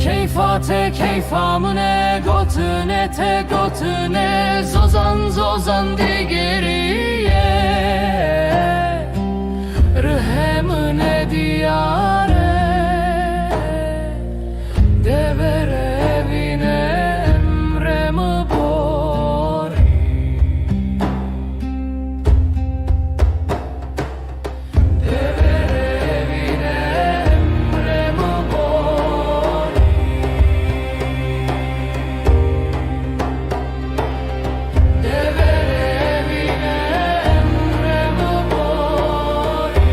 Keyfate keyfamune gotune te gotune Zozan di geriye Rıhemine diyare Devere evine emremi bori Devere evine emremi bori Devere evine emremi bori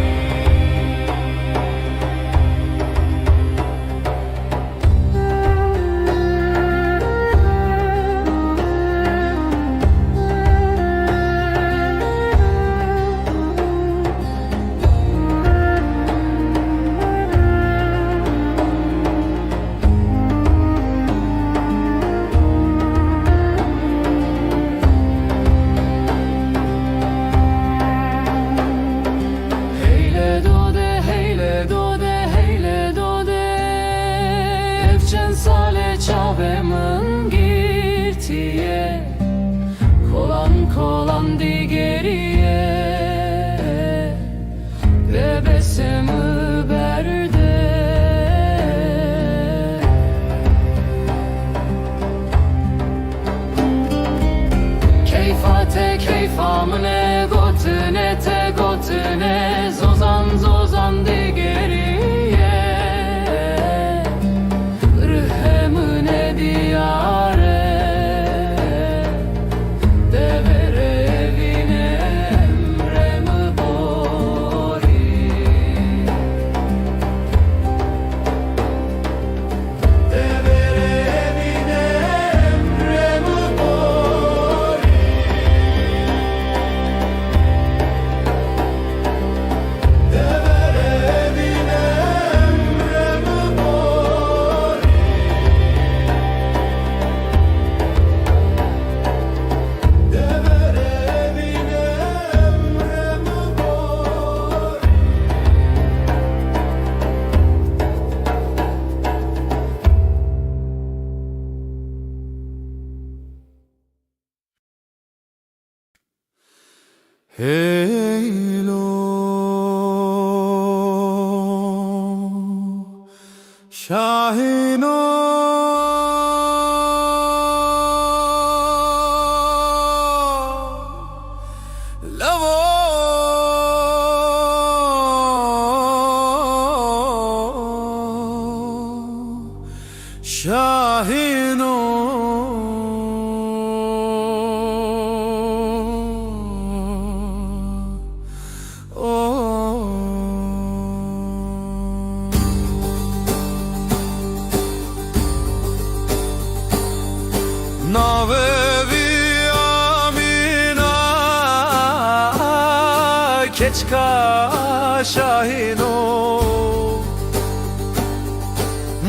Sale çavemın girtiye Kolan di geriye Bebesimi berde Keyfate keyfamine gotune te gotune Zozan di geriye Diyare Devere evine Heylo Şahino Lavo Şahino Navevi amina keçka şahino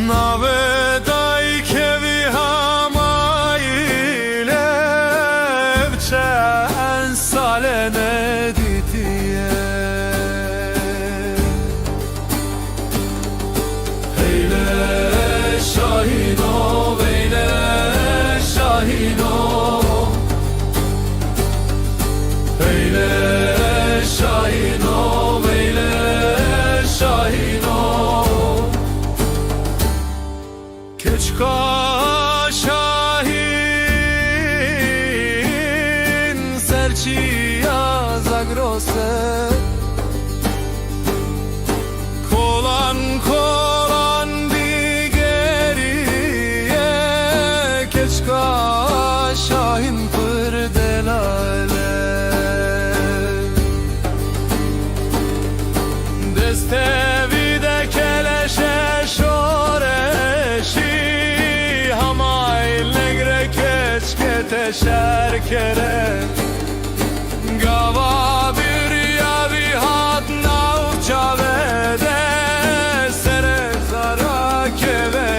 Navedai kevi hamaile evçen salene ditiye Heyle şahino veyle şahino Veyle şahino veyle şahino Keçka şahin serçiya zagrose Kolan kolan digeriye Keçka şahin pırdelale Destevi de keleşe şoreşi Hamayl negre keçke teşer kere Gava bir yavi hat navçavede Sere zara keve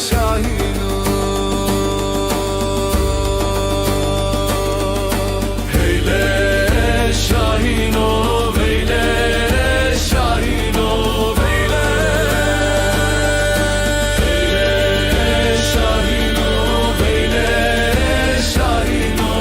şahinu Heyle şahino veyle şahino veyle Heyle şahino veyle şahino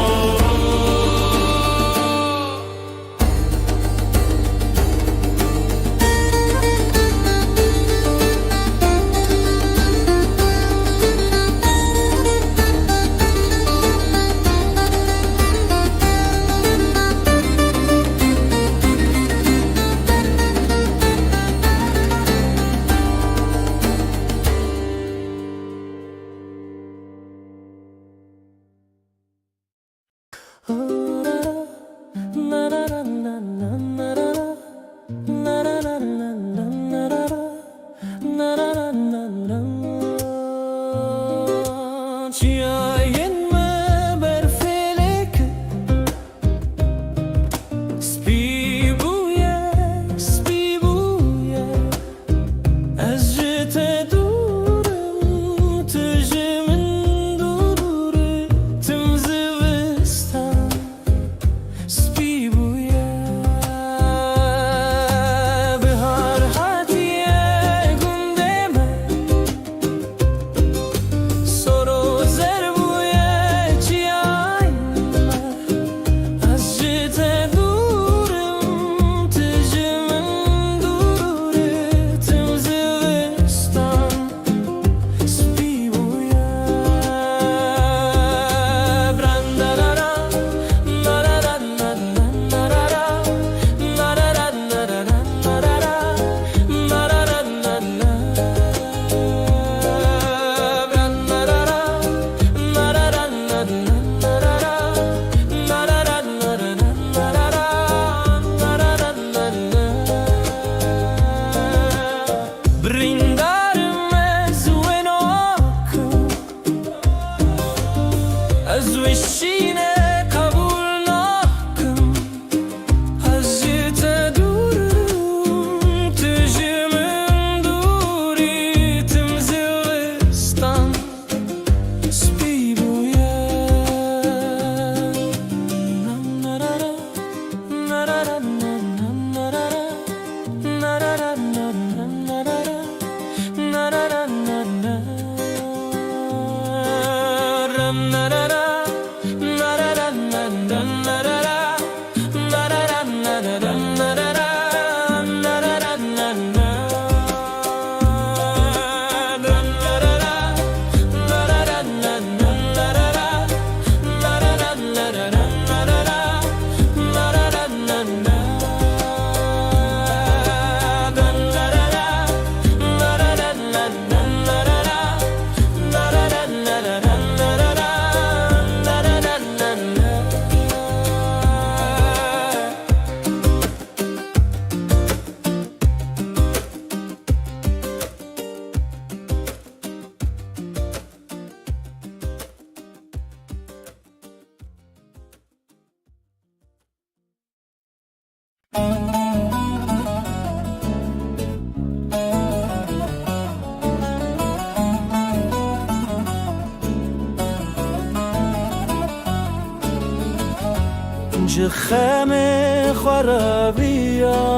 جخامي خرابيان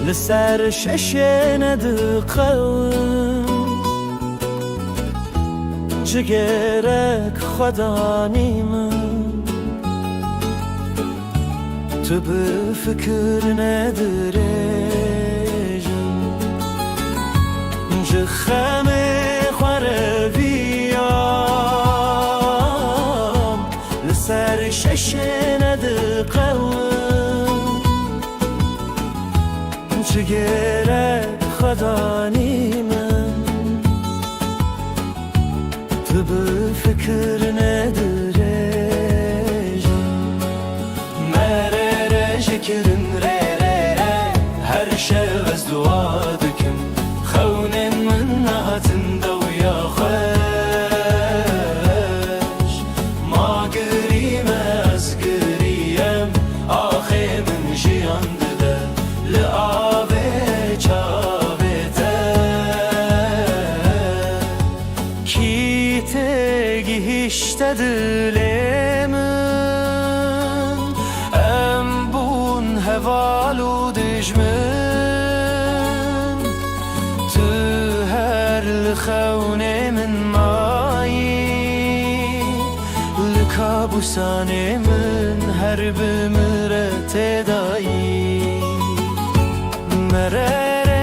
لسر ششن دقون جگرک خدا نیمن تو به فکر ندرجم جخم خرابیام لسر ششن دقون جگرک خدا نیمن تو به فکر ندرجم مرره شکرن ره ره ره هر شب از دعا دکم خونن من نهاتن دویا خوش ما گریم از گریم آخه من جیان دده لعابه چاوه işte dilemin em bun hevalu dijmin tu her lkhawne min mayi lkabusane min her bimre tedayi merere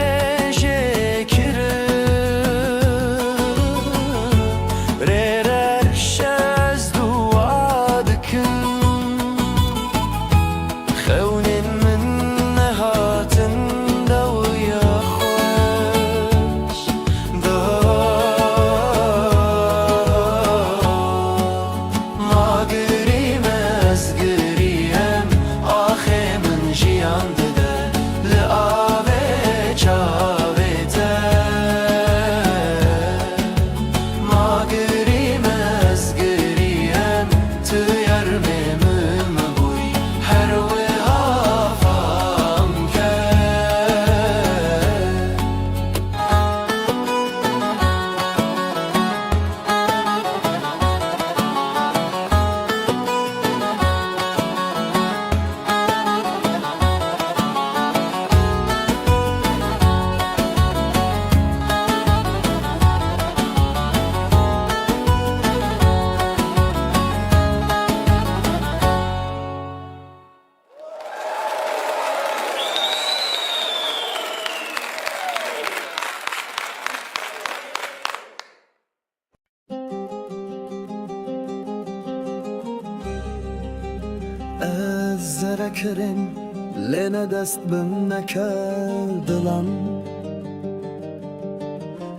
زرکرین لنه دست بم نکردلان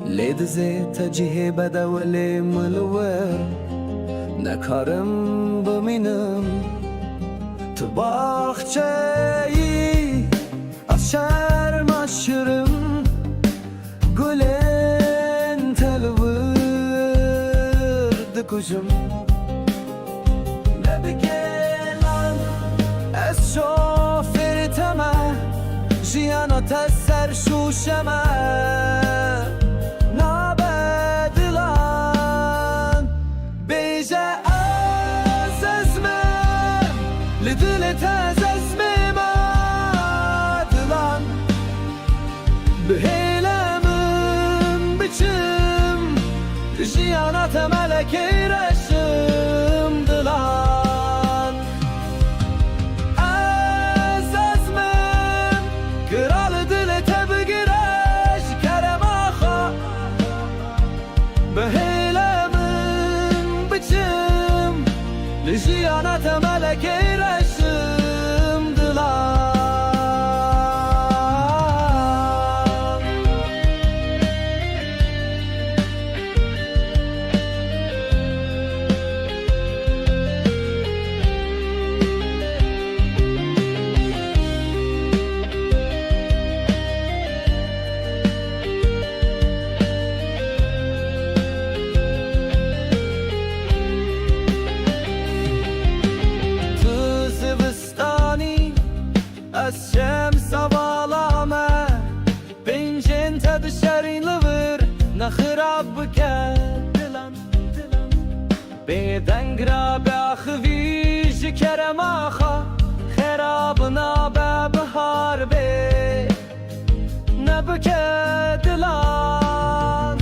لید زی تجیه بدولی ملور نکارم بمینم تو باخچه‌ای از شرم aşırım گلن تلورد کجم شوفر تمه جیانا تسر شوشمه نابدلان بیجه از ازمم لدلت از ازمم آدلان بهیلمم بچم جیانا تملکی رشم دلان لجيانات ملكي رسم دلان الشمس ظلامة بنجن تبشرين لور نخرب بك دلان بدن قراب أخذي Mına be bahar be Nebke dilan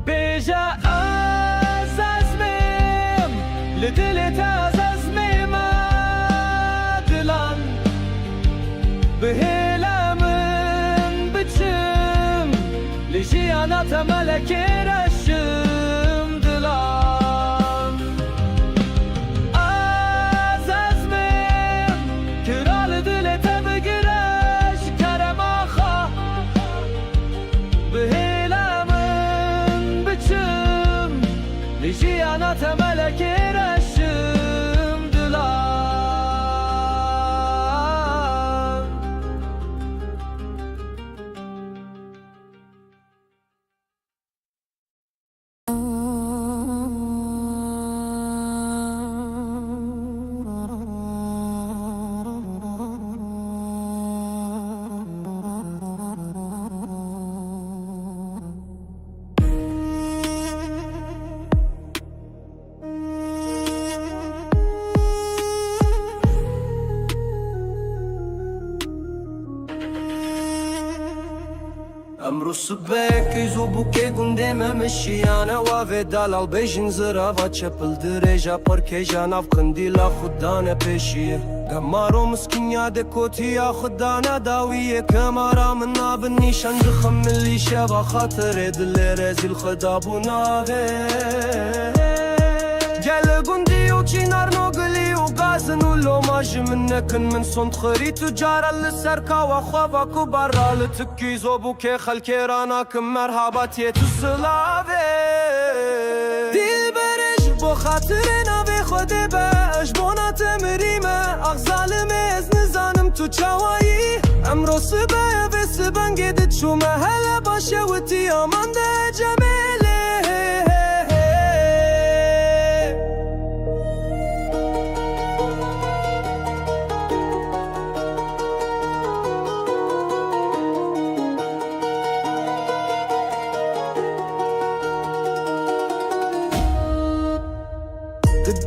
Beja az azmim Lidili taz azmim dilan Bihilamin biçim Lijiyana temelek reşim dilan Az azmim Kiral dili tebgireş keremaha Bihilamin biçim Lijiyana temelek reşim dilan امرو سبک ایزو بوکه گنده ممشیانه و دلال بیشن زرا و چپل درجا پر کجان افکندیلا خودانه پیشیه گمارو مسکینیا دکوتیا خودانه داویه کمارا من نابن نیشان دخم ملی شبا خاطر دل رزیل خدابونا گل گندی و چینار نوگلی و غازن و لوماج منکن من صند خری تجارا لسرکا و خوابا کو برا لتکی زوبو که خلکی رانا کم مرحباتی تو سلاوه دیل برش بو خاطر ناوی خود باش بونا تمریمه اغزالم از نزانم تو چاوایی امرو سبه و سبن گدت شو محل باشه و تیامان ده جمیله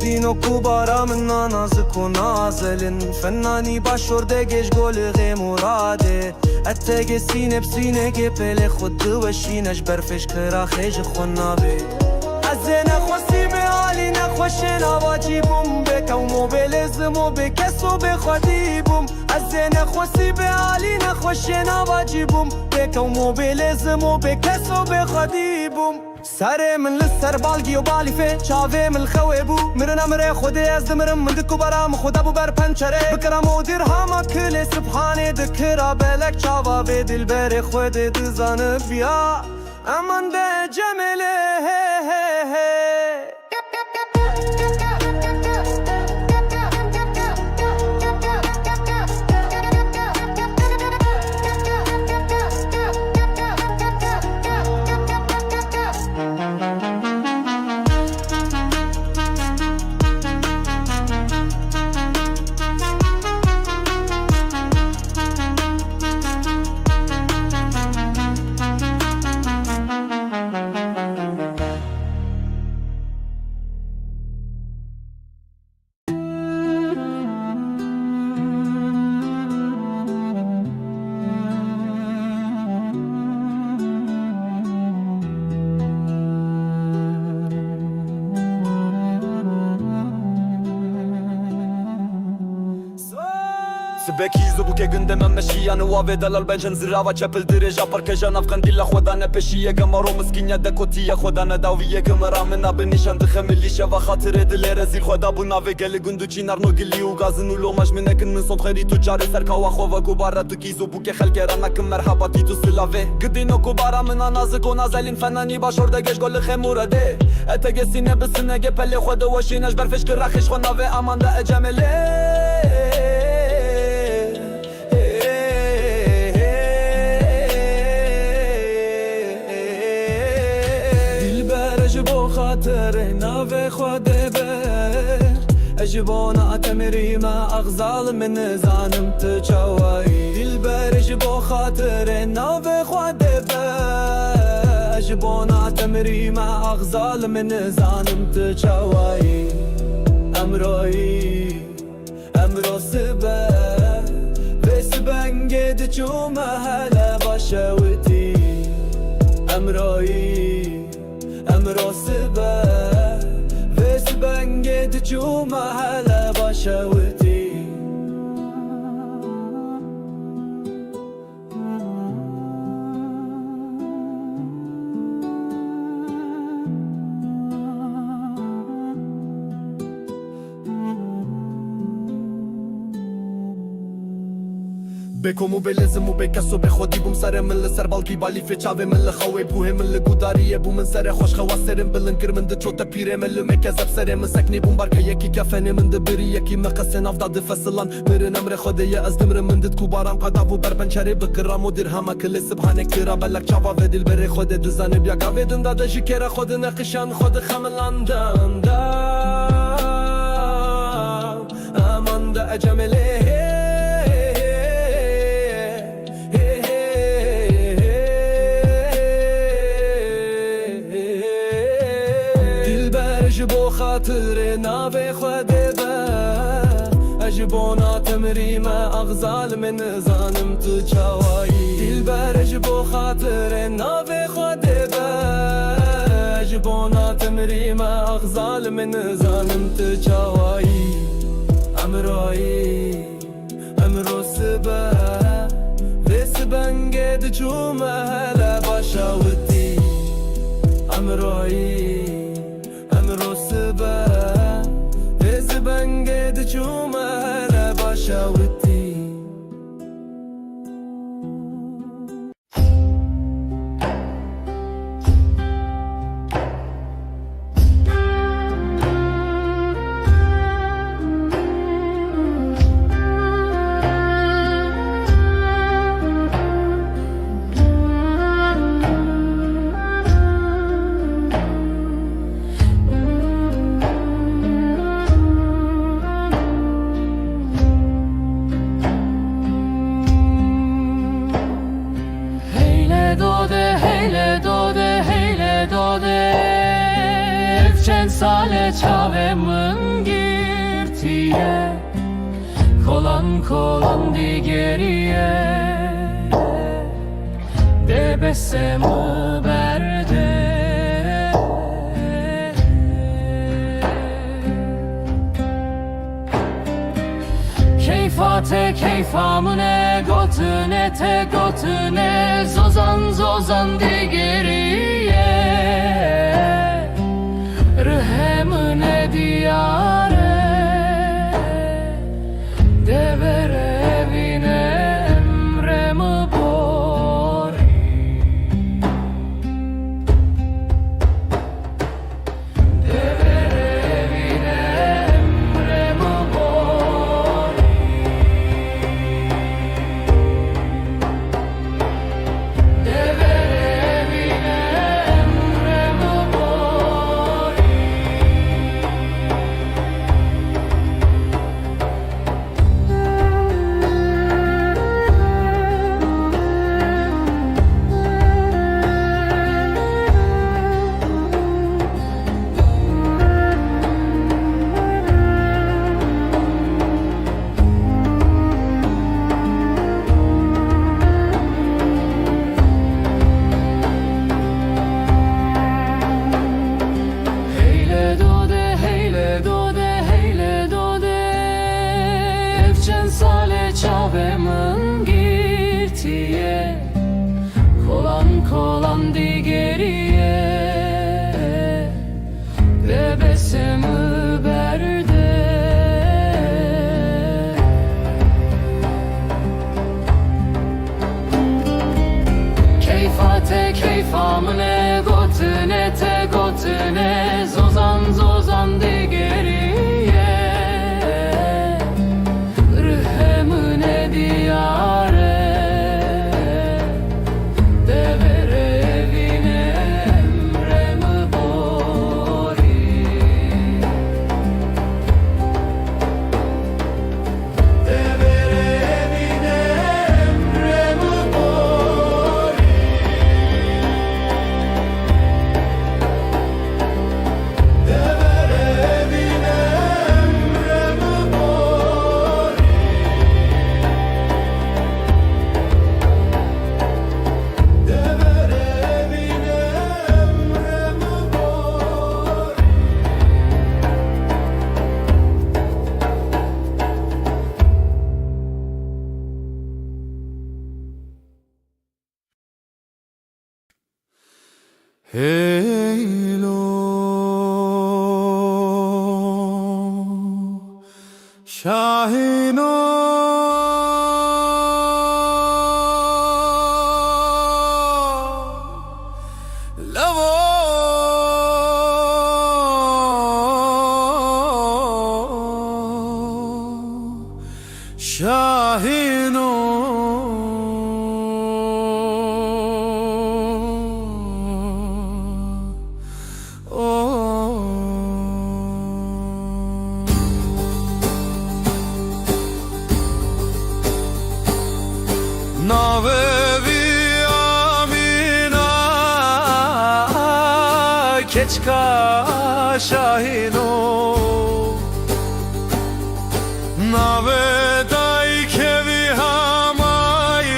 دینو کوبارا من نازک و نازلن فنانی باشورده گش گل غی مراده اتگ سینه بسینه گه پل خود دوشینش برفش کرا خیج خونابه از نخواستی به حالی نخوشن آواجی بوم بکو موبیل زمو بکسو بخوادی بوم از نخواستی به حالی نخوشن آواجی بوم بکو موبیل زمو بکسو بخوادی بوم سر من لسر بالگی و بالی فی چاوه من خوی بو مرن امره خودی از دمرم من دکو برام خدا بو بر پنچره بکرم و دیر هاما کل سبحانه دکرا بلک چاوا به دل بر خود دزانه بیا امان ده جمله سبکی زو بوکه گنده ممشیانه و دلال بنجن زرا و چپل درجا پر کجان افغان دیلا خودانه پیشیه گمارو مسکینیا دکوتیا خودانه داویه گمرا منا بنشان دخملی شوا خاطر دل رزیل خدا بو ناوی گل گندو چینار نو گلی و غازن و لوماش منکن من صند خری تو جاره سرکا و خو کو بارا تو کی زو بوکه خلکرا نکم مرحباتی تو سلاوه گدینو کو بارا منا نازک و نازلین فنانی باشورده گش گل خمورده اتگ سینه بسنه گپل خود وشینش برفش کرخش خو ناوه امان ده اجمله خاطر ناوی خود بر اجبونا تمری ما اغزال من زانم تچوایی دل بر اجبو خاطر ناوی خود بر اجبونا تمری ما اغزال من زانم تچوایی امروی امرو سبر سبنگه دچومه هلا باشوتی امرایی امرو سبه و سبنگه دچومه هلا باشوتی بکومو بلزمو بکسو به خودی بوم سر من لسر بالکی بالی فچاوه من لخوی بوه من لگوداریه بو من سر خوش خواسرم بلن کرمن ده چوتا پیره من لمکزب سر من سکنی بوم بارکه یکی کفنه من ده بری یکی مقصن افدا ده فصلان مرن امر خوده یه از دمر من ده کوبارم قدابو برپنچره بکرام و درهما کل سبحانه کرا بلک چاوا و دل بره خوده دوزانه بیا گاوه دندا ده جکره خود نقشان خود خملاندم امان ده اجمله بو خاطر ناوی خوده به اجبونا تمری ما اغزال من زانم تو چاوایی دل برج بو خاطر ناوی خوده به اجبونا تمری ما اغزال من زانم تو چاوایی امرایی امرو سبه و سبنگه دچومه هلا باشاوتی امرایی امرو سبه و سبنگه دچومه هلا باشاوتی Sale çavemın girtiye Kolan kolan di geriye Debesemu berde Keyfate keyfamune gotune te gotune Zozan zozan di geriye Rıhemine diyare Devere evine emremi bori Devere evine emremi bori Devere evine emremi bori Sale çavemın girtiye Kolan kolan di geriye Bebesimi berde Keyfate keyfamine gotune te gotune Zozan zozan di geriye diyare Devere evine emremi bori Devere evine emremi bori Devere Heylo Şahino Lavo Şahino Navevi amina keçka şahino Navedai kevi hamaile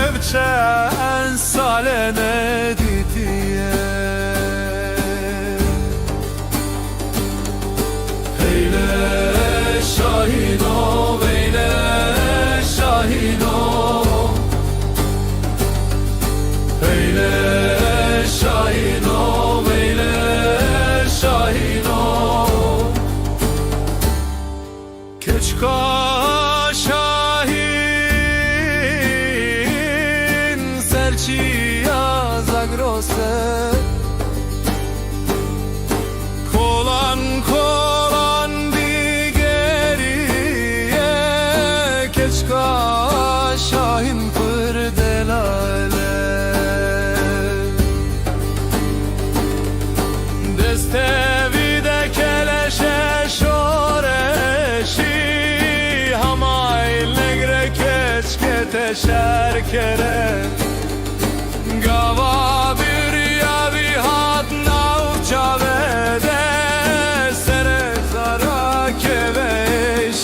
evçen salene didiye Heyle şahino veyle şahino Heyle şahino veyle şahino Keçka şahin serçiya zagrose Kolan kolan digeriye Keçka şahin pırdelale Destevi de keleşe şoreşi Hamayl negre keçke teşer kere Gava bir yavi hat navça vede Sere zara keve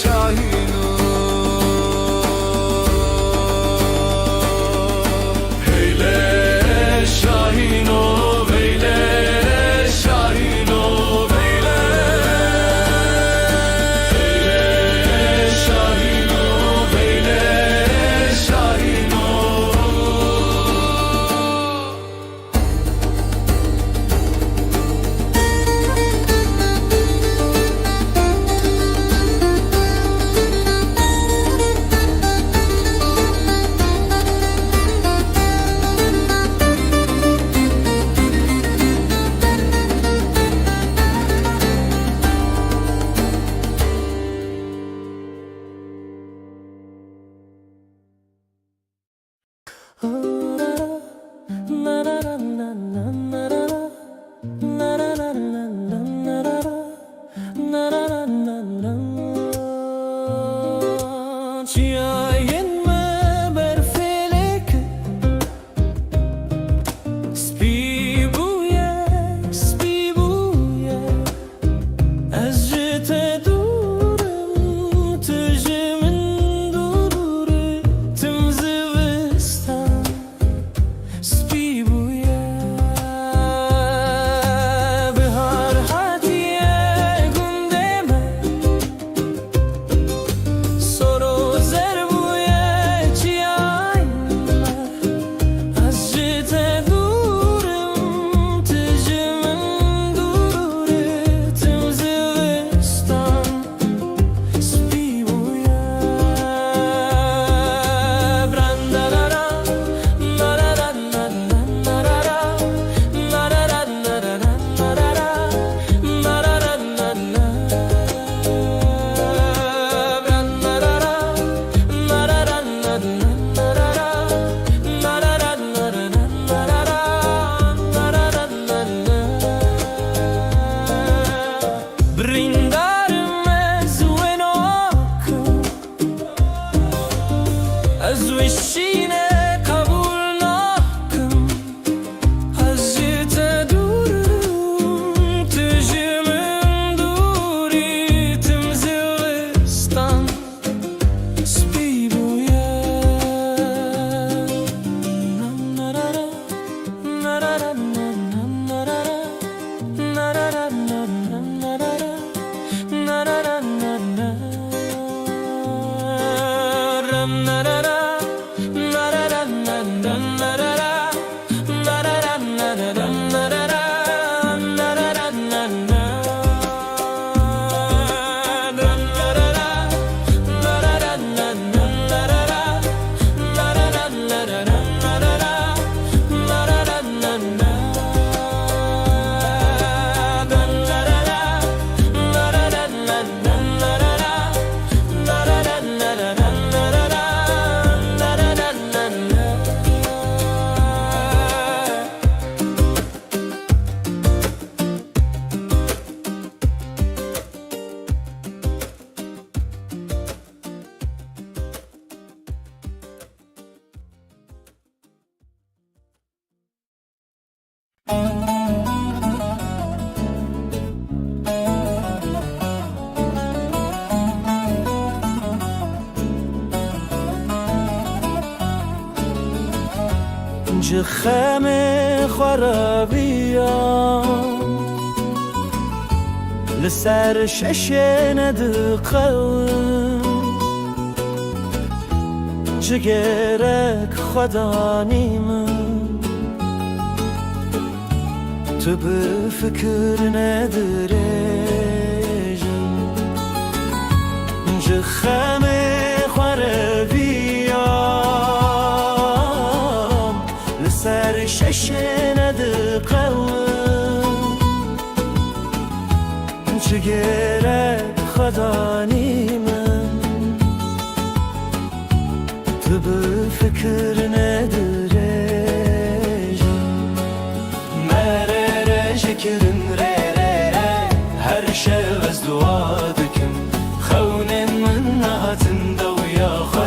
şahino Heyle şahino veyle şahino veyle Heyle şahino veyle şahino na na na na na جخم خرابيان لسر ششن دقون جگرک خدا نیمم تو به فکر ندارم جخم خرابيام لسر ششن دقون جگرک خدا نیمم تو به فکر ندارم مرر شکرن هر شب از دعا دکم خونن من نهاتن دویا خوش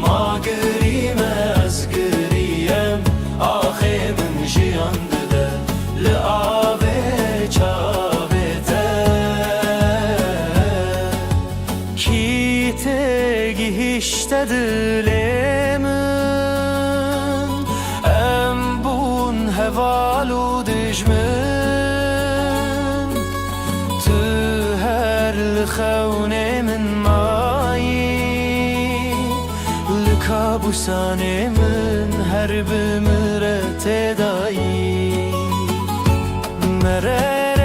ما گریم از گریم آخه من جیان دده لعابه چابه کی تگیشته دلمن ام بون هوالو دجمن تو هر لخون من مایی لکابوسان من هر بمرت دایی مرر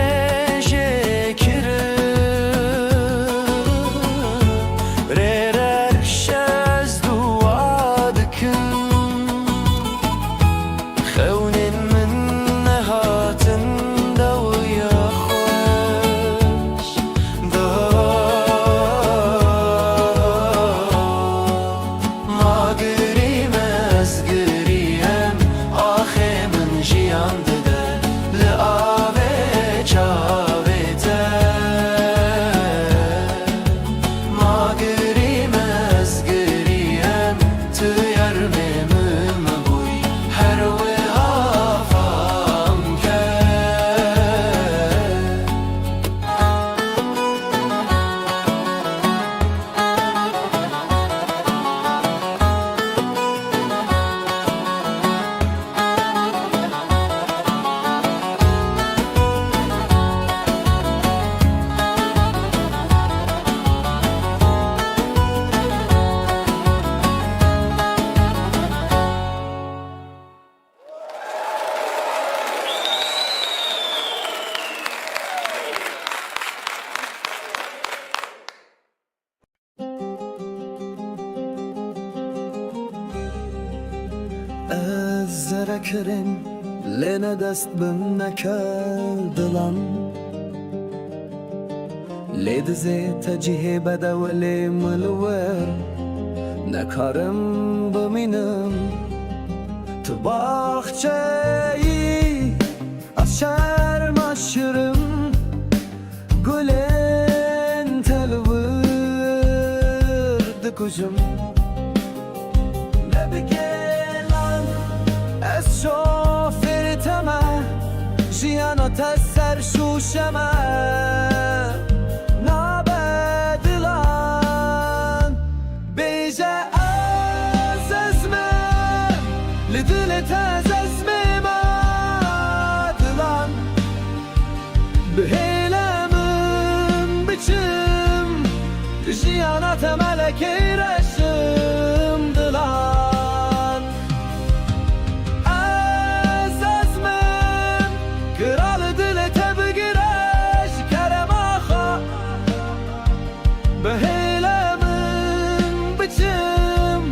از زرکرین لینه دست بم نکردلان لید زی تجیه بدولی ملور نکارم بمینم تو باخچه‌ای از شرم aşırım گلن تلورد کجم نبگلان از شوفر تمه جیانا تسر شوشمه نابدلان بیجه از ازمه لدل تز ازمه مادلان بهیلمم biçim جیانا تملکی رشم دلان از ازمم کral دل تبگرش کرم آخا بهیلمم biçim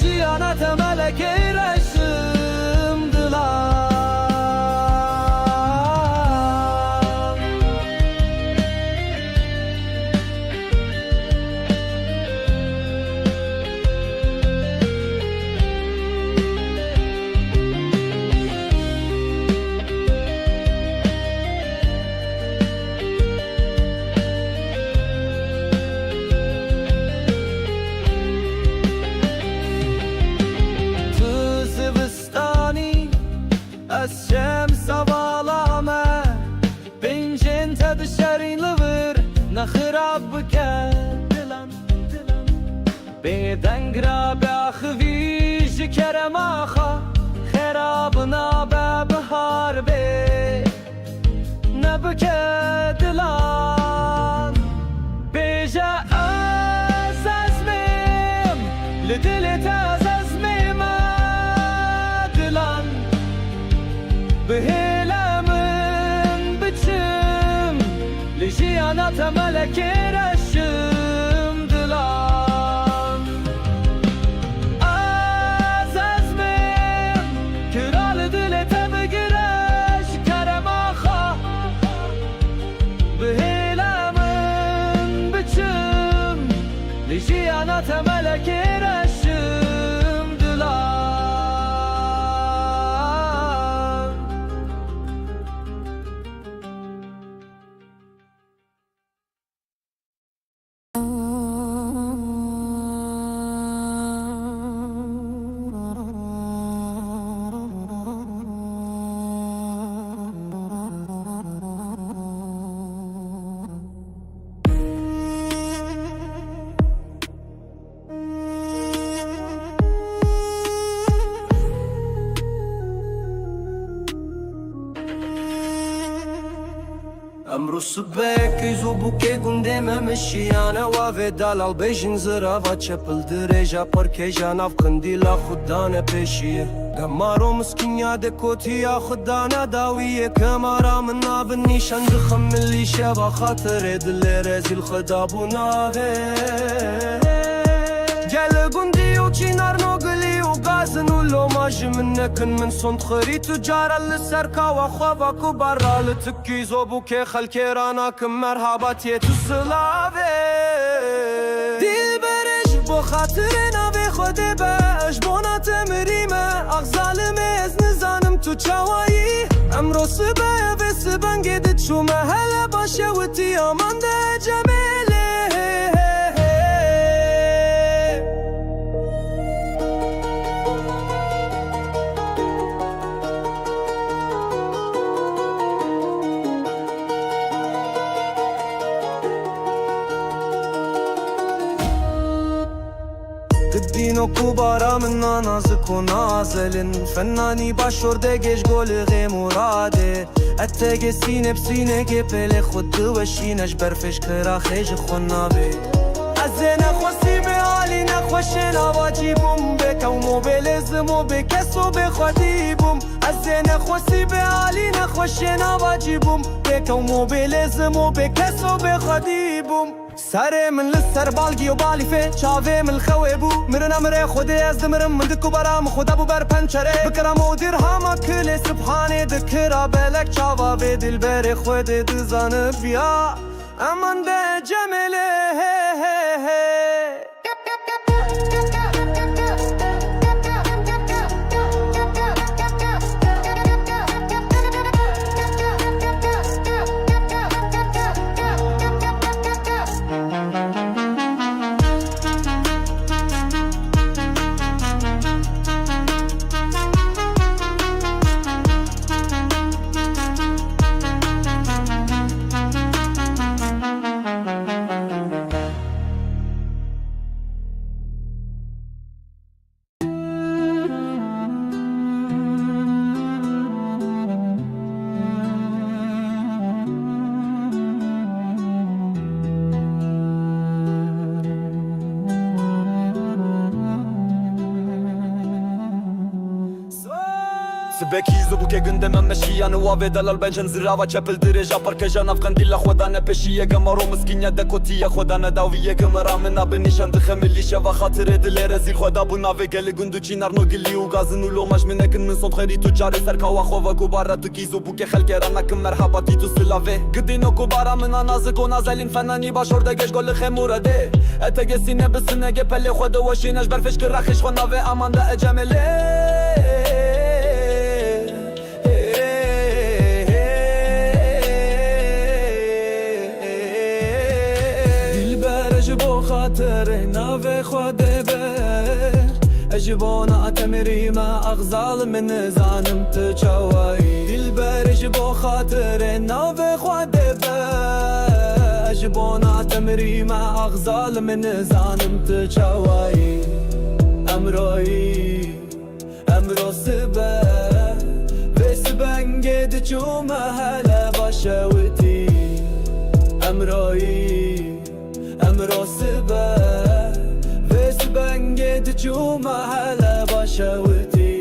جیانا تملکی رشم دلان از شمس والامه بینجن تبشرین لور نخراب بکن دلم بدنگ را به خفيج كرماخا خرابنا ببهار بي نبكى دلان بيجا أزازميم لدلت أزازميم دلان بهلا من بتشم لجي أنا تملك رشم دلان أزازميم كرال دلت بقرش كرماخا بهلا من بتشم لجي أنا تملك رشم دلان امرو الصباك يزوبوكي قندمة مشي انا وافي دلال بيجن زرافة چپل دريجا پركيجا ناف قنديلا خدانا بيشي قمارو مسكينيا دكوتيا خدانا داوية كمارا منا بالنيشان دخم اللي شابا خاطر دلي رزي الخدابو ناهي جل قندي وچينار نوغلي وغازن ولوماج منكن من صند خري تجارة للسركا وخوابا كبارا لتكي زوبوكي خلكي راناكم مرحباتي تسلافي ديل برش بو خاطرنا بي خودي باش بونا تمريمة اغزال ميز نزانم تو چاوائي امرو سبايا في سبان قدت شو مهلا باشا وتي امان ده جميلي دينو كبارا منا نازك ونازلن فناني باشور دقش قول غي مرادي اتاقي سينة بسينة قبل خد وشينش برفش كرا خيج خنابي ازينا خوستي بهالي نخوشنا واجيبم بك وموبيلزمو بكسو بخديبم ازينا خوستي بهالي نخوشنا واجيبم بك وموبيلزمو بكسو بخديبم ساري من لسر بالقي وبالي في شافي من الخويبو مرنا مري خودي ازدمرم من دكو برام خود ابو بر پنچره بكرم و درهما كل سبحاني ذكرى بلك شافا بدل بري خودي دزان بيا امان ده جميله سباكي زبوكي قندم مشي انا وافي دلال بنجن زرافة چپل دريجا پركجا نفقن ديلا خودانا بشية قمارو مسكينيا دكوتيا خودانا داوية كمرا منا بنيشان دخم اللي شافا خاطر دلي رزيل خدا بو نافي قل قندو چينار نو قلي وغازن ولوماش منكن من صوت خيري تجاري سركا وخوفا كبارا تكي زبوكي خلكي راناكم مرحباتي تو سلافي قدينو كبارا منا نازك ونازلين فناني باشور دقش قول خمورا دي اتاقي سينة بسنة قبل خود وشيناش برفش كراخش خونافي امان دا اجاملي خاطر ناوي خودي بر اجبونا اتمري ما اغزال من زانم تشاوي دلبر اجبو خاطر ناوي خودي بر اجبونا اتمري ما اغزال من زانم تشاوي امرایی امروز به ویس بنگه جو محله باشه ویتی امرایی امروز به ویس بنگه جو محله باشه ویتی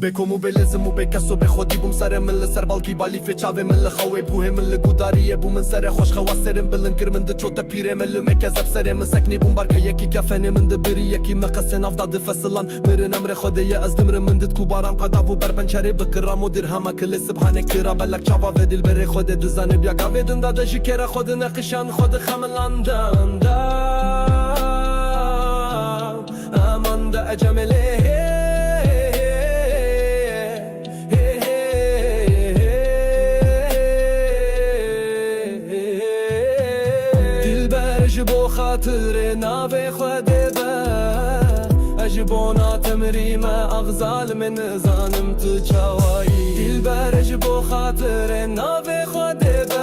بکومو بلزمو بکسو به خودی بوم سر من لسر بالکی بالی فچاوه من لخواه بوه من لگوداریه بو من سر خوش خواسرم بلن کر من ده چوتا پیره من لمکزب سر من سکنی بوم بارکه یکی کفنه من ده بری یکی مقصن افداد فصلان مرن امر خوده یه از دمر من دت کوبارم قدابو بر پنچره بکرام و درهما کل سبحانه کرا بلک چاوا و دل بره خوده دوزانه بیا گاوه دندا ده جکره خود نقشان خود خملاندم امان ده اجمله بو خاطر ناوی خوده به اجبونا تمریم اغزال من زانم تو چاوایی دل برج بو خاطر ناوی خوده به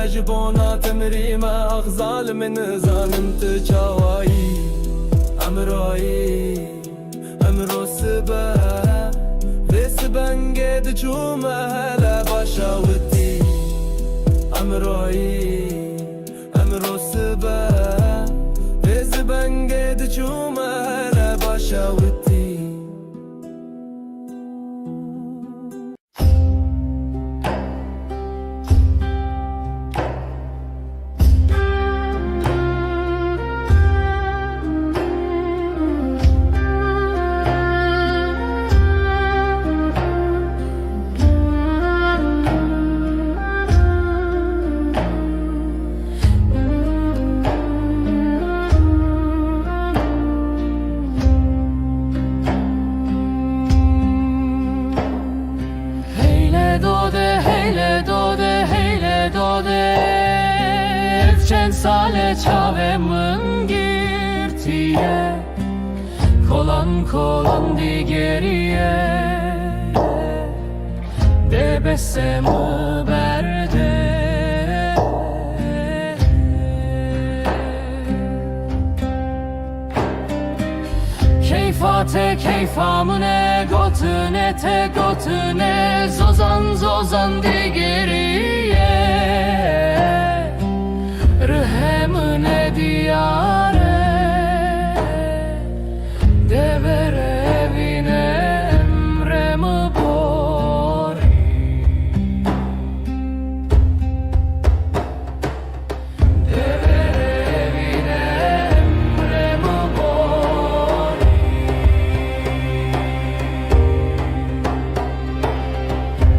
اجبونا تمریم اغزال من زانم تو چاوایی امرایی امرو سبه ریس بنگه دجو محله باشاوتی امرایی روسبه رز بنگه دجومه هلا باشاوتی Sale çavemın girtiye Kolan kolan di geriye Debesem o berde Keyfate keyfamune gotune te gotune Zozan zozan di geriye Rıhemine diyare Devere evine emremi bori Devere evine emremi bori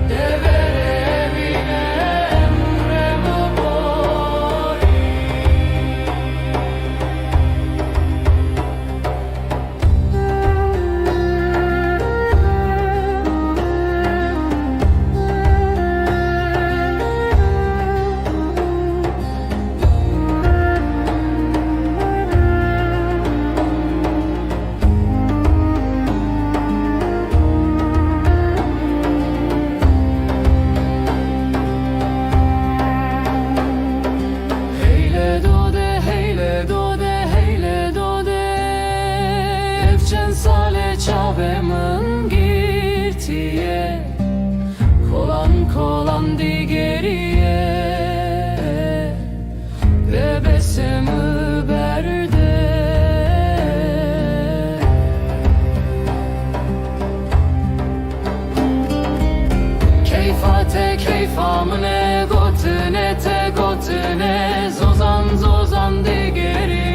Devere evine emremi bori Sale çavemın girtiye Kolan kolan di geriye Bebesimi berde Keyfate keyfamine gotune te gotune Zozan zozan di geriye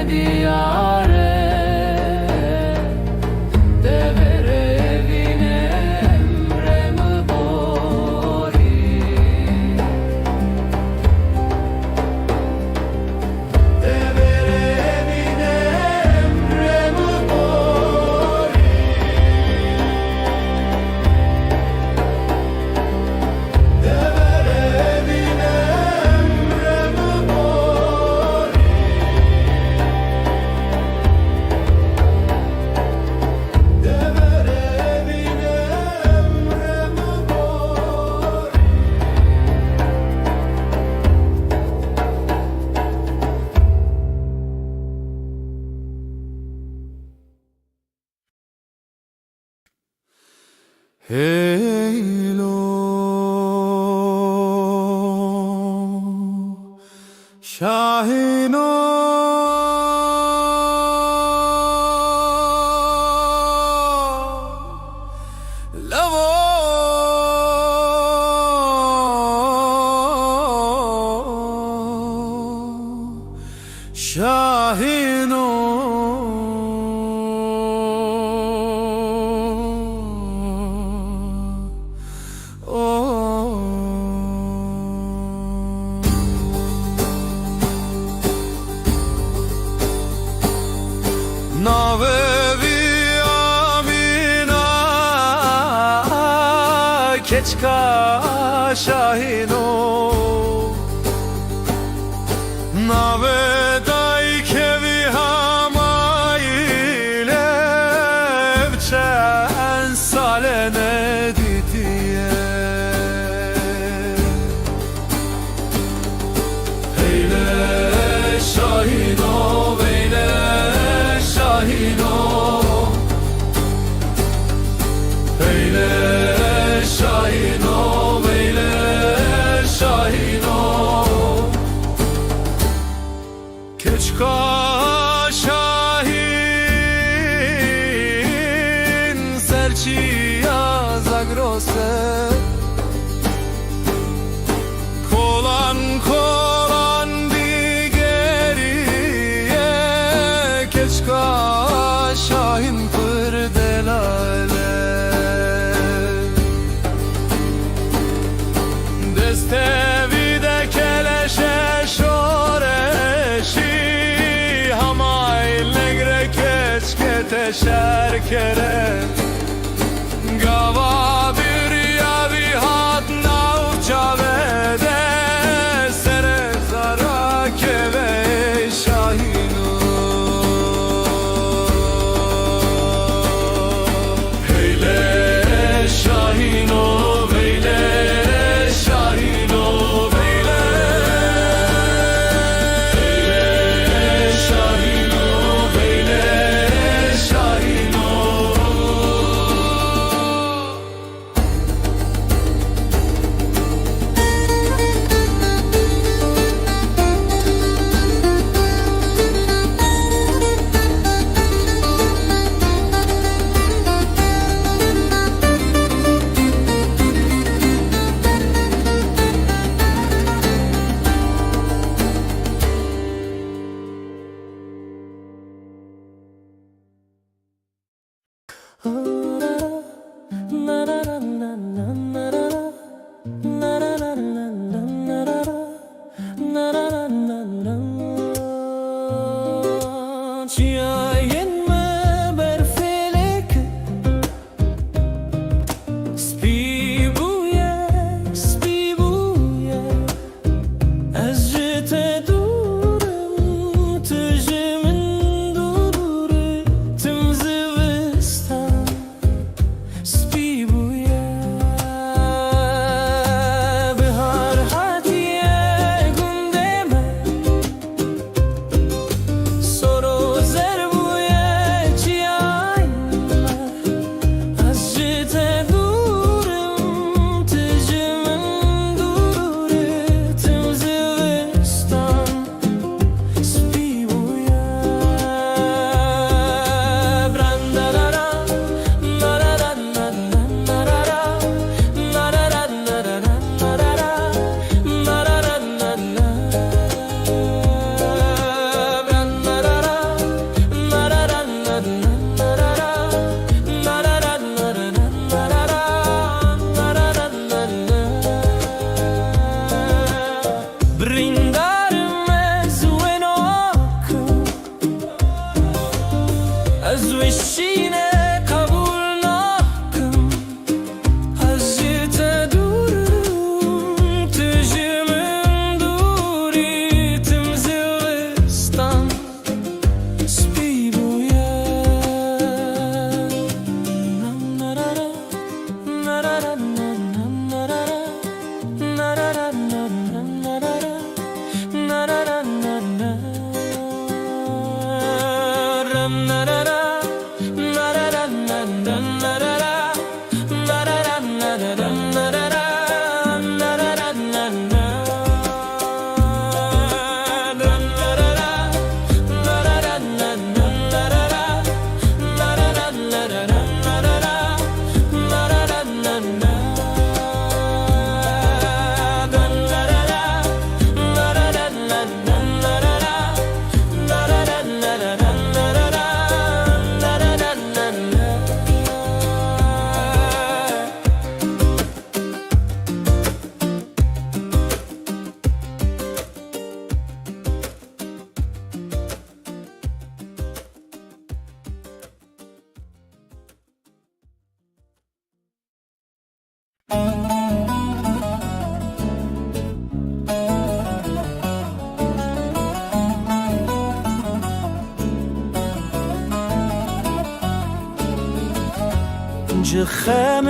Diyare Devere evi Heylo Şahino Lavo Şahino Navevi Amina Keçka Şahino Navedai kevi hamayle Evçen salene didiye Heyle Şahino Veyle Şahino Veyle Şahino Veyle Şahino Keçka Şahin Serçiya Zagrose Kolan kolan digeriye Keçka Şahin pırdelale Destevi de keleşe şoreşi Hamayl negre keçke teşer kere Gava bir yavi hat navça vede Sere zara keve şahinu Heyle Şahino Veyle Şahino Veyle Şahino Veyle Şahino جخم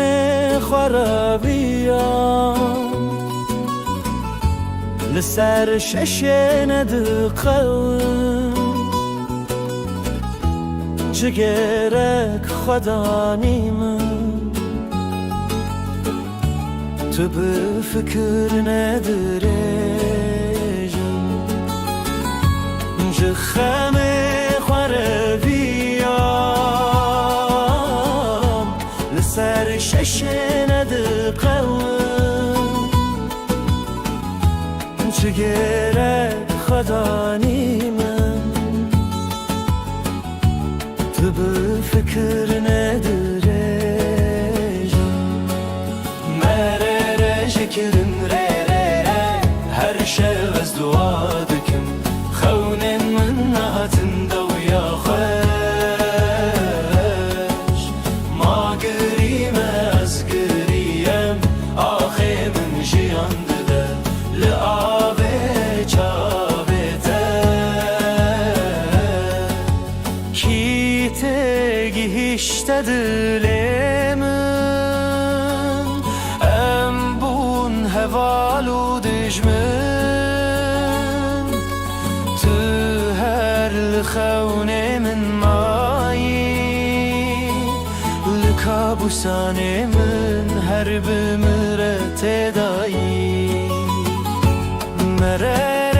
خرابيان لسر ششن دقون جگرک خدا نیمن تو به فکر ندرجم جخم خرابيام لسر ششن دقون جگرک خدا نیمن تو به فکر ندرجم مرره شکرن ره ره ره هر شب از دعا دکم خونن من نهاتن دویا خوش ما گریم از گریم آخه من جیان دده لعابه چابه کی تگی هشته دلمن ام بون هوالو دجمن تو هر لخون من مایی لکابوسان من هر بمرت دایی مرر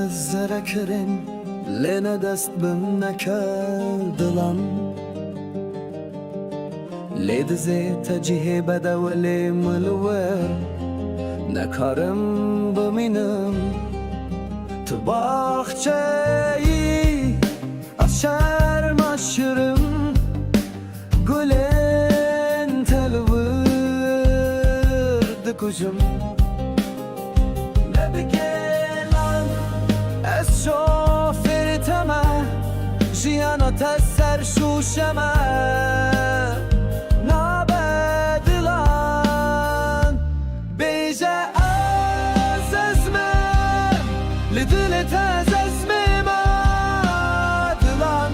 زرکرین لنه دست بم نکردلان لید زیت جیه بدولی ملور نکارم بمینم تو باخچه‌ای از شرم aşırım گلن تلورد کجم نبگلان از شوفر تمه جیانا تسر شوشمه نبدلان بیجه از ازمه لدلت از ازمه مدلان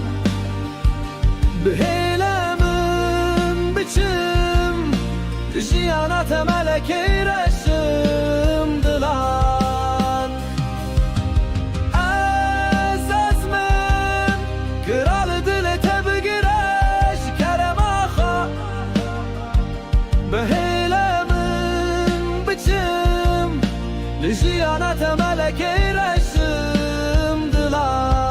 بهیلمم biçim جیانا تملکی رشم دلان از ازمم کral دلت بگیرش کرم آخا بهیلمم biçim جیانا تملکی رشم دلان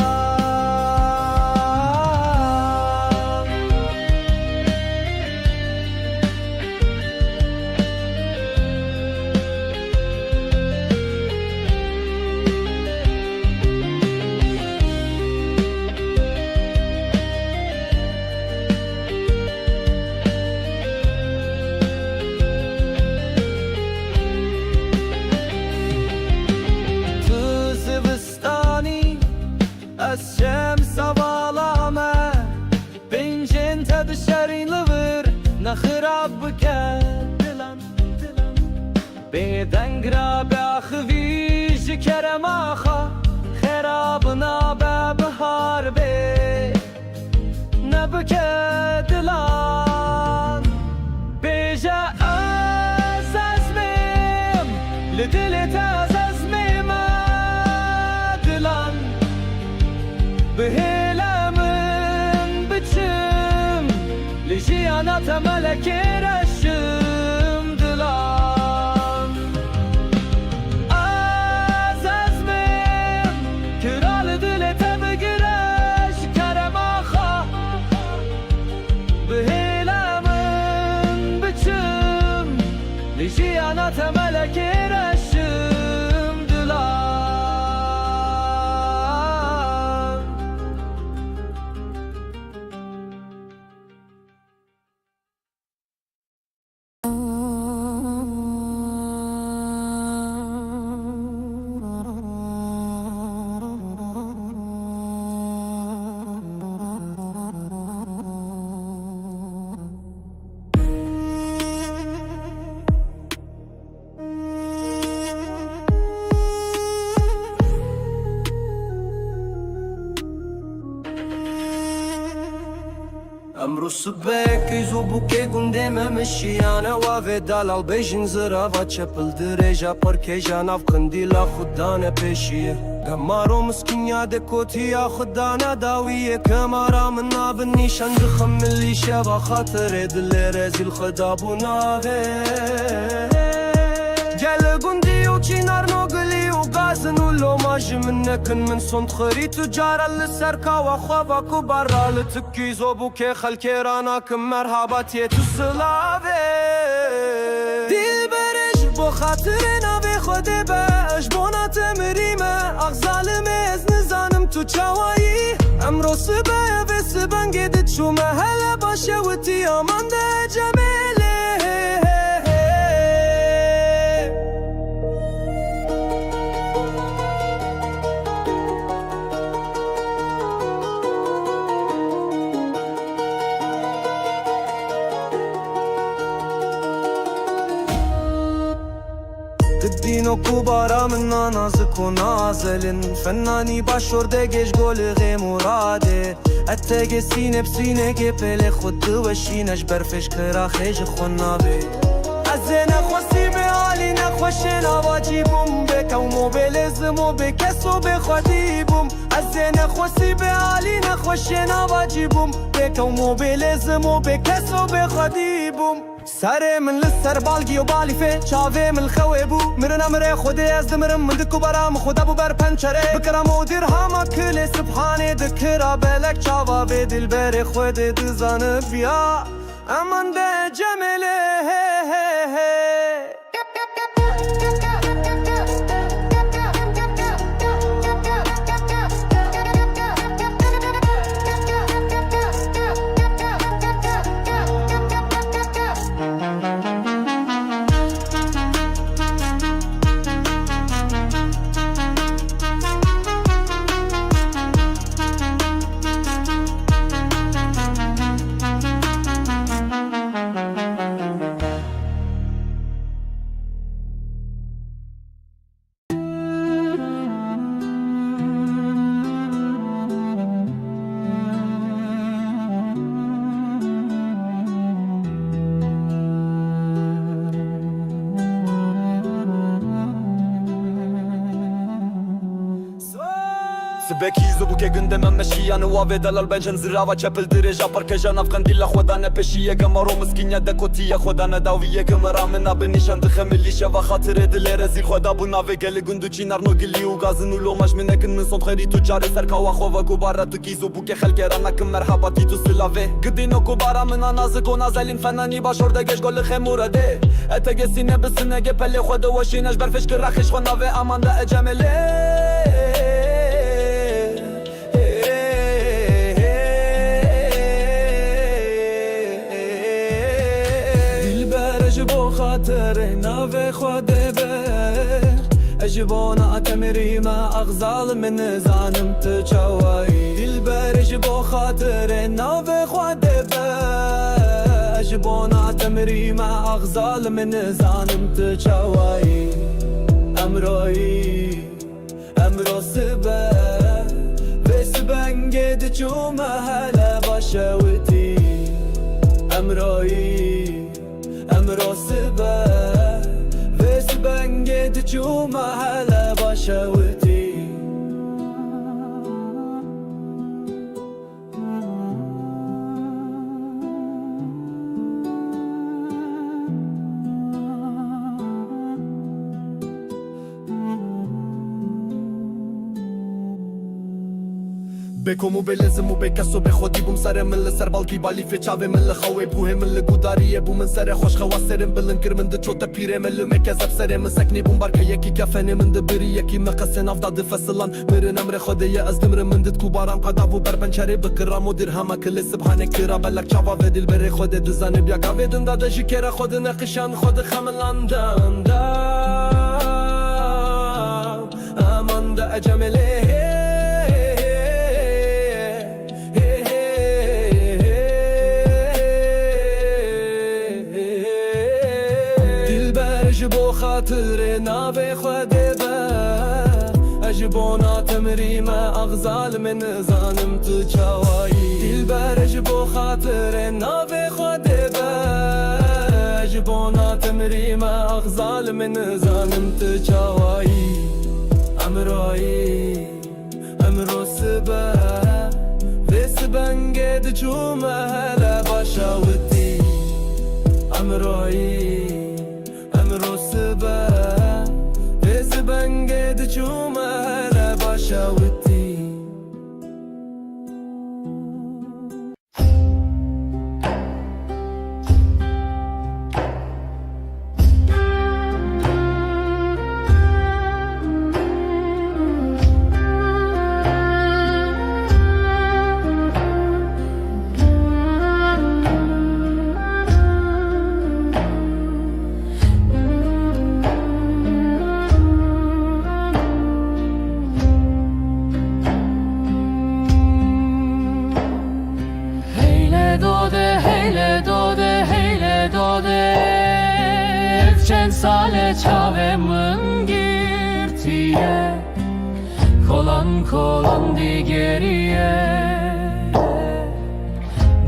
از شمس بالامه بینجن تب شرین لور نخراب بکر دلم بدنگ را بخوی Jiyanata meleke reşim dilan Azazmim Kral dile tebe gireş Keremaha Bihilemin biçim Jiyanata meleke reşim dilan امرو سبک ایزو بوکه گنده ممشیانه و دلال بیشین زرا و چپل درجا پرکیجا ناف قندیلا خودانه پیشیه گمارو مسکینیا دکوتیا خودانه داویه کمارا من ناب نیشان دخم ملی شبا خاطر دل رزیل خدا بوناوه گل گندی و چینار نوگلی و گازن و لوماج منکن من صند خری تجارا لسرکا و خوابا کو برا لتکی زوبو که خلکی رانا کم مرحباتیه تو سلاوه دیل برش بو خاطر ناوی خود باش بونا تمریمه اغزالم از نزانم تو چاوایی امرو سبایه و سبن گدت شو محله باشه و تی آمان ده جمیله دينو كبارا منا نازك ونازلن فناني باشور دقش قول غي مراده اتاقي سينه بسينه قبل خد وشينش برفش كرا خيج خنابي ازينا خوستي بعالي نخوشنا واجيبهم بك وموبيلزمو بكسو بخديبهم ازينا خوستي بعالي نخوشنا واجيبهم بك وموبيلزمو بكسو بخديبهم سره من لسر بالگی و بالی فی چاوه من خوی بو مرنا مره خودی از دمرم من دکو برام خدا بو بر پنچره بکرم و دیر هما کل سبحانه دکرا بلک چاوا به دل بر خود دزانه بیا امان ده جمله سبکی زبو که gündemem meşiyanı و دلال بنجن زرا و چپل درجا پرکجا نفقن دیلا خدا نپشیه گمارو مسکینیا دکوتیه خدا نداویه کمرا منا بنیشان دخملیشه و خاطر دل رزیل خدا بونا و گل گندو چینار نو گلی و گازن و لوماش منکن من صند خری تجار سرکا و خوا کوبارا تو کی زبو که خلک رانا کم مرحباتی تو سلاوه گدینو کوبارا منا نازک و نازلین فنانی باشور دگش گل خمورده اتگه سینه بسنه گپل خدا و شینش برفش کرخش خناوه امان ده جمله خاطر ناوي خواده بر اجبونا تمري ما اغزال من زانم تشاوي دلبر اجبو خاطر ناوي خواده بر اجبونا تمري ما اغزال من زانم تشاوي امروي امرو سبا وسبن قد چوم هلا باشوتي امروي امرو سبا وسبن قد چوم هلا باشوتي بکومو بلزم و بکسو به خودی بوم سر من لسر بالکی بالی فچاوه من لخوه بوه من لگوداریه بو من سر خوش خواسرم بلن کرمن ده چوتا پیره من لمکزب سر من سکنی بوم بارکه یکی کفنه من ده بری یکی مقصن افداد فصلان مرن امر خوده یه از دمر من دت کوبارم قدابو بربنچره بکرام و درهما کل سبحانه کرا بلک چاوا و دل بره خوده دزانه بیا گاوه دنده ده جکره خود نقشان خود خملاندم aman da ecemele dilber ji bo xatirê navê xwe dêbe ji bo natemrî me axzal min nizanim tu çawayî dilber ji bo xatirê navê xwe dêbe ji bo natemrî me axzal min nizanim tu çawayî امرایی امرو سبه ویس بنگه ده چومه هلا باشاوتی امرایی امرو سبه ویس بنگه ده چومه هلا باشاوتی Sale çavemın girtiye Kolan kolan digeriye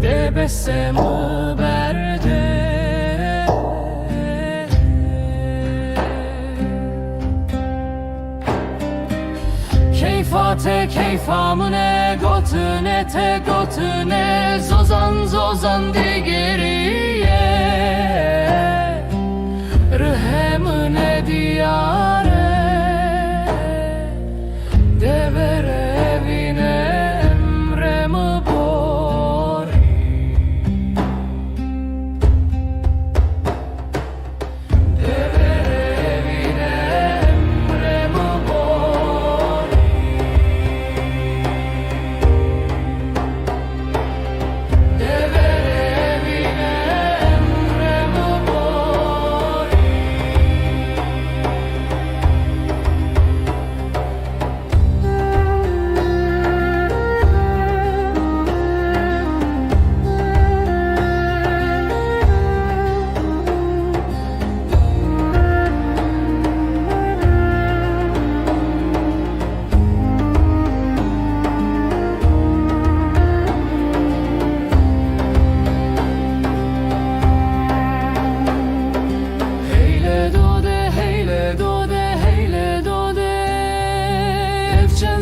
Debesemu berde Keyfate keyfamune gotune te gotune Zozan zozan digeriye Rıhemine diyare Devere evine emremi bori Devere evine emremi bori Devere evine emremi bori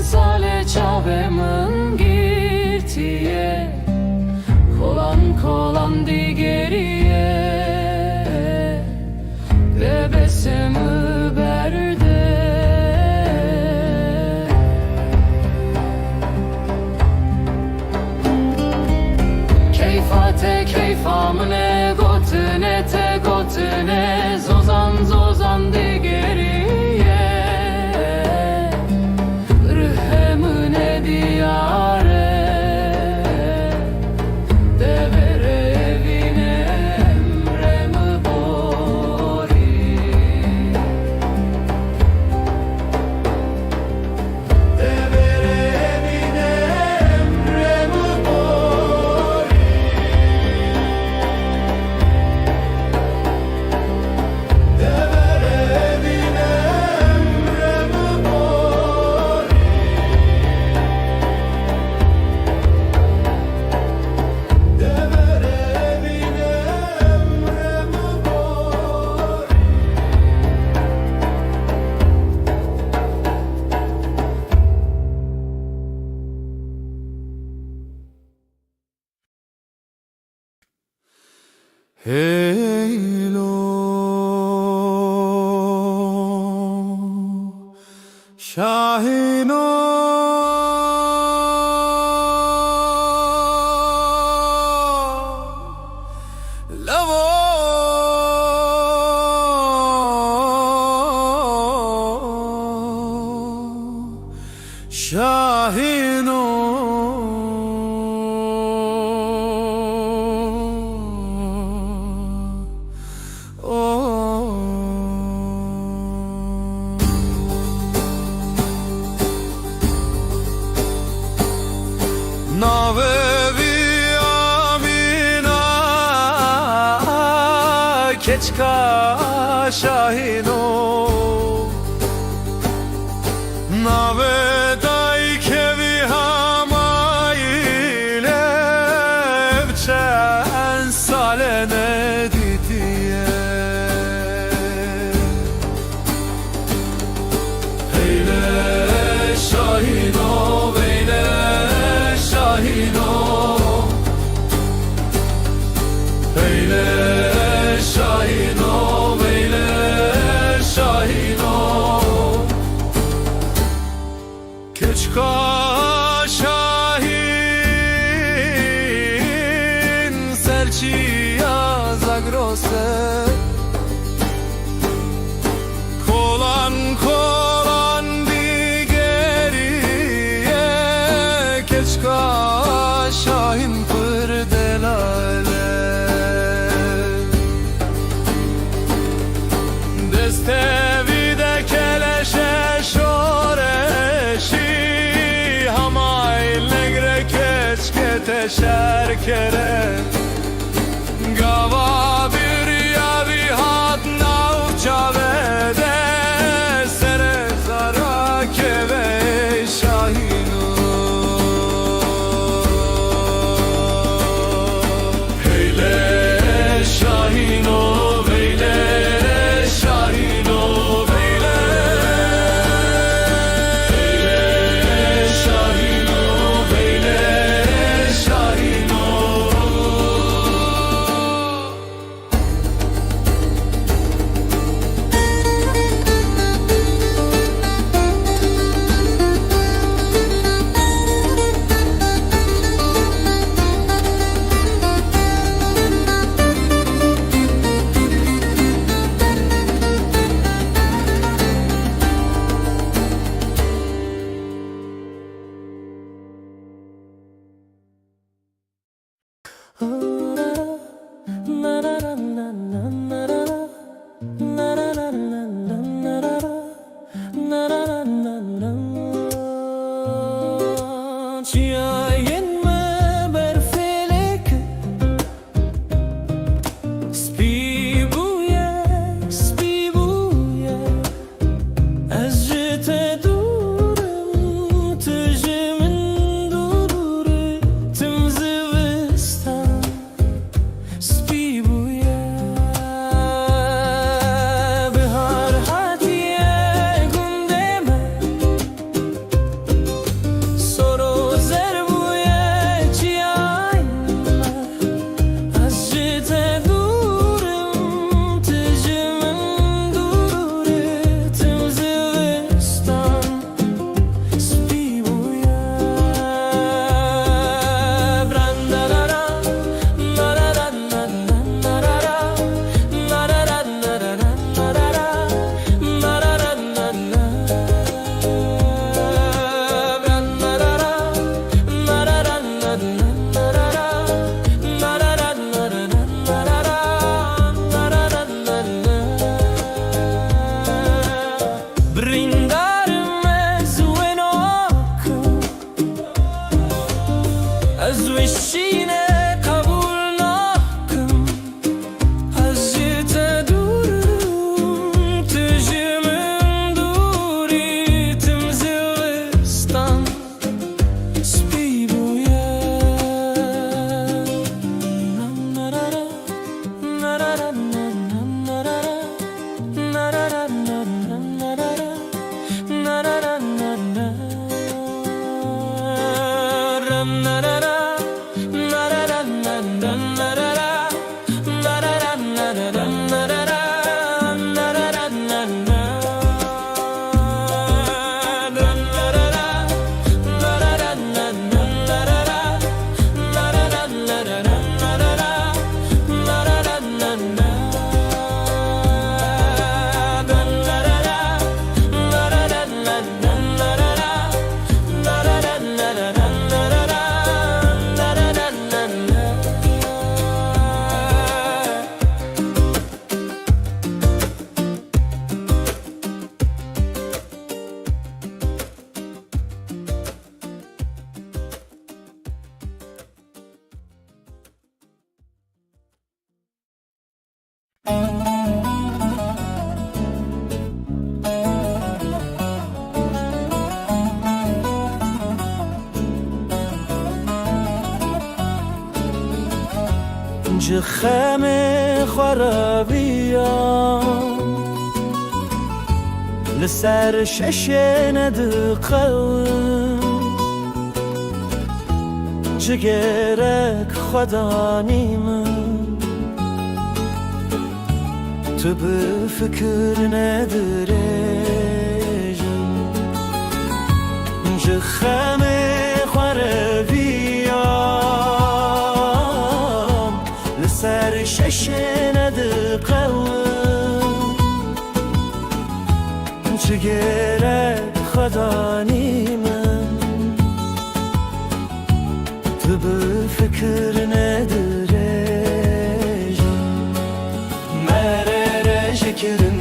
Sale çavemın girtiye Kolan kolan digeriye Bebesimi berde Keyfate keyfamine gotine te gotine Zozan zozan digeriye diyare Devere evine emremi bori Devere evine emremi bori Devere evine emremi bori Heylo Şahino keçka şahino Navedai kevi hamaile Evçen salene ditiye Eyle şahino Eyle şahino Eyle şahino Eyle şahino Keçka şahin serçiya zagrose Kolan kolan digeriye Keçka şahin pırdelale Destevi de keleşe şoreşi Teşer kere Gava bir yavi hat navça vede Sere zara keve şahinu Heyle şahino Heyle şahino Heyle şahino Heyle na na na na جخم خرابيان لسر ششن دقون جگرک خدا نیمم تو به فکر ندارم جخم خرابيام لسر ششن دقون جگرک خدا نیمم تو به فکر ندارم مرر شکرن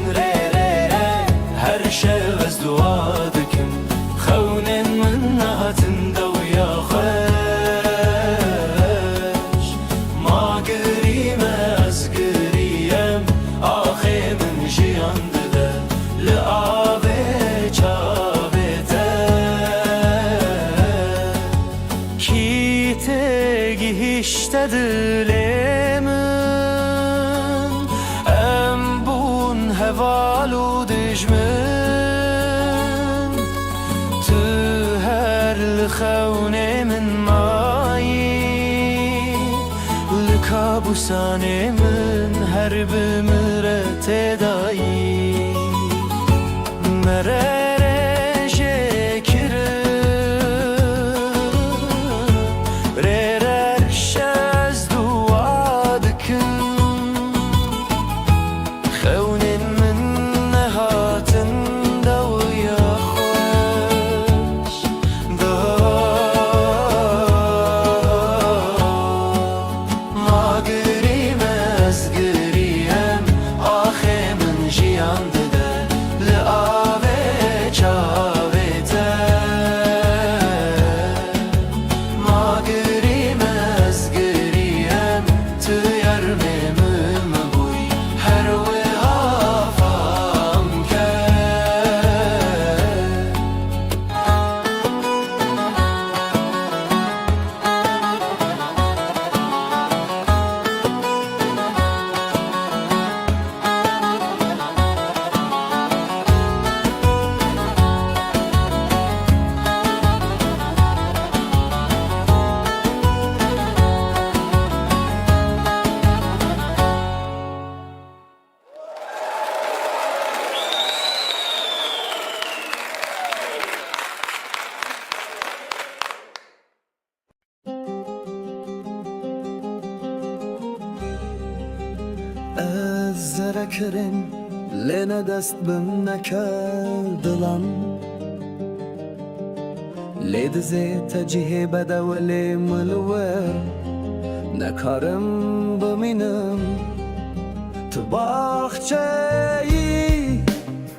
هر شب از دعا دکم خونن من نهاتن دویا خوش ما گریم از گریم آخه من جیان دده لعابه چابه کی تگی هشته دلمن ام بون هوالو دجمن تو هر لخونه من مایی لکابوسانه من هر بمرت دایی مرر زرکرین لنا دست بم نکردلم لید زیت جه بدولی ملور نکارم بمینم تو باخچه‌ای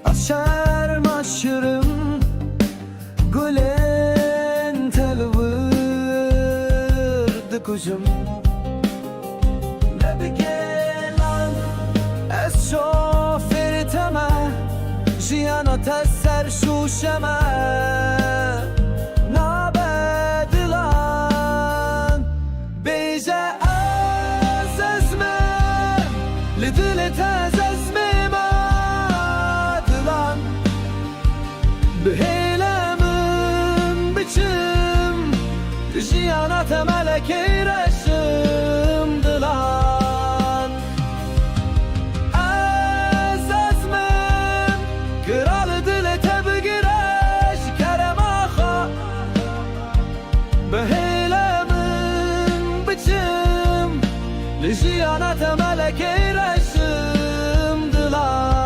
از شرم aşırım گلن تلورد کجم نبگلم از شوفرتمه جیانات از سر شوشمه نبدلن بیجه از ازمم لدلت از ازمم ادلن بهیلمم biçim جیانات ملکی رشم دلن از ازمم کral دلت بگیرش کرم آخا بهیلمم biçim جیانات ملکی رشم دلن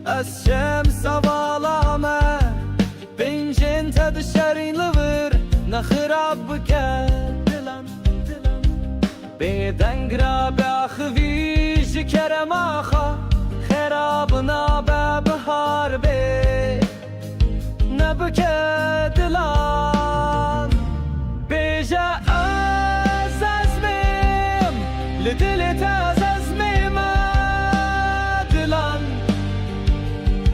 از شمس والامه بنجن تبشرین لور نخراب بکر دلم بدنگ را به آخوی کرم آخا خرابنا ببهار بی نبکه دلان بیجا از ازمیم لدلت از ازمیم دلان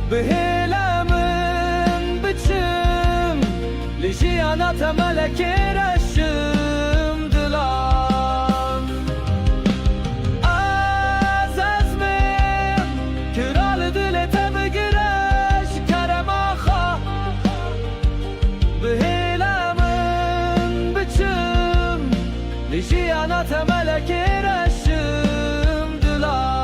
بهلمن بچم لجیانات ملکی رشم دلان از ازمیم کرال دلت بگرش کرم آخا بهلمن بچم لجیانات ملکی رشم دلان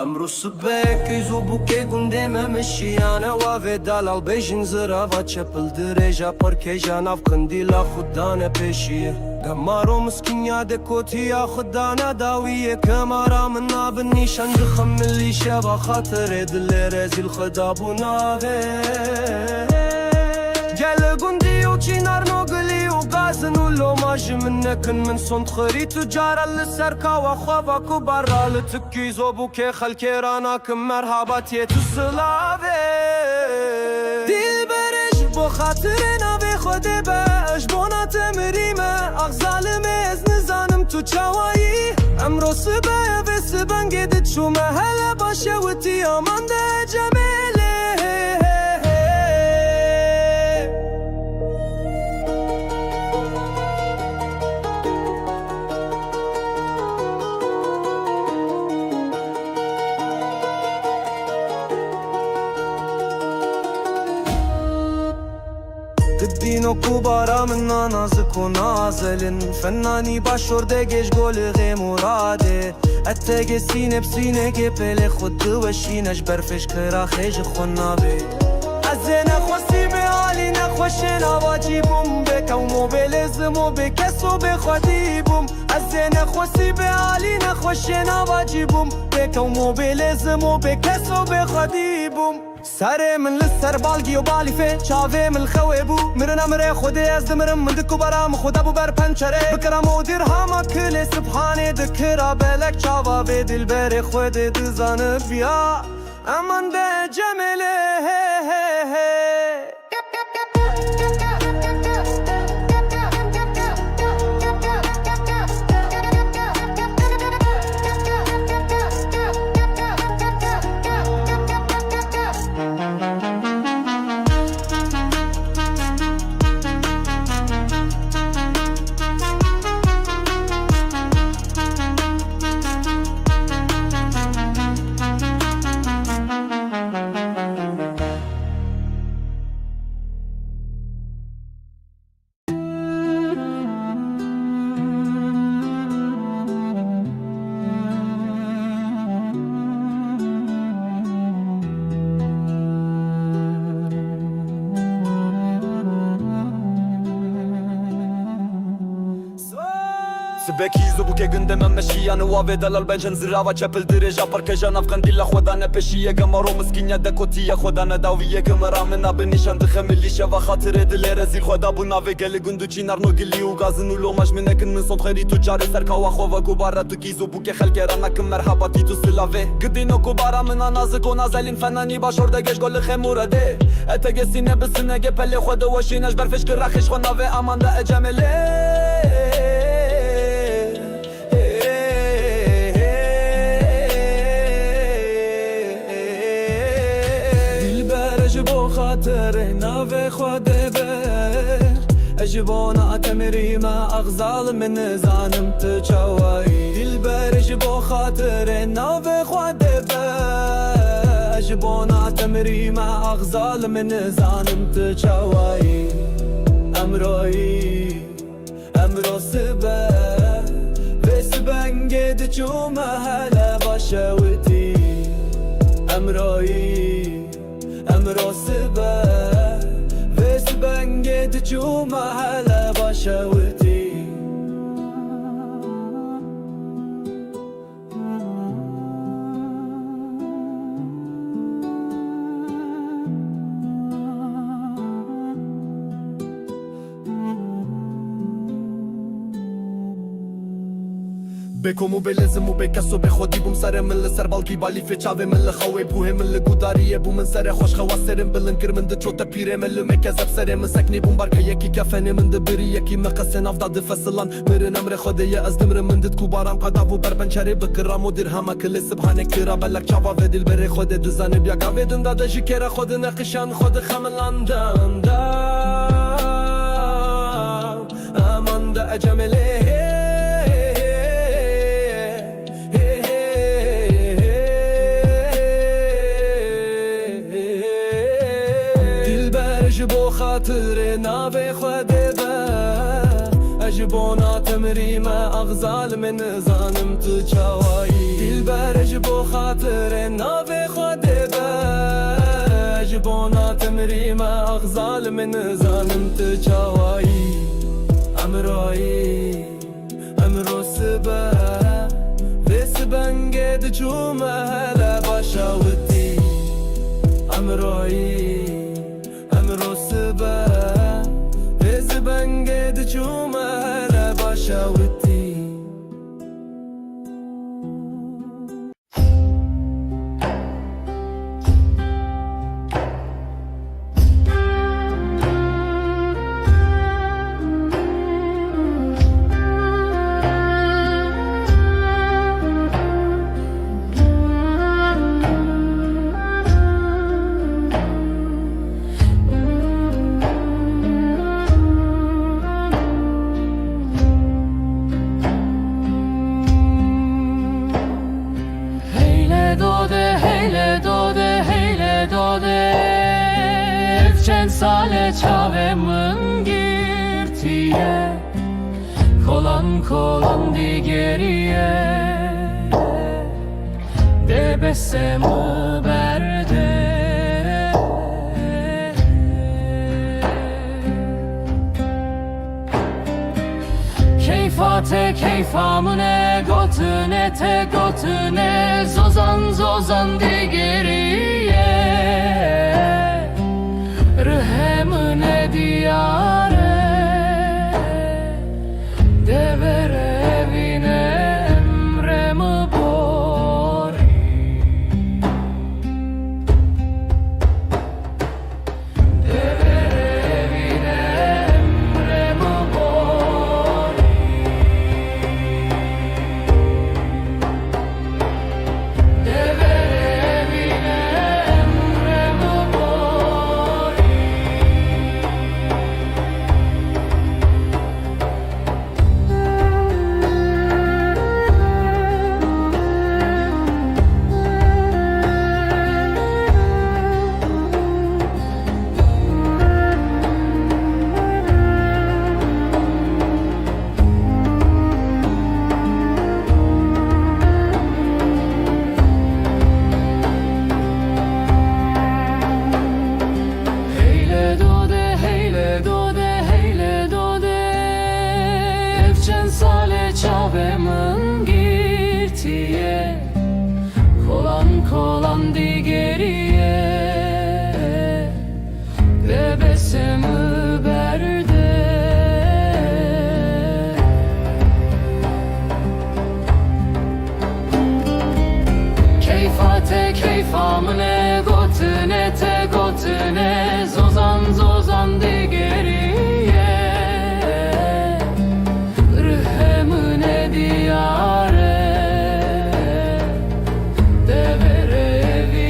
امرو سبک ایزو بوکه گنده ممشیانه وافه دلال بیشن زرافا چپل درجا پرکیجا ناف قندیلا خودانه پیشیه گمارو مسکینیا دکوتیا خودانه داویه کمارا من ناب نیشان دخم ملی شبا خاطر دل رزیل خدا بوناوه گل گندی و چینار نوگلی و غازن و لوماج منکن من صند خری تجارا لسرکا و خوابا کو برا لتکی زوبو که خلکی رانا کم مرحباتی تو سلاوه دیل برش بو خاطر ناوی خود باش بونا تمریمه اغزال میز نزانم تو چاوایی امرو سبایه و سبنگی دت شو محل باشه و تیامان ده جمیله دينو كبارا منا نازك ونازلن فناني باشور دقيش قول غي مرادي اتاقي سيني بسيني قبل خد وشينش برفش كرا خيج خنابي ازينا خوستي بعالي نخوشنا واجيبهم بك وموبيلزمو بكسو بخديبهم ازينا خوستي بعالي نخوشنا واجيبهم بك وموبيلزمو بكسو بخديبهم ساري من لسر بالقي وبالي في شافي من الخويبو مرنا مري خودي از دمرم من دكو برام خود ابو بر پنچره بكرم و درهما كل سبحاني دكرا بلك شافا في دل بري خودي دزان بيا امان ده جمله سبکی زبو که گنده من مشیانه وافه دلال بنجن زراوا چپل درجا پرکجا ناف قندیلا خودانه پیشیه گمارو مسکینیا دکوتیه خودانه داویه کمرا منا بنیشان دخملی شوا خاطر دل رزیل خدا بوناوه گل گندو چینار نو گلی و غازن و لوماش منکن من صد خری تو جاره سرکا و خواه گوبارا تو کی زبو که خلک رانا کم مرحباتی تو سلاوه گدینو کوبارا منا نازک و نازلین فنانی باشور دگش گل خمورده اتگه سینه بسنه گپل خود وشینش برفش که رخش خناوه امان ده اجمله خاطر ناوي خواده بر اجبونا تمري ما اغزال من زانم تشاوي البر اجبو خاطر ناوي خواده بر اجبونا تمري ما اغزال من زانم تشاوي امروي سبا وسبن قد جوما هلا بشاوتي أمرأي أمرأ سبا وسبن قد جوما هلا بشاوتي بكم وبلازم وبكسو بخودي بوم سر من سر بالكي بالي في چاوي من لخوي بوه من لگوداریه بو من سر خوش خواسرم بلنکر من د چوت پیره من مکذب سر من سکنی بوم بارکه یکی کفن من د بری یکی مقصن افداد فصلان مرن امر خدای از دمر من دت کوبارم قداو بربنچری بکرام و درهم کل سبحانه کرا بلک چاوا و دل بر خود دزانه بیا گاودن داد جکر خود نقشان خود خملاندم دا امان دا اجمله اجبو خاطر ناوی خود با اجبو ناتمری ما اغزال من زانم تو چاوایی دلبر اجبو خاطر ناوی خود با اجبو ناتمری ما اغزال من زانم تو چاوایی امرایی امرو سبا وسبن قد جوما هلا بشاوتي امرایی امرو سبا وزبن قد جوما هلا بشاوتي Sale çavemın girtiye Kolan kolan di geriye Debesemu berde Keyfate keyfamune Gotüne te gotüne Zozan zozan di geriye Rıhemine diyare Devere evine emremi bori Devere evine emremi bori Devere evine emremi bori Çavemın girtiye Kolan kolan di geriye Bebesemi berde Keyfate keyfamine Gotüne te gotüne Zozan zozan di geriye Diyare Devere evi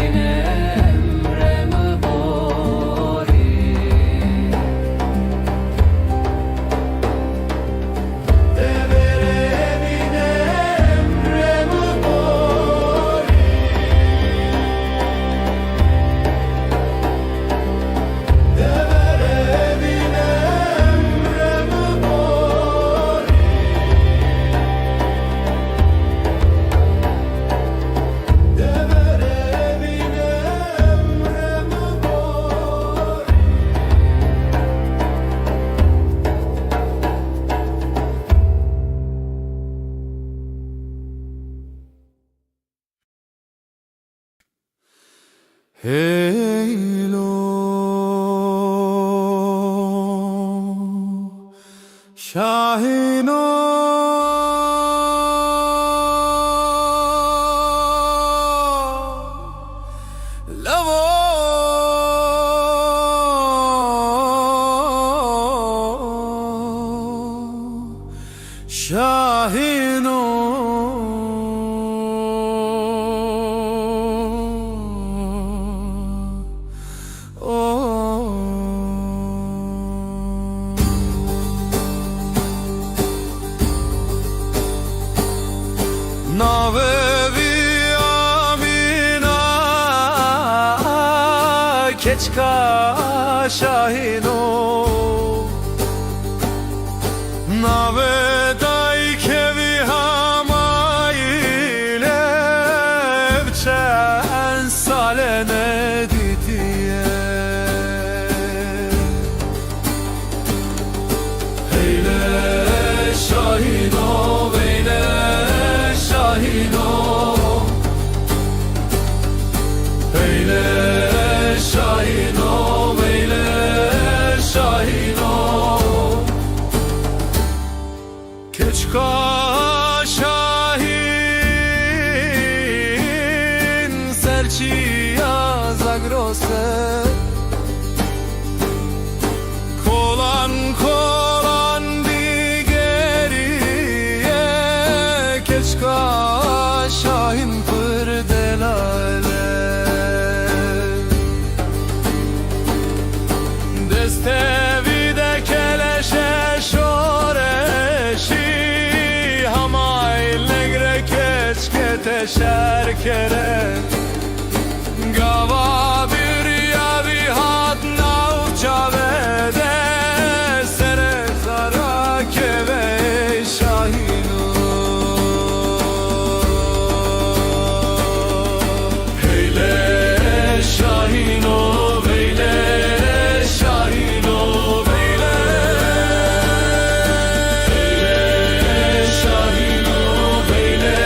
Heylo Şahino Lavo Şahino Navevi amina keçka şahino Navedai kevi hamayle evçen salene didiye Heyle şahino veyle şahino Veyle şahino veyle şahino Keçka şahin serçiya zagrose Kolan kolan digeriye Keçka şahin pırdelale Destevi de keleşe şoreşi Hamayl negre keçke teşerkere Gava bir yavi hat navça vede Sere zara keve şahino Heyle şahino veyle şahino veyle Heyle şahino veyle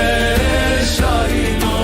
şahino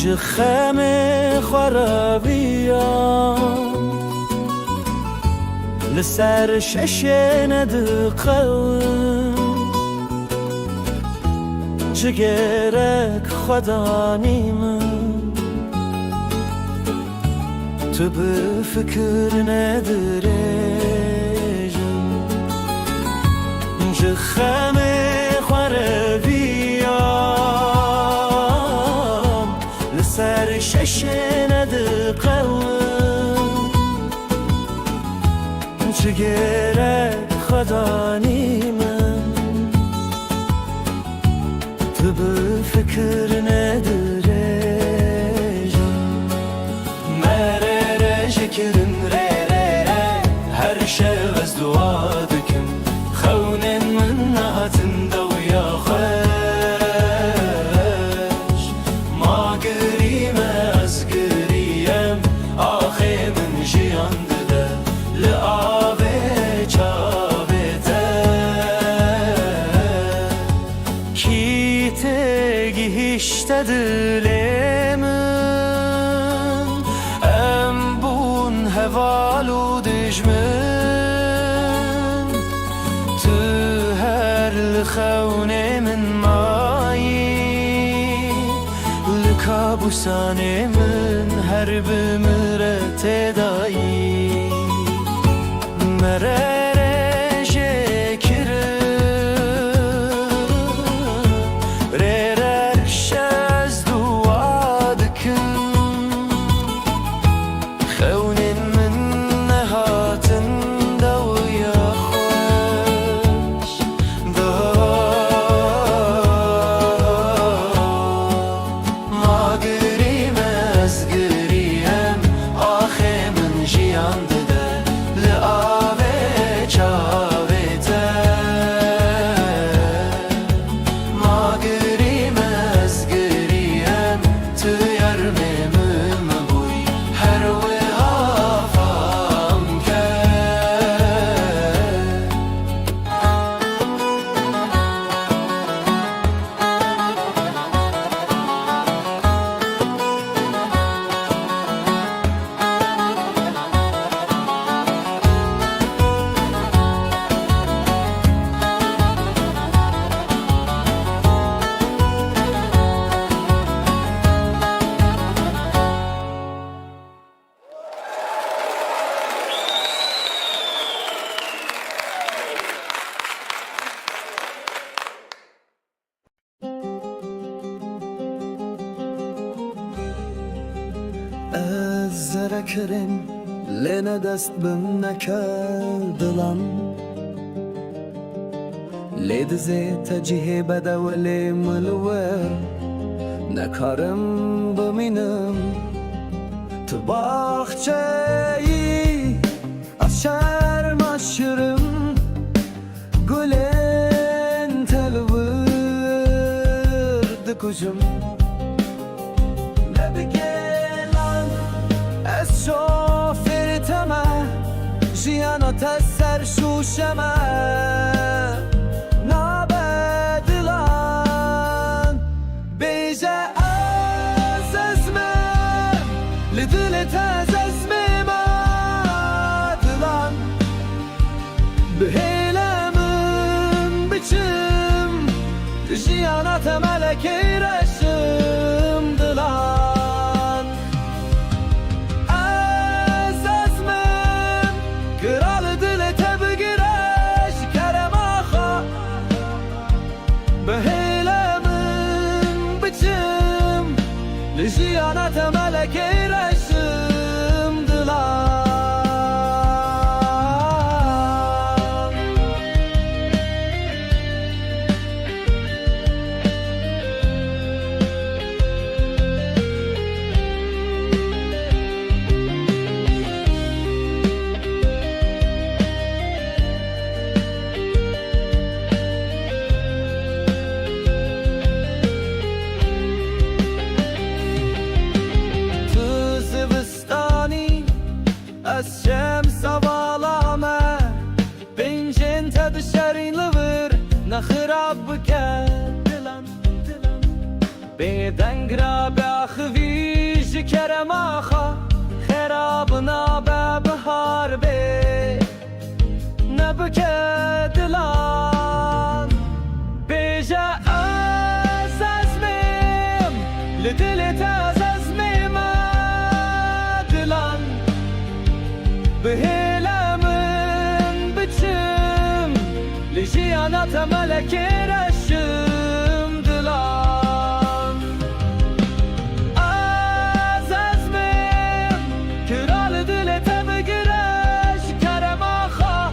جخام خرابيان لسر ششن دقل جگرک خدا نیمم تو به فکر ندرجم جخم خرابيام لسر ششن دقل جگرک خدا نیمم تو به فکر ندرجم مرر جکرم هر شب از دعا دکم خونن من نهاتن دویا خوش ما گریم از گریم آخه من جیان دده لعابه چابه کی تگی هشته دلمن ام بون هوالو دجمن تو هر لخونه من مایی لکابوسان من هر بمرت دایی مرر جکرم ررش از دعا دکم خونن من نهاتن دویا خوش ما گریم از گریم آخه من جیان دده لعابه چاوه ما گریم از گریم تو یرمم بوی هر وهافم کرد از زرکرین لنه دست بم نکردلم لید زیت جیه بده ولی ملور نکارم بمینم تو باخچه‌ای از شرم aşırım گلن تلورد کجم نبگلان از شوفر تمه جیانات از سر شوشمه نبدلان بیجه از ازمم لدلت از ازمم ادلان بهیلمم بچم جیانات ملکی رشم دلان از ازمم کرال دلت بگیرش کرم آخا بهیلمم بچم لجیانات ملکی رشم دلان از شمس بالامه بینجن تد شرین لور نخراب بکر دلم بدنگ را بخوی کرم آخا خرابنا ببهار بی نبکه دلان بیجا از ازمیم لدلت از ازمیم دلان بهلمن بچم لجیانات ملکی رشم دلان از ازمیم کرال دلت بگرش کرم آخا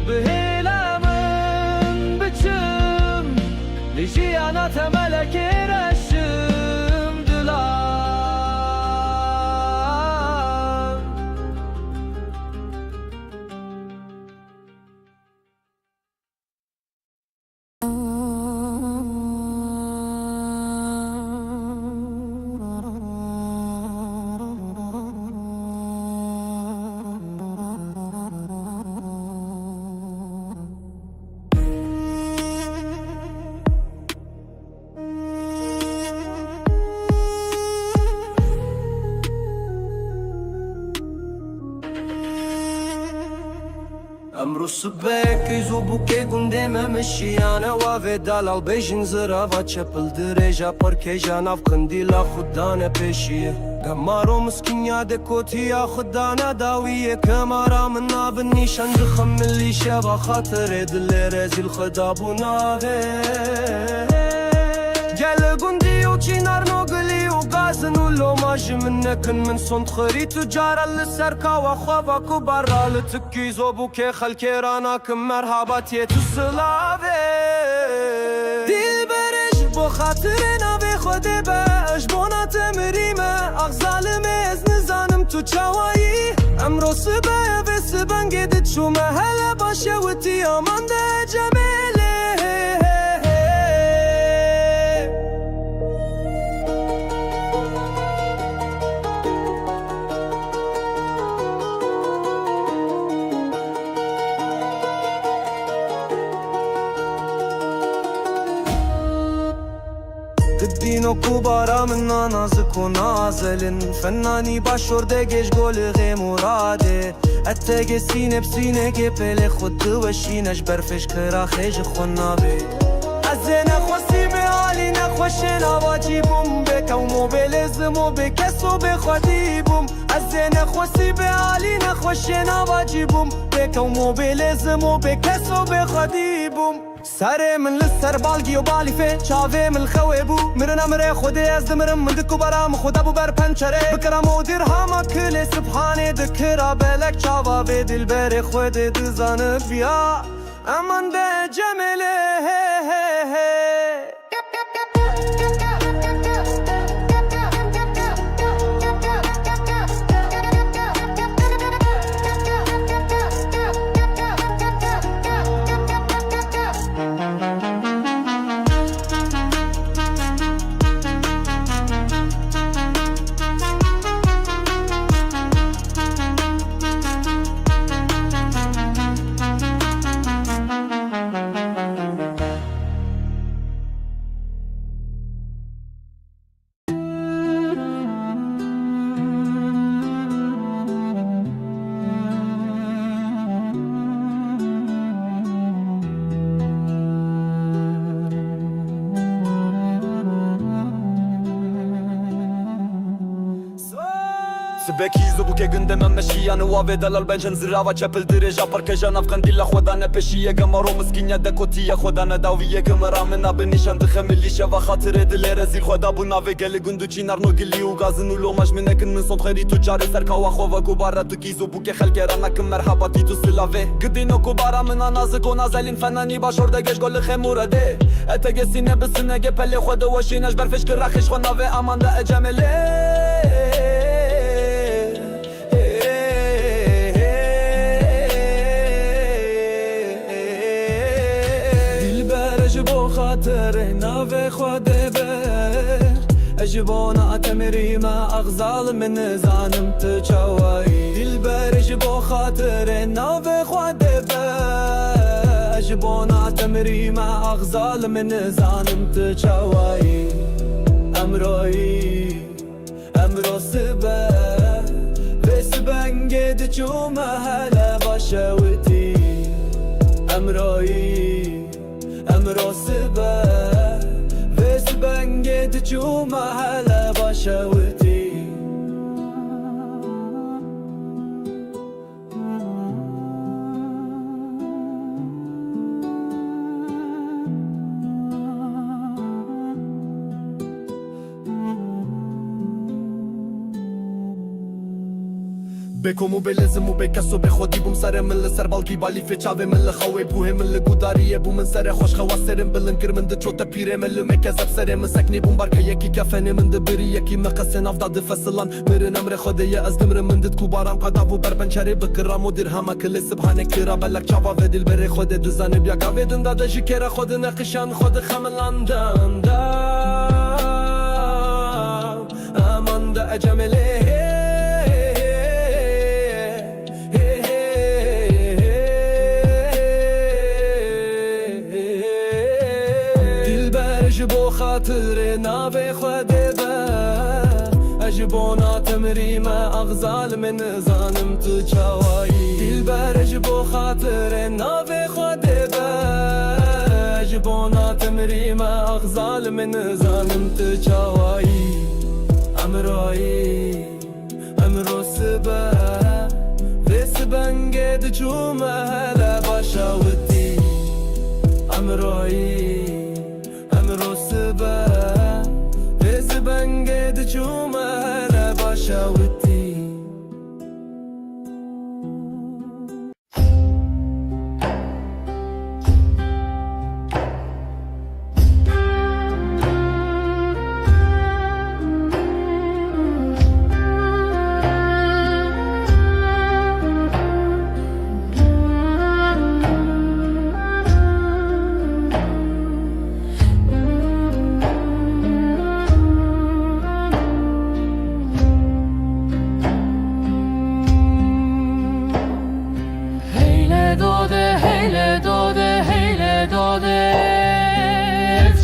بهلمن بچم لجیانات ملکی رشم دلان امرو سبک ایزو بوکه گنده ممشیانه و دلال بیشن زرا و چپل درجا پرکیجا ناف قندیلا خودانه پیشیه گمارو مسکینیا دکوتیا خودانه داویه کمارا من ناب نیشان دخم ملیشه و خاطر دل رزیل خدا بوناوه گل گندی و چینار نوگلی و غازن و لوماج منکن من صند خری تجارا لسرکا و خوابا کبارا لتکیزو بوکه خلکی رانا کم مرحباتیه تو سلاوه دیل برش بو خاطر ناوی خود باش بونا تمریمه اغزال میز نزانم تو چاوایی امرو سبایه و سبنگه دت شو محله باشه و تیامان ده جمیله قدينو كبارا منا نازك ونازلن فناني باشورده جيش قول غي مراده اتاقي سينه بسينه قبل خد وشينش برفش كرا خيج خنابي ازينا خوصي بعالي نخوشنا واجيبهم بك وموبيل زمو بكسو بخديبهم ازينا خوصي بعالي نخوشنا واجيبهم بك وموبيل زمو بكسو بخديبهم سر من لسر بالگی و بالی فی چاوه من خوی بو مرنا مره خودی از دمرم من دکو برام خدا بو بر پنچره بکرم و دیر هما کل سبحانه دکرا بلک چاوا به دل بر خود دزان بیا امان ده جمله سبكيزو بوكي قندم مشيان وافي دلال بنجن زراوة چپل درجا پرکجا نفقن دیلا خودانه پیشیه گمارو مسکینیا دکوتیه خودانه داویه کمرا منا بنیشان دخملیشه و خاطر دل رزیل خدا بوناوه گل گندو چینار نو گلی و غازن و لوماج منکن من صند خری تجار سرکا و خواه کبارا تکیزو بوكي خلکی رانا کم مرحباتی تو سلاوه قدینو کبارا منا نازک و نازلین فنانی باشورده گش گل خمورده اتگه سینه بسنه گپل خود وشینش برفش کرخش خناوه امان ده جمله خاطر ناوي خواده بر اجبونا اتمري ما اغزال من زانم تشاوي دلبر اجبو خاطر ناوي خواده بر اجبونا اتمري ما اغزال من زانم تشاوي امروي امرو سبه وسبن گد چو محل باشوتی امروی امرو سبه وسبن گد چو محل باشوتی بکومو بلزمو بکسو به خودی بوم سر مل سر بالکی بالی فچاوه مل خوی بوه مل گوداریه بوم سر خوش خواسرم بلن کرمند چوت پیره مل مکزب سر مسکنی بوم بارکه یکی کفنه مند بری یکی مقصن افداد فصلان مرن امر خدای از دمر مندت کوبارم قدابو بربنچری بکرام و درهم کل سبحانه کرا بلک چاوا و دل بر خود دزانه بیا گاودن داده شکر خود نقشان خود خملاندم دا امان دا اجمله بو خاطر ناوی خود به اجبونا تمریم اغزال من زانم تو چاوایی دل بو خاطر ناوی خود به اجبونا تمریم اغزال من زانم تو چاوایی امروی امرو سبه وسبن گد چو محل باشوتی امروی امرو سبه وسبن گد چو محل باشوتی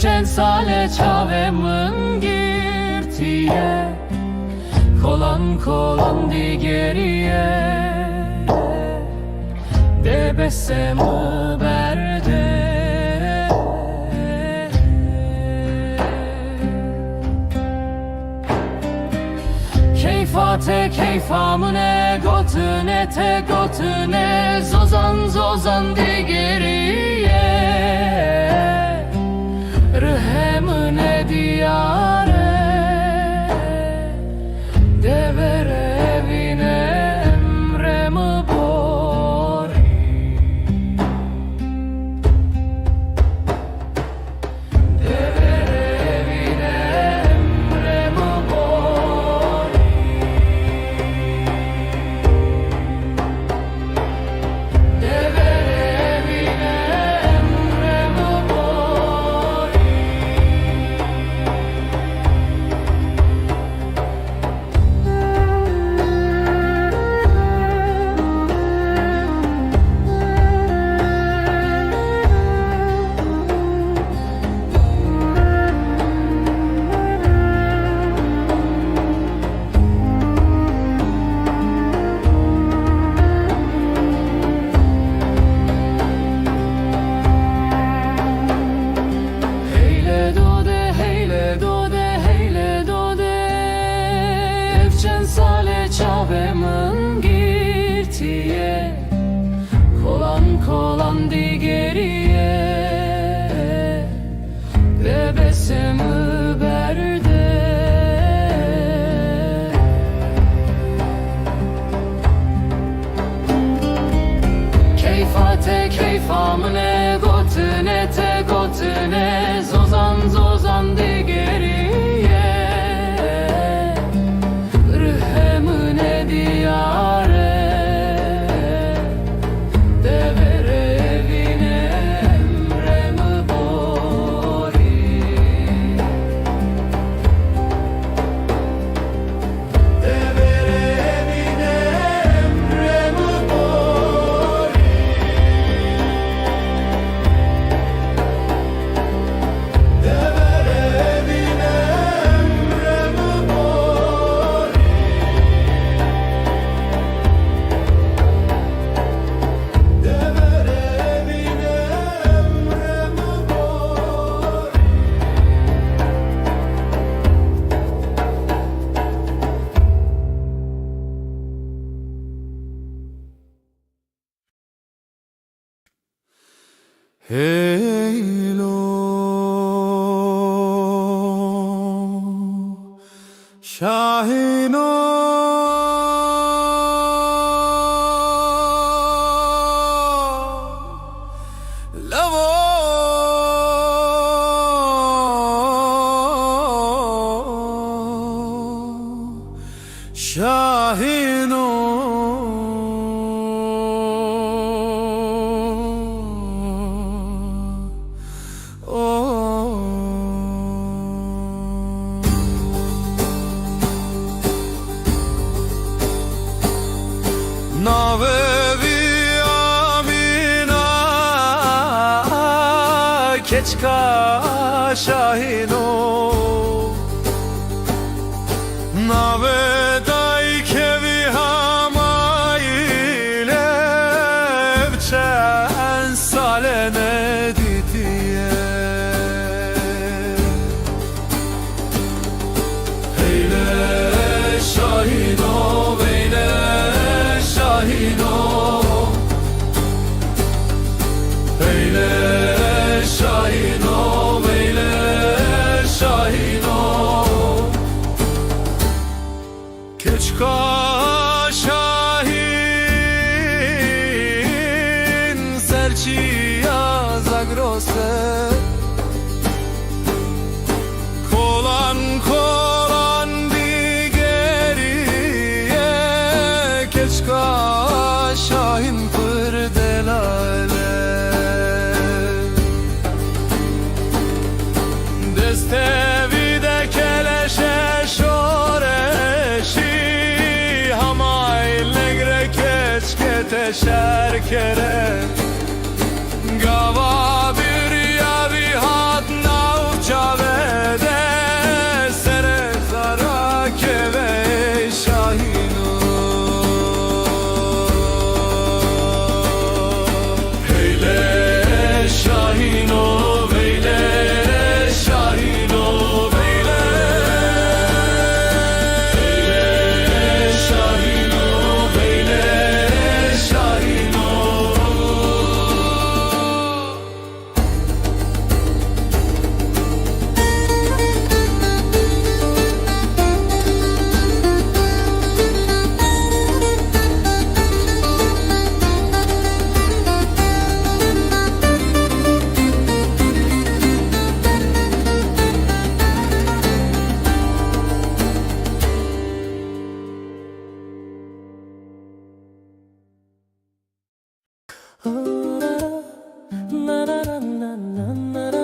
Çen sale çavemın girtiye Kolan kolan digeriye Debesemu berde Keyfate keyfamune gotune te gotune Zozan zozan digeriye Rıhemine diyare Devere evine emremi bori Devere evine emremi bori Devere evine emremi bori Çavemın girtiye Kolan kolan digeriye Bebesimi berde Keyfate keyfamine gotune te gotune Zozan zozan digeriye diyare Devere evine emremi bori Devere evine emremi bori Heylo Şahino Lavo Şahino Navevi amina keçka şahino Navedai kevi hamaile Evçen salene didiye Heyle şahino veyle şahino Veyle şahino veyle şahino Keçka şahin serçiya zagrose Kolan kolan digeriye Keçka şahin pırdelale Destevi de keleşe şoreşi Hamayl negre keçke teşer kere Gava bir yavi hat navça vede Sere zara keve şahino Heyle şahino veyle şahino veyle şahino veyle şahino na na na na na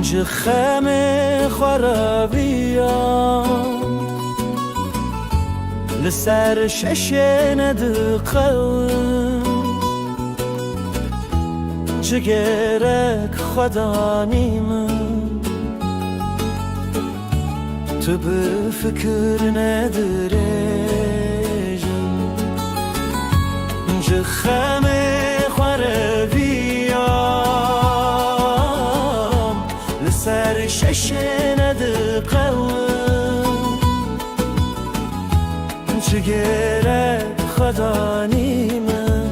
جخامي خرابيام لسر ششين دقاوم جگرک خدا نیمم تو به فکر ندرجم جخم خواره بیام لسر شش ندقاوم جگرک خدا نیمم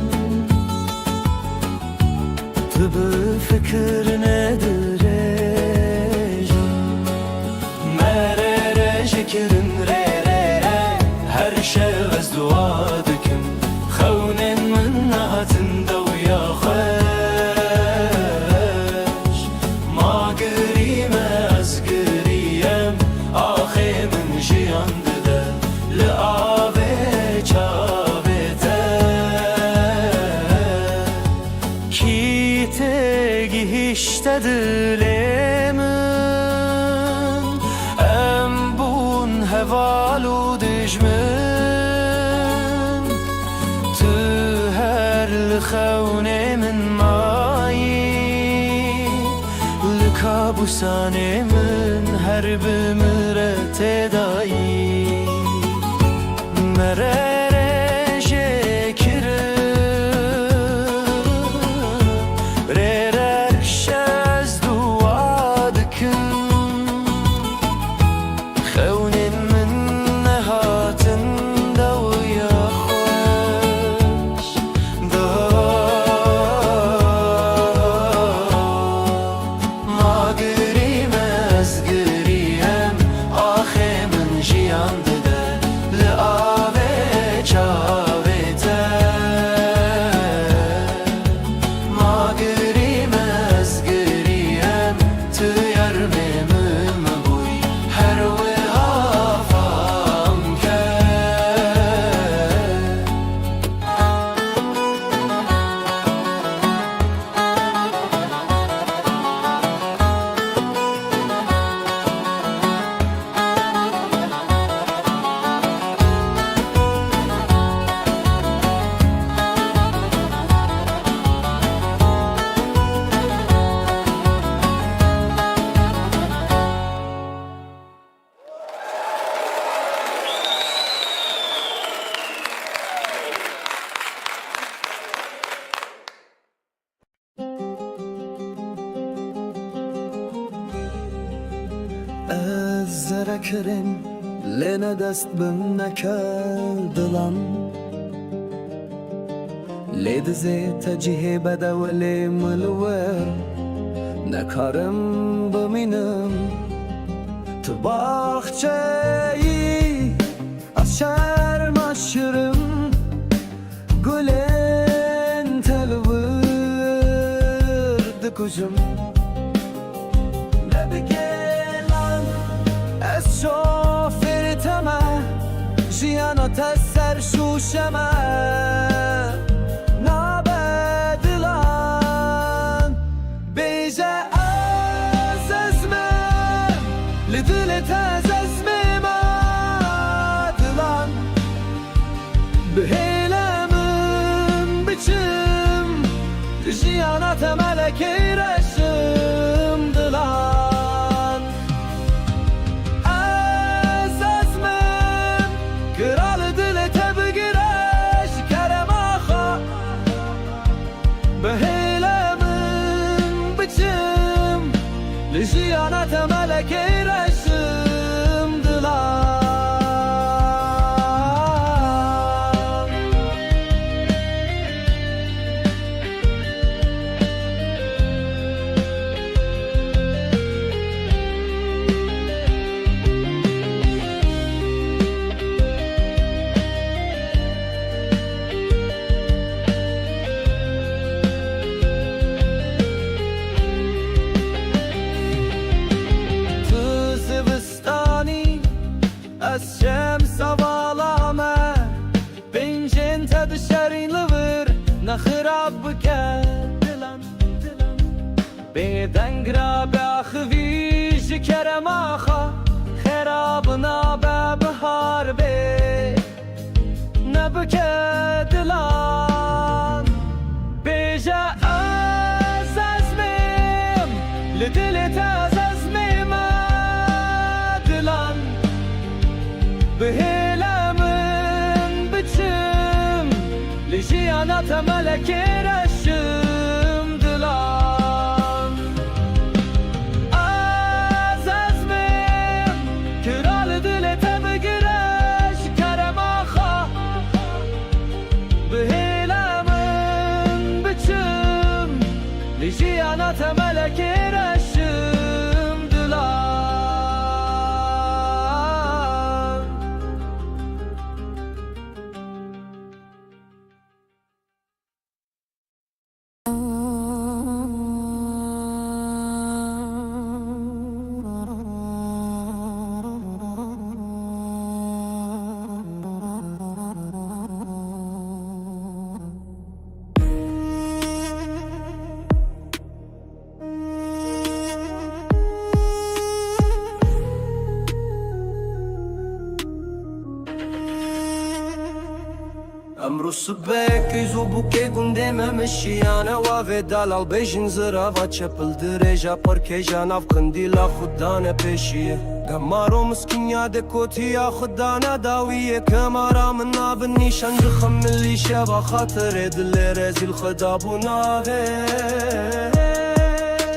تو به فکر ندرجم مرر شکرن هر شغز دعا دکم خونن من نهاتن دویا خوش ما گریم از گریم آخی من جیان دده لعابه چابه کی تگی هشته دلمن ام بون هوالو دجمن تو هر لخونه من مایی لکابوسان من هر بمرت دایی مرر زرکرین لنا دست بم نکردلان لید زیت جه بدا ولی ملور نکارم بمینم تو باخچه‌ای از شرم aşırım گلن تلورد کجم از شافر تمه جیانات از سر شوشمه نابدلان بیجه از ازمه لدلت از ازمه مدلان به هیلمم بچم جیانات ملکی رشم دلان لجيانات ملكي رسم دلان بدنگ را بخویج کرم آخا خرابنا ببهار به نبکه دلان بیجا از ازمیم لدلت از ازمیم دلان بهلمن بچم لجیانات ملک رشم دلان از ازمیم کرال دلت بگرش کرم آخا بهلمن بچم لجیانات ملک رشم دلان امرو سبک ایزو بوکه گنده ممشیانه و دلال بیشن زرا و چپل درجا پرکیجا ناف قندیلا خودانه پیشیه گمارو مسکینیا دکوتیا خودانه داویه کمارا من ناب نیشان دخم ملی شبا خاطر دل رزیل خدابونه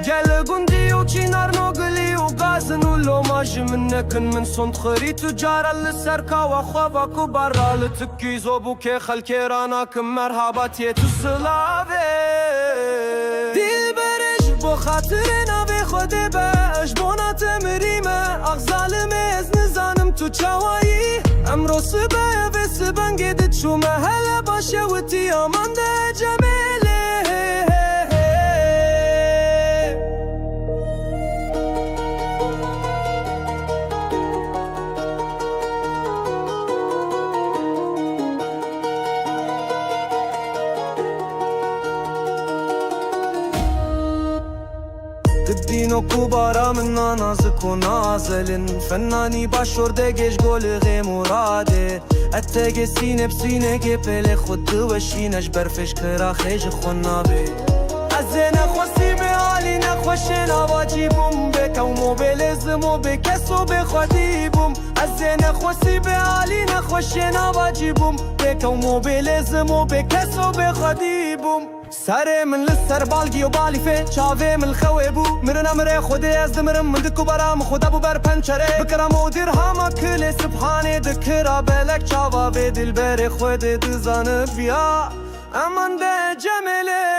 گل گندی و چینار نوگلی و غازن و لوماج منکن من صند خری تجارا لسرکا و خوابا کبارا لتکی زوبو که خلکی رانا کم مرحباتی تو سلاوه دیل برش بو خاطر ناوی خود باش بونا تمریمه اغزال میز نزانم تو چاوایی امرو سبایه و سبنگی دد شو محل باشه و تیامان ده جمیله دينو كبارا من نازك ونازلن فناني باشورده جيش قول غي مراده اتاقي سينه بسينه جبل خد وشينش برفش كرا خيج خنابي ازينا خوصي بعالي نخوشنا واجيبهم بك وموبيلزمو بكسو بخديبهم ازينا خوصي بعالي نخوشنا واجيبهم بك وموبيلزمو بكسو بخديبهم سره من لسر بالگی و بالی فه چاوه من خوی بو مرنا مره خودی از دمرم من دکو برام خدا بو بر پنچره بکرم و درهما کل سبحانه دکرا بلک چاوا به دل بر خود دزان بیا امان ده جمله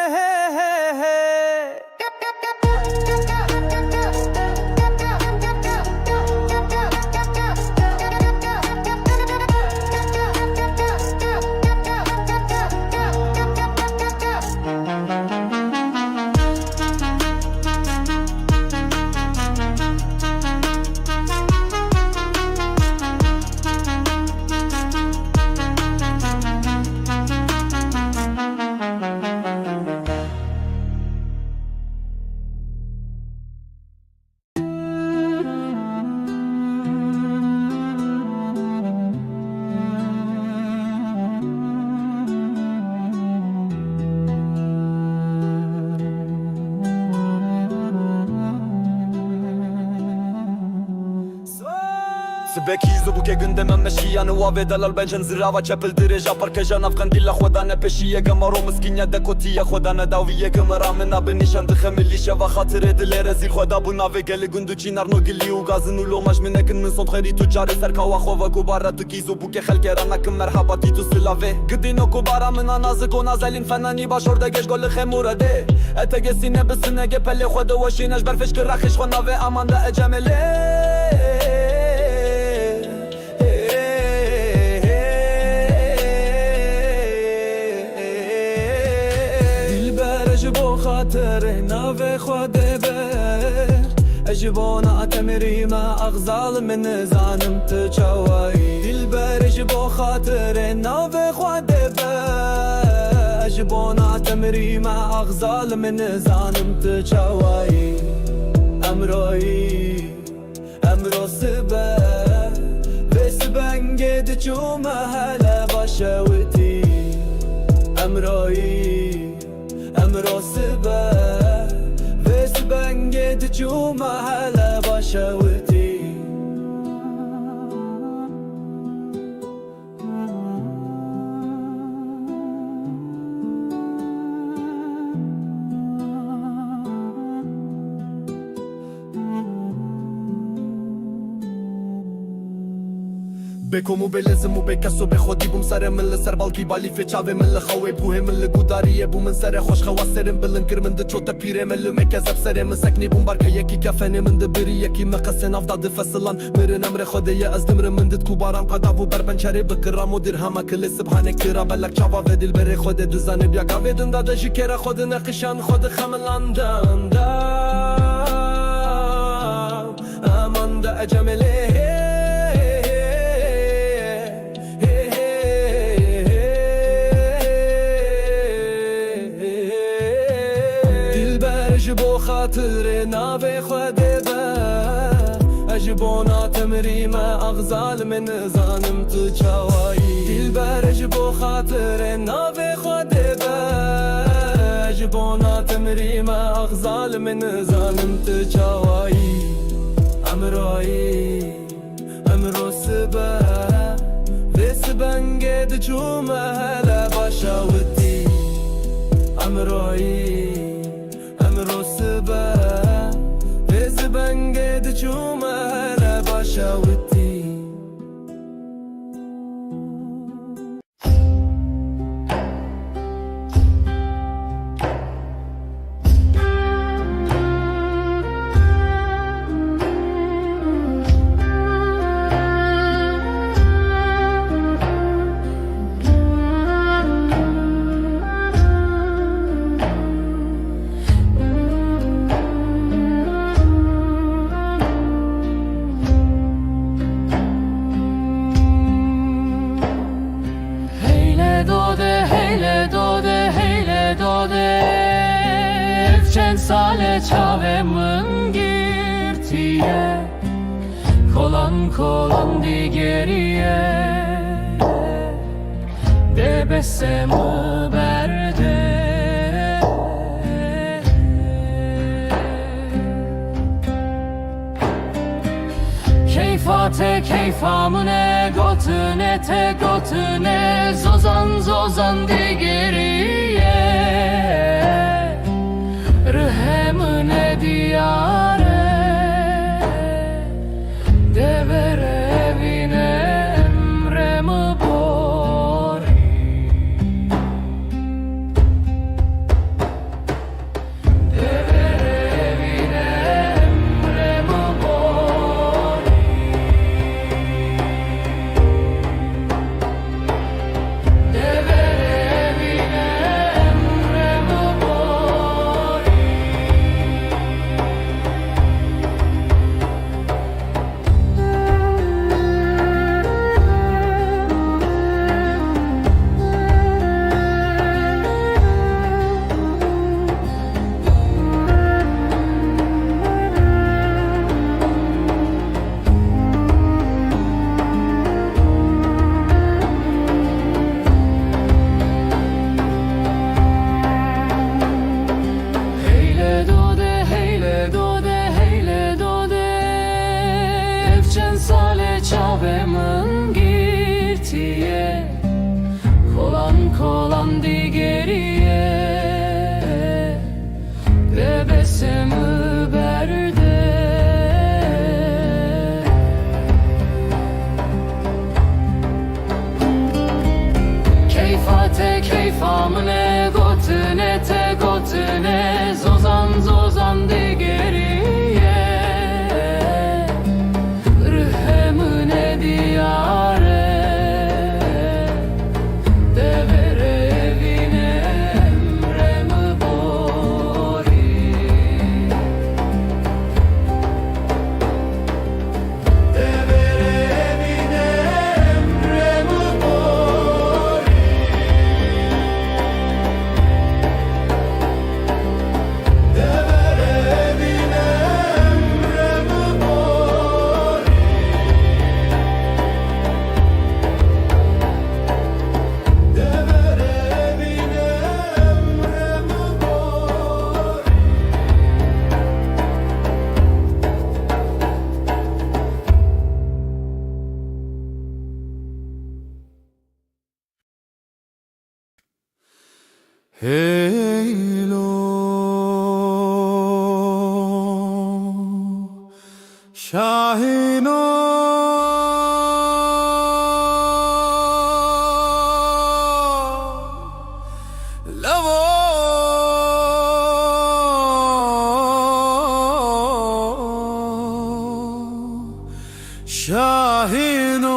سبكيزو بوكي قندم مشيان وافي دلال بنجن زراوة چپل درجا پرکجا نفقن دیلا خودانه پشیه گمارو مسکینیا دکوتیه خودانه داویه کمرا منا بنیشان دخملی شوا خاطر دل رزیل خدا بو ناوی گل گندو چینار نو گلی و غازن و لوماج منکن من صند خیری تجار سرکا و خواه گبارا تکیزو بوكي خلکی رانا کم مرحباتی تو سلاوه گدینو کبارا منا نازک و نازلین فنانی باشورده گش گل خمورده اتگه سینه بسنه گپل خود وشینش برفش کرخش خوناوه امان ده اجمله خاطر ناوي خواده بر اجبونا تمري ما اغزال من زانم تشاوي دل برج بو خاطر ناوي خواده بر أجبونا تمري مع أغزال من زانم تجاوي أمرو سبا بسبن قد جوما هلا بشاوتي أمرو سبا بسبن قد جوما هلا بشاوتي بكم وبلازم وبكسو بخودي بوم سر من لسر بالكي بالي في چاوي من لخوي بوه من لگوداریه بو من سر خوش خواسرم بلنکر من ده چوتا پیره من لمکزب سر من سکنی بوم بارکه یکی کفنه من ده بری یکی مقصن افداد فصلان مرن امر خودی از دمر من ده کوبارم قدابو بربنچری بکرام و درهم کل سبحانه کرا بلک چاوا و دل بر خود دزان بیا گاودن داده جکر خود نقشان خود خملاندم امان ده اجمله بو خاطر ناوی خوده با اجبونا تمری ما اغزال من زانم تو چاوایی دلبر اجبو خاطر ناوی خوده با اجبونا تمری ما اغزال من زانم تو چاوایی امرو سبا وسبن قد جوما هلا بشاوتي امرو سبا بزبن قد جوما هلا بشاوتي Çen sale çavemın girtiye Kolan di geriye Debesemu berde Keyfate keyfamune gotune te gotune Zozan di geriye Rıhemine diyare Devere evine emremi bori Devere evine emremi bori Devere evine emremi bori Çavemın girtiye Kolan di geriye Debesemi berde Keyfate keyfamine gotune te gotune Zozan di geriye Diyare Devere evine Heylo Şahino Lavo Şahino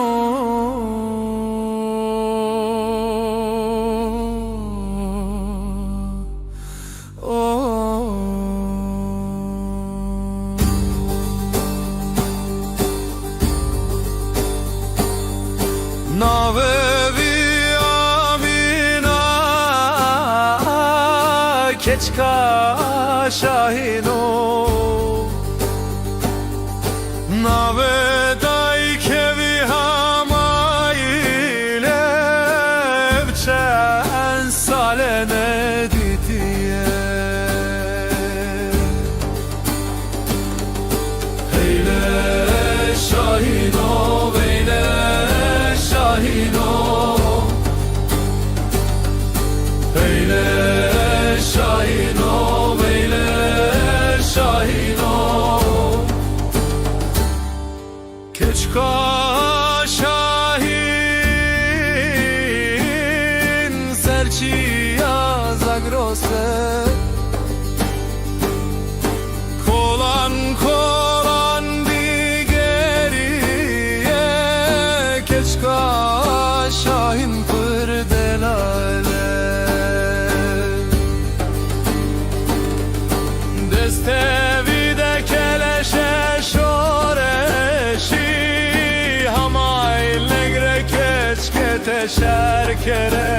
Navevi amina keçka şahino Navedai kevi hamaile Evçen salene didiye Heyle şahino veyle şahino Heyle şahino veyle şahino Keçka şahin serçiya zagrose Kolan kolan digeriye Keçka şahin pırdelale Destevi de keleşe şoreşi Hamayl negre keçke teşer kere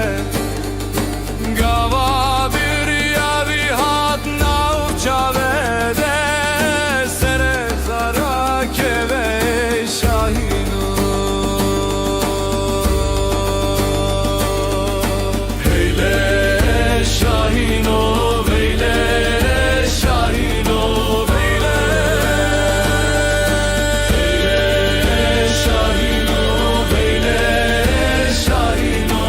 Gava bir yavi hat navça vede Sere zara keve şahino Heyle şahino veyle şahino veyle Heyle şahino veyle şahino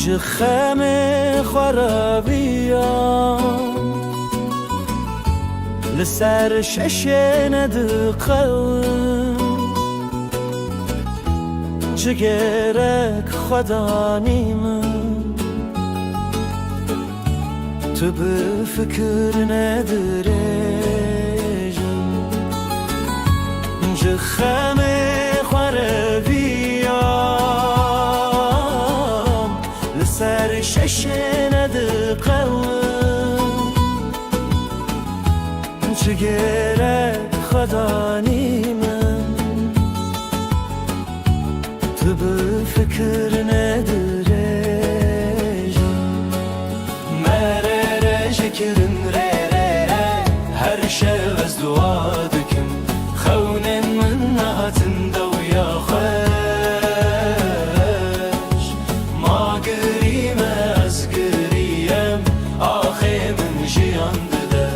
جخم خرابيان لسر ششن دقل جگرک خدا نیمم تو به فکر ندرجم جخم خرابيام لسر ششن دقل جگرک خدا نیمم تو به فکر ندرجم مرر شکرن هر شب از دعا دکم خونن من نهاتن دویا خوش ما گریم از گریم آخه من جیان دده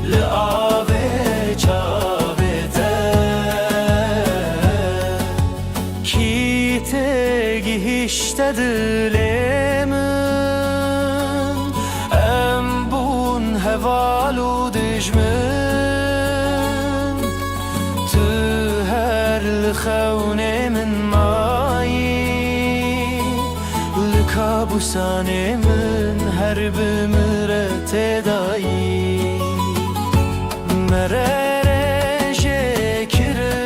لآوه چاوه کی تگی هشته دلمن ام بون هوالو دجمن تو هر لخونه من مایی لکابوسان من هر بمرت دایی مرر شکرم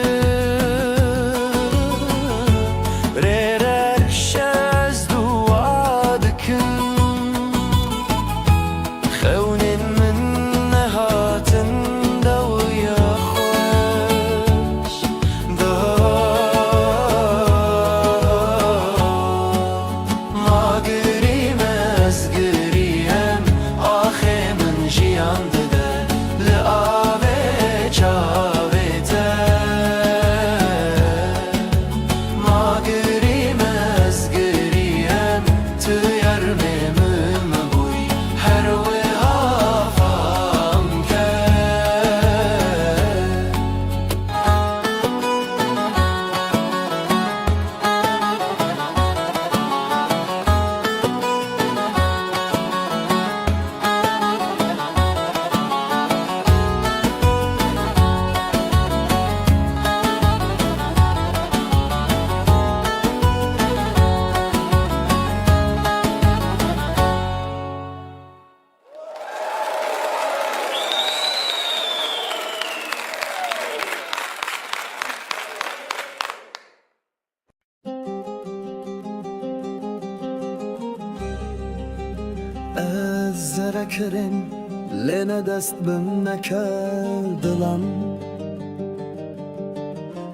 ررش از دعا دکم خون من نهاتن دویا خوش ما گریم از گریم آخه من جیان دده لآوه چاوه ما گریم از گریم تو یرمم مبوی هر وهافم کرد از زرکرین لینه دست بم نکردلم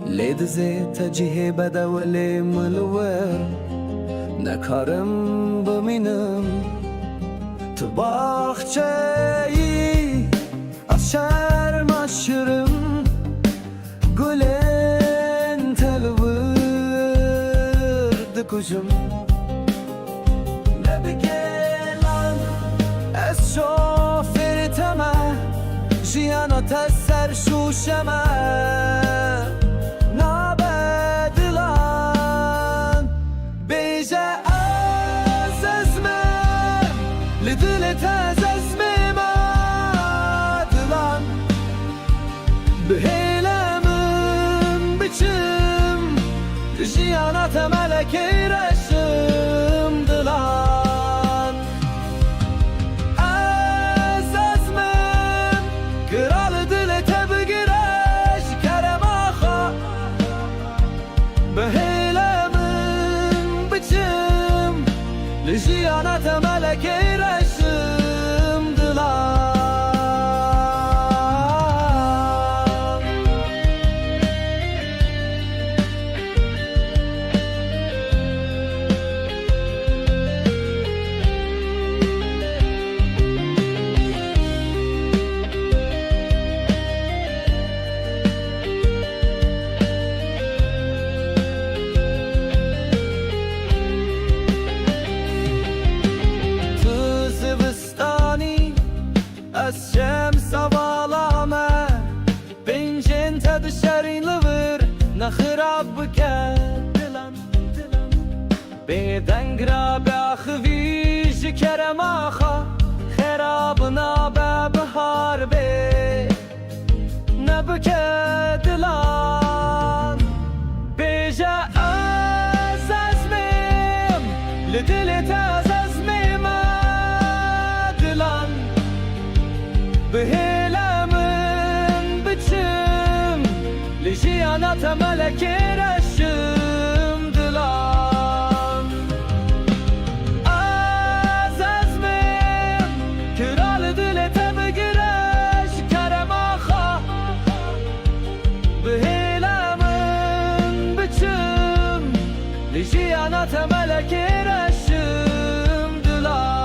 لید زیت جیه بدولی ملوه نکارم بمینم تو باخچه‌ای از شرم aşırım گلن تلورد کجم نبگلان از شوفر تمه جیانات از سر شوشمه نابدلان بیجه از ازمم لدلت از ازمم آدلان بهیلمم بچم جیانات ملکی رشم دلان از ازمم کرال دلت بگرش کرم آخا بهیلمم بچم لجیانات ملکی رشم دلان از شمس والامه بینجن تد شرین لور نخراب بکر دلم بدنگ را به آخوی بکه دلان بیجه از ازمیم لدلت از ازمیم دلان بهلمن بچم لجیانات ملک رشم دلان از ازمیم کرال دلت بگرش کرم آخا بهلمن بچم لجیانات ملک رشم دلان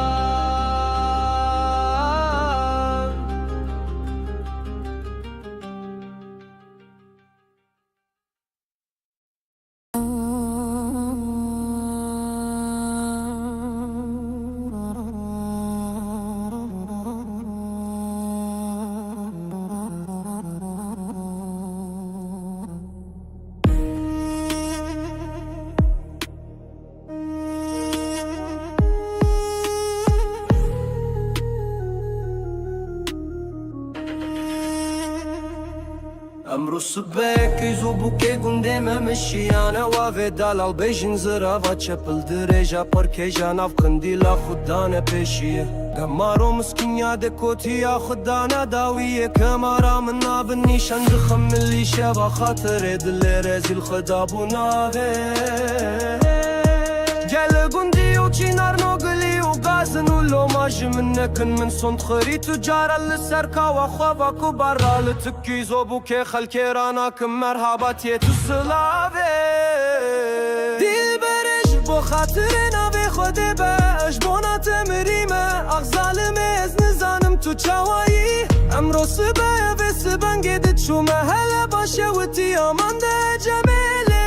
امرو سبک ایزو بوکه گنده ممشیانه و دلال بیشن زرا و چپل درجا پرکیجا ناف قندیلا خودانه پیشیه گمارو مسکینیا دکوتیا خودانه داویه کمارا من ناب نیشان دخم ملیشه و خاطر دل رزیل خدا بوناوه گل گندی و چینار نوگلی و گازن و لوماج من نکن من صند خری تجارا لسرکا و خوابا کو برا لتکیزو بوکه خلکی رانا کم مرحباتی تو سلاوه دیل برش بو خاطر ناوی خودی باش بونا تمریمه اغزالم از نزانم تو چاوایی امرو سبایه و سبنگی دید شو محل باشه و تیامان ده جمیله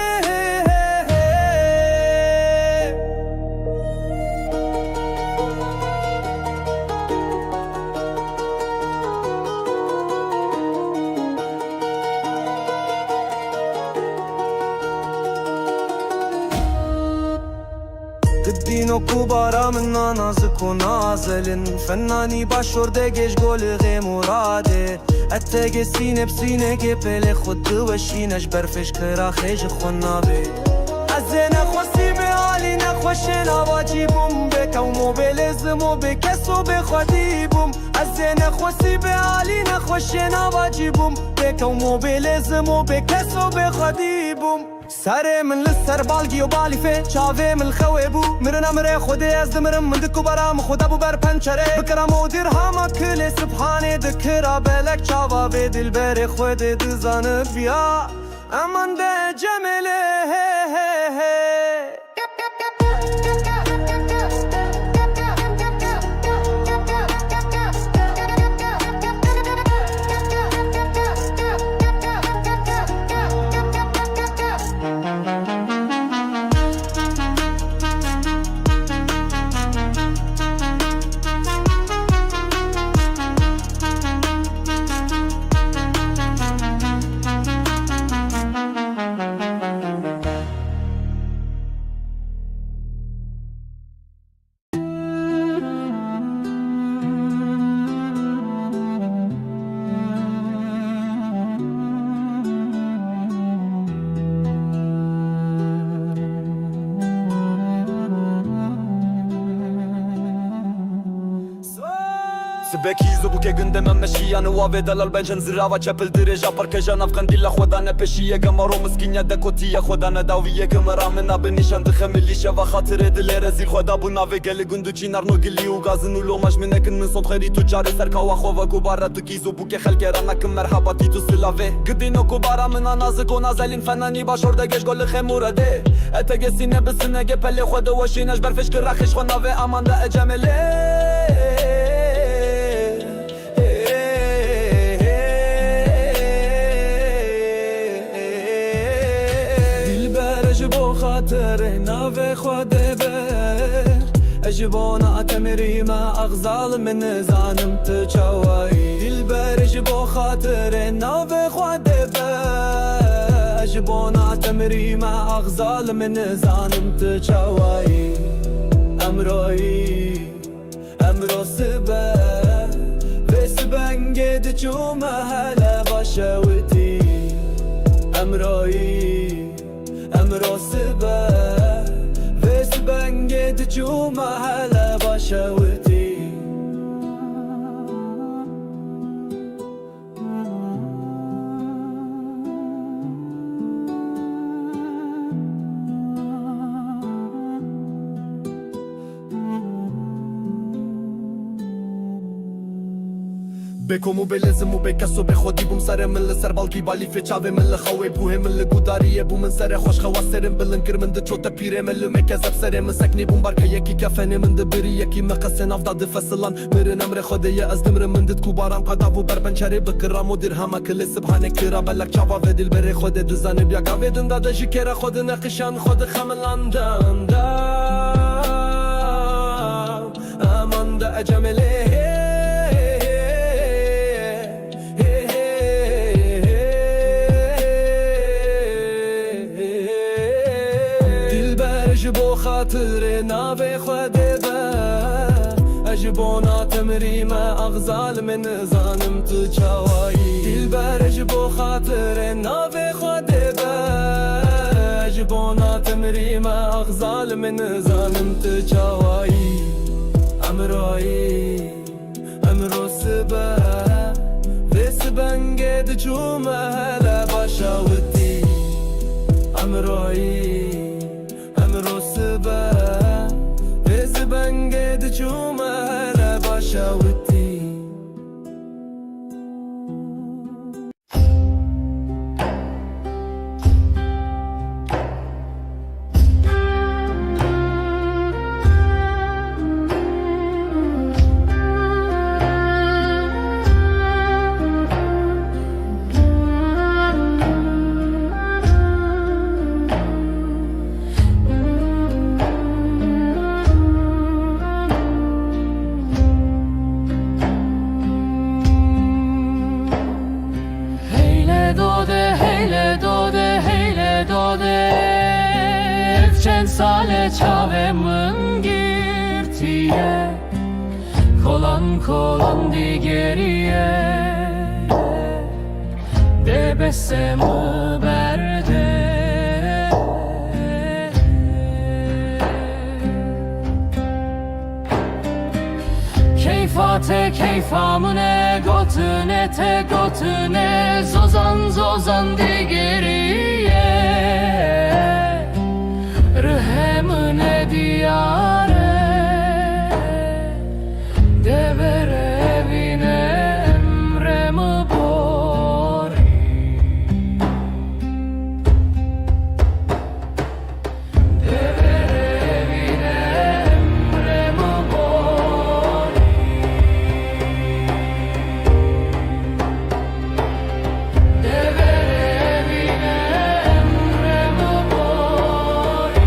دبینو کوبارا من نازک و نازلن فنانی باشورده گش گل غی مراده اتگه سینه بسینه گه پل خود دوشینش برفش کرا خیج خونابه از نخواستی به حالی نخوشه نواجی بوم بکم موبیل زمو بکسو بخوادی بوم از نخواستی به حالی نخوشه نواجی بوم بکم موبیل زمو بکسو بخوادی بوم سر من لسر بالگی و بالی فی چاوه من خوی بو مرنا مره خودی از دمرم من دکو برام خدا بو بر پنچره بکرم و درهاما کل سبحانه دکرا بلک چاوا به دل بر خود دزان بیا امان ده جمله سبکیزو بوکه گنده ممشیانه و دلال بنجن زرا و چپل درجا پرکجا ناف قندیلا خودانه پیشیه گمارو مسکینیا دکوتیا خودانه داویه کمرا منا بنیشان دخملیشه و خاطر دل رزیل خدا بوناوه گل گندو چینار نوگلی و گازن و لوماش من نکن من صند خیری تجار سرکا و خواه کوبارا تکیزو بوکه خلکی رانا کم مرحباتی تو سلاوه گدینو کوبارا منا نازک و نازلین فنانی باشورده گش گل خمورده اتگه سینه بسینه گه پل خود وشینش برفش کرخش خوناوه امان ده جمله خاطر ناوی خوده به اجبونا تمری ما اغزال من زانم تچوایی دل بر اجبو خاطر ناوی خوده به اجبونا تمری ما اغزال من زانم تچوایی امروی امرو سبه و سبنگه دچو محله باشوتي امرایی امرو سبا ویس بنگید جو محل باشوتي بكم وبلازم وبكسو بخودي بومسره من لسر بالكي بالي في چاوه من لخوي بوه من لگوداریه بو من سره خوش خواسرم بلنکر من ده چوتا پیره من لمکزب سره من سکنی بوم بارکه یکی کفنه من ده بری یکی مقصن افدا ده فصلان مرن امر خوده از دمر من ده کوبارم قدا بو بربنچره بکرام و درهما کل سبحانه کرا بلک چاوا و دل بره خوده دزانه بیا گاویدن داده جکره خود نقشان خود خملاندم دا امان ده اجمله بو خاطر ناوی خوده با اجبونا تمری ما اغزال من زانم تو چاوایی دل برج بو خاطر ناوی خوده با اجبونا تمری ما اغزال من زانم تو چاوایی امرایی امرو سبا ویس بنگید جو محل باشوتی امرایی امرو سبا ویس بنگید جو محل باشوتی Sale çavemın girtiye Kolan kolan di geriye Debesemi berde Keyfate keyfamine gotune te gotune Zozan zozan di geriye Rıhemine diyare Devere evine emremi bori Devere evine emremi bori Devere evine emremi bori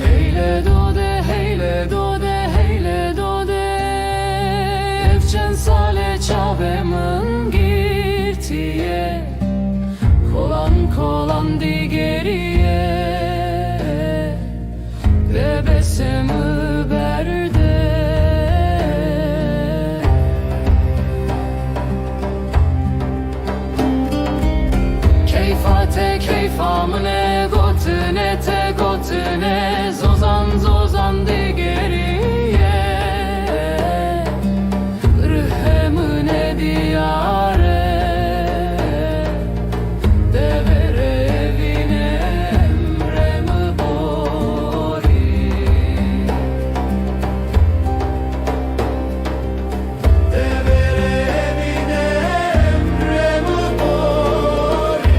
Heyle dode, heyle dode, heyle dode Evçen sale çavemın girtiye Kolan kolan di geriye Bebesimi berde Keyfate keyfamine gotune te gotune Zozan zozan di geriye Rıhemine diyare Devere evine emremi bori Devere evine emremi bori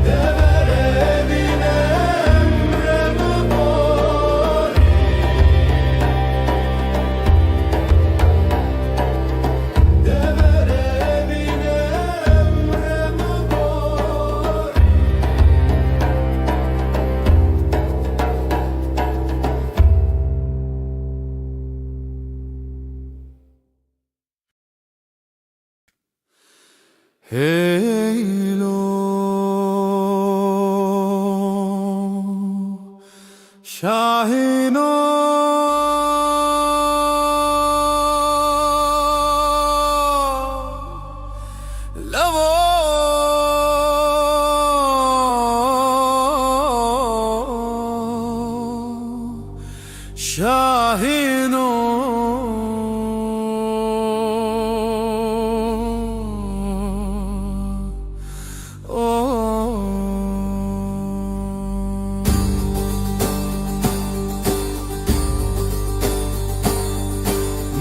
Devere evine Heylo Şahino Lavo Şahino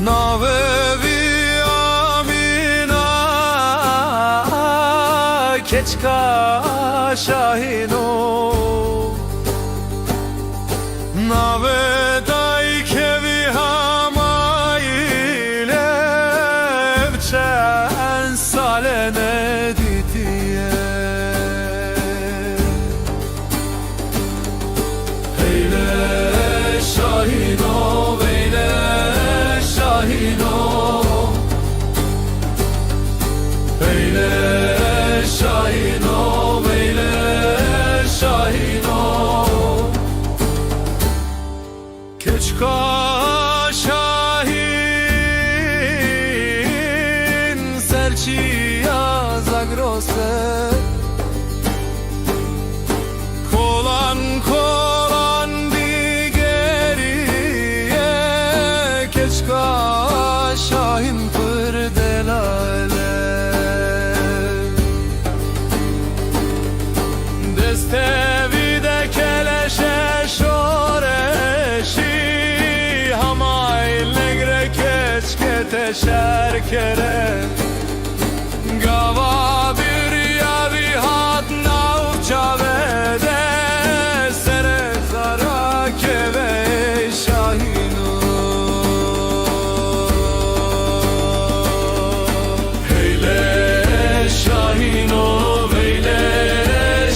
Navevi amina keçka şahino Navedai kevi hamaile evçen salene ditiye Eyle şahino veyle şahino Veyle şahino veyle şahino Keçka şahin serçiya zagrose Kolan kolan digeriye Keçka şahin pırdelale Destevi de keleşe şoreşi Hamayl negre keçke teşer kere Gava bir yavi hat navçavede Sere zara keve şahinu Heyle şahino veyle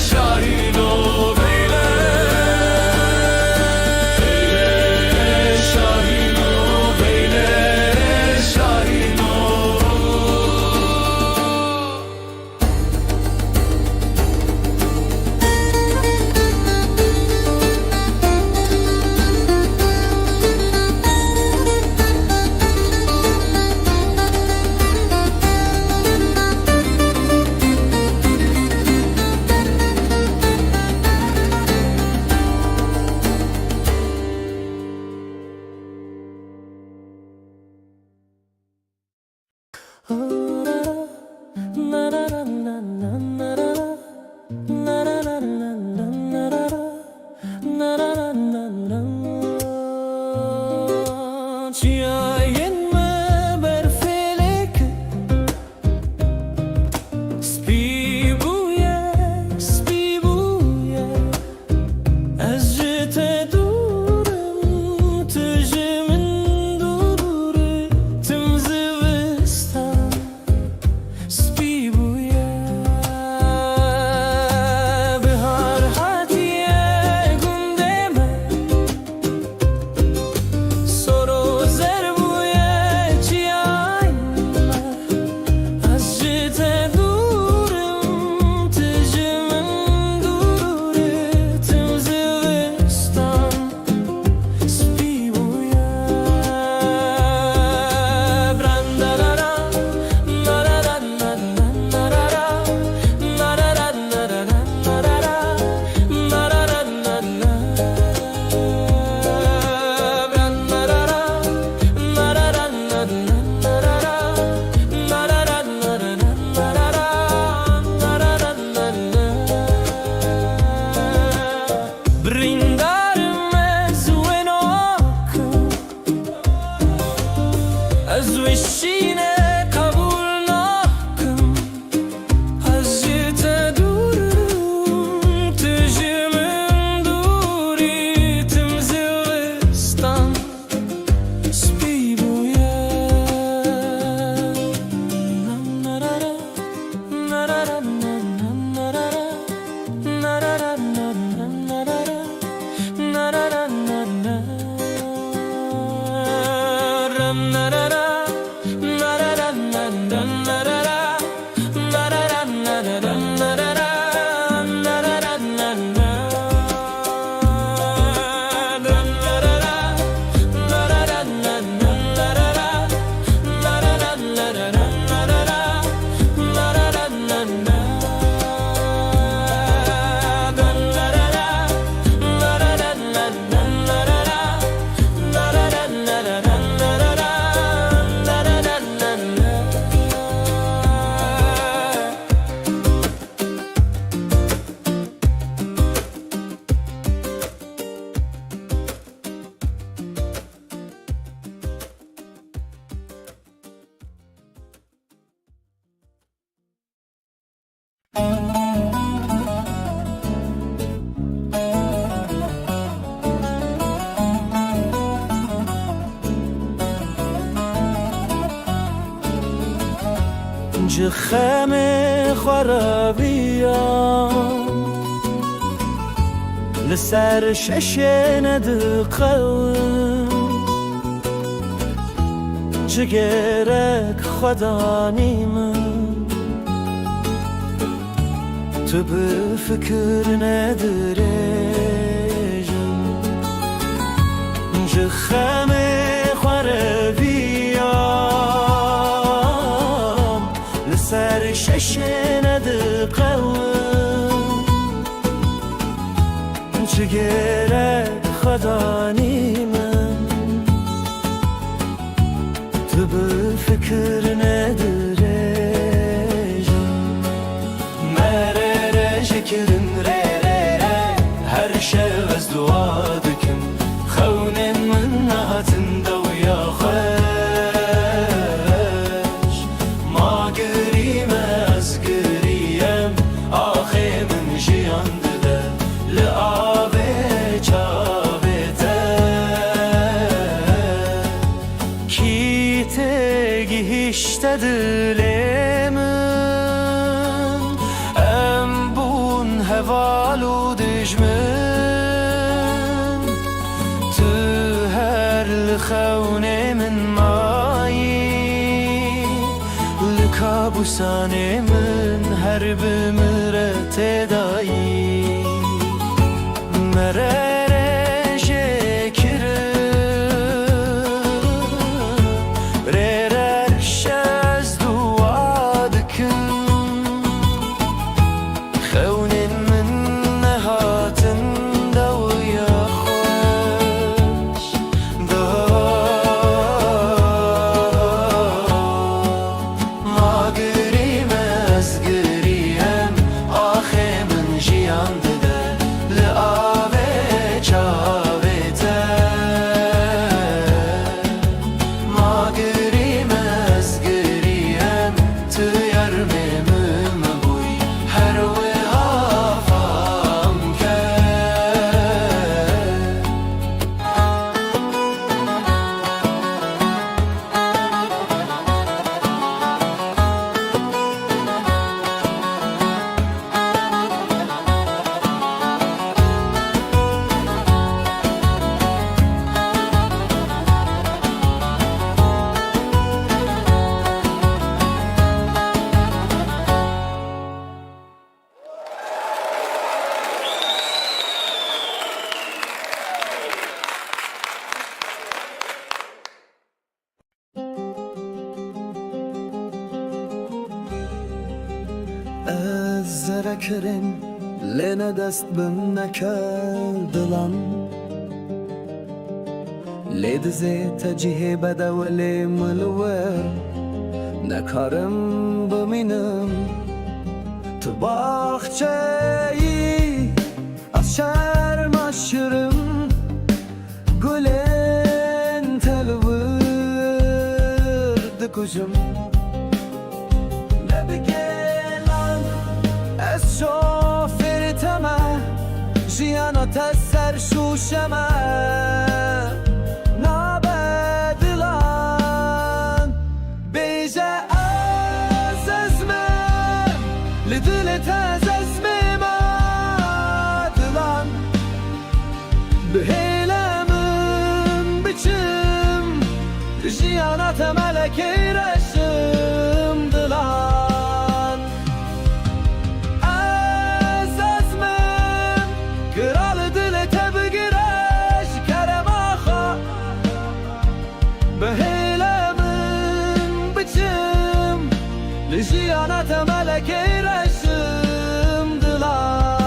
şahino veyle şahino veyle şahino جخامي خرابيان لسر ششن دقون جگرک خدا نیمن تو به فکر ندرجم جخم خرابیام لسر ششن دقون جگرک خدا نیمن تو به فکر ندرجم مرره شکرن ره ره ره هر شب از دعا دکم خونن من نهاتن دویا خوش ما گریم از گریم آخه من جیان دده لعابه چابه işte dilemin em bun hevalu dijmin tu her lkhawne min mayi lkabusane min her bimre tedayi merere زرکرین لنه دست بم نکردلان لید زی تجیه بدولی ملور نکارم بمینم تو باخچه‌ای از شرم aşırım گلن تلورد کجم شوفر تمه جیانا تسر شوشمه نابدلان بیجه از ازمم لدلت از ازمم دلان بهیلمم بچم جیانا تملکی رشم دلان لجيانات ملكي رسم دلان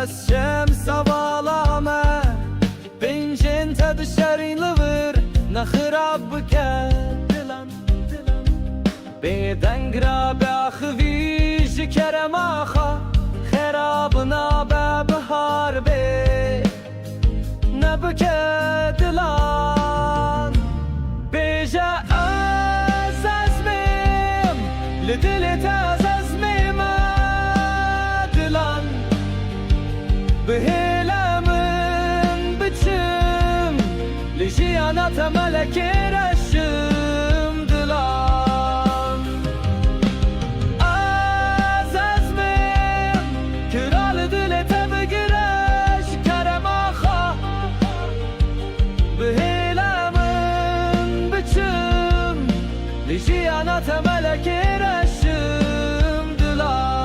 الشمس ظلامة بنجن تبشرين لور نخرب بك دلان بيدنقرا بأخذي kerem axa Xerabına bebihar be Ne bükedilan Beje öz ezmim Li dili tez ezmim edilan Bihilemin biçim Li jiyanata meleki reşim dilan Az ezmim Kiral dili tebi gireş kerem axa Bihilemin biçim Li jiyanata meleki reşim dilan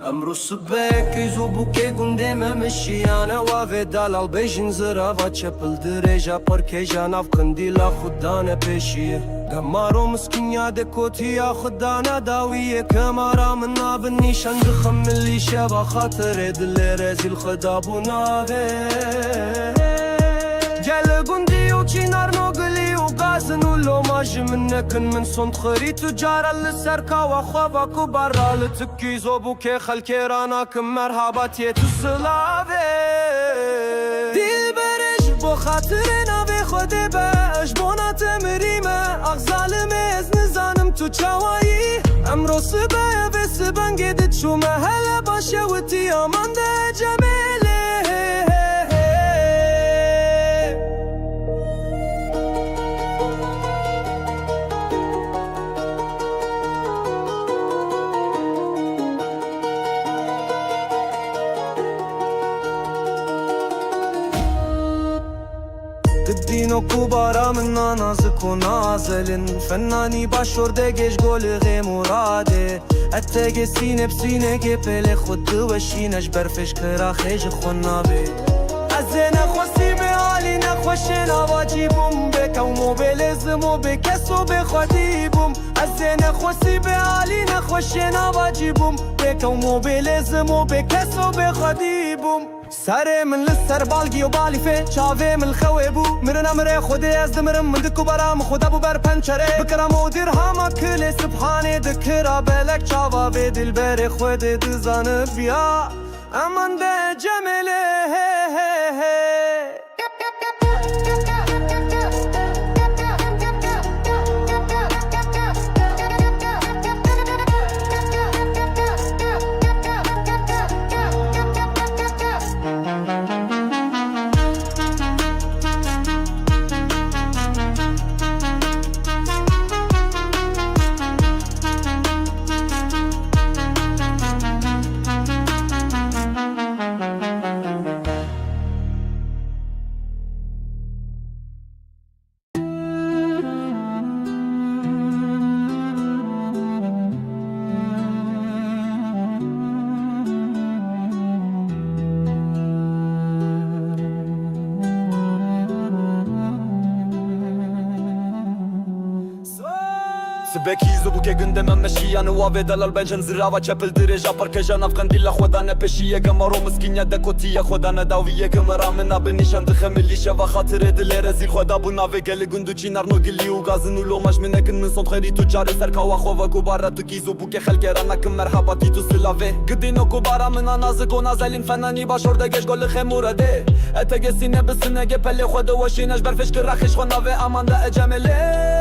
امرو سبک ایزو بوکه گنده ممشیانه و دلال بیشن زرا و چپل درجا پر کجان افکندیلا خودانه پیشیه گمارو مسکین یاد کوتیا خودانه داویه کمارا من آب نیشان دخم ملی شبا خاطر دل رزیل خدا بوناوه گل گندی و چینار نوگلی و غازن و لوماج من نکن من صند خری تجارا لسرکا و خوابا کو برا لتکی زوبو که خلکی رانا کم مرحباتی تو سلاوه دیل برش بو خاطر ناوی خودی باش بونا تمریمه اغزالم از نزانم تو چاوایی امرو سبایه و سبان گدید شو محل باشه و تیامان ده جمیله دینو کوبارا من نازک و نازلن فنانی باشورده گش گل غی مراده اتگه سینه بسینه گه پل خود دوشینش برفش کرا خیج خونابه از نخواستی به حالی نخوشه نواجی بوم بکو موبیل زمو بکسو بخوادی بوم از نخواستی به حالی نخوشه نواجی بوم بکو موبیل زمو بکسو بخوادی بوم سر من لسر بالگی و بالی فی چاوه من خوی بو مرن امره خودی از دمرم من دکو برام خدا بو بر پنچره بکرم و دیر هما کل سبحانه دکرا بلک چاوا به دل بر خود دزانه بیا امان ده جمله سبکی زبو که گنده من مشیانه و دلال بنجن زرا و چپل درجا پر کجان افغان دیلا خدا نپشیه گمارو مسکینه دکوتیه خدا نداویه گمرا من بنیشان دخملیشه و خاطر دل رزیل خدا بو ناوه گل گندو چینار نوگلی و غازن و لوماش من نکن من صند خیری تجار سرکا و خواه کوبارا تو کی زبو که خلک رانکم مرحباتی تو سلاوه گدینو کوبارا من نازک و نازلین فنانی باشورده گش گل خمورده اتگه سینه بسینه گه پله خود وشینش برفش که رخش خو ناوه امان ده اجمله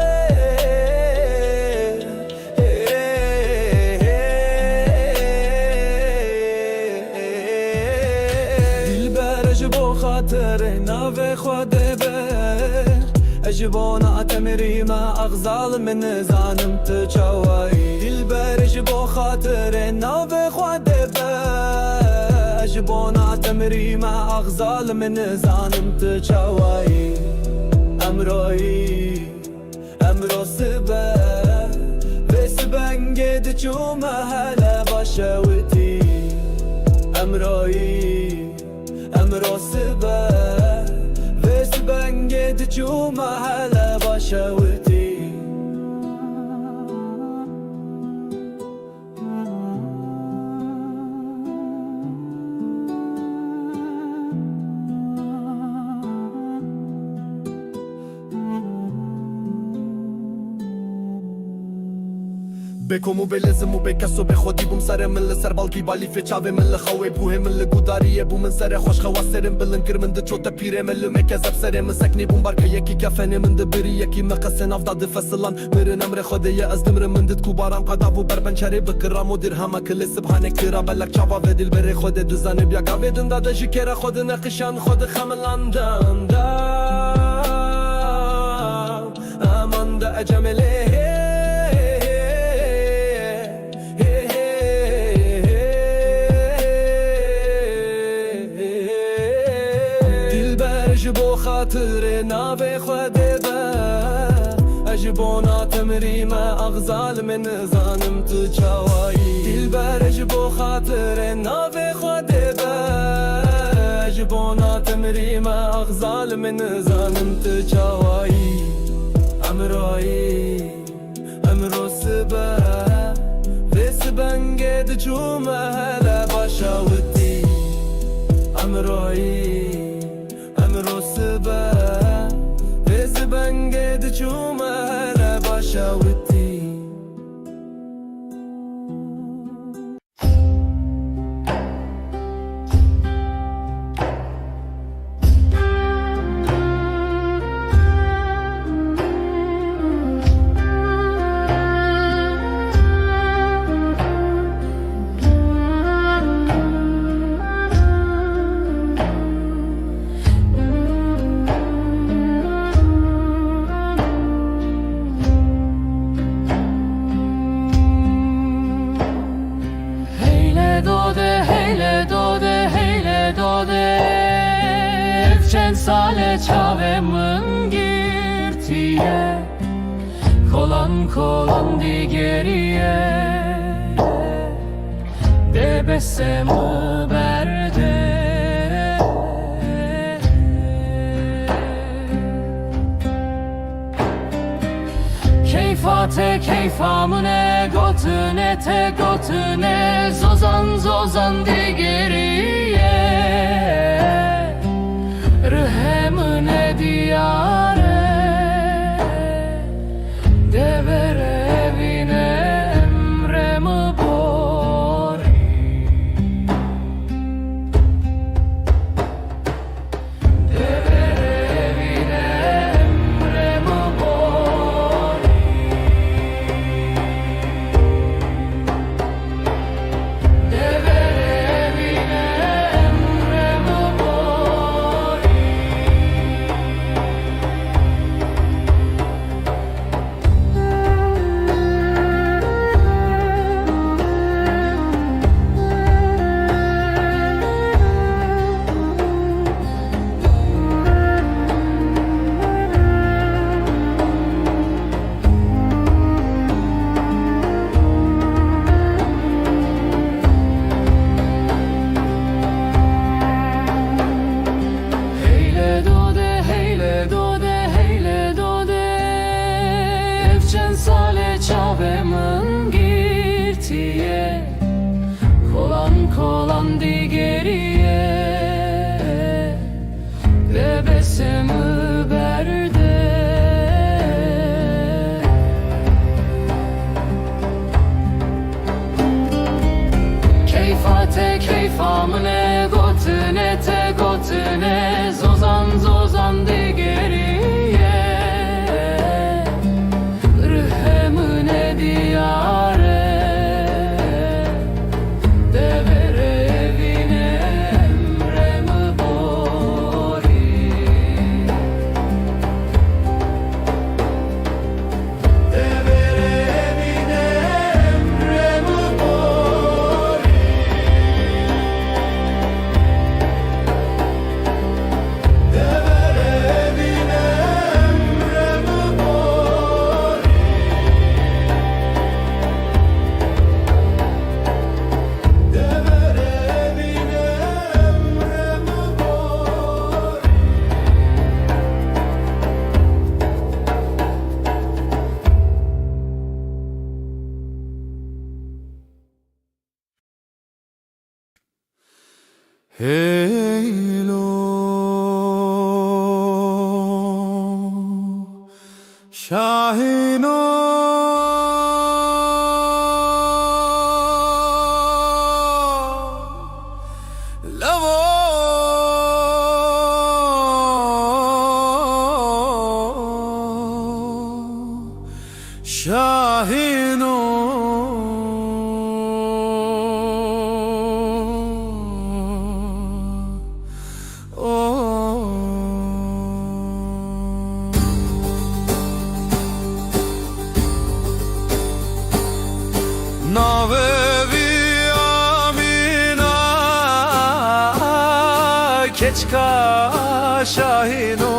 خاطر ناوه خواده بر اجبونا تمری ما اغزال من زانم تچاوی دل بر اجبو خاطر ناوه خواده بر اجبونا تمری ما اغزال من زانم تچاوی امروی امرو سبه وسبنگه دچو محله باشه وتی امروی امرو سبه وسبنگه دچو محله باشه وتی بکومو بلزمو بکسو به خودی بوم سر من لسر بالکی بالی فچاوه من لخوه بوه من لگوداریه بو من سر خوش خواسرم بلن کرمن ده چوتا پیره من لمکزب سر من سکنی بوم بارکه یکی کفنه من ده بری یکی مقصن افداد فصلان مرن امر خوده یه از دمر من دت کوبارم قدابو بربنچره بکرام و درهما کل سبحانه کرا بلک چاوا و دل بره خوده دوزانه بیا گاوه دندا ده جکره خود نقشان خود خملاندم امان ده اجمله بو خاطر ناوی خوده به اجبونا تمری ما اغزال من زانم تو چاوایی دلبر بو خاطر ناوی خوده به اجبونا تمری ما اغزال من زانم تو چاوایی امروی امرو سبه وسبنگه دچو محله باشاوتی امروی امرو سبه وزبنگه دچو محله باشاوتی Sale çavemın girtiye Kolan kolan digeriye Debesemu berde Keyfate keyfamune gotune te gotune Zozan zozan digeriye Rıhemine diyare Devere evine emremi bori Devere evine emremi bori Devere evine emremi bori Heyle dode, heyle dode, heyle dode Evcen sale çavemın girtiye Kolan kolan digeriye Bebesimi berde Keyfate keyfamine gotune te gotune Zozan zozan digeriye Rıhemine diyare Devere evi Heylo Şahino Lavo Şahino Navevi amina keçka şahino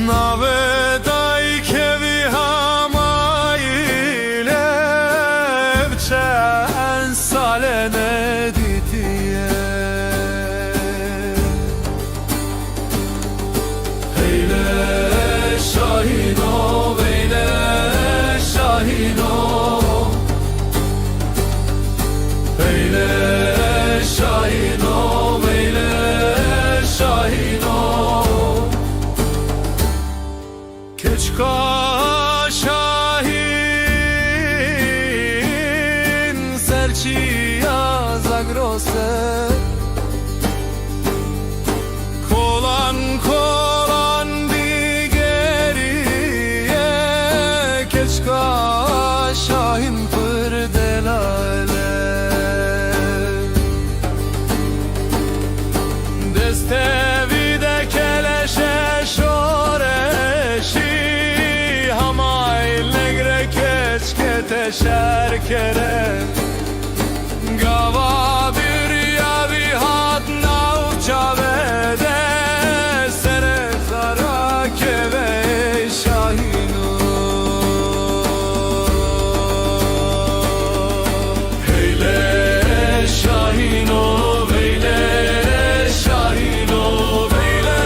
Navedai kevi hamaile evçen salene ditiye Heyle şahino veyle şahino Veyle şahino veyle şahino Keçka şahin serçiya zagrose Kolan kolan digeriye Keçka şahin pırdelale Destevi de keleşe şoreşi Hamayl negre keçke şerkere Gava bir yavi hat navçavede Sere zara keve şahino Heyle şahino veyle şahino veyle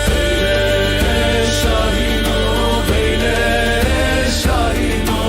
Heyle şahino veyle şahino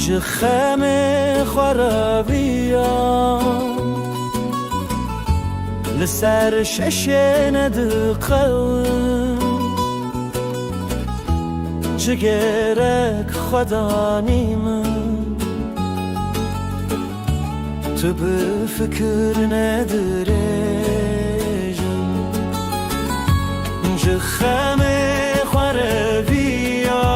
جخم خرابيان لسر ششن دقل جگرک خدا نیمن تو به فکر ندرجم جخم خرابيام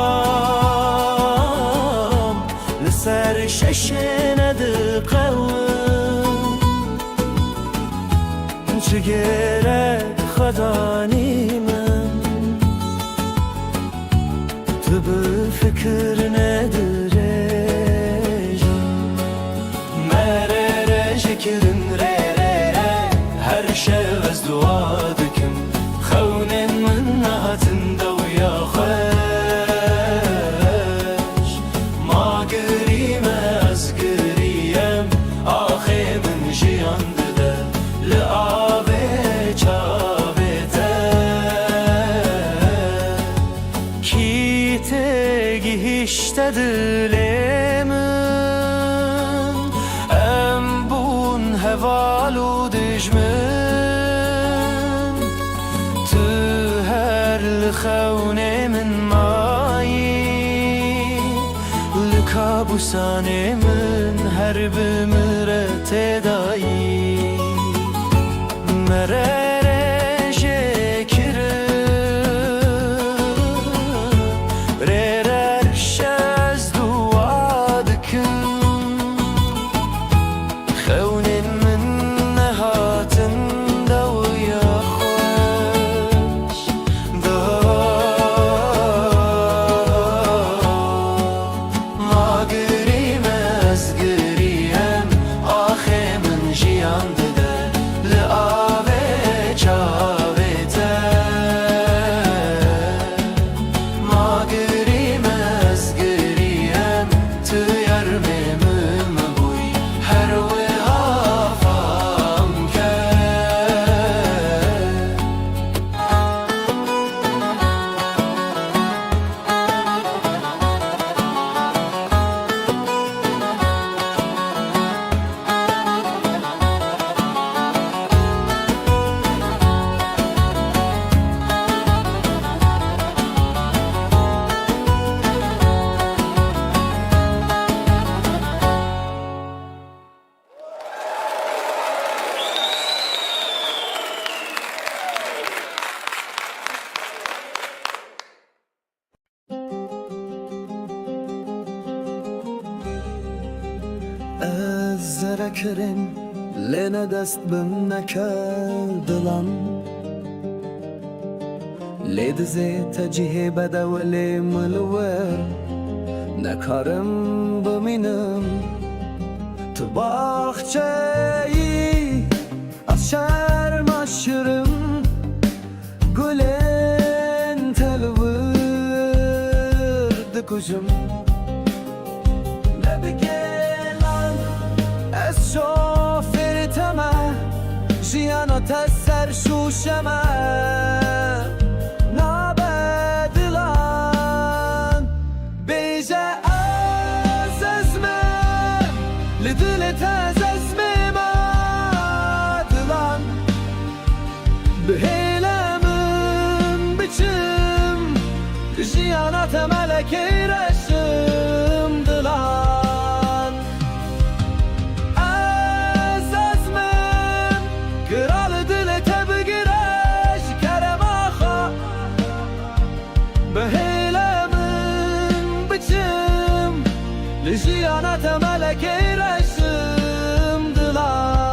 لسر ششن دقل جگرک خدا نیمن تو به فکر ندرجم مرره شکرن ره هر شب از دعا دکم خونن من نهاتن دویا خوش ما گریم از گریم آخه من جیان دده لعابه چاوه کی تگیشته دلمن ام بون هوالو دجمن تو هر لخون من مایی لکابوسان من هر بمرت دایی مرر زرکرین لنه دست بم نکردلان لید زی تجیه بدولی ملور نکارم بمینم تو باخچه‌ای از شرم aşırım گلن تلورد کجم شوفر تمه جیانا تسر شوشمه نابدلان بیجه از ازمه لدلت از ازمه مدلان بهیلمن بچم جیانا تملکی رشم دلان لجيانا تملكي رسم دلان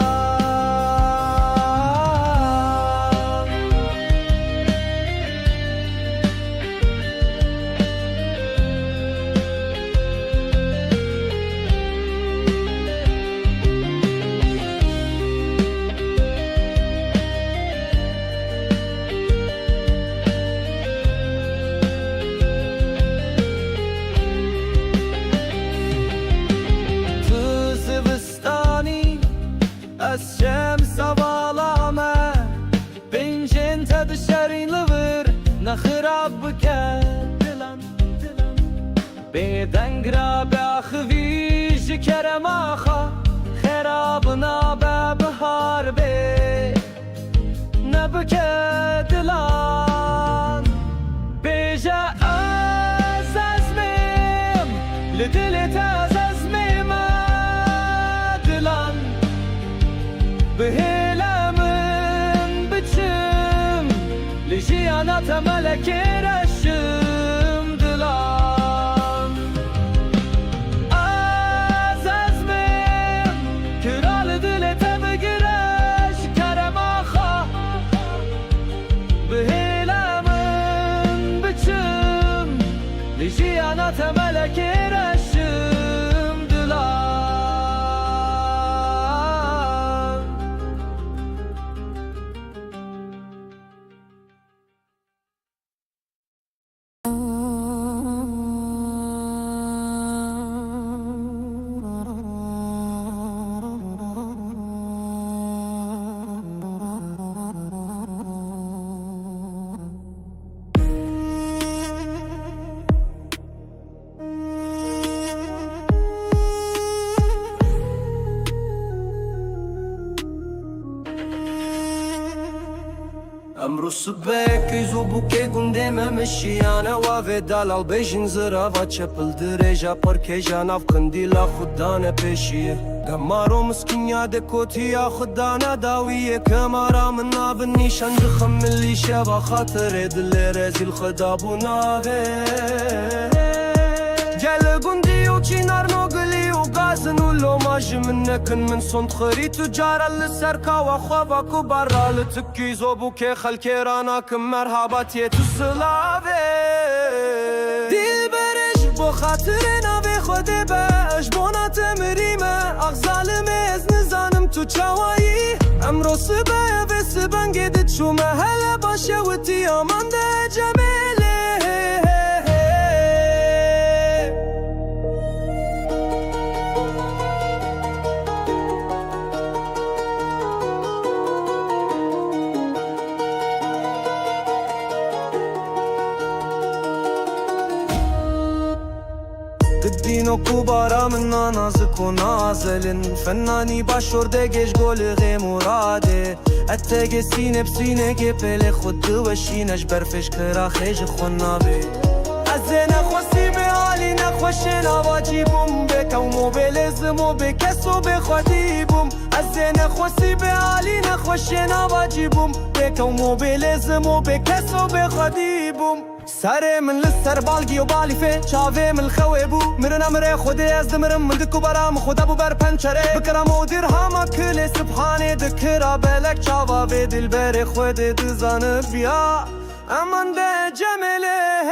الشمس ظلامة بنجن تبشرين لور نخرب بك دلان بيدنقرا بأخذي kerem axa Xerabına bebihar be Ne bike dilan Beje öz ezmim Li dili tez ezmim dilan Bihilemin biçim Li jiyana temelek reşim dilan Az ezmim Kral dili tebe gireş kerem axa Bihilemin biçim Li jiyana temelek reşim dilan امرو سبک ایزو بوکه گنده ممشیانه و دلال بیشن زرا و چپل درجا پر کجا ناف قندیلا خودانه پیشیه گمارو مسکینیا دکوتیا خودانه داویه کمارا من ناب نیشان دخم ملی شبا خاطر دل رزیل خدا بوناوه گل گندی و چینار نوگلی و گازن و لوماج من نکن من صند خری تجارا لسرکا و خوابا کو برا لتکی زوبو که خلکی رانا کم مرحباتی تو سلاوه دیل برش بو خاطر ناوی خود باش بونا تمریمه اغزالم از نزانم تو چاوایی امرو سبایه و سبن گدت شو محل باشه و تی آمان ده جمیله دینو کوبارا من نازک و نازلن فنانی باشورده گش گل غی مراده اتگ سینه بسینه که پل خود دوشینش برفش کرا خیج خونابه از نخواستی به حالی نخوشه نواجی بوم بکو موبیل زمو بکسو بخوادی بوم از نخواستی به حالی نخوشه نواجی بوم بکو موبیل زمو بکسو بخوادی بوم سر من لسر بالگی و بالی فی چاوه من خوی بو مرن امره خودی از دمرم من دکو برام خدا بو بر پنچره بکرم و دیر هما کل سبحانه دکرا بلک چاوا به دل بر خود دزانه بیا امان ده جمله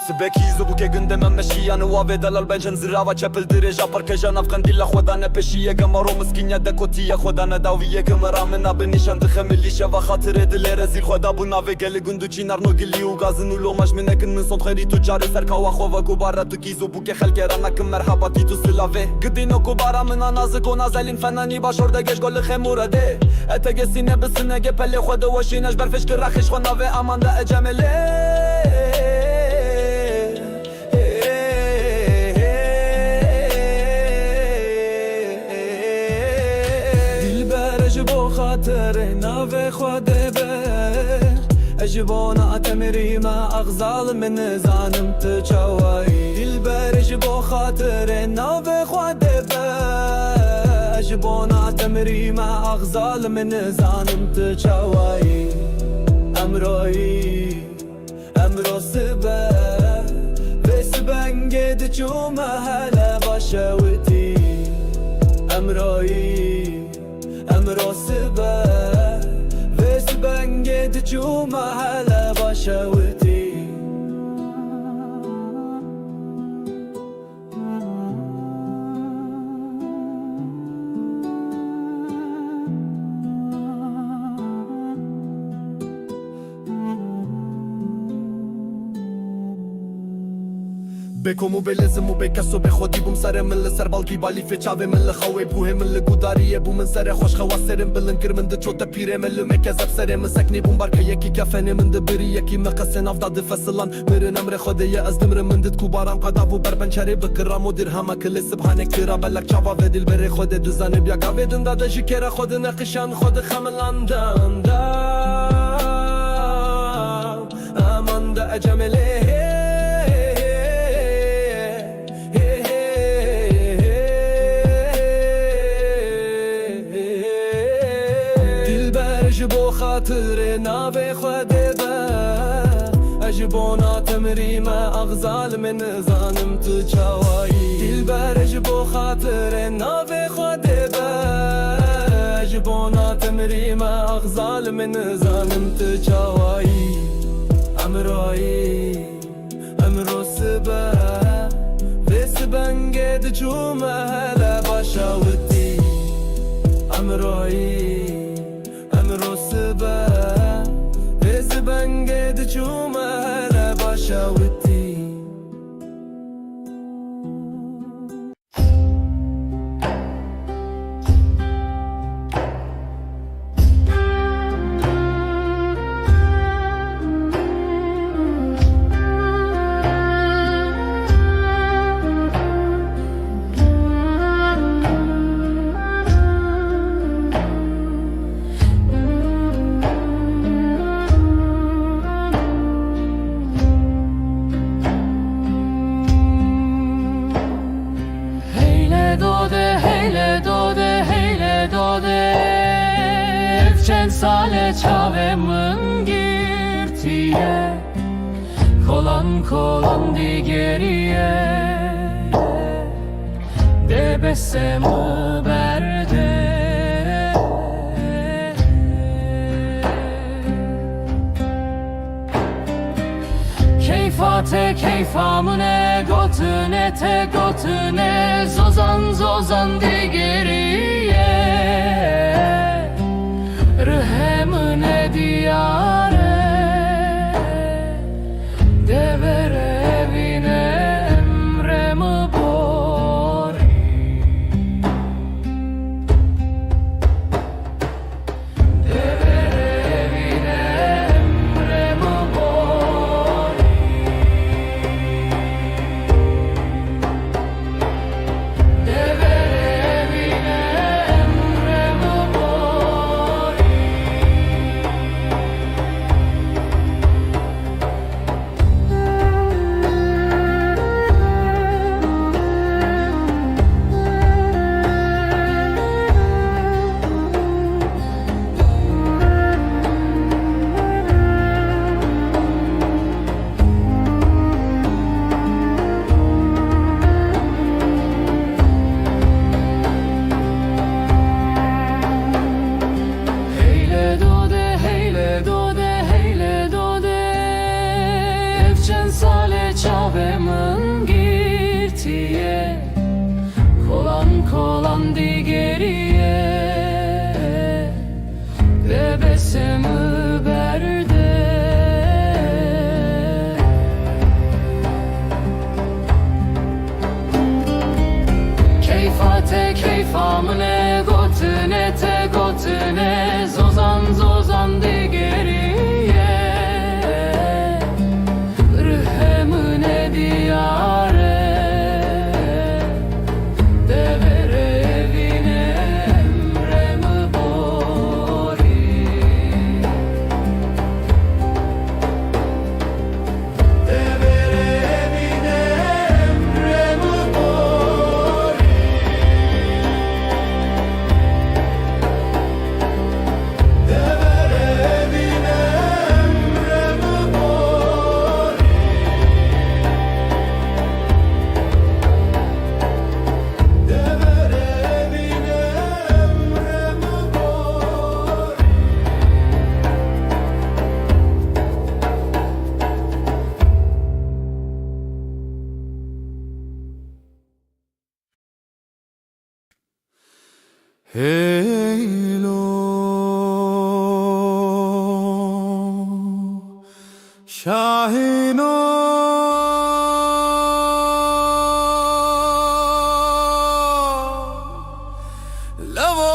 سبکی زبو که گنده من مشیانه و دلال بنجن زرا و چپل درجا پر کجا نفقن دیلا خدا نپشیه گمارو مسکینیا دکوتیه خدا نداویه گمرا من بنیشان دخملیشه و خاطر دل رزیل خدا بو ناوه گل گندو چینار نوگلی و گازن و لوماش من نکن من صند خری تو جاره سرکا و خواه کو بارا تو کی زبو که خلک را نکن مرحباتی تو سلاوه گدینو کو بارا من نازک و نازلین فنانی باشورده گش گل خمورده اتگ سینه بسنه گپل خود وشینش برفش که رخش خو ناوه امان ده اجمله خاطر ناوه خواده بر اجبونا تمری ما اغزال من زانم تچوایی دل بر اجبو خاطر ناوه خواده بر اجبونا تمری ما اغزال من زانم تچوایی امروی emro sibe Ve siben gedi çuma hala başa viti Emroyi emro sibe Ve siben gedi çuma hala başa viti بکم و بلزم و بکس و به خودی بوم سر من لسر بالکی بالی فچاوه من لخواه بوه من لگوداریه بو من سر خوش خواسرم بلن کرمن ده چوتا پیره من لمکزب سر من سکنی بوم بارکه یکی کفنه من ده بری یکی مقصن افداد فصلان مرن امر خوده یه از دمر من دد کوبارم قدابو برپنچره بکرام و درهما کل سبحانه کرا بلک چاوا و دل بره خوده دوزانه بیا گاوه دنده ده جکره خود نقشان خود خملاندان دا امان ده اجمله بو خاطر ناوی خوده با اجبونا تمریم اغزال من زانم تو چاوایی دل برج بو خاطر ناوی خوده با اجبونا تمریم اغزال من زانم تو چاوایی امروی امرو سبا و سبن گد چوم هلا باشاوتی امروی امرو سبا بزبن قد چوم هلا باشاوتي Sale çavemın girtiye Kolan kolan di geriye Debesemu berde Keyfate keyfamune gotune te gotune Zozan zozan di geriye Rıhemine diyare Devere evine emremi bori Devere evine emremi bori Devere evine emremi bori Sale çavemın girtiye Kolan kolan di geriye Bebesimi berde Keyfate keyfamine gotune te gotune Zozan zozan di geriye Heylo Şahino Lavo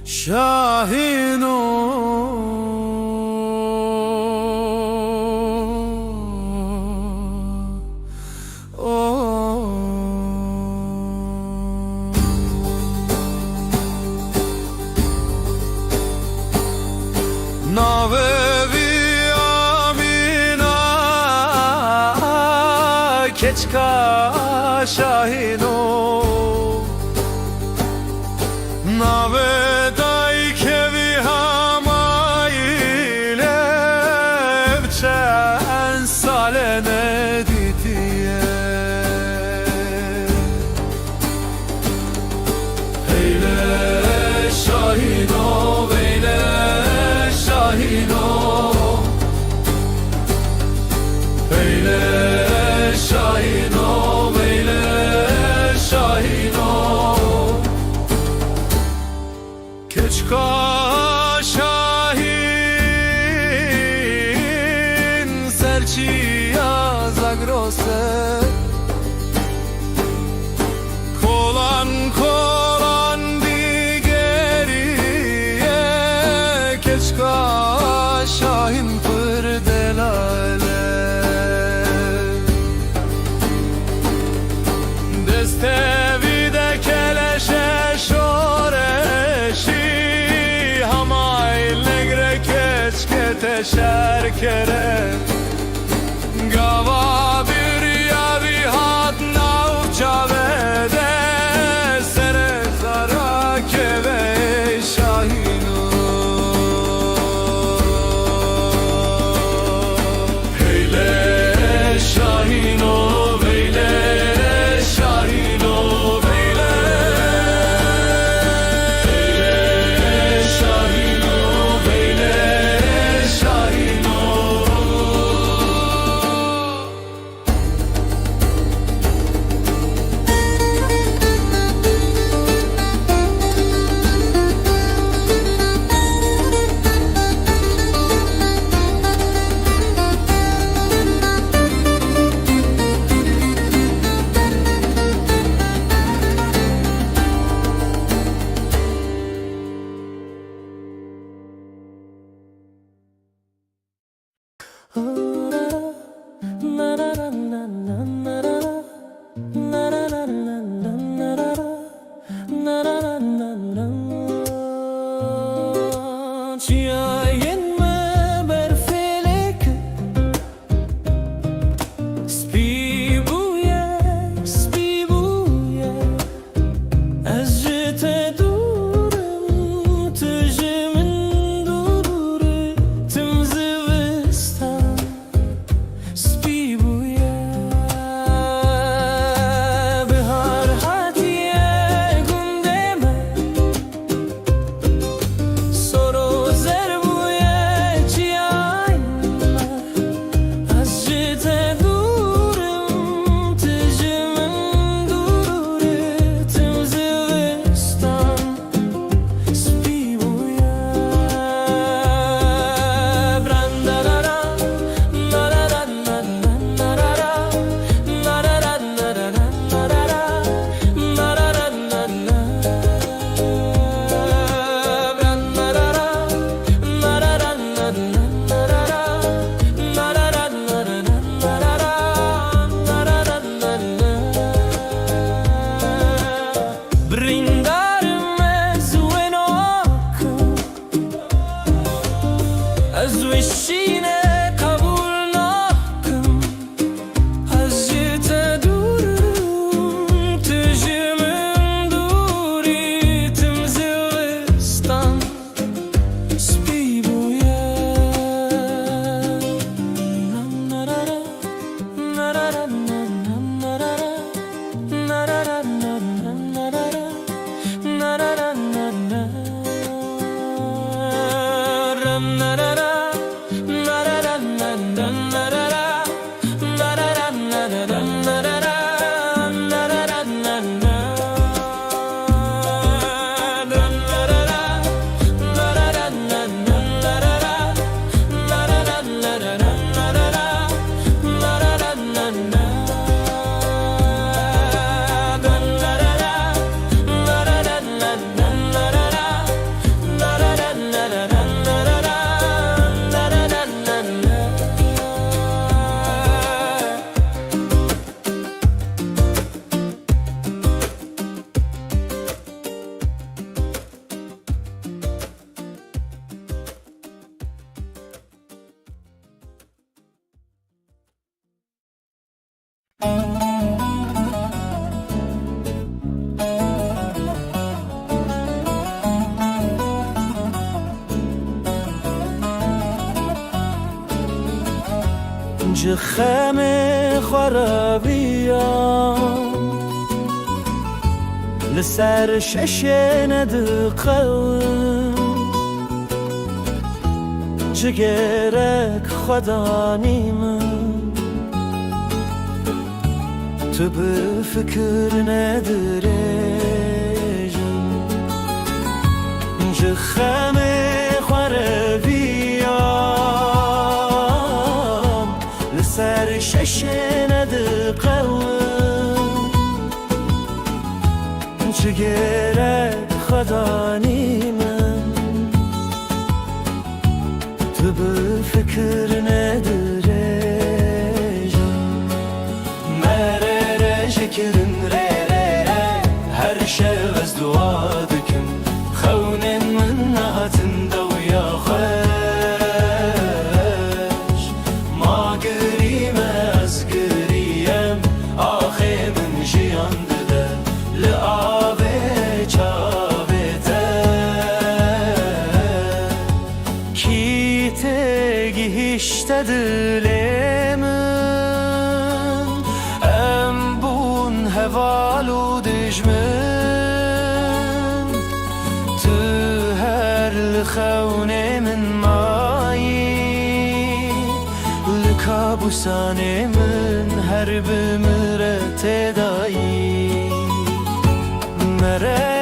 Şahino Navevi amina keçka şahino Navedai kevi hamaile Evçen salene ditiye Heyle şahino veyle şahino Veyle şahino veyle şahino Keçka şahin serçiya zagrose Kolan kolan digeriye Keçka şahin pırdelale Destevi de keleşe şoreşi Hamayl negre keçke şerkere Gava bir yavi hat navçavede Sere zara keve şahino Heyle şahino veyle şahino veyle şahino veyle şahino جخم خرابيان لسر ششن دقل جگرک خدا نیمم تو به فکر ندرجم جخم خرابيان لسر ششن دقل جگرک خدا نیمم تو به فکر ندرجم مرر شکرن ره هر شب از دعا دکم خونن من نهاتن دویا خوش ما گریم از گریم آخه من جیان دده لعابه işte dilemin em bun hevalu dijmin tu her lkhawne min mayi lkabusane min her bimre tedayi mere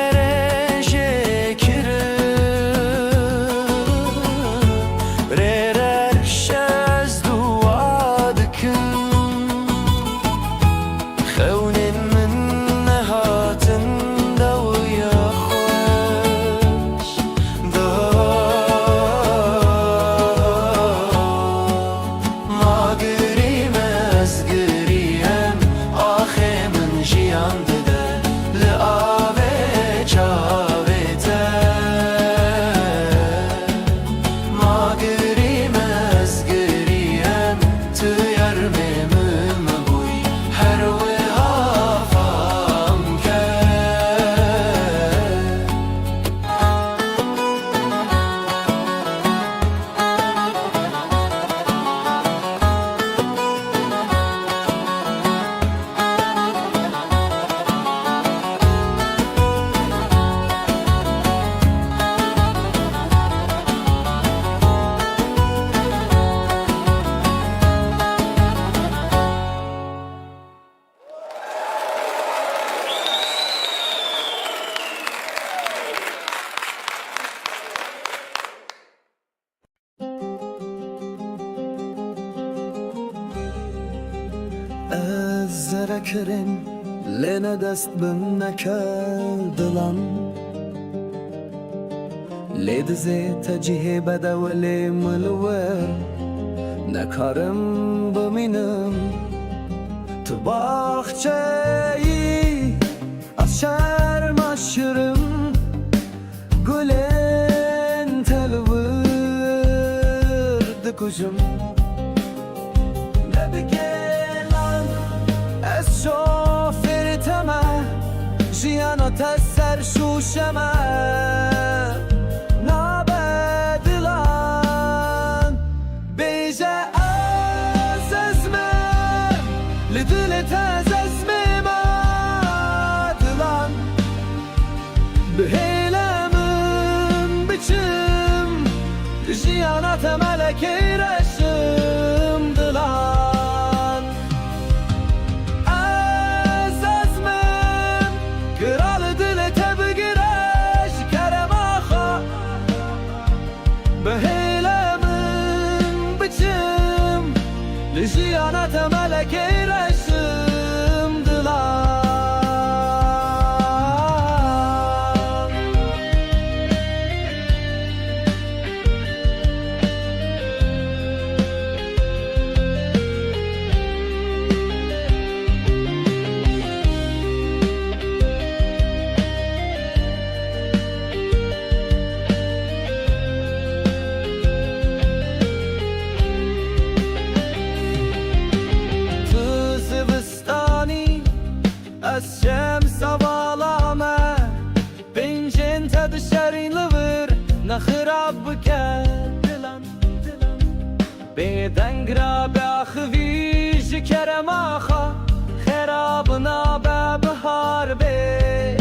زرکرین لنا دست بن نکردلان لید زیت جیه بدولی ملور نکارم بمینم تو باخچه‌ای از شرم aşırım گلن تلورد کجم شوفر تمه جیانا تسر شوشمه نابدلان بیجه از ازمم لدلت از ازمم آدلان بهیلمم بچم جیانا تملکی رشم دلان Ziyanete meleke resimdiler الشمس ظلامة بنجن تبشرين لور نخرب بك دلان بدنگرا بخوی جکرم آخا خرابنا ببهار به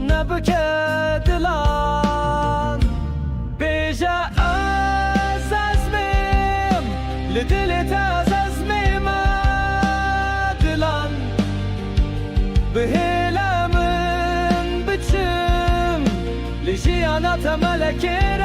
نبکه دلان بیجا از ازمیم لدلت از ازمیم دلان بهلمن بچم لجیانات ملکه